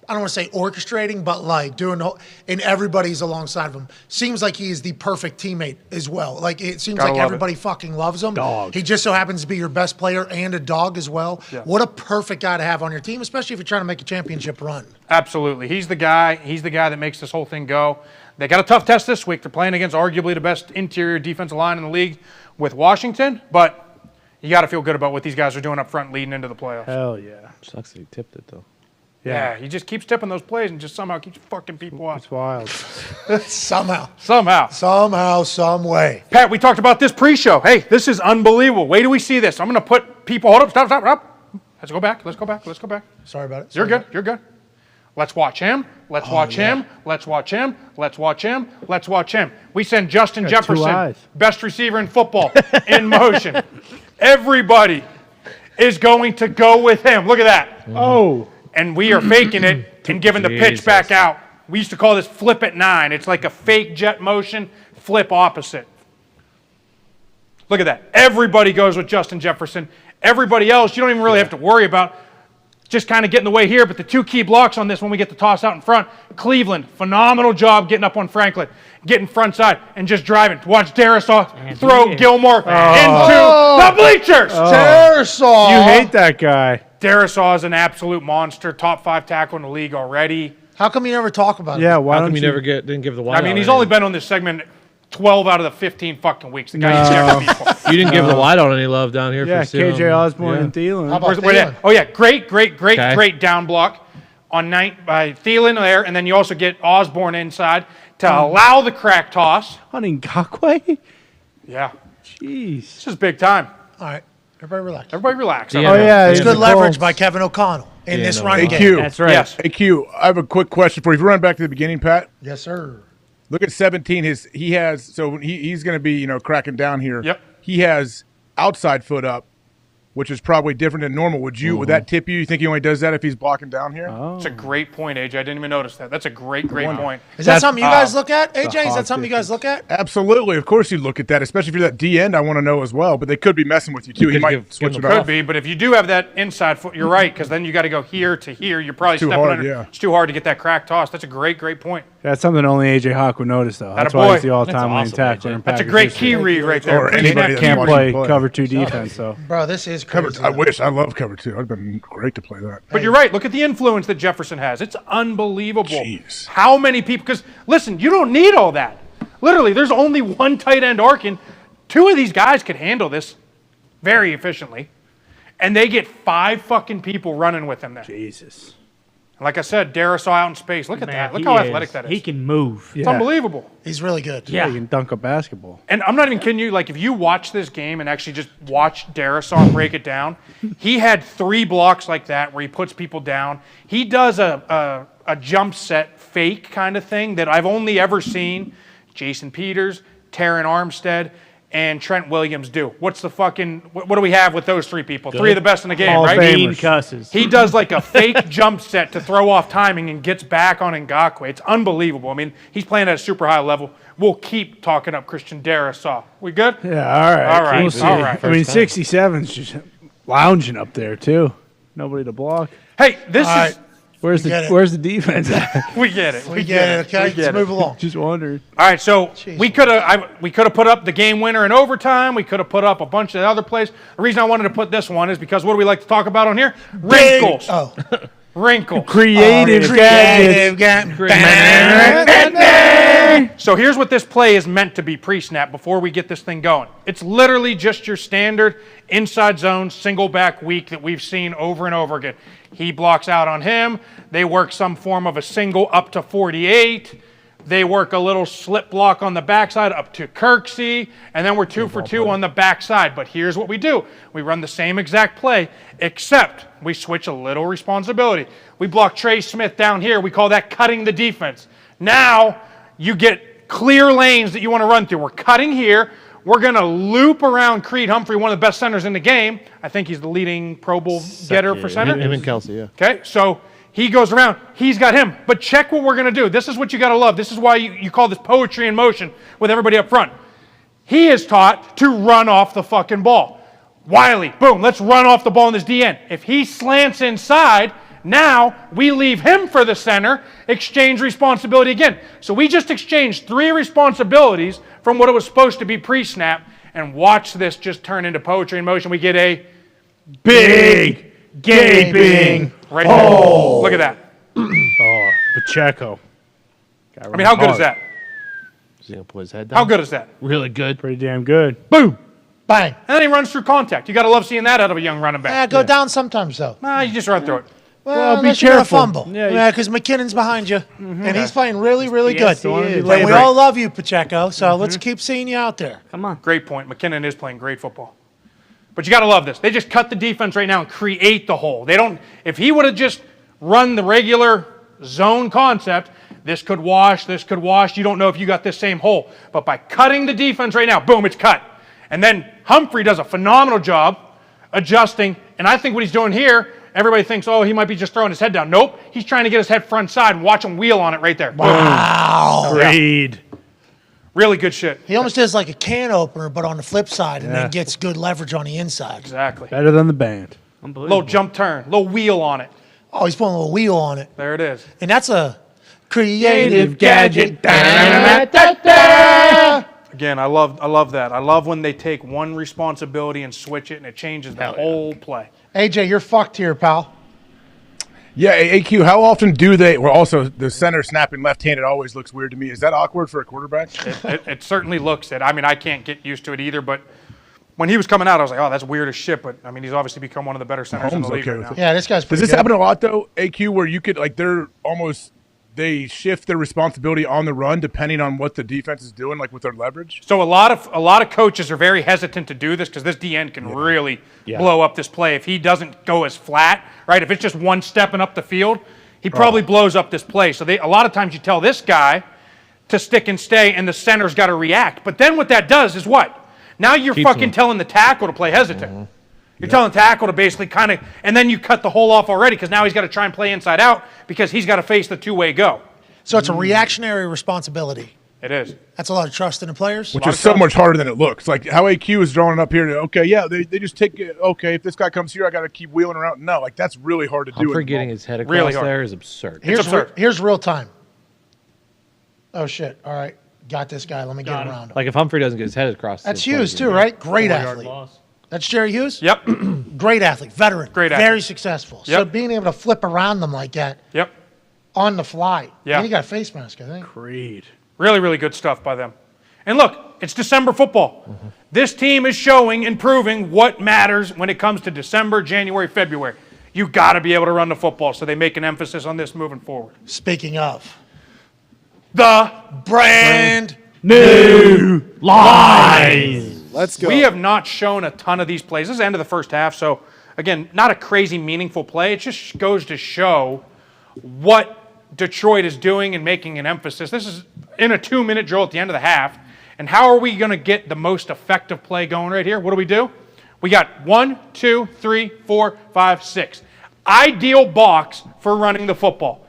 I don't want to say orchestrating, but like doing, and everybody's alongside of him. Seems like he is the perfect teammate as well. Like it seems like everybody fucking loves him. Dog. He just so happens to be your best player and a dog as well. Yeah. What a perfect guy to have on your team, especially if you're trying to make a championship run. Absolutely. He's the guy. He's the guy that makes this whole thing go. They got a tough test this week. They're playing against arguably the best interior defensive line in the league with Washington, but you got to feel good about what these guys are doing up front leading into the playoffs. Hell yeah. Sucks that he tipped it, though. Yeah, he just keeps tipping those plays and just somehow keeps fucking people up. It's wild. Somehow. Somehow, some way. Pat, we talked about this pre-show. Hey, this is unbelievable. Wait till we see this. I'm going to put people, hold up, stop. Let's go back. Sorry about it. You're good. Let's watch him. Let's watch him. Let's watch him. Let's watch him. Let's watch him. We send Justin Got 2 Jefferson, eyes. best receiver in football, in motion. Everybody is going to go with him. Look at that. Oh. And we are faking it and giving the pitch back out. We used to call this flip at 9. It's like a fake jet motion, flip opposite. Look at that. Everybody goes with Justin Jefferson. Everybody else, you don't even really have to worry about. Just kind of get in the way here, but the 2 key blocks on this when we get the toss out in front. Cleveland, phenomenal job getting up on Franklin, getting front side, and just driving. Watch Darisaw throw Gilmore into the bleachers. Darisaw. You hate that guy. Darisaw is an absolute monster, top 5 tackle in the league already. How come you never talk about it? Yeah, why How don't come you you never didn't give the wide? I mean, he's only been on this segment 12 out of the 15 fucking weeks. The guy never people. You didn't give the wide on any love down here. Yeah, for Seal. KJ Osborne and Thielen. How about Where's Thielen? that? Oh, yeah, great down block on 9 by Thielen there, and then you also get Osborne inside to allow the crack toss. Hunting Gakwe? Yeah. Jeez. This is big time. All right. Everybody relax. Everybody relax. Oh, yeah. It's good leverage by Kevin O'Connell in this run game. AQ. That's right. Yes. AQ, I have a quick question for you. If you run back to the beginning, Pat. Yes, sir. Look at 17. He's going to be cracking down here. Yep. He has outside foot up, which is probably different than normal. Would that tip you? You think he only does that if he's blocking down here? That's a great point, AJ. I didn't even notice that. That's a great point. Is that something you guys look at, AJ? Is that something you guys look at? Absolutely. Of course you look at that, especially if you're that D end. I want to know as well. But they could be messing with you too. He might switch it Could off. be, but if you do have that inside foot, you're right, because then you got to go here to here. You're probably Too stepping hard, under. yeah. It's too hard to get that crack toss. That's a great point. That's something only AJ Hawk would notice, though. That's why he's the all-time leading tackler in That's a Packers great history. key read right there. Or anybody that Can't play play cover 2 defense, so. Bro, this is Cover. crazy. I wish. I love cover 2. It'd been great to play that. But you're right. Look at the influence that Jefferson has. It's unbelievable. Jeez. How many people? Because listen, you don't need all that. Literally, there's only one tight end arcing. 2 of these guys could handle this very efficiently, and they get 5 fucking people running with them there. Jesus. Like I said, Darisaw out in space. Look at that. Look he how is. athletic that is. He can move. It's unbelievable. He's really good. Yeah, he can dunk a basketball. And I'm not even kidding you. Like, if you watch this game and actually just watch Darisaw break it down, he had 3 blocks like that where he puts people down. He does a jump set fake kind of thing that I've only ever seen Jason Peters, Taron Armstead, and Trent Williams do. What's the fucking, what do we have with those 3 people? 3 of the best in the game, Hall of right? Famers. Mean cusses. He does like a fake jump set to throw off timing and gets back on Ngakoue. It's unbelievable. I mean, he's playing at a super high level. We'll keep talking up Christian Darisaw. We good? Yeah, all right. All right. We'll see. All right. I mean, 67's just lounging up there, too. Nobody to block. Hey, this All is... right. Where's the defense at? We get it. We get it, okay? Let's move along. Just wondered. All right, so we could have put up the game winner in overtime. We could have put up a bunch of other plays. The reason I wanted to put this one is because what do we like to talk about on here? Wrinkles. Wrinkles. Creative gadgets. So here's what this play is meant to be pre-snap before we get this thing going. It's literally just your standard inside zone single back weak that we've seen over and over again. He blocks out on him. They work some form of a single up to 48. They work a little slip block on the backside up to Kirksey, and then we're 2 for 2 on the backside. But here's what we do. We run the same exact play, except we switch a little responsibility. We block Trey Smith down here. We call that cutting the defense. Now you get clear lanes that you want to run through. We're cutting here. We're going to loop around Creed Humphrey, one of the best centers in the game. I think he's the leading Pro Bowl getter for center. Him and Kelsey, yeah. Okay, so he goes around. He's got him. But check what we're going to do. This is what you got to love. This is why you call this poetry in motion with everybody up front. He is taught to run off the fucking ball. Wiley, boom, let's run off the ball in this DN. If he slants inside, now we leave him for the center, exchange responsibility again. So we just exchanged 3 responsibilities from what it was supposed to be pre-snap, and watch this just turn into poetry in motion. We get a big gaping right there. Look at that. Oh, Pacheco. I mean, how good is that? Is he going to put his head down? How good is that? Really good. Pretty damn good. Boom. Bang. And then he runs through contact. You got to love seeing that out of a young running back. Go down sometimes, though. Nah, you just run through it. Well, be unless you're gonna careful. fumble. Yeah, because McKinnon's behind you, and he's playing really, really Yes, good. he is. And we all love you, Pacheco, so let's keep seeing you out there. Come on. Great point. McKinnon is playing great football. But you got to love this. They just cut the defense right now and create the hole. They don't. If he would have just run the regular zone concept, this could wash, you don't know if you got this same hole. But by cutting the defense right now, boom, it's cut. And then Humphrey does a phenomenal job adjusting, and I think what he's doing here, everybody thinks, oh, he might be just throwing his head down. Nope, he's trying to get his head front side and watch him wheel on it right there. Wow. Great. Really good shit. He almost does like a can opener, but on the flip side, and then gets good leverage on the inside. Exactly. Better than the band. Little jump turn, little wheel on it. Oh, he's putting a little wheel on it. There it is. And that's a creative gadget. Again, I love that. I love when they take one responsibility and switch it, and it changes the whole play. AJ, you're fucked here, pal. Yeah, AQ, how often do they, well, also the center snapping left-handed always looks weird to me. Is that awkward for a quarterback? It certainly looks it. I mean, I can't get used to it either, but when he was coming out, I was like, oh, that's weird as shit, but I mean, he's obviously become one of the better centers in the league right now. Yeah, this guy's pretty Does this good. happen a lot, though, AQ, where you could, like, they shift their responsibility on the run depending on what the defense is doing, like with their leverage? So a lot of coaches are very hesitant to do this because this DN can really blow up this play if he doesn't go as flat, right? If it's just one stepping up the field, he probably blows up this play. So a lot of times you tell this guy to stick and stay, and the center's got to react. But then what that does is what? Now you're fucking telling the tackle to play hesitant. You're telling the tackle to basically kind of, and then you cut the hole off already because now he's got to try and play inside out because he's got to face the two-way go. So it's a reactionary responsibility. It is. That's a lot of trust in the players. Which is so much harder than it looks. Like how AQ is drawing it up here. Okay, yeah, they just take it. Okay, if this guy comes here, I got to keep wheeling around. No, like that's really hard to do. Humphrey getting his head across there is absurd. Here's real time. Oh, shit. All right. Got this guy. Let me get around him. Like if Humphrey doesn't get his head across. That's Hughes too, right? Great athlete. That's Jerry Hughes? Yep. Great athlete. Veteran. Great Very athlete. successful. Yep. So being able to flip around them like that. Yep. On the fly. Yeah. And he got a face mask, I think. Great. Really, really good stuff by them. And look, it's December football. This team is showing and proving what matters when it comes to December, January, February. You got to be able to run the football, so they make an emphasis on this moving forward. Speaking of. The brand new lines. Let's go. We have not shown a ton of these plays. This is the end of the first half, so again, not a crazy meaningful play. It just goes to show what Detroit is doing and making an emphasis. This is in a 2-minute drill at the end of the half. And how are we going to get the most effective play going right here? What do? We got 1, 2, 3, 4, 5, 6. Ideal box for running the football.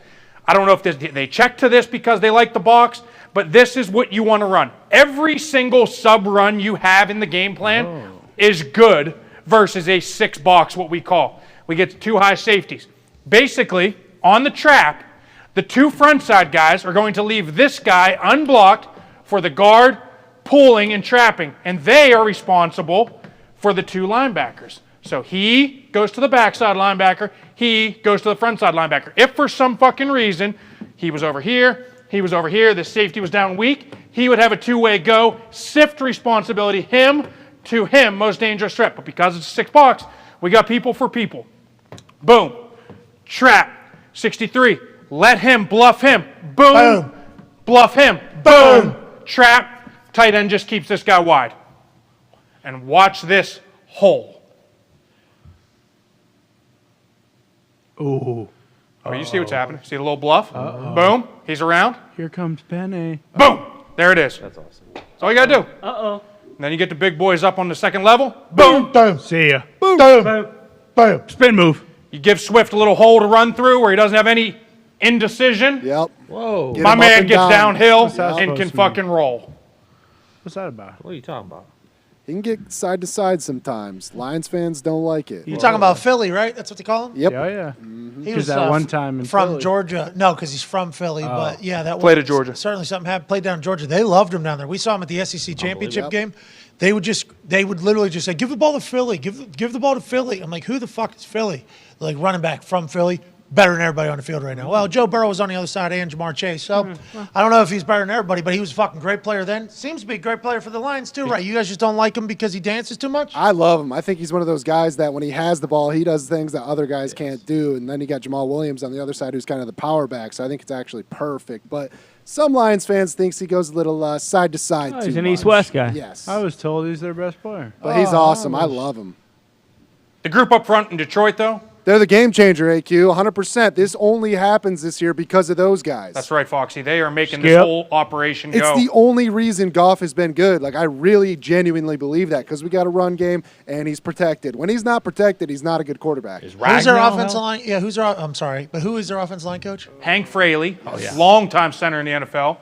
I don't know if they check to this because they like the box, but this is what you want to run. Every single sub-run you have in the game plan is good versus a 6-box, what we call. We get 2 high safeties. Basically, on the trap, the 2 front side guys are going to leave this guy unblocked for the guard, pulling and trapping, and they are responsible for the 2 linebackers. So he goes to the backside linebacker, he goes to the front side linebacker. If for some fucking reason he was over here, the safety was down weak, he would have a 2-way go, sift responsibility, him to him, most dangerous threat. But because it's a 6-box, we got people for people. Boom. Trap. 63. Let him bluff him. Boom. Bluff him. Boom. Trap. Tight end just keeps this guy wide. And watch this hole. Ooh. Oh, you see what's happening? See the little bluff? Boom. He's around. Here comes Penny. Boom. There it is. That's awesome. That's all you got to do. Uh-oh. And then you get the big boys up on the second level. Boom. Boom. See ya. Boom. Boom. Boom. Spin move. You give Swift a little hole to run through where he doesn't have any indecision. Yep. Whoa. Get My him up man and gets down. downhill What's that and supposed can to fucking roll. What's that about? What are you talking about? He can get side to side sometimes. Lions fans don't like it. You're talking about Philly, right? That's what they call him? Yep. Yeah, yeah. He was that one time in from Philly. Georgia. No, because he's from Philly. But yeah, that Played was at Georgia. Certainly something happened. Played down in Georgia. They loved him down there. We saw him at the SEC championship game. They would literally just say, "Give the ball to Philly. Give the ball to Philly." I'm like, "Who the fuck is Philly?" Like running back from Philly, better than everybody on the field right now. Well, Joe Burrow was on the other side and Jamar Chase, so I don't know if he's better than everybody, but he was a fucking great player then. Seems to be a great player for the Lions too, right? You guys just don't like him because he dances too much? I love him. I think he's one of those guys that when he has the ball, he does things that other guys can't do. And then you got Jamal Williams on the other side, who's kind of the power back. So I think it's actually perfect. But some Lions fans thinks he goes a little side to side. Oh, too he's an much. East-West guy. Yes, I was told he's their best player. but he's awesome. I love him. The group up front in Detroit, though, They're the game changer, AQ, 100%. This only happens this year because of those guys. That's right, Foxy. They are making this whole operation go. It's the only reason Goff has been good. Like, I really genuinely believe that because we got a run game and he's protected. When he's not protected, he's not a good quarterback. Who's their offensive line? Yeah, I'm sorry, but who is their offensive line coach? Hank Fraley, longtime center in the NFL.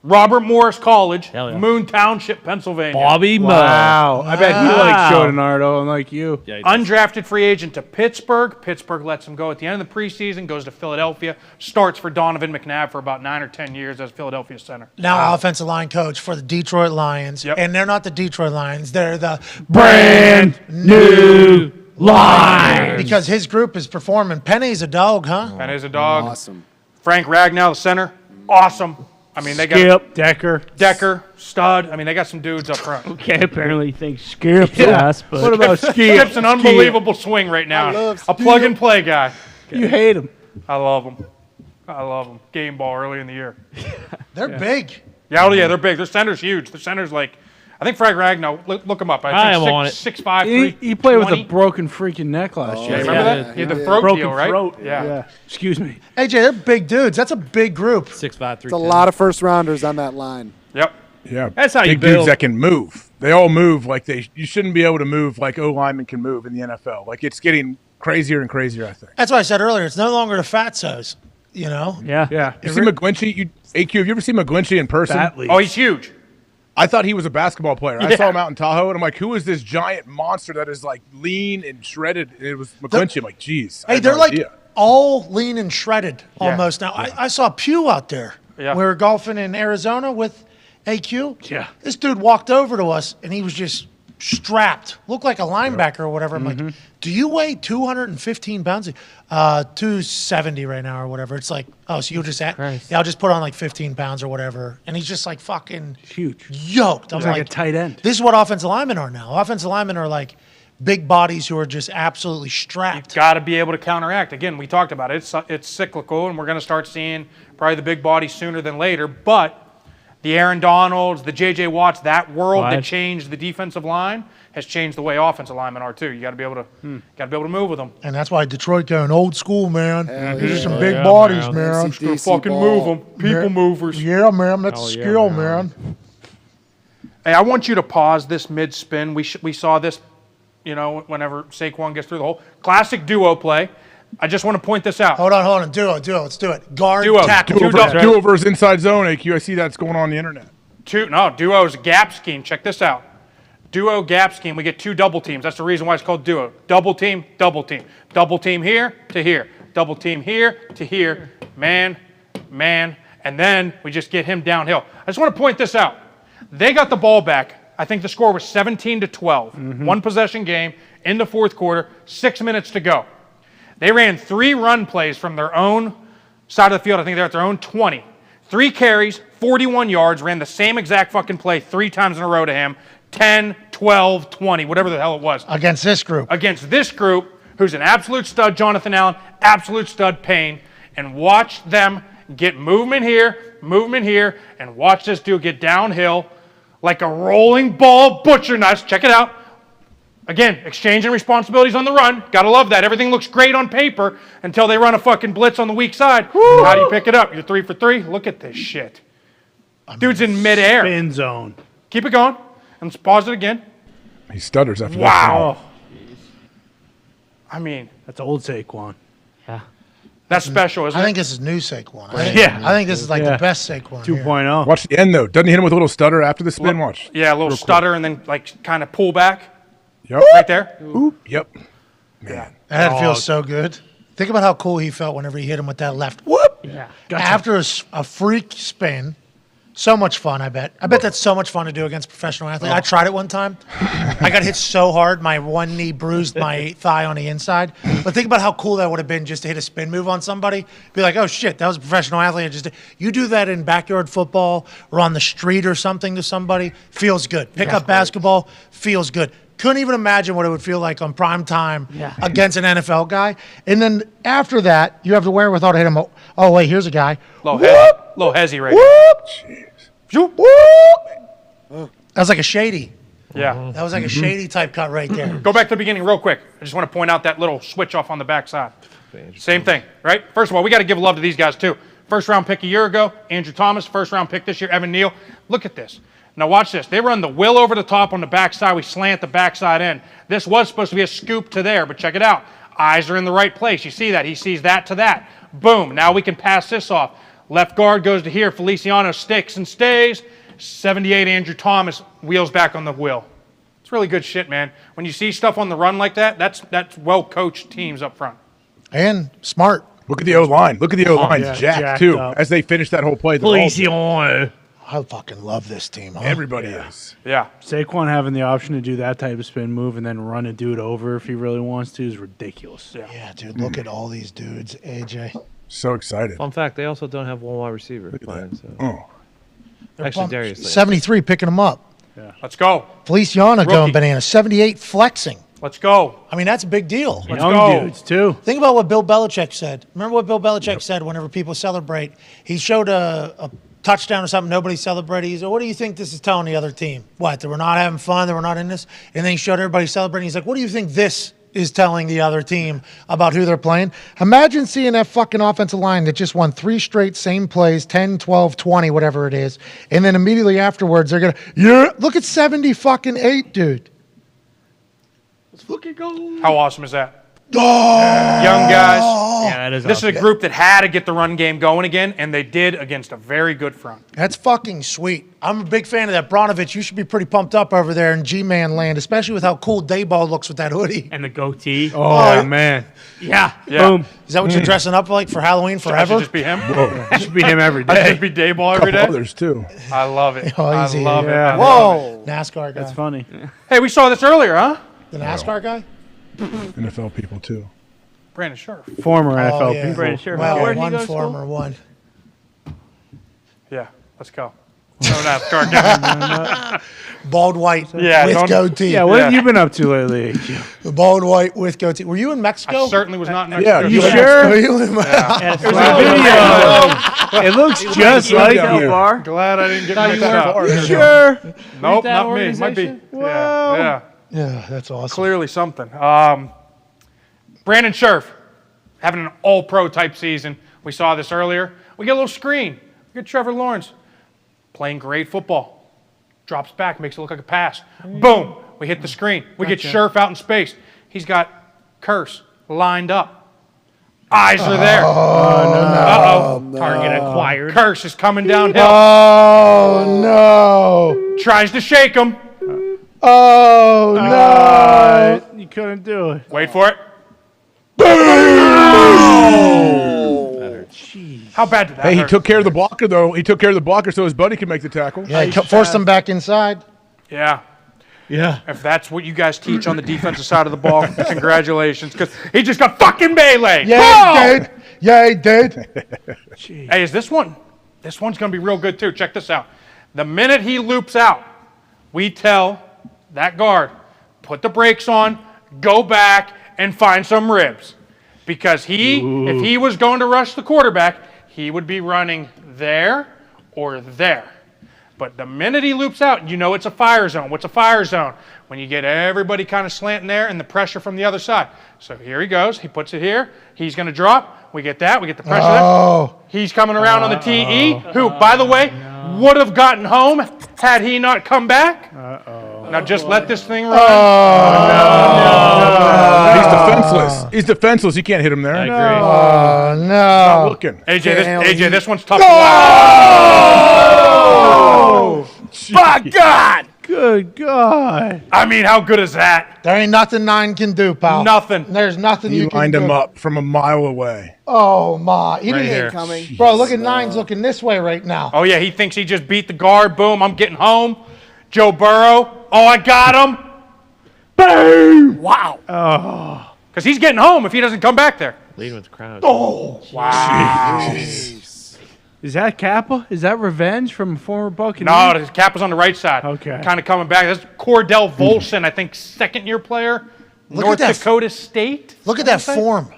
Robert Morris College, Moon Township, Pennsylvania. Bobby Moore. Wow. I bet he likes Joe DiNardo, unlike you. Yeah, Undrafted free agent to Pittsburgh. Pittsburgh lets him go at the end of the preseason, goes to Philadelphia, starts for Donovan McNabb for about 9 or 10 years as Philadelphia center. Now offensive line coach for the Detroit Lions. Yep. And they're not the Detroit Lions. They're the Brand new Lions. Because his group is performing. Penny's a dog, huh? Penny's a dog. Awesome. Frank Ragnow, the center. Awesome. I mean, they got Decker, stud. I mean, they got some dudes up front. Okay, apparently he thinks Skip's Yeah. ass, but What about Skip? Skip's an unbelievable swing right now. A plug-and-play guy. You hate him. I love him. Game ball early in the year. They're big. Yeah, they're big. Their center's huge. Their center's like, I think Frank Ragnow, look him up. I am on it. 6'5", He played with a broken freaking neck last year. Remember that? He had the throat broken deal, right? throat. Yeah. Excuse me. AJ, they're big dudes. That's a big group. 6'5", 310. It's a lot of first-rounders on that line. Yep. Yeah, That's how you big dudes build. that can move. They all move like you shouldn't be able to move like O linemen can move in the NFL. Like it's getting crazier and crazier. I think. That's what I said earlier. It's no longer the fatsos, you know? Yeah. You see McGlinchey? AQ, have you ever seen McGlinchey in person? Oh, he's huge. I thought he was a basketball player. I saw him out in Tahoe, and I'm like, who is this giant monster that is like lean and shredded? And it was McGlinchey. I'm like, geez. I Hey, had they're no like idea. all lean and shredded almost now. I saw Pew out there. Yeah. We were golfing in Arizona with AQ. Yeah. This dude walked over to us, and he was just strapped. Looked like a linebacker or whatever. I'm like, do you weigh 215 pounds? 270 right now or whatever. It's like, oh, so you'll just yeah, I'll just put on like 15 pounds or whatever. And he's just like fucking huge, yoked. I'm He's like a tight end. This is what offensive linemen are now. Offensive linemen are like big bodies who are just absolutely strapped. Got to be able to counteract. Again, we talked about it. It's cyclical, and we're going to start seeing probably the big bodies sooner than later. But the Aaron Donalds, the J.J. Watts, that world that changed the defensive line has changed the way offensive linemen are too. You got to be able to move with them. And that's why Detroit going old school, man. These are some big Yeah, bodies, man. man. Just gonna fucking move them. People movers. Yeah, man. That's a skill, man. Hey, I want you to pause this mid-spin. We saw this, whenever Saquon gets through the hole. Classic duo play. I just want to point this out. Hold on. Duo. Let's do it. Guard, Duo. tackle. Do-overs inside zone, AQ. I see that's going on the internet. Duo is a gap scheme. Check this out. Duo gap scheme. We get 2 double teams. That's the reason why it's called duo. Double team, double team. Double team here to here. Double team here to here. Man, and then we just get him downhill. I just want to point this out. They got the ball back. I think the score was 17-12. One possession game in the fourth quarter, 6 minutes to go. They ran 3 run plays from their own side of the field. I think they're at their own 20. 3 carries, 41 yards, ran the same exact fucking play 3 times in a row to him. 10, 12, 20, whatever the hell it was. Against this group. Against this group, who's an absolute stud, Jonathan Allen, absolute stud, Payne. And watch them get movement here, and watch this dude get downhill like a rolling ball butcher nuts. Check it out. Again, exchanging responsibilities on the run. Gotta love that. Everything looks great on paper until they run a fucking blitz on the weak side. How do you pick it up? You're 3 for 3? Look at this shit. Dude's in midair. Spin zone. Keep it going. And let's pause it again. He stutters after that. Wow. I mean, that's old Saquon. Yeah. That's special, isn't it? I think this is new Saquon. I think this is like the best Saquon. 2.0. Watch the end, though. Doesn't he hit him with a little stutter after the spin? Watch. Yeah, a little stutter and then like kind of pull back. Yep. Right there. Oop. Yep. Man. That feels so good. Think about how cool he felt whenever he hit him with that left. Whoop! Yeah. After a freak spin. So much fun, I bet. I bet that's so much fun to do against a professional athlete. I tried it one time. I got hit so hard, my one knee bruised my thigh on the inside. But think about how cool that would have been just to hit a spin move on somebody. Be like, oh, shit, that was a professional athlete. I just did. You do that in backyard football or on the street or something to somebody, feels good. Pick up basketball, feels good. Couldn't even imagine what it would feel like on prime time against an NFL guy. And then after that, you have the wherewithal to hit him. Oh, wait, here's a guy. Low hezzy right Whoop! That was like a shady. Yeah. That was like a shady type cut right there. Go back to the beginning real quick. I just want to point out that little switch off on the backside. Same thing, right? First of all, we got to give love to these guys too. First round pick a year ago, Andrew Thomas. First round pick this year, Evan Neal. Look at this. Now watch this. They run the will over the top on the backside. We slant the backside in. This was supposed to be a scoop to there, but check it out. Eyes are in the right place. You see that. He sees that to that. Boom. Now we can pass this off. Left guard goes to here. Feliciano sticks and stays. 78 Andrew Thomas wheels back on the will. It's really good shit, man. When you see stuff on the run like that, that's well-coached teams up front. And smart. Look at the O-line. Look at the O-line. Jacked, too, up. as they finish that whole play. I fucking love this team. Huh? Everybody is. Yeah. Saquon having the option to do that type of spin move and then run a dude over if he really wants to is ridiculous. Yeah, dude, look at all these dudes, AJ. So excited. Fun fact, they also don't have one wide receiver playing. So. They're Actually, pumped. Darius. 73 picking them up. Yeah. Let's go. Feliciano going Rookie. bananas. 78 flexing. Let's go. I mean, that's a big deal. Let's go. Dudes, too. Think about what Bill Belichick said. Remember what Bill Belichick said whenever people celebrate? He showed a touchdown or something, nobody celebrated. He said, what do you think this is telling the other team? What, that we're not having fun, that we're not in this? And then he showed everybody celebrating. He's like, what do you think this is telling the other team about who they're playing? Imagine seeing that fucking offensive line that just won 3 straight same plays, 10, 12, 20, whatever it is. And then immediately afterwards, they're going to, look at 70 fucking 8, dude. Let's fucking go. How awesome is that? Oh! Young guys. Yeah, that is This is awesome. a group that had to get the run game going again, and they did against a very good front. That's fucking sweet. I'm a big fan of that. Bronovich, you should be pretty pumped up over there in G-Man land, especially with how cool Dayball looks with that hoodie. And the goatee. Oh, man. Yeah. Boom. Is that what you're dressing up like for Halloween forever? Should just be him? It should be him every I day. should be Dayball every day? Others, too. I love it. Oh, I easy. love it. Yeah. I love Whoa. NASCAR guy. That's funny. it. Hey, we saw this earlier, huh? The NASCAR guy? NFL people, too. Brandon Scherf. Former Oh, NFL yeah. people. Brandon Scherf. Well, Where'd he one go to former, school? one. Yeah, let's go. No NASCAR guy. Bald white Yeah, with don't- goatee. Yeah, what have you been up to lately? The bald white with goatee. Were you in Mexico? I certainly was not next Yeah, to You Yeah. sure? Were you in Yeah, There's a video. It looks just you like so you. far. Glad I didn't get Thought mixed you up. weren't. You sure? Nope, that not me. Might be. organization? Yeah, Yeah, that's awesome. clearly something. Brandon Scherf having an all-pro type season. We saw this earlier. We get a little screen. We get Trevor Lawrence playing great football. Drops back, makes it look like a pass. Boom, we hit the screen. We get Scherf out in space. He's got Curse lined up. Eyes are there. Uh-oh. Target acquired. Curse is coming downhill. Oh, no. Tries to shake him. Oh, no. You couldn't do it. Wait for it. How bad did that Hey, he hurt? took care of the blocker, though. He took care of the blocker so his buddy could make the tackle. Yeah, forced him back inside. Yeah. Yeah. If that's what you guys teach on the defensive side of the ball, congratulations, because he just got fucking melee. Yeah, he did. Yeah, he did. Hey, is this one? This one's going to be real good, too. Check this out. The minute he loops out, we tell that guard, put the brakes on, go back, and find some ribs. Because if he was going to rush the quarterback, he would be running there or there. But the minute he loops out, you know it's a fire zone. What's a fire zone? When you get everybody kind of slanting there and the pressure from the other side. So here he goes. He puts it here. He's going to drop. We get that. We get the pressure there. He's coming around on the TE, who, by the way, would have gotten home had he not come back. Now just let this thing run. He's defenseless. He's defenseless. You can't hit him there. I agree. Oh, no. Not looking. AJ, this one's tough. Oh! My God! Good God. I mean, how good is that? There ain't nothing 9 can do, pal. Nothing. There's nothing You you can lined do. him up from a mile away. Oh, my. He Right didn't here. Coming. Bro, look at 9's looking this way right now. Oh, yeah, he thinks he just beat the guard. Boom, I'm getting home. Joe Burrow. Oh, I got him. Boom! Wow. Oh. Because he's getting home if he doesn't come back there. Leading with the crowd. Oh, wow. Is that Kappa? Is that revenge from a former Buccaneer? No, his cap was on the right side. Okay. Kind of coming back. That's Cordell Volson, I think, second-year player. Look North at that. Dakota State. Look at that form.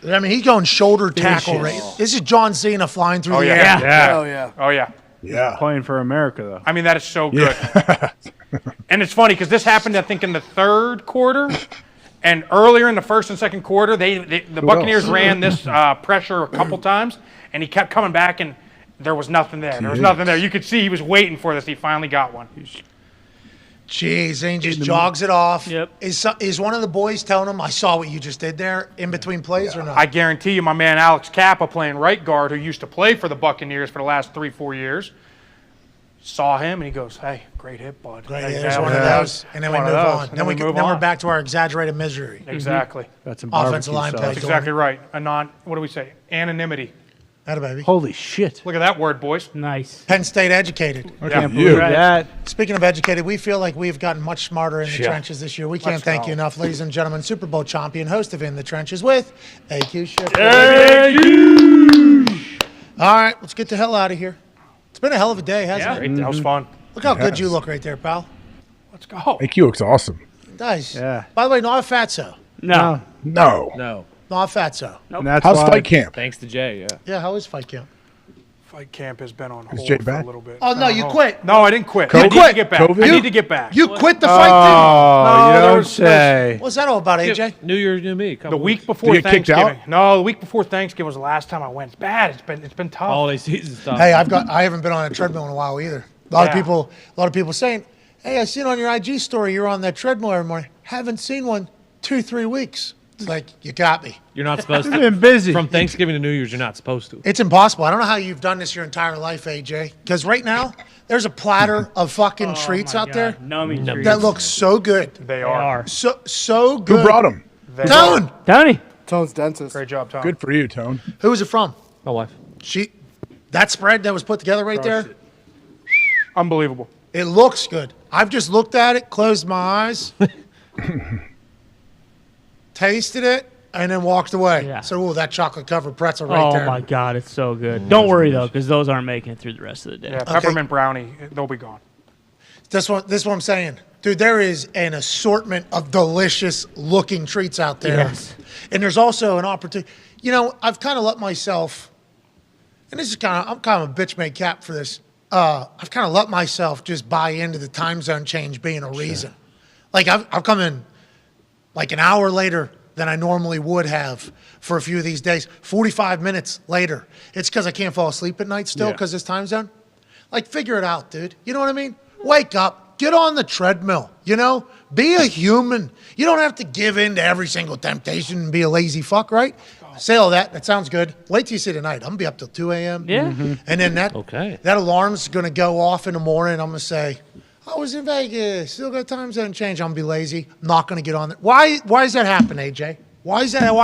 I mean, he's going shoulder tackle right. This is John Cena flying through Oh, the yeah. air. Yeah. Oh, yeah. Oh, yeah. Yeah. Playing for America, though. I mean, that is so good. And it's funny because this happened, I think, in the third quarter. And earlier in the first and second quarter, the Buccaneers ran this pressure a couple times, and he kept coming back, and there was nothing there. There was nothing there. You could see he was waiting for this. He finally got one. Jeez, and just jogs it off. Yep. Is one of the boys telling him, I saw what you just did there in between plays or not? I guarantee you my man Alex Kappa, playing right guard, who used to play for the Buccaneers for the last 3-4 years, saw him and he goes, hey, great hit, bud. Great hit. There's one of those. And then we move on. Then we're back to our exaggerated misery. Exactly. That's some offensive line play. That's exactly right. What do we say? Anonymity. Atta baby. Holy shit. Look at that word, boys. Nice. Penn State educated. I can't believe that. Speaking of educated, we feel like we've gotten much smarter in the trenches this year. We can't thank you enough, ladies and gentlemen. Super Bowl champion, host of In the Trenches with AQ Shipley. All right, let's get the hell out of here. It's been a hell of a day, hasn't it? That was fun. Look how good you look right there, pal. Let's go. AQ looks awesome. Nice. Yeah. By the way, not a fatso. No. No. Not a fatso. Nope. That's How's fight camp? Thanks to Jay, yeah. Yeah, how is fight camp? Fight camp has been on Is hold Jay for back? a little bit. Oh, no, you quit. No, I didn't quit. You I need quit. to get back. COVID? I need to get back. You quit the fight, Oh, you there don't was- say. What's that all about, AJ? New Year's, new me. The week before Did you get kicked Thanksgiving. out? No, the week before Thanksgiving was the last time I went. It's bad. It's been tough. Holiday season stuff. Hey, I haven't been on a treadmill in a while either. A lot of people saying, hey, I seen on your IG story you're on that treadmill every morning. Haven't seen one 2-3 weeks. It's like, you got me. You're not supposed to. You've been busy. From Thanksgiving to New Year's, you're not supposed to. It's impossible. I don't know how you've done this your entire life, AJ. Because right now, there's a platter of fucking treats out there Nummy treats. that look so good. They are. So good. Who brought them? Tone. Tony. Tone's dentist. Great job, Tom. Good for you, Tone. Who was it from? My wife. That spread that was put together right there, Unbelievable. it looks good. I've just looked at it, closed my eyes, tasted it, and then walked away. Yeah. So, that chocolate-covered pretzel right there. Oh, my God. It's so good. Don't worry, though, because those aren't making it through the rest of the day. Yeah, peppermint brownie. They'll be gone. This is what I'm saying. Dude, there is an assortment of delicious-looking treats out there. Yes. And there's also an opportunity. You know, I've kind of let myself, and this is I'm kind of a bitch-made cap for this. I've kind of let myself just buy into the time zone change being a reason. Like, I've come in like an hour later than I normally would have for a few of these days. 45 minutes later. It's because I can't fall asleep at night still because this time zone. Like, figure it out, dude. You know what I mean? Wake up. Get on the treadmill. You know? Be a human. You don't have to give in to every single temptation and be a lazy fuck, right? Say all that. That sounds good. Wait till you see tonight. I'm going to be up till 2 a.m. Yeah. And then that alarm's going to go off in the morning. I'm going to say, I was in Vegas. Still got time zone change. I'm going to be lazy. I'm not going to get on there. Why does that happen, AJ? Why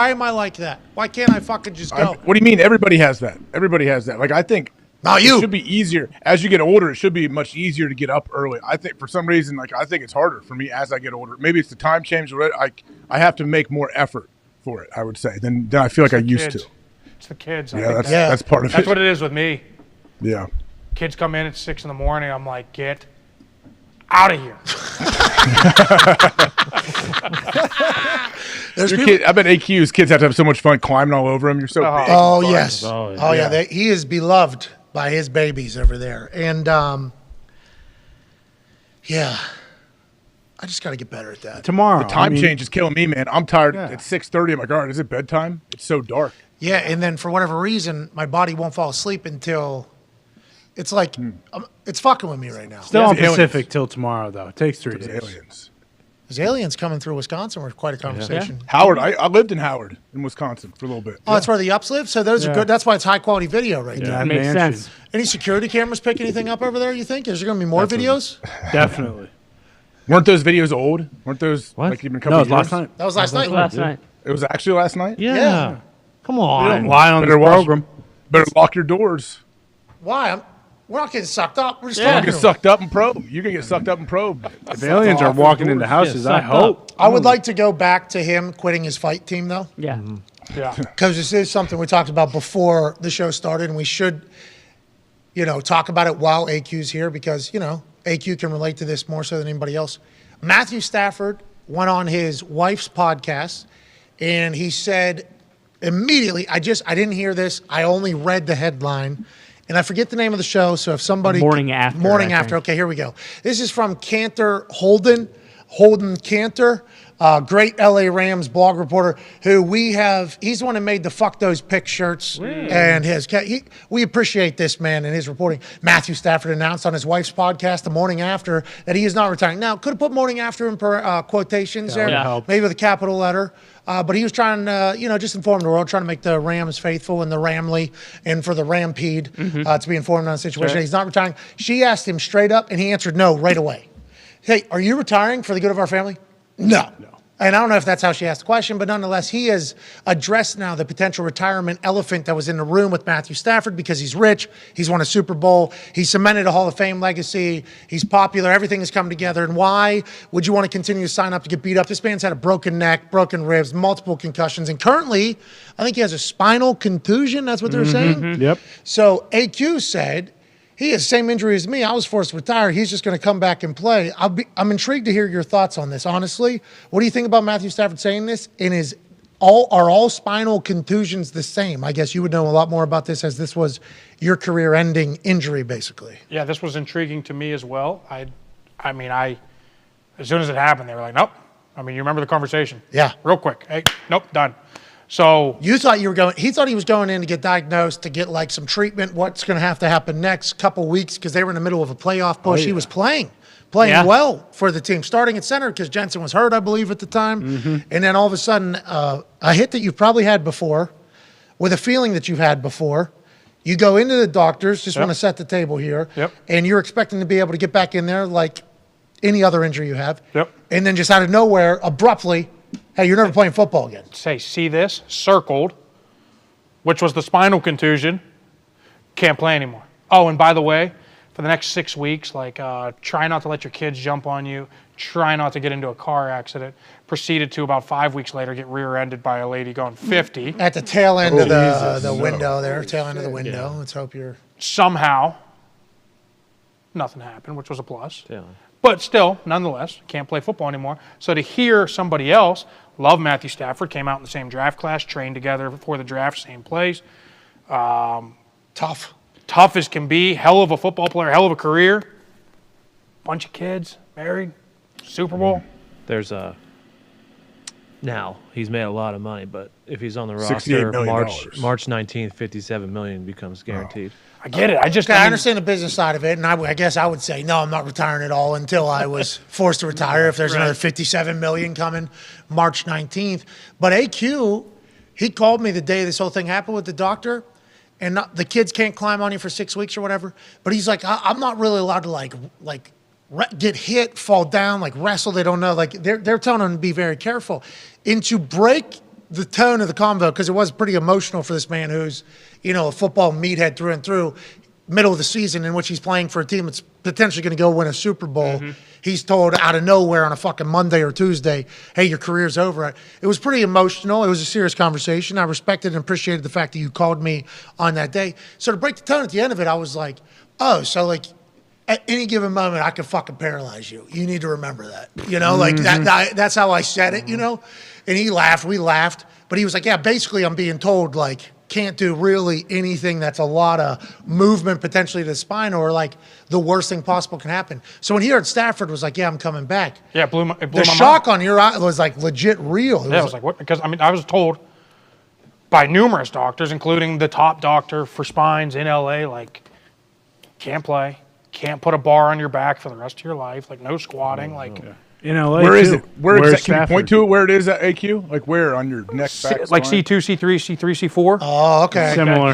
am I like that? Why can't I fucking just go? What do you mean? Everybody has that. Everybody has that. Like, I think Not you. It should be easier. As you get older, it should be much easier to get up early. I think for some reason, I think it's harder for me as I get older. Maybe it's the time change. I have to make more effort for it, I would say, than I feel like I used to. It's the kids. Yeah, that's part of it. That's what it is with me. Yeah. Kids come in at 6 in the morning. I'm like, get out of here. I bet AQ's kids have to have so much fun climbing all over him. You're so big. Oh, yes. Oh, yeah. He is beloved by his babies over there. And, yeah, I just got to get better at that. Tomorrow. The time change is killing me, man. I'm tired. Yeah. It's 6:30. I'm like, all right, is it bedtime? It's so dark. Yeah, and then for whatever reason, my body won't fall asleep until it's like it's fucking with me right now. Still on Pacific till tomorrow, though. It takes 3 days. Aliens. There's aliens coming through Wisconsin. We're quite a conversation. Yeah. Howard, I lived in Howard in Wisconsin for a little bit. Oh, that's where the Ups live? So those are good. That's why it's high quality video right there. That makes sense. Any security cameras pick anything up over there, you think? Is there going to be more videos? Definitely. Weren't those videos old? Weren't those like even a couple No, it was years? last night. That was last night. Last night. It was actually last night? Yeah. Come on. Lie on the program. Better lock your doors. Why? We're not getting sucked up. We're just You're talking going to get sucked up and probe. You're going to get sucked up and probe. If aliens are walking into houses, I hope. I would like to go back to him quitting his fight team, though. Yeah. Yeah. Because this is something we talked about before the show started, and we should, talk about it while AQ's here because, AQ can relate to this more so than anybody else. Matthew Stafford went on his wife's podcast, and he said immediately, I didn't hear this. I only read the headline, and I forget the name of the show. So if somebody Morning After, Morning I After. think. Okay, here we go. This is from Cantor Holden Cantor. Great LA Rams blog reporter who he's the one who made the Fuck Those Pick shirts and we appreciate this man and his reporting. Matthew Stafford announced on his wife's podcast the morning after that he is not retiring. Now, could have put morning after in quotations there, maybe with a capital letter. But he was trying to, just inform the world, trying to make the Rams faithful and the Ramley and for the Rampede to be informed on the situation. Sure. He's not retiring. She asked him straight up and he answered no right away. Hey, are you retiring for the good of our family? No. And I don't know if that's how she asked the question, but nonetheless, he has addressed now the potential retirement elephant that was in the room with Matthew Stafford because he's rich, he's won a Super Bowl, he's cemented a Hall of Fame legacy, he's popular, everything has come together. And why would you want to continue to sign up to get beat up? This man's had a broken neck, broken ribs, multiple concussions, and currently, I think he has a spinal contusion, that's what they're saying? Yep. So AQ said, he has the same injury as me. I was forced to retire. He's just going to come back and play. I'm intrigued to hear your thoughts on this, honestly. What do you think about Matthew Stafford saying this? And are all spinal contusions the same? I guess you would know a lot more about this as this was your career-ending injury, basically. Yeah, this was intriguing to me as well. I mean, as soon as it happened, they were like, nope. I mean, you remember the conversation? Yeah. Real quick. Hey, nope, done. So you thought he thought he was going in to get diagnosed, to get like some treatment. What's going to happen next couple weeks because they were in the middle of a playoff push. He was playing well for the team, starting at center because Jensen was hurt, I believe, at the time. And then all of a sudden, a hit that you've probably had before, with a feeling that you've had before. You go into the doctors, just want to set the table here, and you're expecting to be able to get back in there like any other injury you have. And then just out of nowhere, abruptly, hey, you're never playing football again. Say, see this? Circled, which was the spinal contusion. Can't play anymore. Oh, and by the way, for the next 6 weeks, try not to let your kids jump on you. Try not to get into a car accident. Proceeded to about 5 weeks later get rear-ended by a lady going 50. At the tail end of the window there, tail end of the window. Let's hope you're... Somehow, nothing happened, which was a plus. Yeah. But still, nonetheless, can't play football anymore. So to hear somebody else, love Matthew Stafford, came out in the same draft class, trained together before the draft, same place. Tough as can be. Hell of a football player, hell of a career. Bunch of kids, married, Super Bowl. There's now he's made a lot of money, but if he's on the $68 roster, million. March 19th, $57 million becomes guaranteed. I get it. I understand the business side of it, and I guess I would say no, I'm not retiring at all until I was forced to retire. If there's another $57 million coming March 19th, but AQ, he called me the day this whole thing happened with the doctor, and the kids can't climb on you for 6 weeks or whatever. But he's like, I'm not really allowed to get hit, fall down, wrestle. They don't know. They're telling him to be very careful, and to break the tone of the convo, because it was pretty emotional for this man who's, a football meathead through and through, middle of the season in which he's playing for a team that's potentially going to go win a Super Bowl. He's told out of nowhere on a fucking Monday or Tuesday, hey, your career's over. It was pretty emotional. It was a serious conversation. I respected and appreciated the fact that you called me on that day. So to break the tone at the end of it, I was like, oh, so at any given moment, I could fucking paralyze you. You need to remember that. That's how I said it, And he laughed. We laughed. But he was like, yeah, basically I'm being told, can't do really anything that's a lot of movement potentially to the spine or the worst thing possible can happen. So when he heard Stafford was like, yeah, I'm coming back. Yeah, it blew my the shock on your eye was legit real. I was like, what? Because I was told by numerous doctors, including the top doctor for spines in LA, can't play. Can't put a bar on your back for the rest of your life. No squatting. In LA, where is too. it? Where Where's exactly? Can you point to it? Where it is at AQ? Where on your neck? Back, C2, C3, C3, C4. Oh, okay. Similar.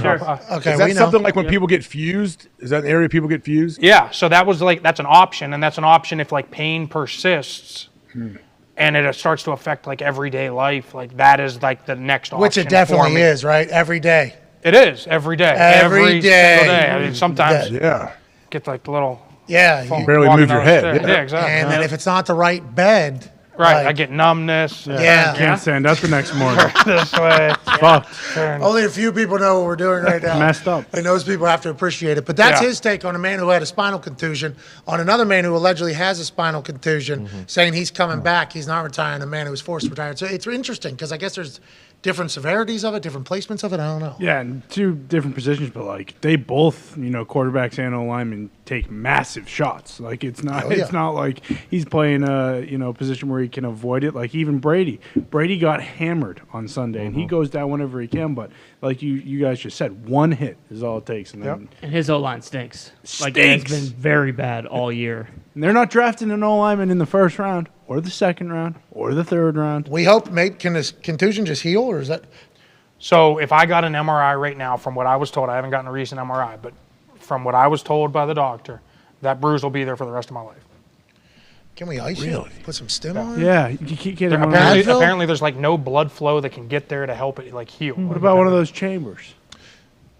Okay. Is that something when people get fused? Is that an area people get fused? Yeah. So that was that's an option, and that's an option if pain persists. And it starts to affect everyday life. That is the next option. Which it definitely is, right? Every day. It is every day. Every day. Single day. I mean, sometimes get the little. Yeah, you barely move your head. Yeah, exactly. And then if it's not the right bed, I get numbness. Can't stand up the next morning. This way. Fucked. Only a few people know what we're doing right now. Messed up. And those people have to appreciate it. But that's his take on a man who had a spinal contusion, on another man who allegedly has a spinal contusion, saying he's coming back. He's not retiring. A man who was forced to retire. So it's interesting because I guess there's different severities of it, different placements of it. I don't know. Yeah, and two different positions, but like they both, quarterbacks and O-linemen take massive shots. Like it's not, it's not like he's playing a position where he can avoid it. Like even Brady got hammered on Sunday, and he goes down whenever he can. But like you guys just said, one hit is all it takes, and then And his O-line stinks. Like it's been very bad all year. And they're not drafting an O-lineman in the first round, or the second round, or the third round. We hope, mate. Can this contusion just heal, or is that? So if I got an MRI right now, from what I was told, I haven't gotten a recent MRI, but from what I was told by the doctor, that bruise will be there for the rest of my life. Can we ice it? Put some stim on it? Yeah, you can't get him on Apparently there's like no blood flow that can get there to help it like heal. What about one of those chambers?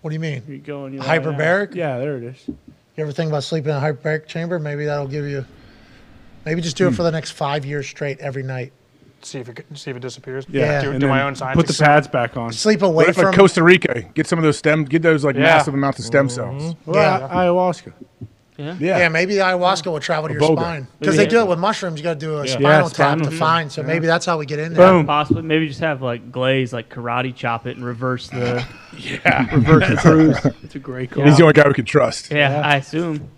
What do you mean? You go in your Hyperbaric? Yeah, there it is. You ever think about sleeping in a hyperbaric chamber? Maybe that'll give you. Maybe just do it for the next 5 years straight every night. See if it disappears. Yeah. Do my own science. Put the pads back on. Sleep away What if from like Costa Rica? Get some of those massive amounts of stem cells. Well, ayahuasca. Yeah, maybe the ayahuasca will travel to your Iboga. spine. Because they do it with mushrooms. You got to do a spinal tap to find. So maybe that's how we get in there. Boom. Possibly, maybe just have like Glaze, like karate chop it and reverse the reverse the cruise. It's a great call. He's the only guy we can trust. Yeah, I assume.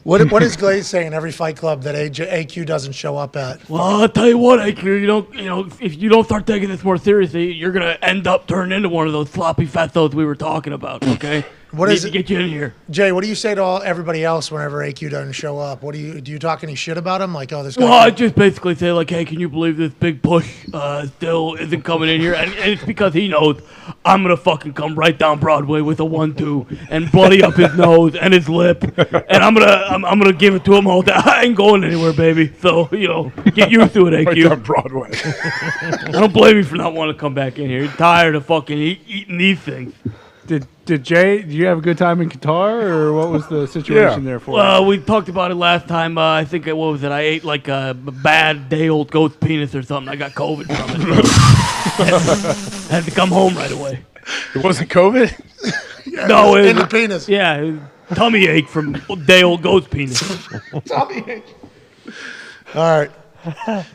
What is Glaze saying every fight club that AQ doesn't show up at? Well, I'll tell you what, AQ, if you don't start taking this more seriously, you're gonna end up turning into one of those floppy fatsos we were talking about. Okay. What Need is to it? get you in here? Jay, what do you say to everybody else whenever AQ doesn't show up? Do you talk any shit about him? Like, oh, this guy. Well, I just basically say like, hey, can you believe this big push still isn't coming in here? And it's because he knows I'm gonna fucking come right down Broadway with a 1-2 and bloody up his nose and his lip, and I'm gonna give it to him all day. I ain't going anywhere, baby. So get used to it, AQ. Right down Broadway. I don't blame you for not wanting to come back in here. You're tired of fucking eating these things. Did Jay? Did you have a good time in Qatar, or what was the situation there for? Well, we talked about it last time. I think what was it? I ate like a bad day-old goat's penis or something. I got COVID from it. Had to come home right away. It wasn't COVID? No, in the penis. Yeah, tummy ache from day-old goat's penis. Tummy ache. All right.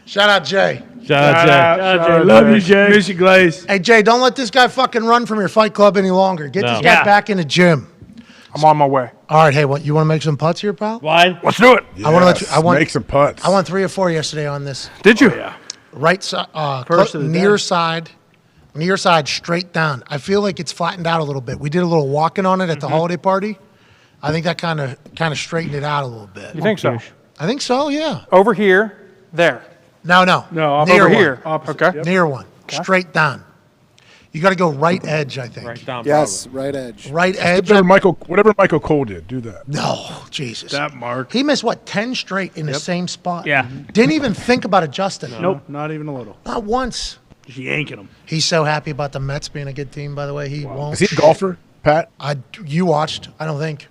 Shout out Jay. Shout out Jay. Love you, Jay. Miss you, Glaze. Hey, Jay, don't let this guy fucking run from your fight club any longer. Get this guy back in the gym. I'm on my way. All right, hey, you want to make some putts here, pal? Why? Let's do it. I want to let you. I want make some putts. I won 3 or 4 yesterday on this. Did you? Yeah. Right side, First of the near day. side, straight down. I feel like it's flattened out a little bit. We did a little walking on it at the holiday party. I think that kind of straightened it out a little bit. You think so? I think so. Yeah. Over here, there. No. No, near over one. here. Opposite. Okay. Yep. Near one. Straight down. You got to go right edge, I think. Right down. Yes, right edge. Right edge. Whatever Michael Cole did, do that. No, Jesus. That mark. He missed, 10 straight in the same spot? Yeah. Didn't even think about adjusting it. Nope, not even a little. Not once. Just yanking him. He's so happy about the Mets being a good team, by the way. He won't. Is he a golfer, Pat? You watched, I don't think.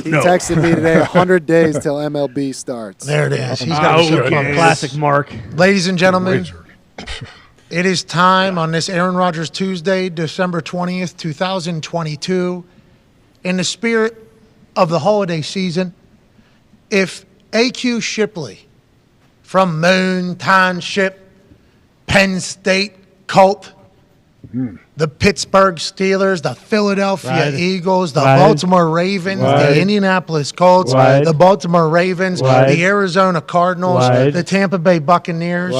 He texted me today 100 days till MLB starts. There it is. He's got a show club. Classic Mark. Ladies and gentlemen, it is time on this Aaron Rodgers Tuesday, December 20th, 2022. In the spirit of the holiday season, if AQ Shipley from Moon Township, Penn State Colt, the Pittsburgh Steelers, the Philadelphia Eagles, the Baltimore Ravens, the Indianapolis Colts, the Baltimore Ravens, the Arizona Cardinals, the Tampa Bay Buccaneers.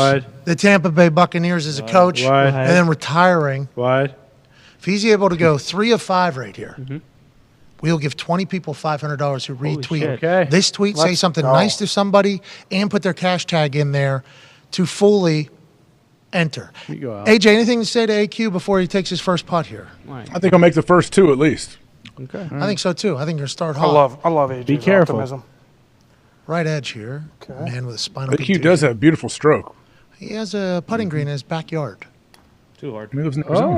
The Tampa Bay Buccaneers as a coach, and then retiring. If he's able to go 3 of 5 right here, we'll give 20 people $500 who retweet this tweet, say something nice to somebody, and put their cash tag in there to fully enter. AJ, anything to say to AQ before he takes his first putt here? I think I'll make the first 2 at least. Okay. I think so too. I think you're going to start hot. I love AJ's Be careful. optimism. Right edge here. Okay. Man with a spinal AQ contusion. does have a beautiful stroke. He has a putting green in his backyard. Too hard.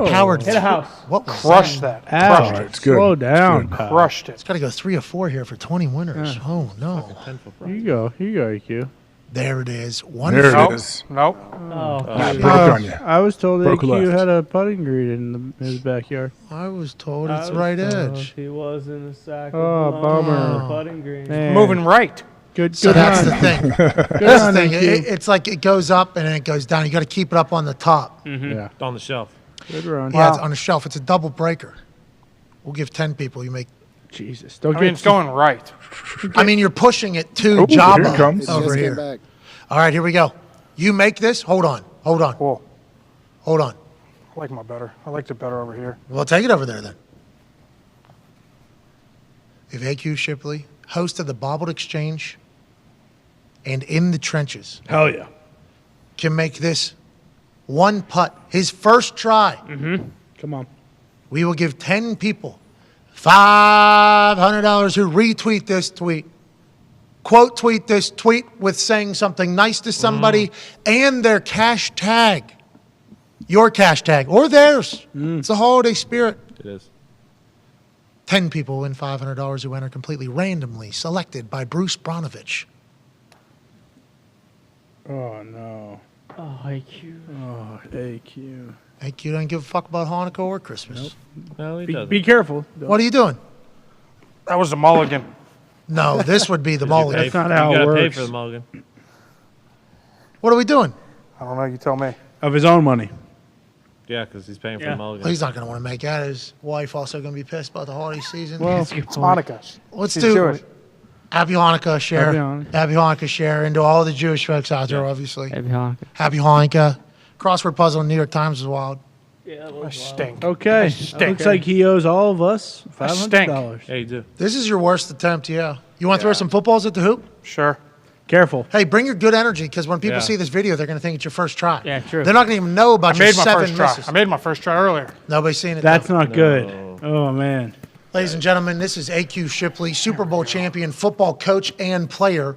Howard Hit a house. What was Crushed that? that. Ow. Crushed it. It's good. Slow down. It's good. Crushed it. It's got to go 3 or 4 here for 20 winners. Oh, no. Here you go, AQ. There it is. One There foot. it is. Nope. Broke on you. I was told Broke AQ left. had a putting green in his backyard. I was told it's right edge. He was in a sack. Oh, bummer. Putting green. Man. Moving right. Good. So Good that's on. the thing. That's the thing. It's like it goes up and then it goes down. You got to keep it up on the top. On the shelf. Good run. Yeah, it's on a shelf. It's a double breaker. We'll give 10 people. You make. Jesus. I mean, it's going right. I mean, you're pushing it to Ooh, Jabba here it comes. It over just came here. back. All right, here we go. You make this. Hold on. Hold on. Cool. Hold on. I like my better. I liked it better over here. Well, take it over there then. If AQ Shipley, host of the Bobbled Exchange and In the Trenches, Hell yeah. can make this one putt, his first try, Come on. we will give 10 people $500 who retweet this tweet. Quote tweet this tweet with saying something nice to somebody and their cash tag. Your cash tag or theirs. It's a holiday spirit. It is. 10 people win $500 who enter completely randomly, selected by Bruce Bronovich. Oh, no. Oh, IQ. Oh, AQ. AQ don't give a fuck about Hanukkah or Christmas. No, he Be, doesn't. be careful. What are you doing? That was the mulligan. No, this would be the mulligan. That's not how you it gotta pay works. for the mulligan. What are we doing? I don't know. You tell me. Of his own money. Yeah, because he's paying for Yeah. the mulligan. Well, he's not going to want to make that. His wife also going to be pissed about the holiday season. Well, It's Hanukkah. Let's She's do Jewish. Happy Hanukkah, share. Happy Hanukkah. Happy Hanukkah, share. And to all the Jewish folks out there, obviously. Happy Hanukkah. Happy Hanukkah. Crossword puzzle in the New York Times is wild. I stink. okay. stink. Looks like he owes all of us I stink. $500. Yeah, you do. This is your worst attempt, yeah. You want to throw some footballs at the hoop? Sure. Careful. Hey, bring your good energy because when people Yeah. see this video, they're going to think it's your first try. Yeah, true. They're not going to even know I about your made my 7 first try. misses. I made my first try earlier. Nobody's seen it. That's though. not good. Oh, man. Ladies and gentlemen, this is AQ Shipley, Super Bowl champion, football coach and player,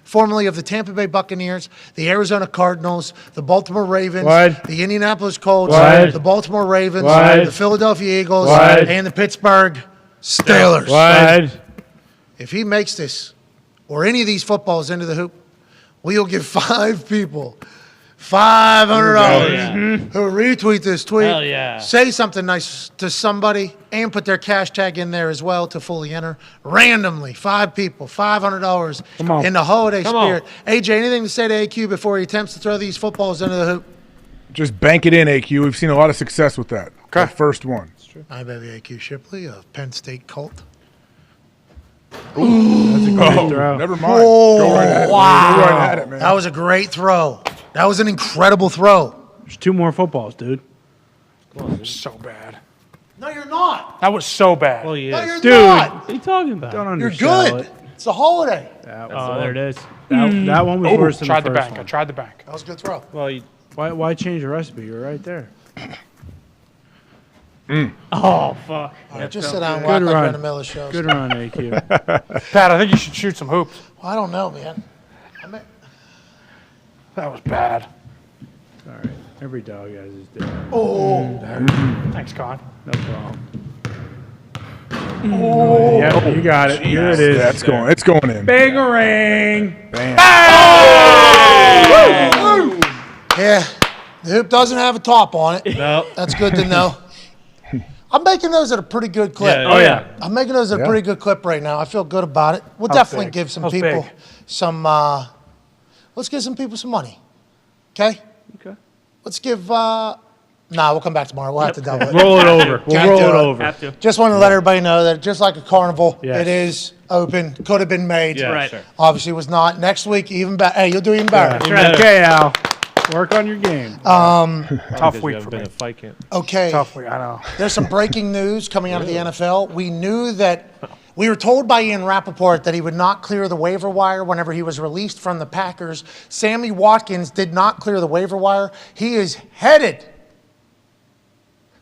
formerly of the Tampa Bay Buccaneers, the Arizona Cardinals, the Baltimore Ravens, Wide. the Indianapolis Colts, Wide. the Baltimore Ravens, Wide. the Philadelphia Eagles, Wide. and the Pittsburgh Steelers. Wide. If he makes this or any of these footballs into the hoop, we'll give 5 people $500 who retweet this tweet, Hell yeah. say something nice to somebody, and put their cash tag in there as well to fully enter. Randomly, 5 people, $500 Come on. in the holiday Come on. spirit. AJ, anything to say to AQ before he attempts to throw these footballs into the hoop? Just bank it in, AQ. We've seen a lot of success with that. Okay. The first one. Hi, baby, AQ Shipley of Penn State Cult. That's a great throw. Never mind. Go right at it. Wow. Go right at it, man. That was a great throw. That was an incredible throw. There's 2 more footballs, dude. So bad. No, you're not. That was so bad. Well, he No, is. you're Dude. not. What are you talking about? Don't You're undersell good. it. It's a holiday. Oh, there it is. That one was worse than Tried the the first bank. I one. tried the bank. That was a good throw. Well, you, Why change the recipe? You're right there. Oh, fuck. Just sit down and Good walk like run. you're in the middle of shows. Good run, AQ. Pat, I think you should shoot some hoops. Well, I don't know, man. That was bad. All right. Every dog has his day. Oh. Thanks, Con. No problem. Oh. Yeah, you got it. Here it is. Yeah, it's going. It's going in. Bangarang. Bam. Yeah, the hoop doesn't have a top on it. no. That's good to know. I'm making those at a pretty good clip. Yeah, Oh, yeah. I'm making those at a pretty good clip right now. I feel good about it. We'll How's definitely big? give some How's people big? some, let's give some people some money. Okay? Okay. Let's give, we'll come back tomorrow. We'll have to double it. Roll it over. We'll Can't roll do it it. over. Have to. Just want to let everybody know that just like a carnival, Yes. it is open. Could have been made. Yeah, Right. sure. Obviously was not. Next week, even better. Hey, you'll do even better. Okay, Al. Work on your game. Tough week for been me. a fight camp. Okay. Tough week. I know. There's some breaking news coming out of the NFL. We knew that we were told by Ian Rappaport that he would not clear the waiver wire whenever he was released from the Packers. Sammy Watkins did not clear the waiver wire. He is headed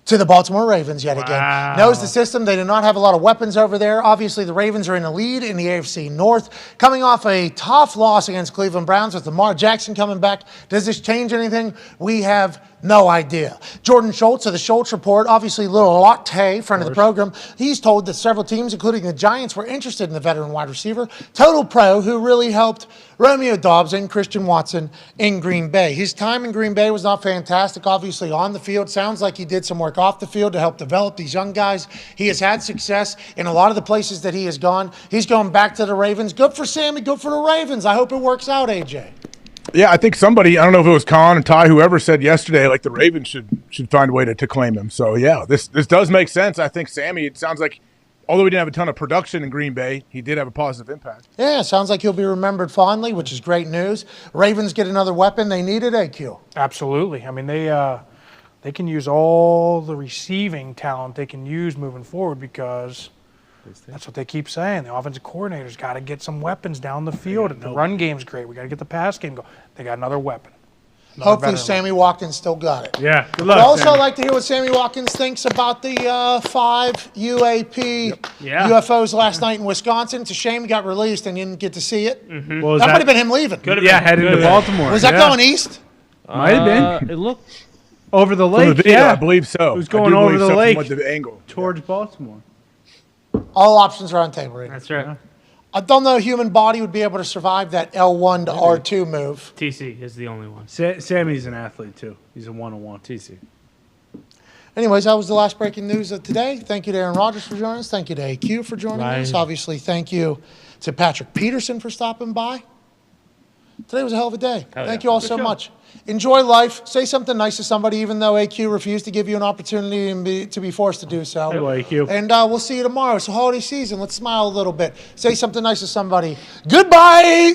to the Baltimore Ravens yet again. Knows the system. They do not have a lot of weapons over there. Obviously, the Ravens are in the lead in the AFC North. Coming off a tough loss against Cleveland Browns with Lamar Jackson coming back. Does this change anything? We have no idea. Jordan Schultz of the Schultz Report, obviously little latte, friend of the program. He's told that several teams, including the Giants, were interested in the veteran wide receiver, Total Pro, who really helped Romeo Dobbs and Christian Watson in Green Bay. His time in Green Bay was not fantastic, obviously on the field. Sounds like he did some work off the field to help develop these young guys. He has had success in a lot of the places that he has gone. He's going back to the Ravens. Good for Sammy, good for the Ravens. I hope it works out, AJ. Yeah, I think somebody, I don't know if it was Khan and Ty, whoever said yesterday, like the Ravens should should find a way to claim him. So yeah, this does make sense. I think Sammy. It sounds like, although he didn't have a ton of production in Green Bay, he did have a positive impact. Yeah, sounds like he'll be remembered fondly, which is great news. Ravens get another weapon they needed, AQ. Absolutely. I mean, they can use all the receiving talent they can use moving forward because that's what they keep saying. The offensive coordinator's got to get some weapons down the field. The run game's great. We got to get the pass game going. They got another weapon. Hopefully Sammy Watkins still got it. Yeah, good I'd luck. also Sammy. like to hear what Sammy Watkins thinks about the 5 UAP UFOs last night in Wisconsin. It's a shame he got released and you didn't get to see it. Well, that might have been him leaving. Heading to Baltimore. Was that going east? Might have been. It looked over the From lake. the video, yeah, I believe so. It was I going do over believe the so, from lake what the angle towards Baltimore. All options are on the table. Right? That's right. I don't know a human body would be able to survive that L1 to R2 move. TC is the only one. Sammy's an athlete too. He's a 101. TC. Anyways, that was the last breaking news of today. Thank you to Aaron Rodgers for joining us. Thank you to AQ for joining us. Obviously, thank you to Patrick Peterson for stopping by. Today was a hell of a day. Thank you all so much. Enjoy life. Say something nice to somebody, even though AQ refused to give you an opportunity to be forced to do so. Hey, AQ. And we'll see you tomorrow. It's the holiday season. Let's smile a little bit. Say something nice to somebody. Goodbye.